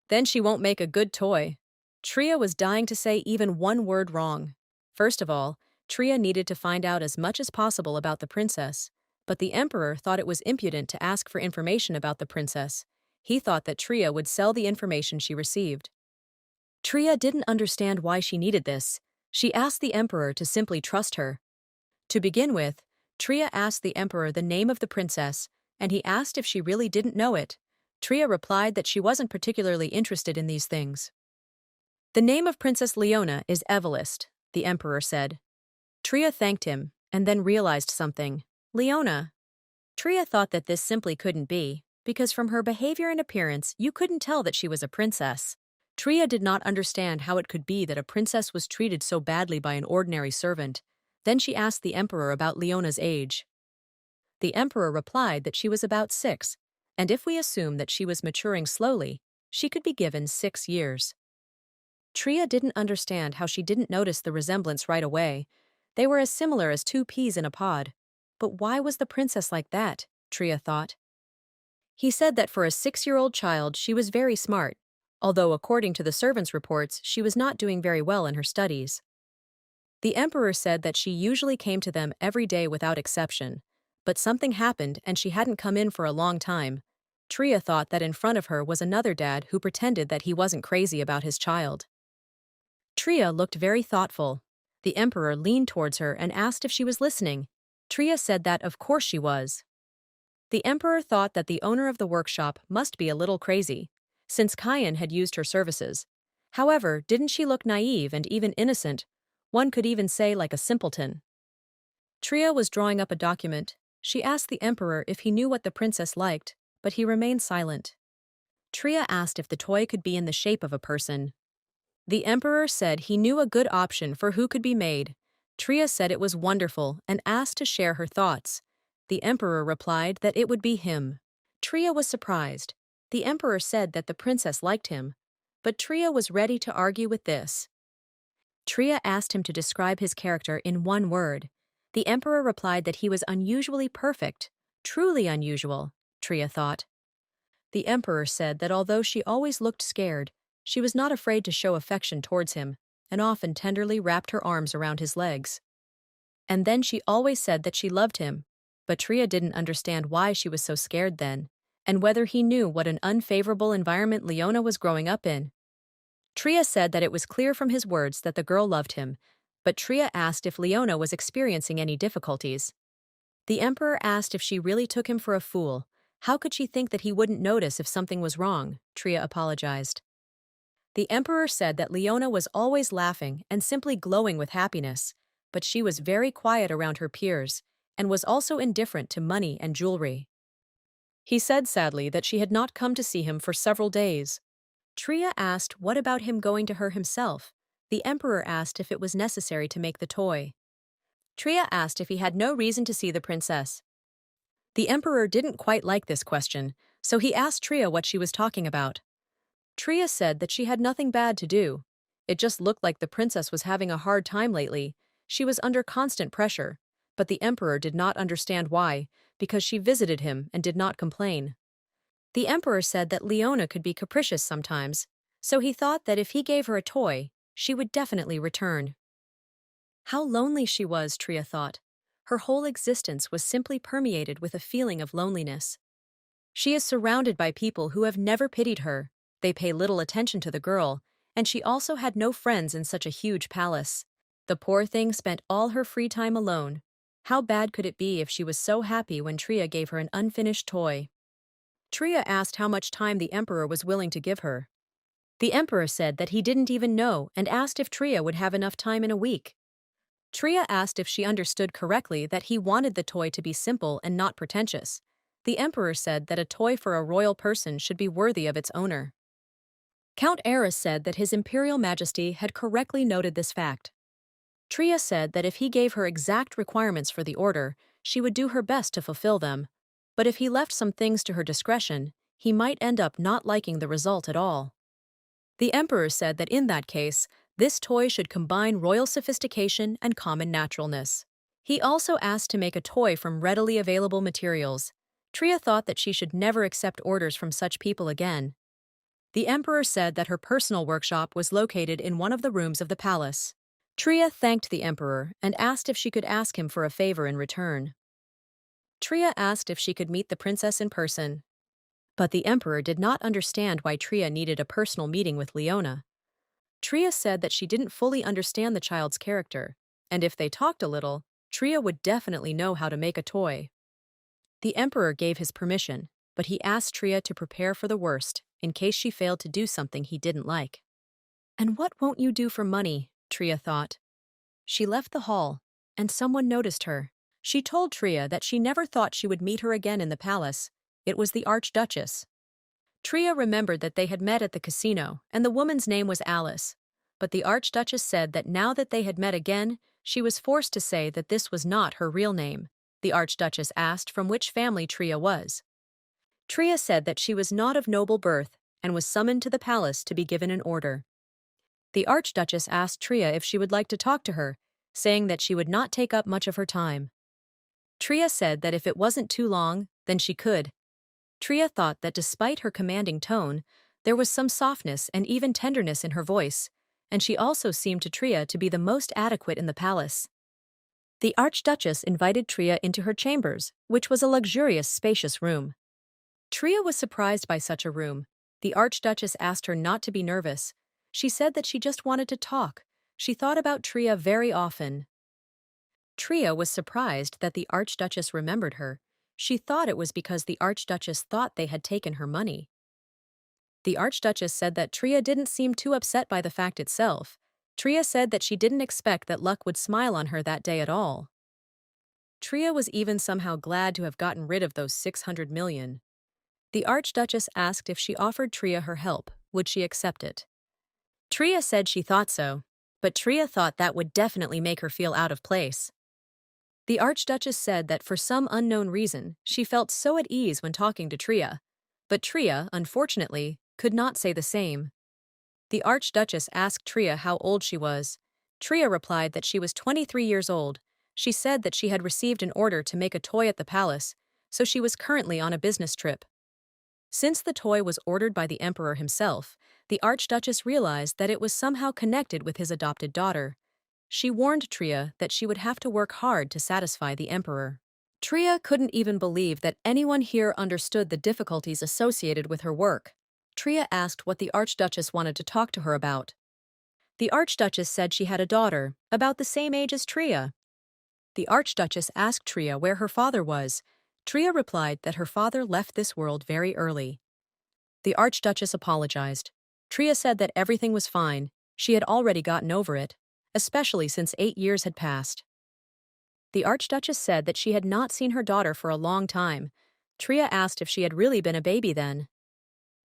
then she won't make a good toy. Tria was dying to say even one word wrong. First of all, Tria needed to find out as much as possible about the princess, but the emperor thought it was impudent to ask for information about the princess. He thought that Tria would sell the information she received. Tria didn't understand why she needed this. She asked the emperor to simply trust her. To begin with, Tria asked the emperor the name of the princess, and he asked if she really didn't know it. Tria replied that she wasn't particularly interested in these things. The name of Princess Leona is Evelist, the emperor said. Tria thanked him, and then realized something. Leona. Tria thought that this simply couldn't be, because from her behavior and appearance you couldn't tell that she was a princess. Tria did not understand how it could be that a princess was treated so badly by an ordinary servant. Then she asked the emperor about Leona's age. The emperor replied that she was about 6, and if we assume that she was maturing slowly, she could be given 6 years. Tria didn't understand how she didn't notice the resemblance right away. They were as similar as 2 peas in a pod. But why was the princess like that? Tria thought. He said that for a 6-year-old child she was very smart, although according to the servants' reports she was not doing very well in her studies. The emperor said that she usually came to them every day without exception, but something happened and she hadn't come in for a long time. Tria thought that in front of her was another dad who pretended that he wasn't crazy about his child. Tria looked very thoughtful. The emperor leaned towards her and asked if she was listening. Tria said that of course she was. The emperor thought that the owner of the workshop must be a little crazy, since Kayan had used her services. However, didn't she look naive and even innocent? One could even say like a simpleton. Tria was drawing up a document. She asked the emperor if he knew what the princess liked, but he remained silent. Tria asked if the toy could be in the shape of a person. The emperor said he knew a good option for who could be made. Tria said it was wonderful and asked to share her thoughts. The emperor replied that it would be him. Tria was surprised. The emperor said that the princess liked him, but Tria was ready to argue with this. Tria asked him to describe his character in one word. The emperor replied that he was unusually perfect, truly unusual, Tria thought. The emperor said that although she always looked scared, she was not afraid to show affection towards him, and often tenderly wrapped her arms around his legs. And then she always said that she loved him, but Tria didn't understand why she was so scared then, and whether he knew what an unfavorable environment Leona was growing up in. Tria said that it was clear from his words that the girl loved him, but Tria asked if Leona was experiencing any difficulties. The emperor asked if she really took him for a fool. How could she think that he wouldn't notice if something was wrong? Tria apologized. The emperor said that Leona was always laughing and simply glowing with happiness, but she was very quiet around her peers, and was also indifferent to money and jewelry. He said sadly that she had not come to see him for several days. Tria asked what about him going to her himself. The emperor asked if it was necessary to make the toy. Tria asked if he had no reason to see the princess. The emperor didn't quite like this question, so he asked Tria what she was talking about. Tria said that she had nothing bad to do. It just looked like the princess was having a hard time lately. She was under constant pressure, but the emperor did not understand why, because she visited him and did not complain. The emperor said that Leona could be capricious sometimes, so he thought that if he gave her a toy, she would definitely return. How lonely she was, Tria thought. Her whole existence was simply permeated with a feeling of loneliness. She is surrounded by people who have never pitied her. They pay little attention to the girl, and she also had no friends in such a huge palace. The poor thing spent all her free time alone. How bad could it be if she was so happy when Tria gave her an unfinished toy? Tria asked how much time the emperor was willing to give her. The emperor said that he didn't even know and asked if Tria would have enough time in a week. Tria asked if she understood correctly that he wanted the toy to be simple and not pretentious. The emperor said that a toy for a royal person should be worthy of its owner. Count Eris said that His Imperial Majesty had correctly noted this fact. Tria said that if he gave her exact requirements for the order, she would do her best to fulfill them, but if he left some things to her discretion, he might end up not liking the result at all. The emperor said that in that case, this toy should combine royal sophistication and common naturalness. He also asked to make a toy from readily available materials. Tria thought that she should never accept orders from such people again. The emperor said that her personal workshop was located in one of the rooms of the palace. Tria thanked the emperor and asked if she could ask him for a favor in return. Tria asked if she could meet the princess in person. But the emperor did not understand why Tria needed a personal meeting with Leona. Tria said that she didn't fully understand the child's character, and if they talked a little, Tria would definitely know how to make a toy. The emperor gave his permission, but he asked Tria to prepare for the worst, in case she failed to do something he didn't like. And what won't you do for money? Tria thought. She left the hall, and someone noticed her. She told Tria that she never thought she would meet her again in the palace. It was the Archduchess. Tria remembered that they had met at the casino, and the woman's name was Alice. But the Archduchess said that now that they had met again, she was forced to say that this was not her real name. The Archduchess asked from which family Tria was. Tria said that she was not of noble birth and was summoned to the palace to be given an order. The Archduchess asked Tria if she would like to talk to her, saying that she would not take up much of her time. Tria said that if it wasn't too long, then she could. Tria thought that despite her commanding tone, there was some softness and even tenderness in her voice, and she also seemed to Tria to be the most adequate in the palace. The Archduchess invited Tria into her chambers, which was a luxurious, spacious room. Tria was surprised by such a room. The Archduchess asked her not to be nervous. She said that she just wanted to talk. She thought about Tria very often. Tria was surprised that the Archduchess remembered her. She thought it was because the Archduchess thought they had taken her money. The Archduchess said that Tria didn't seem too upset by the fact itself. Tria said that she didn't expect that luck would smile on her that day at all. Tria was even somehow glad to have gotten rid of those 600 million. The Archduchess asked if she offered Tria her help, would she accept it? Tria said she thought so, but Tria thought that would definitely make her feel out of place. The Archduchess said that for some unknown reason, she felt so at ease when talking to Tria, but Tria, unfortunately, could not say the same. The Archduchess asked Tria how old she was. Tria replied that she was 23 years old. She said that she had received an order to make a toy at the palace, so she was currently on a business trip. Since the toy was ordered by the emperor himself, the Archduchess realized that it was somehow connected with his adopted daughter. She warned Tria that she would have to work hard to satisfy the emperor. Tria couldn't even believe that anyone here understood the difficulties associated with her work. Tria asked what the Archduchess wanted to talk to her about. The Archduchess said she had a daughter, about the same age as Tria. The Archduchess asked Tria where her father was. Tria replied that her father left this world very early. The Archduchess apologized. Tria said that everything was fine, she had already gotten over it, especially since 8 years had passed. The Archduchess said that she had not seen her daughter for a long time. Tria asked if she had really been a baby then.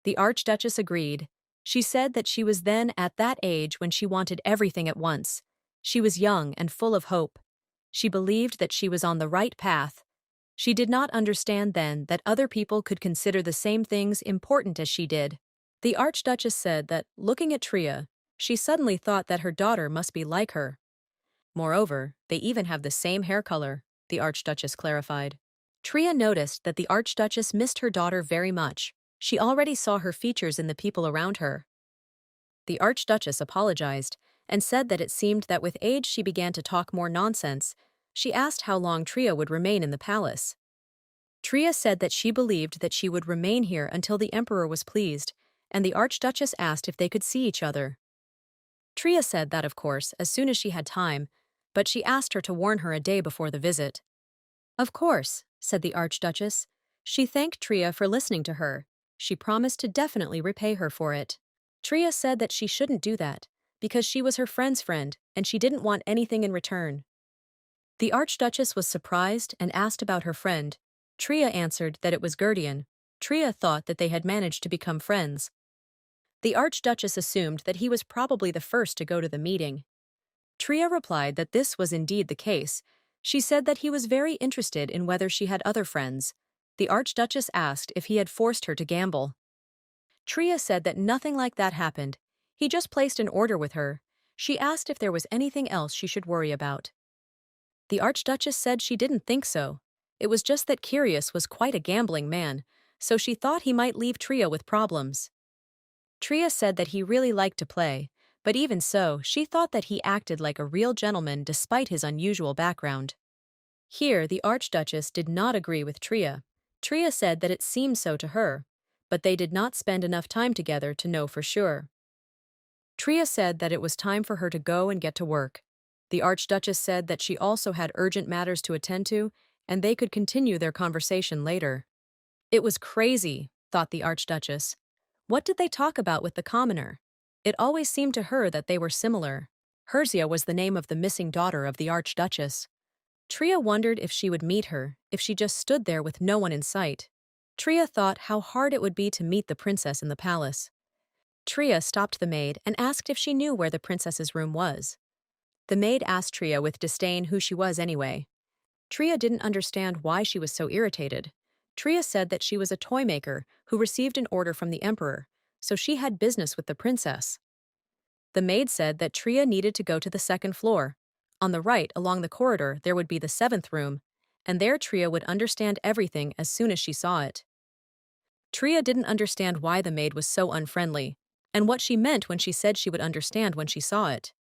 The Archduchess agreed. She said that she was then at that age when she wanted everything at once. She was young and full of hope. She believed that she was on the right path. She did not understand then that other people could consider the same things important as she did. The Archduchess said that, looking at Tria, she suddenly thought that her daughter must be like her. Moreover, they even have the same hair color, the Archduchess clarified. Tria noticed that the Archduchess missed her daughter very much. She already saw her features in the people around her. The Archduchess apologized and said that it seemed that with age she began to talk more nonsense. She asked how long Tria would remain in the palace. Tria said that she believed that she would remain here until the emperor was pleased, and the Archduchess asked if they could see each other. Tria said that, of course, as soon as she had time, but she asked her to warn her a day before the visit. Of course, said the Archduchess. She thanked Tria for listening to her. She promised to definitely repay her for it. Tria said that she shouldn't do that, because she was her friend's friend, and she didn't want anything in return. The Archduchess was surprised and asked about her friend. Tria answered that it was Gurdian. Tria thought that they had managed to become friends. The Archduchess assumed that he was probably the first to go to the meeting. Tria replied that this was indeed the case. She said that he was very interested in whether she had other friends. The Archduchess asked if he had forced her to gamble. Tria said that nothing like that happened. He just placed an order with her. She asked if there was anything else she should worry about. The Archduchess said she didn't think so. It was just that Curious was quite a gambling man, so she thought he might leave Tria with problems. Tria said that he really liked to play, but even so, she thought that he acted like a real gentleman despite his unusual background. Here, the Archduchess did not agree with Tria. Tria said that it seemed so to her, but they did not spend enough time together to know for sure. Tria said that it was time for her to go and get to work. The Archduchess said that she also had urgent matters to attend to, and they could continue their conversation later. It was crazy, thought the Archduchess. What did they talk about with the commoner? It always seemed to her that they were similar. Herzia was the name of the missing daughter of the Archduchess. Tria wondered if she would meet her, if she just stood there with no one in sight. Tria thought how hard it would be to meet the princess in the palace. Tria stopped the maid and asked if she knew where the princess's room was. The maid asked Tria with disdain who she was anyway. Tria didn't understand why she was so irritated. Tria said that she was a toy maker who received an order from the emperor, so she had business with the princess. The maid said that Tria needed to go to the second floor. On the right, along the corridor, there would be the 7th room, and there Tria would understand everything as soon as she saw it. Tria didn't understand why the maid was so unfriendly, and what she meant when she said she would understand when she saw it.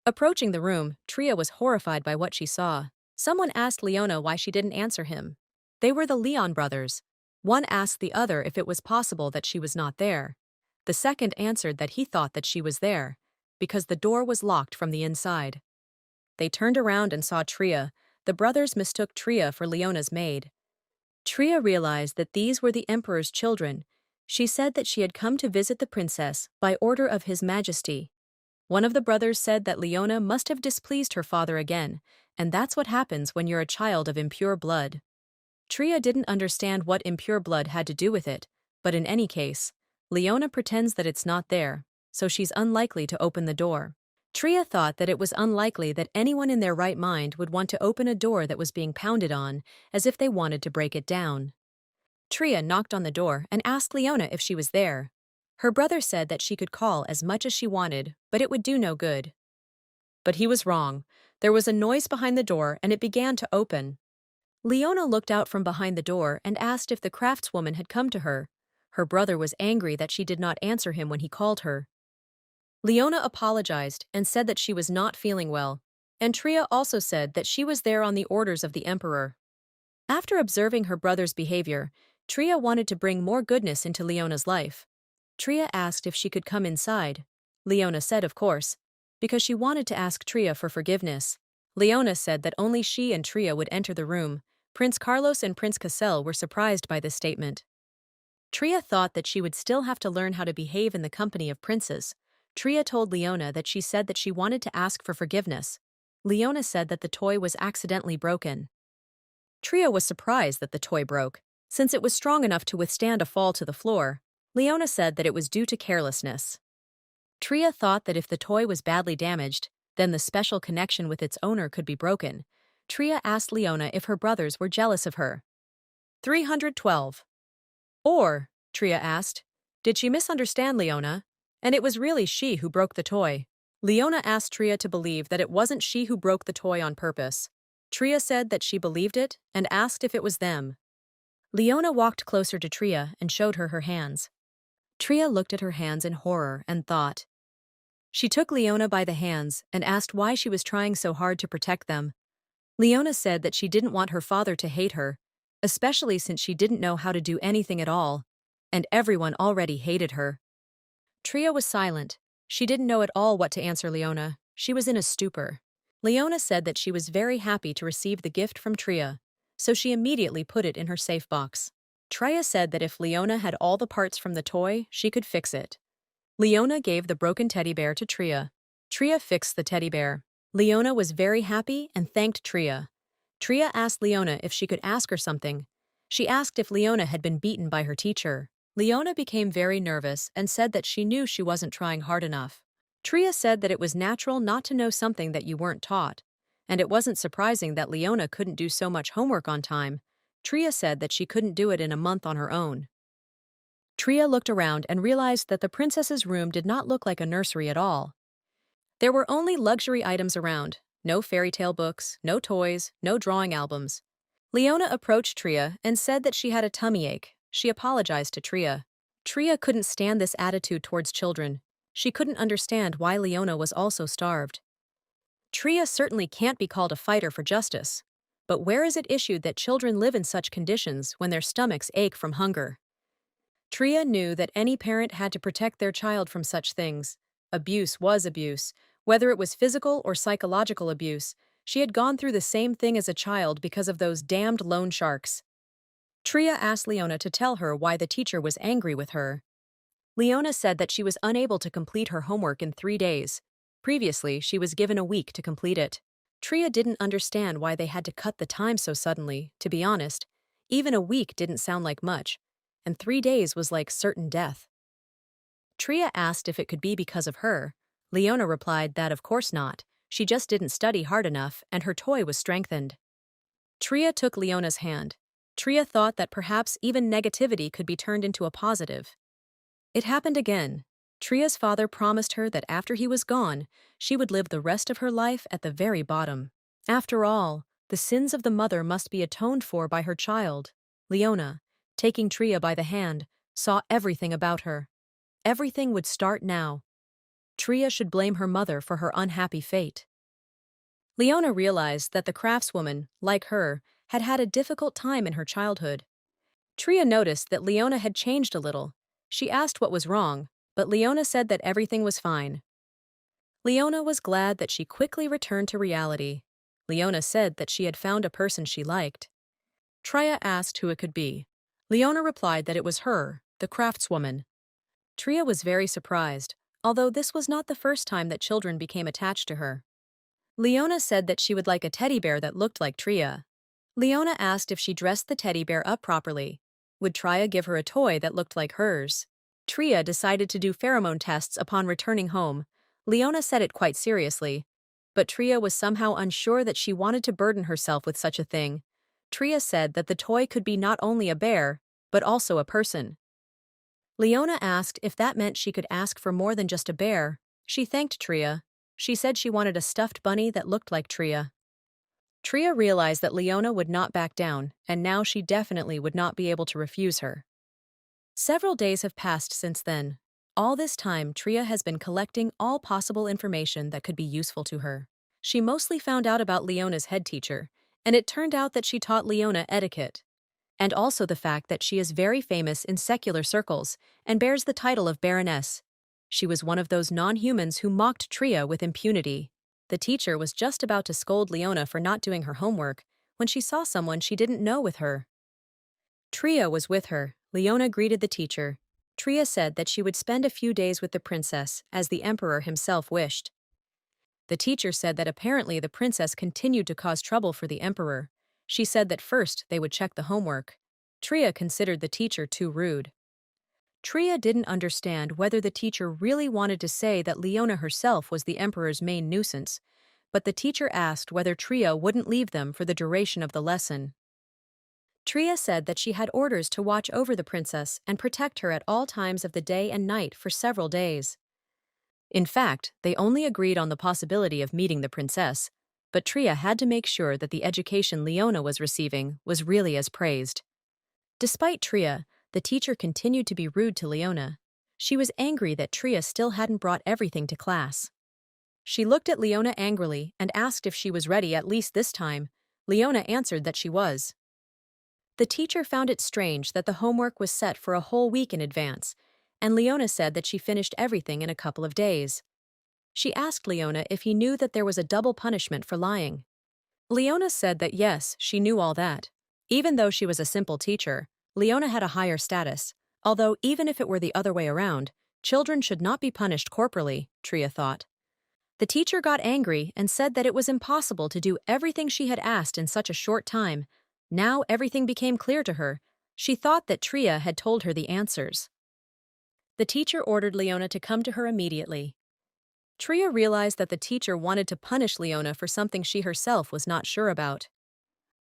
Approaching the room, Tria was horrified by what she saw. Someone asked Leona why she didn't answer him. They were the Leon brothers. One asked the other if it was possible that she was not there. The second answered that he thought that she was there, because the door was locked from the inside. They turned around and saw Tria. The brothers mistook Tria for Leona's maid. Tria realized that these were the emperor's children. She said that she had come to visit the princess by order of His Majesty. One of the brothers said that Leona must have displeased her father again, and that's what happens when you're a child of impure blood. Tria didn't understand what impure blood had to do with it, but in any case, Leona pretends that it's not there, so she's unlikely to open the door. Tria thought that it was unlikely that anyone in their right mind would want to open a door that was being pounded on, as if they wanted to break it down. Tria knocked on the door and asked Leona if she was there. Her brother said that she could call as much as she wanted, but it would do no good. But he was wrong. There was a noise behind the door and it began to open. Leona looked out from behind the door and asked if the craftswoman had come to her. Her brother was angry that she did not answer him when he called her. Leona apologized and said that she was not feeling well, and Tria also said that she was there on the orders of the emperor. After observing her brother's behavior, Tria wanted to bring more goodness into Leona's life. Tria asked if she could come inside. Leona said of course, because she wanted to ask Tria for forgiveness. Leona said that only she and Tria would enter the room. Prince Carlos and Prince Cassel were surprised by this statement. Tria thought that she would still have to learn how to behave in the company of princes. Tria told Leona that she said that she wanted to ask for forgiveness. Leona said that the toy was accidentally broken. Tria was surprised that the toy broke, since it was strong enough to withstand a fall to the floor. Leona said that it was due to carelessness. Tria thought that if the toy was badly damaged, then the special connection with its owner could be broken. Tria asked Leona if her brothers were jealous of her. 312. Or, Tria asked, did she misunderstand Leona? And it was really she who broke the toy. Leona asked Tria to believe that it wasn't she who broke the toy on purpose. Tria said that she believed it and asked if it was them. Leona walked closer to Tria and showed her her hands. Tria looked at her hands in horror and thought. She took Leona by the hands and asked why she was trying so hard to protect them. Leona said that she didn't want her father to hate her, especially since she didn't know how to do anything at all, and everyone already hated her. Tria was silent. She didn't know at all what to answer Leona. She was in a stupor. Leona said that she was very happy to receive the gift from Tria, so she immediately put it in her safe box. Tria said that if Leona had all the parts from the toy, she could fix it. Leona gave the broken teddy bear to Tria. Tria fixed the teddy bear. Leona was very happy and thanked Tria. Tria asked Leona if she could ask her something. She asked if Leona had been beaten by her teacher. Leona became very nervous and said that she knew she wasn't trying hard enough. Tria said that it was natural not to know something that you weren't taught, and it wasn't surprising that Leona couldn't do so much homework on time. Tria said that she couldn't do it in a month on her own. Tria looked around and realized that the princess's room did not look like a nursery at all. There were only luxury items around, no fairy tale books, no toys, no drawing albums. Leona approached Tria and said that she had a tummy ache. She apologized to Tria. Tria couldn't stand this attitude towards children. She couldn't understand why Leona was also starved. Tria certainly can't be called a fighter for justice. But where is it issued that children live in such conditions when their stomachs ache from hunger? Tria knew that any parent had to protect their child from such things. Abuse was abuse, whether it was physical or psychological abuse. She had gone through the same thing as a child because of those damned loan sharks. Tria asked Leona to tell her why the teacher was angry with her. Leona said that she was unable to complete her homework in 3 days. Previously, she was given a week to complete it. Tria didn't understand why they had to cut the time so suddenly. To be honest, even a week didn't sound like much, and 3 days was like certain death. Tria asked if it could be because of her. Leona replied that of course not. She just didn't study hard enough, and her toy was strengthened. Tria took Leona's hand. Tria thought that perhaps even negativity could be turned into a positive. It happened again. Tria's father promised her that after he was gone, she would live the rest of her life at the very bottom. After all, the sins of the mother must be atoned for by her child. Leona, taking Tria by the hand, saw everything about her. Everything would start now. Tria should blame her mother for her unhappy fate. Leona realized that the craftswoman, like her, had had a difficult time in her childhood. Tria noticed that Leona had changed a little. She asked what was wrong, but Leona said that everything was fine. Leona was glad that she quickly returned to reality. Leona said that she had found a person she liked. Tria asked who it could be. Leona replied that it was her, the craftswoman. Tria was very surprised, although this was not the first time that children became attached to her. Leona said that she would like a teddy bear that looked like Tria. Leona asked if she dressed the teddy bear up properly. Would Tria give her a toy that looked like hers? Tria decided to do pheromone tests upon returning home. Leona said it quite seriously, but Tria was somehow unsure that she wanted to burden herself with such a thing. Tria said that the toy could be not only a bear, but also a person. Leona asked if that meant she could ask for more than just a bear. She thanked Tria. She said she wanted a stuffed bunny that looked like Tria. Tria realized that Leona would not back down, and now she definitely would not be able to refuse her. Several days have passed since then. All this time, Tria has been collecting all possible information that could be useful to her. She mostly found out about Leona's head teacher, and it turned out that she taught Leona etiquette, and also the fact that she is very famous in secular circles and bears the title of Baroness. She was one of those non-humans who mocked Tria with impunity. The teacher was just about to scold Leona for not doing her homework when she saw someone she didn't know with her. Tria was with her. Leona greeted the teacher. Tria said that she would spend a few days with the princess, as the emperor himself wished. The teacher said that apparently the princess continued to cause trouble for the emperor. She said that first they would check the homework. Tria considered the teacher too rude. Tria didn't understand whether the teacher really wanted to say that Leona herself was the emperor's main nuisance, but the teacher asked whether Tria wouldn't leave them for the duration of the lesson. Tria said that she had orders to watch over the princess and protect her at all times of the day and night for several days. In fact, they only agreed on the possibility of meeting the princess, but Tria had to make sure that the education Leona was receiving was really as praised. Despite Tria, the teacher continued to be rude to Leona. She was angry that Tria still hadn't brought everything to class. She looked at Leona angrily and asked if she was ready at least this time. Leona answered that she was. The teacher found it strange that the homework was set for a whole week in advance, and Leona said that she finished everything in a couple of days. She asked Leona if he knew that there was a double punishment for lying. Leona said that yes, she knew all that. Even though she was a simple teacher, Leona had a higher status, although even if it were the other way around, children should not be punished corporally, Tria thought. The teacher got angry and said that it was impossible to do everything she had asked in such a short time. Now everything became clear to her. She thought that Tria had told her the answers. The teacher ordered Leona to come to her immediately. Tria realized that the teacher wanted to punish Leona for something she herself was not sure about.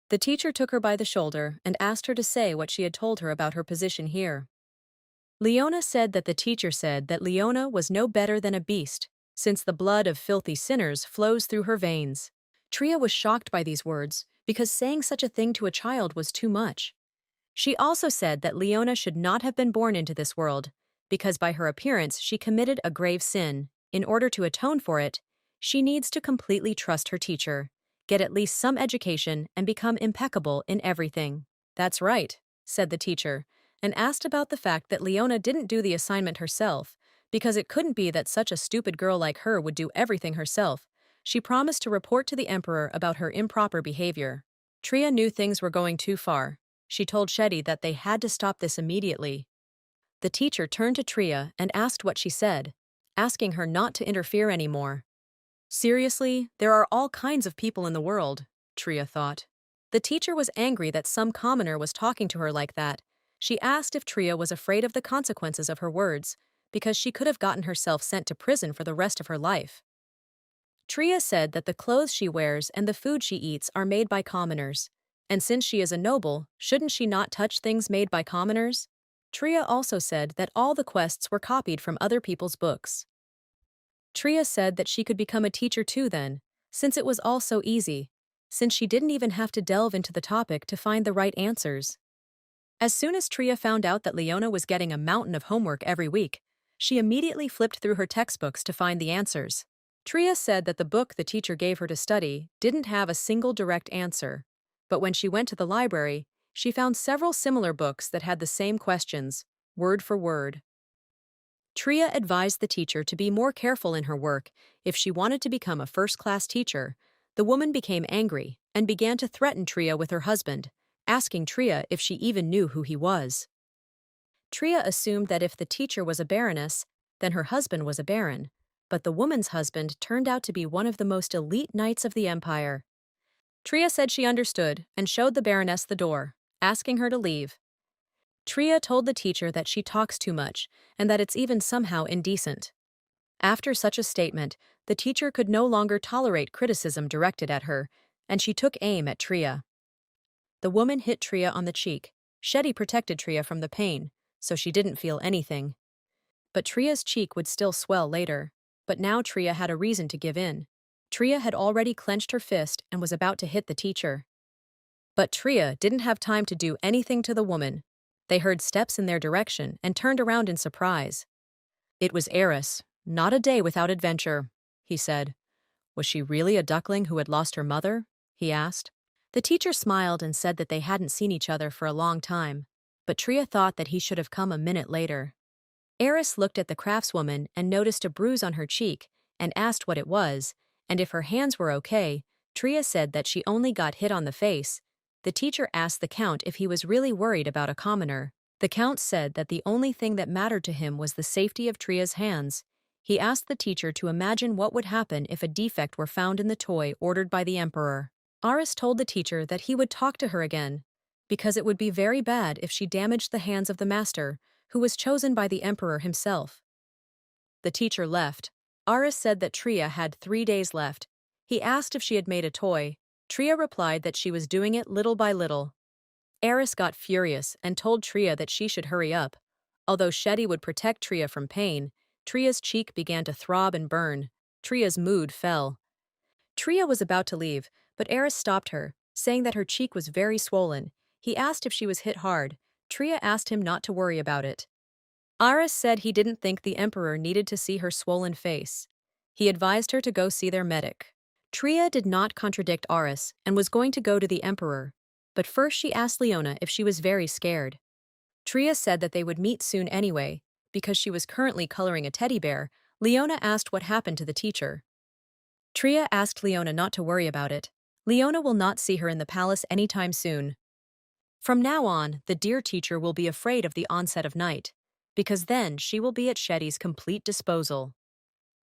The teacher took her by the shoulder and asked her to say what she had told her about her position here. Leona said that the teacher said that Leona was no better than a beast, since the blood of filthy sinners flows through her veins. Tria was shocked by these words, because saying such a thing to a child was too much. She also said that Leona should not have been born into this world, because by her appearance she committed a grave sin. In order to atone for it, she needs to completely trust her teacher, get at least some education, and become impeccable in everything. That's right, said the teacher, and asked about the fact that Leona didn't do the assignment herself, because it couldn't be that such a stupid girl like her would do everything herself. She promised to report to the emperor about her improper behavior. Tria knew things were going too far. She told Shetty that they had to stop this immediately. The teacher turned to Tria and asked what she said, asking her not to interfere anymore. Seriously, there are all kinds of people in the world, Tria thought. The teacher was angry that some commoner was talking to her like that. She asked if Tria was afraid of the consequences of her words, because she could have gotten herself sent to prison for the rest of her life. Tria said that the clothes she wears and the food she eats are made by commoners, and since she is a noble, shouldn't she not touch things made by commoners? Tria also said that all the quests were copied from other people's books. Tria said that she could become a teacher too then, since it was all so easy, since she didn't even have to delve into the topic to find the right answers. As soon as Tria found out that Leona was getting a mountain of homework every week, she immediately flipped through her textbooks to find the answers. Tria said that the book the teacher gave her to study didn't have a single direct answer, but when she went to the library, she found several similar books that had the same questions, word for word. Tria advised the teacher to be more careful in her work if she wanted to become a first-class teacher. The woman became angry and began to threaten Tria with her husband, asking Tria if she even knew who he was. Tria assumed that if the teacher was a baroness, then her husband was a baron, but the woman's husband turned out to be one of the most elite knights of the empire. Tria said she understood and showed the baroness the door, asking her to leave. Tria told the teacher that she talks too much and that it's even somehow indecent. After such a statement, the teacher could no longer tolerate criticism directed at her, and she took aim at Tria. The woman hit Tria on the cheek. Shetty protected Tria from the pain, so she didn't feel anything. But Tria's cheek would still swell later. But now Tria had a reason to give in. Tria had already clenched her fist and was about to hit the teacher. But Tria didn't have time to do anything to the woman. They heard steps in their direction and turned around in surprise. It was Eris. Not a day without adventure, he said. Was she really a duckling who had lost her mother? He asked. The teacher smiled and said that they hadn't seen each other for a long time, but Tria thought that he should have come a minute later. Eris looked at the craftswoman and noticed a bruise on her cheek and asked what it was, and if her hands were okay. Tria said that she only got hit on the face. The teacher asked the Count if he was really worried about a commoner. The Count said that the only thing that mattered to him was the safety of Tria's hands. He asked the teacher to imagine what would happen if a defect were found in the toy ordered by the Emperor. Aris told the teacher that he would talk to her again, because it would be very bad if she damaged the hands of the master, who was chosen by the Emperor himself. The teacher left. Aris said that Tria had 3 days left. He asked if she had made a toy. Tria replied that she was doing it little by little. Eris got furious and told Tria that she should hurry up. Although Shetty would protect Tria from pain, Tria's cheek began to throb and burn. Tria's mood fell. Tria was about to leave, but Eris stopped her, saying that her cheek was very swollen. He asked if she was hit hard. Tria asked him not to worry about it. Aris said he didn't think the Emperor needed to see her swollen face. He advised her to go see their medic. Tria did not contradict Aris and was going to go to the Emperor, but first she asked Leona if she was very scared. Tria said that they would meet soon anyway. Because she was currently coloring a teddy bear, Leona asked what happened to the teacher. Tria asked Leona not to worry about it. Leona will not see her in the palace anytime soon. From now on, the dear teacher will be afraid of the onset of night, because then she will be at Shetty's complete disposal.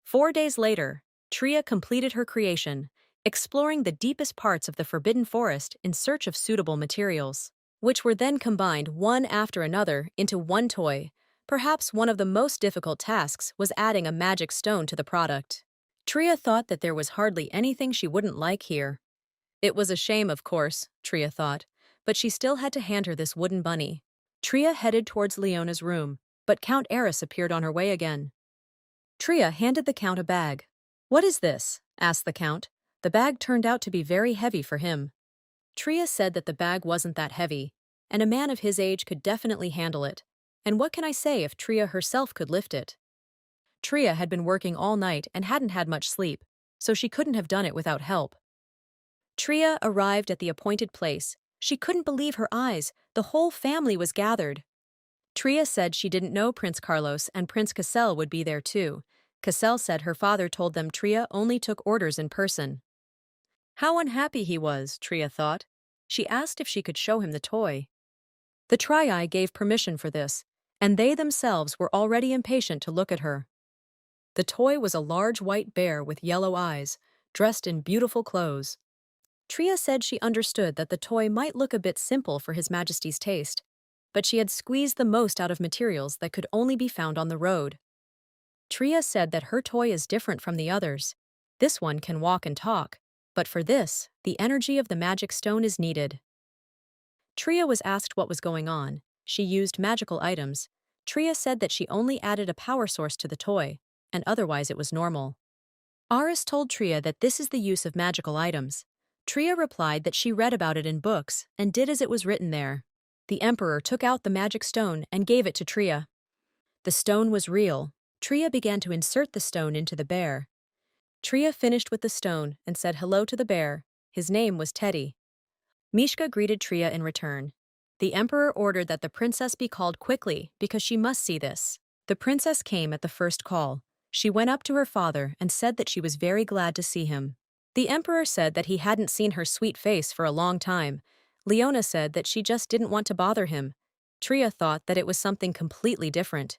4 days later, Tria completed her creation, exploring the deepest parts of the Forbidden Forest in search of suitable materials, which were then combined one after another into one toy. Perhaps one of the most difficult tasks was adding a magic stone to the product. Tria thought that there was hardly anything she wouldn't like here. It was a shame, of course, Tria thought, but she still had to hand her this wooden bunny. Tria headed towards Leona's room, but Count Eris appeared on her way again. Tria handed the Count a bag. "What is this?" asked the Count. The bag turned out to be very heavy for him. Tria said that the bag wasn't that heavy, and a man of his age could definitely handle it. And what can I say if Tria herself could lift it? Tria had been working all night and hadn't had much sleep, so she couldn't have done it without help. Tria arrived at the appointed place. She couldn't believe her eyes. The whole family was gathered. Tria said she didn't know Prince Carlos and Prince Cassel would be there too. Cassel said her father told them Tria only took orders in person. How unhappy he was, Tria thought. She asked if she could show him the toy. The Trii gave permission for this, and they themselves were already impatient to look at her. The toy was a large white bear with yellow eyes, dressed in beautiful clothes. Tria said she understood that the toy might look a bit simple for His Majesty's taste, but she had squeezed the most out of materials that could only be found on the road. Tria said that her toy is different from the others. This one can walk and talk, but for this, the energy of the magic stone is needed. Tria was asked what was going on. She used magical items. Tria said that she only added a power source to the toy, and otherwise it was normal. Aris told Tria that this is the use of magical items. Tria replied that she read about it in books and did as it was written there. The Emperor took out the magic stone and gave it to Tria. The stone was real. Tria began to insert the stone into the bear. Tria finished with the stone and said hello to the bear. His name was Teddy. Mishka greeted Tria in return. The Emperor ordered that the princess be called quickly because she must see this. The princess came at the first call. She went up to her father and said that she was very glad to see him. The Emperor said that he hadn't seen her sweet face for a long time. Leona said that she just didn't want to bother him. Tria thought that it was something completely different.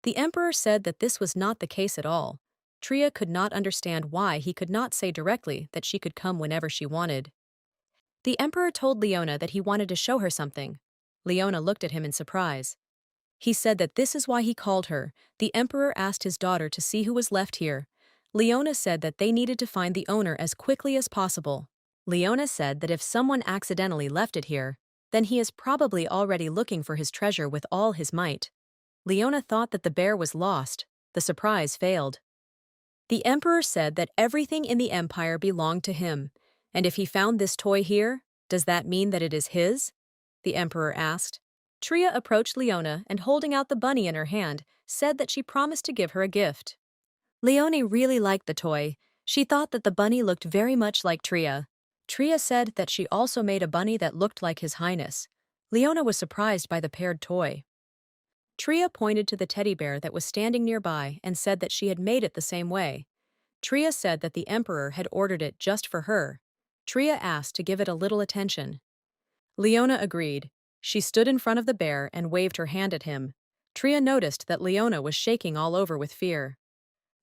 The Emperor said that this was not the case at all. Tria could not understand why he could not say directly that she could come whenever she wanted. The Emperor told Leona that he wanted to show her something. Leona looked at him in surprise. He said that this is why he called her. The Emperor asked his daughter to see who was left here. Leona said that they needed to find the owner as quickly as possible. Leona said that if someone accidentally left it here, then he is probably already looking for his treasure with all his might. Leona thought that the bear was lost. The surprise failed. The emperor said that everything in the empire belonged to him, and if he found this toy here, does that mean that it is his? The emperor asked. Tria approached Leona and holding out the bunny in her hand, said that she promised to give her a gift. Leone really liked the toy. She thought that the bunny looked very much like Tria. Tria said that she also made a bunny that looked like His Highness. Leona was surprised by the paired toy. Tria pointed to the teddy bear that was standing nearby and said that she had made it the same way. Tria said that the emperor had ordered it just for her. Tria asked to give it a little attention. Leona agreed. She stood in front of the bear and waved her hand at him. Tria noticed that Leona was shaking all over with fear.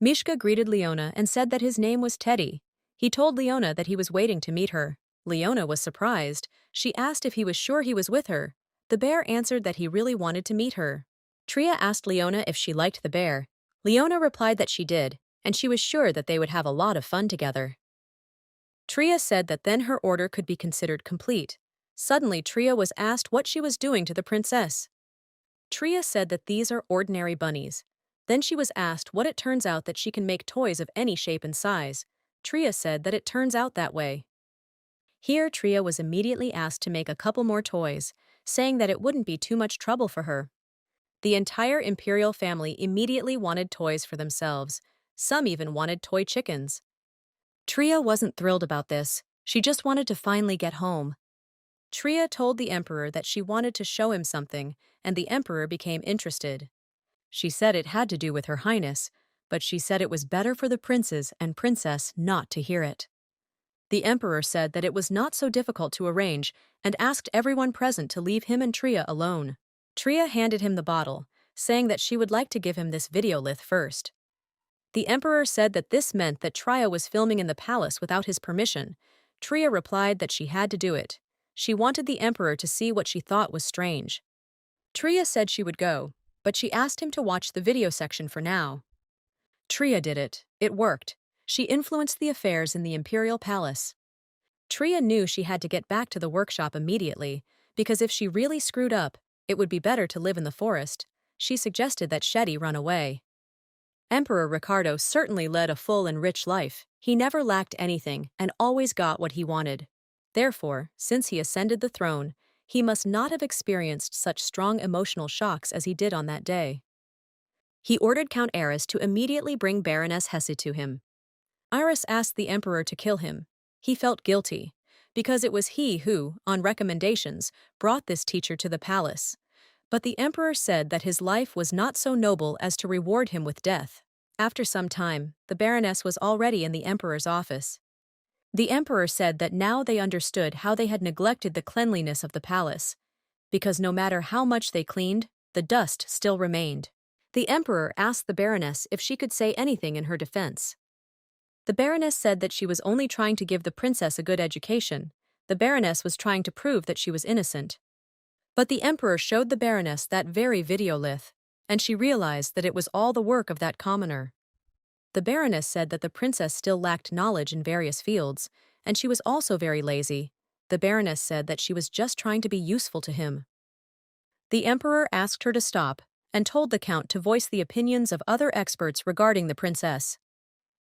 Mishka greeted Leona and said that his name was Teddy. He told Leona that he was waiting to meet her. Leona was surprised. She asked if he was sure he was with her. The bear answered that he really wanted to meet her. Tria asked Leona if she liked the bear. Leona replied that she did, and she was sure that they would have a lot of fun together. Tria said that then her order could be considered complete. Suddenly, Tria was asked what she was doing to the princess. Tria said that these are ordinary bunnies. Then she was asked what it turns out that she can make toys of any shape and size. Tria said that it turns out that way. Here, Tria was immediately asked to make a couple more toys, saying that it wouldn't be too much trouble for her. The entire imperial family immediately wanted toys for themselves. Some even wanted toy chickens. Tria wasn't thrilled about this. She just wanted to finally get home. Tria told the emperor that she wanted to show him something, and the emperor became interested. She said it had to do with Her Highness, but she said it was better for the princes and princess not to hear it. The emperor said that it was not so difficult to arrange and asked everyone present to leave him and Tria alone. Tria handed him the bottle, saying that she would like to give him this videolith first. The emperor said that this meant that Tria was filming in the palace without his permission. Tria replied that she had to do it. She wanted the emperor to see what she thought was strange. Tria said she would go, but she asked him to watch the video section for now. Tria did it. It worked. She influenced the affairs in the imperial palace. Tria knew she had to get back to the workshop immediately, because if she really screwed up, it would be better to live in the forest. She suggested that Shetty run away. Emperor Ricardo certainly led a full and rich life. He never lacked anything and always got what he wanted. Therefore, since he ascended the throne, he must not have experienced such strong emotional shocks as he did on that day. He ordered Count Aris to immediately bring Baroness Hesse to him. Aris asked the emperor to kill him. He felt guilty, because it was he who, on recommendations, brought this teacher to the palace. But the emperor said that his life was not so noble as to reward him with death. After some time, the Baroness was already in the emperor's office. The emperor said that now they understood how they had neglected the cleanliness of the palace, because no matter how much they cleaned, the dust still remained. The emperor asked the Baroness if she could say anything in her defense. The Baroness said that she was only trying to give the princess a good education. The Baroness was trying to prove that she was innocent. But the emperor showed the Baroness that very videolith, and she realized that it was all the work of that commoner. The Baroness said that the princess still lacked knowledge in various fields, and she was also very lazy. The Baroness said that she was just trying to be useful to him. The emperor asked her to stop, and told the count to voice the opinions of other experts regarding the princess.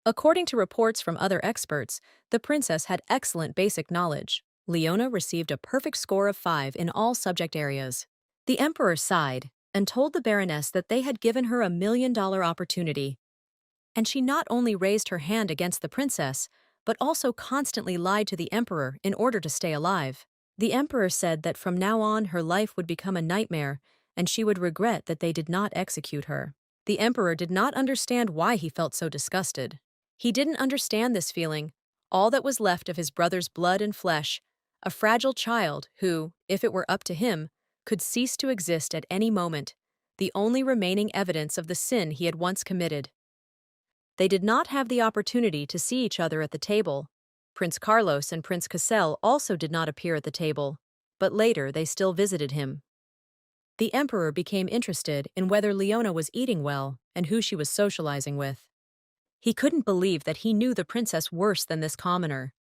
According to reports from other experts, the princess had excellent basic knowledge. Leona received a perfect score of 5 in all subject areas. The emperor sighed and told the Baroness that they had given her $1 million opportunity. And she not only raised her hand against the princess, but also constantly lied to the emperor in order to stay alive. The emperor said that from now on her life would become a nightmare, and she would regret that they did not execute her. The emperor did not understand why he felt so disgusted. He didn't understand this feeling, all that was left of his brother's blood and flesh, a fragile child who, if it were up to him, could cease to exist at any moment, the only remaining evidence of the sin he had once committed. They did not have the opportunity to see each other at the table. Prince Carlos and Prince Cassel also did not appear at the table, but later they still visited him. The emperor became interested in whether Leona was eating well and who she was socializing with. He couldn't believe that he knew the princess worse than this commoner.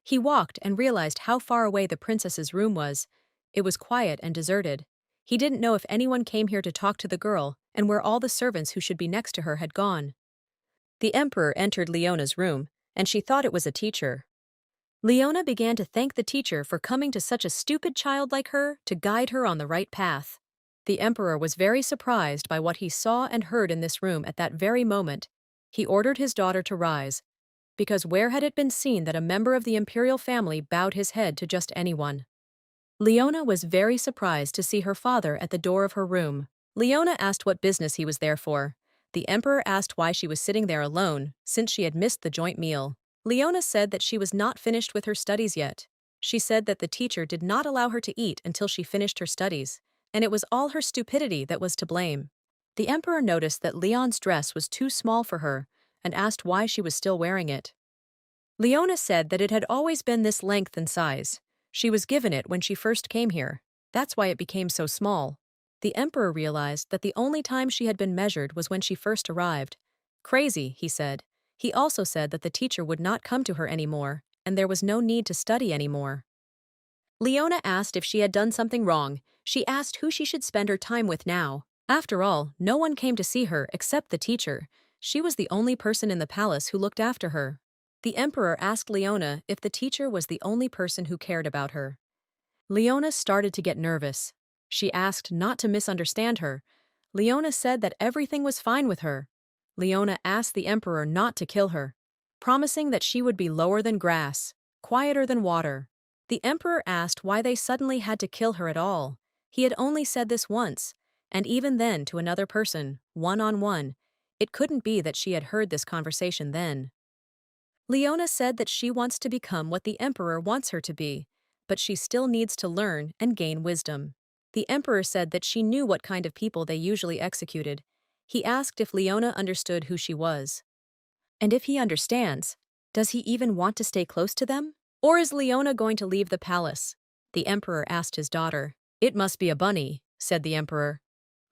He walked and realized how far away the princess's room was. It was quiet and deserted. He didn't know if anyone came here to talk to the girl and where all the servants who should be next to her had gone. The emperor entered Leona's room, and she thought it was a teacher. Leona began to thank the teacher for coming to such a stupid child like her to guide her on the right path. The emperor was very surprised by what he saw and heard in this room at that very moment. He ordered his daughter to rise, because where had it been seen that a member of the imperial family bowed his head to just anyone? Leona was very surprised to see her father at the door of her room. Leona asked what business he was there for. The emperor asked why she was sitting there alone, since she had missed the joint meal. Leona said that she was not finished with her studies yet. She said that the teacher did not allow her to eat until she finished her studies, and it was all her stupidity that was to blame. The emperor noticed that Leon's dress was too small for her, and asked why she was still wearing it. Leona said that it had always been this length and size. She was given it when she first came here. That's why it became so small. The emperor realized that the only time she had been measured was when she first arrived. Crazy, he said. He also said that the teacher would not come to her anymore, and there was no need to study anymore. Leona asked if she had done something wrong. She asked who she should spend her time with now. After all, no one came to see her except the teacher. She was the only person in the palace who looked after her. The emperor asked Leona if the teacher was the only person who cared about her. Leona started to get nervous. She asked not to misunderstand her. Leona said that everything was fine with her. Leona asked the emperor not to kill her, promising that she would be lower than grass, quieter than water. The emperor asked why they suddenly had to kill her at all. He had only said this once, and even then to another person, one-on-one. It couldn't be that she had heard this conversation then. Leona said that she wants to become what the emperor wants her to be, but she still needs to learn and gain wisdom. The emperor said that she knew what kind of people they usually executed. He asked if Leona understood who she was. And if he understands, does he even want to stay close to them? Or is Leona going to leave the palace? The emperor asked his daughter. It must be a bunny, said the emperor.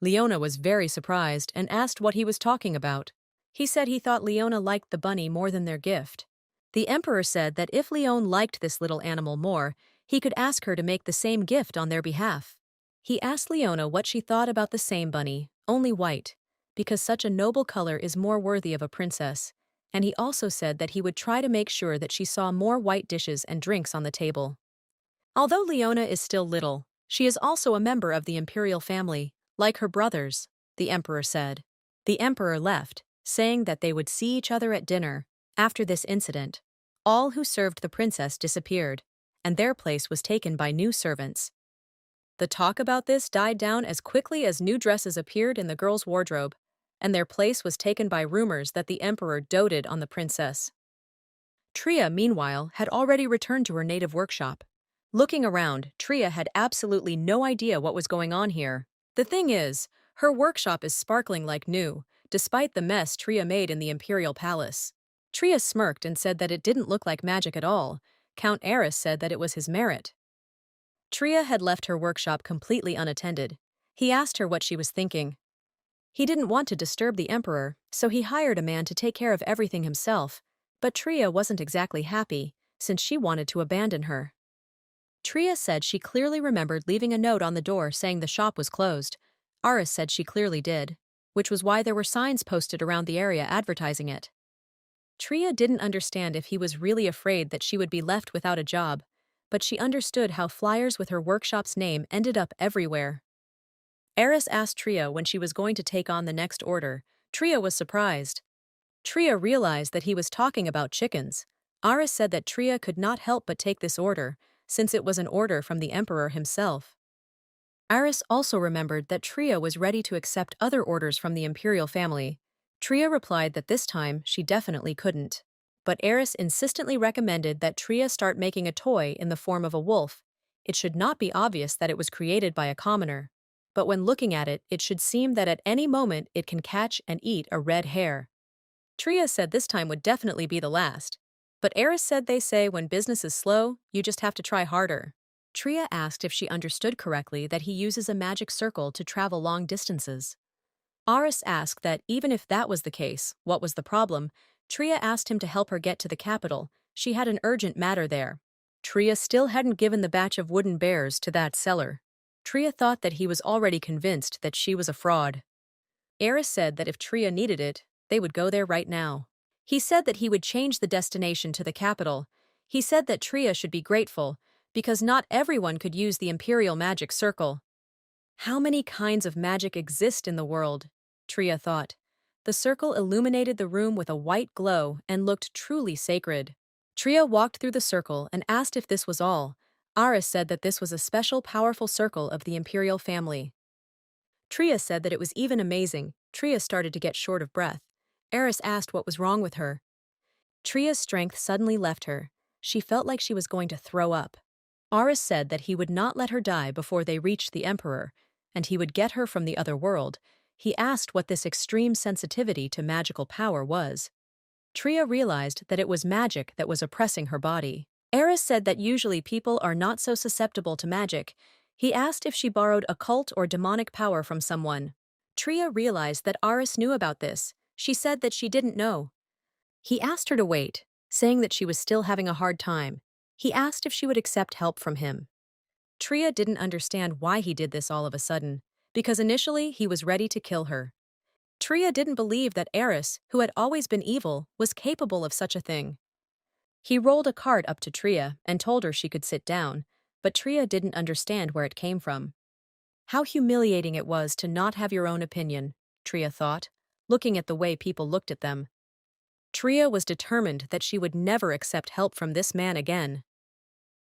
Leona was very surprised and asked what he was talking about. He said he thought Leona liked the bunny more than their gift. The emperor said that if Leona liked this little animal more, he could ask her to make the same gift on their behalf. He asked Leona what she thought about the same bunny, only white, because such a noble color is more worthy of a princess, and he also said that he would try to make sure that she saw more white dishes and drinks on the table. Although Leona is still little, she is also a member of the imperial family, like her brothers, the emperor said. The emperor left, saying that they would see each other at dinner. After this incident, all who served the princess disappeared, and their place was taken by new servants. The talk about this died down as quickly as new dresses appeared in the girl's wardrobe, and their place was taken by rumors that the emperor doted on the princess. Tria, meanwhile, had already returned to her native workshop. Looking around, Tria had absolutely no idea what was going on here. The thing is, her workshop is sparkling like new, despite the mess Tria made in the imperial palace. Tria smirked and said that it didn't look like magic at all. Count Eris said that it was his merit. Tria had left her workshop completely unattended. He asked her what she was thinking. He didn't want to disturb the emperor, so he hired a man to take care of everything himself. But Tria wasn't exactly happy, since she wanted to abandon her. Tria said she clearly remembered leaving a note on the door saying the shop was closed. Aris said she clearly did, which was why there were signs posted around the area advertising it. Tria didn't understand if he was really afraid that she would be left without a job, but she understood how flyers with her workshop's name ended up everywhere. Eris asked Tria when she was going to take on the next order. Tria was surprised. Tria realized that he was talking about chickens. Aris said that Tria could not help but take this order, since it was an order from the emperor himself. Aris also remembered that Tria was ready to accept other orders from the imperial family. Tria replied that this time she definitely couldn't. But Eris insistently recommended that Tria start making a toy in the form of a wolf. It should not be obvious that it was created by a commoner. But when looking at it, it should seem that at any moment it can catch and eat a red hare. Tria said this time would definitely be the last. But Eris said they say when business is slow, you just have to try harder. Tria asked if she understood correctly that he uses a magic circle to travel long distances. Aris asked that even if that was the case, what was the problem? Tria asked him to help her get to the capital. She had an urgent matter there. Tria still hadn't given the batch of wooden bears to that seller. Tria thought that he was already convinced that she was a fraud. Eris said that if Tria needed it, they would go there right now. He said that he would change the destination to the capital. He said that Tria should be grateful, because not everyone could use the Imperial Magic Circle. How many kinds of magic exist in the world? Tria thought. The circle illuminated the room with a white glow and looked truly sacred. Tria walked through the circle and asked if this was all. Aris said that this was a special powerful circle of the Imperial family. Tria said that it was even amazing. Tria started to get short of breath. Eris asked what was wrong with her. Tria's strength suddenly left her. She felt like she was going to throw up. Aris said that he would not let her die before they reached the Emperor, and he would get her from the other world. He asked what this extreme sensitivity to magical power was. Tria realized that it was magic that was oppressing her body. Eris said that usually people are not so susceptible to magic. He asked if she borrowed occult or demonic power from someone. Tria realized that Aris knew about this. She said that she didn't know. He asked her to wait, saying that she was still having a hard time. He asked if she would accept help from him. Tria didn't understand why he did this all of a sudden, because initially he was ready to kill her. Tria didn't believe that Eris, who had always been evil, was capable of such a thing. He rolled a cart up to Tria and told her she could sit down, but Tria didn't understand where it came from. How humiliating it was to not have your own opinion, Tria thought, looking at the way people looked at them. Tria was determined that she would never accept help from this man again.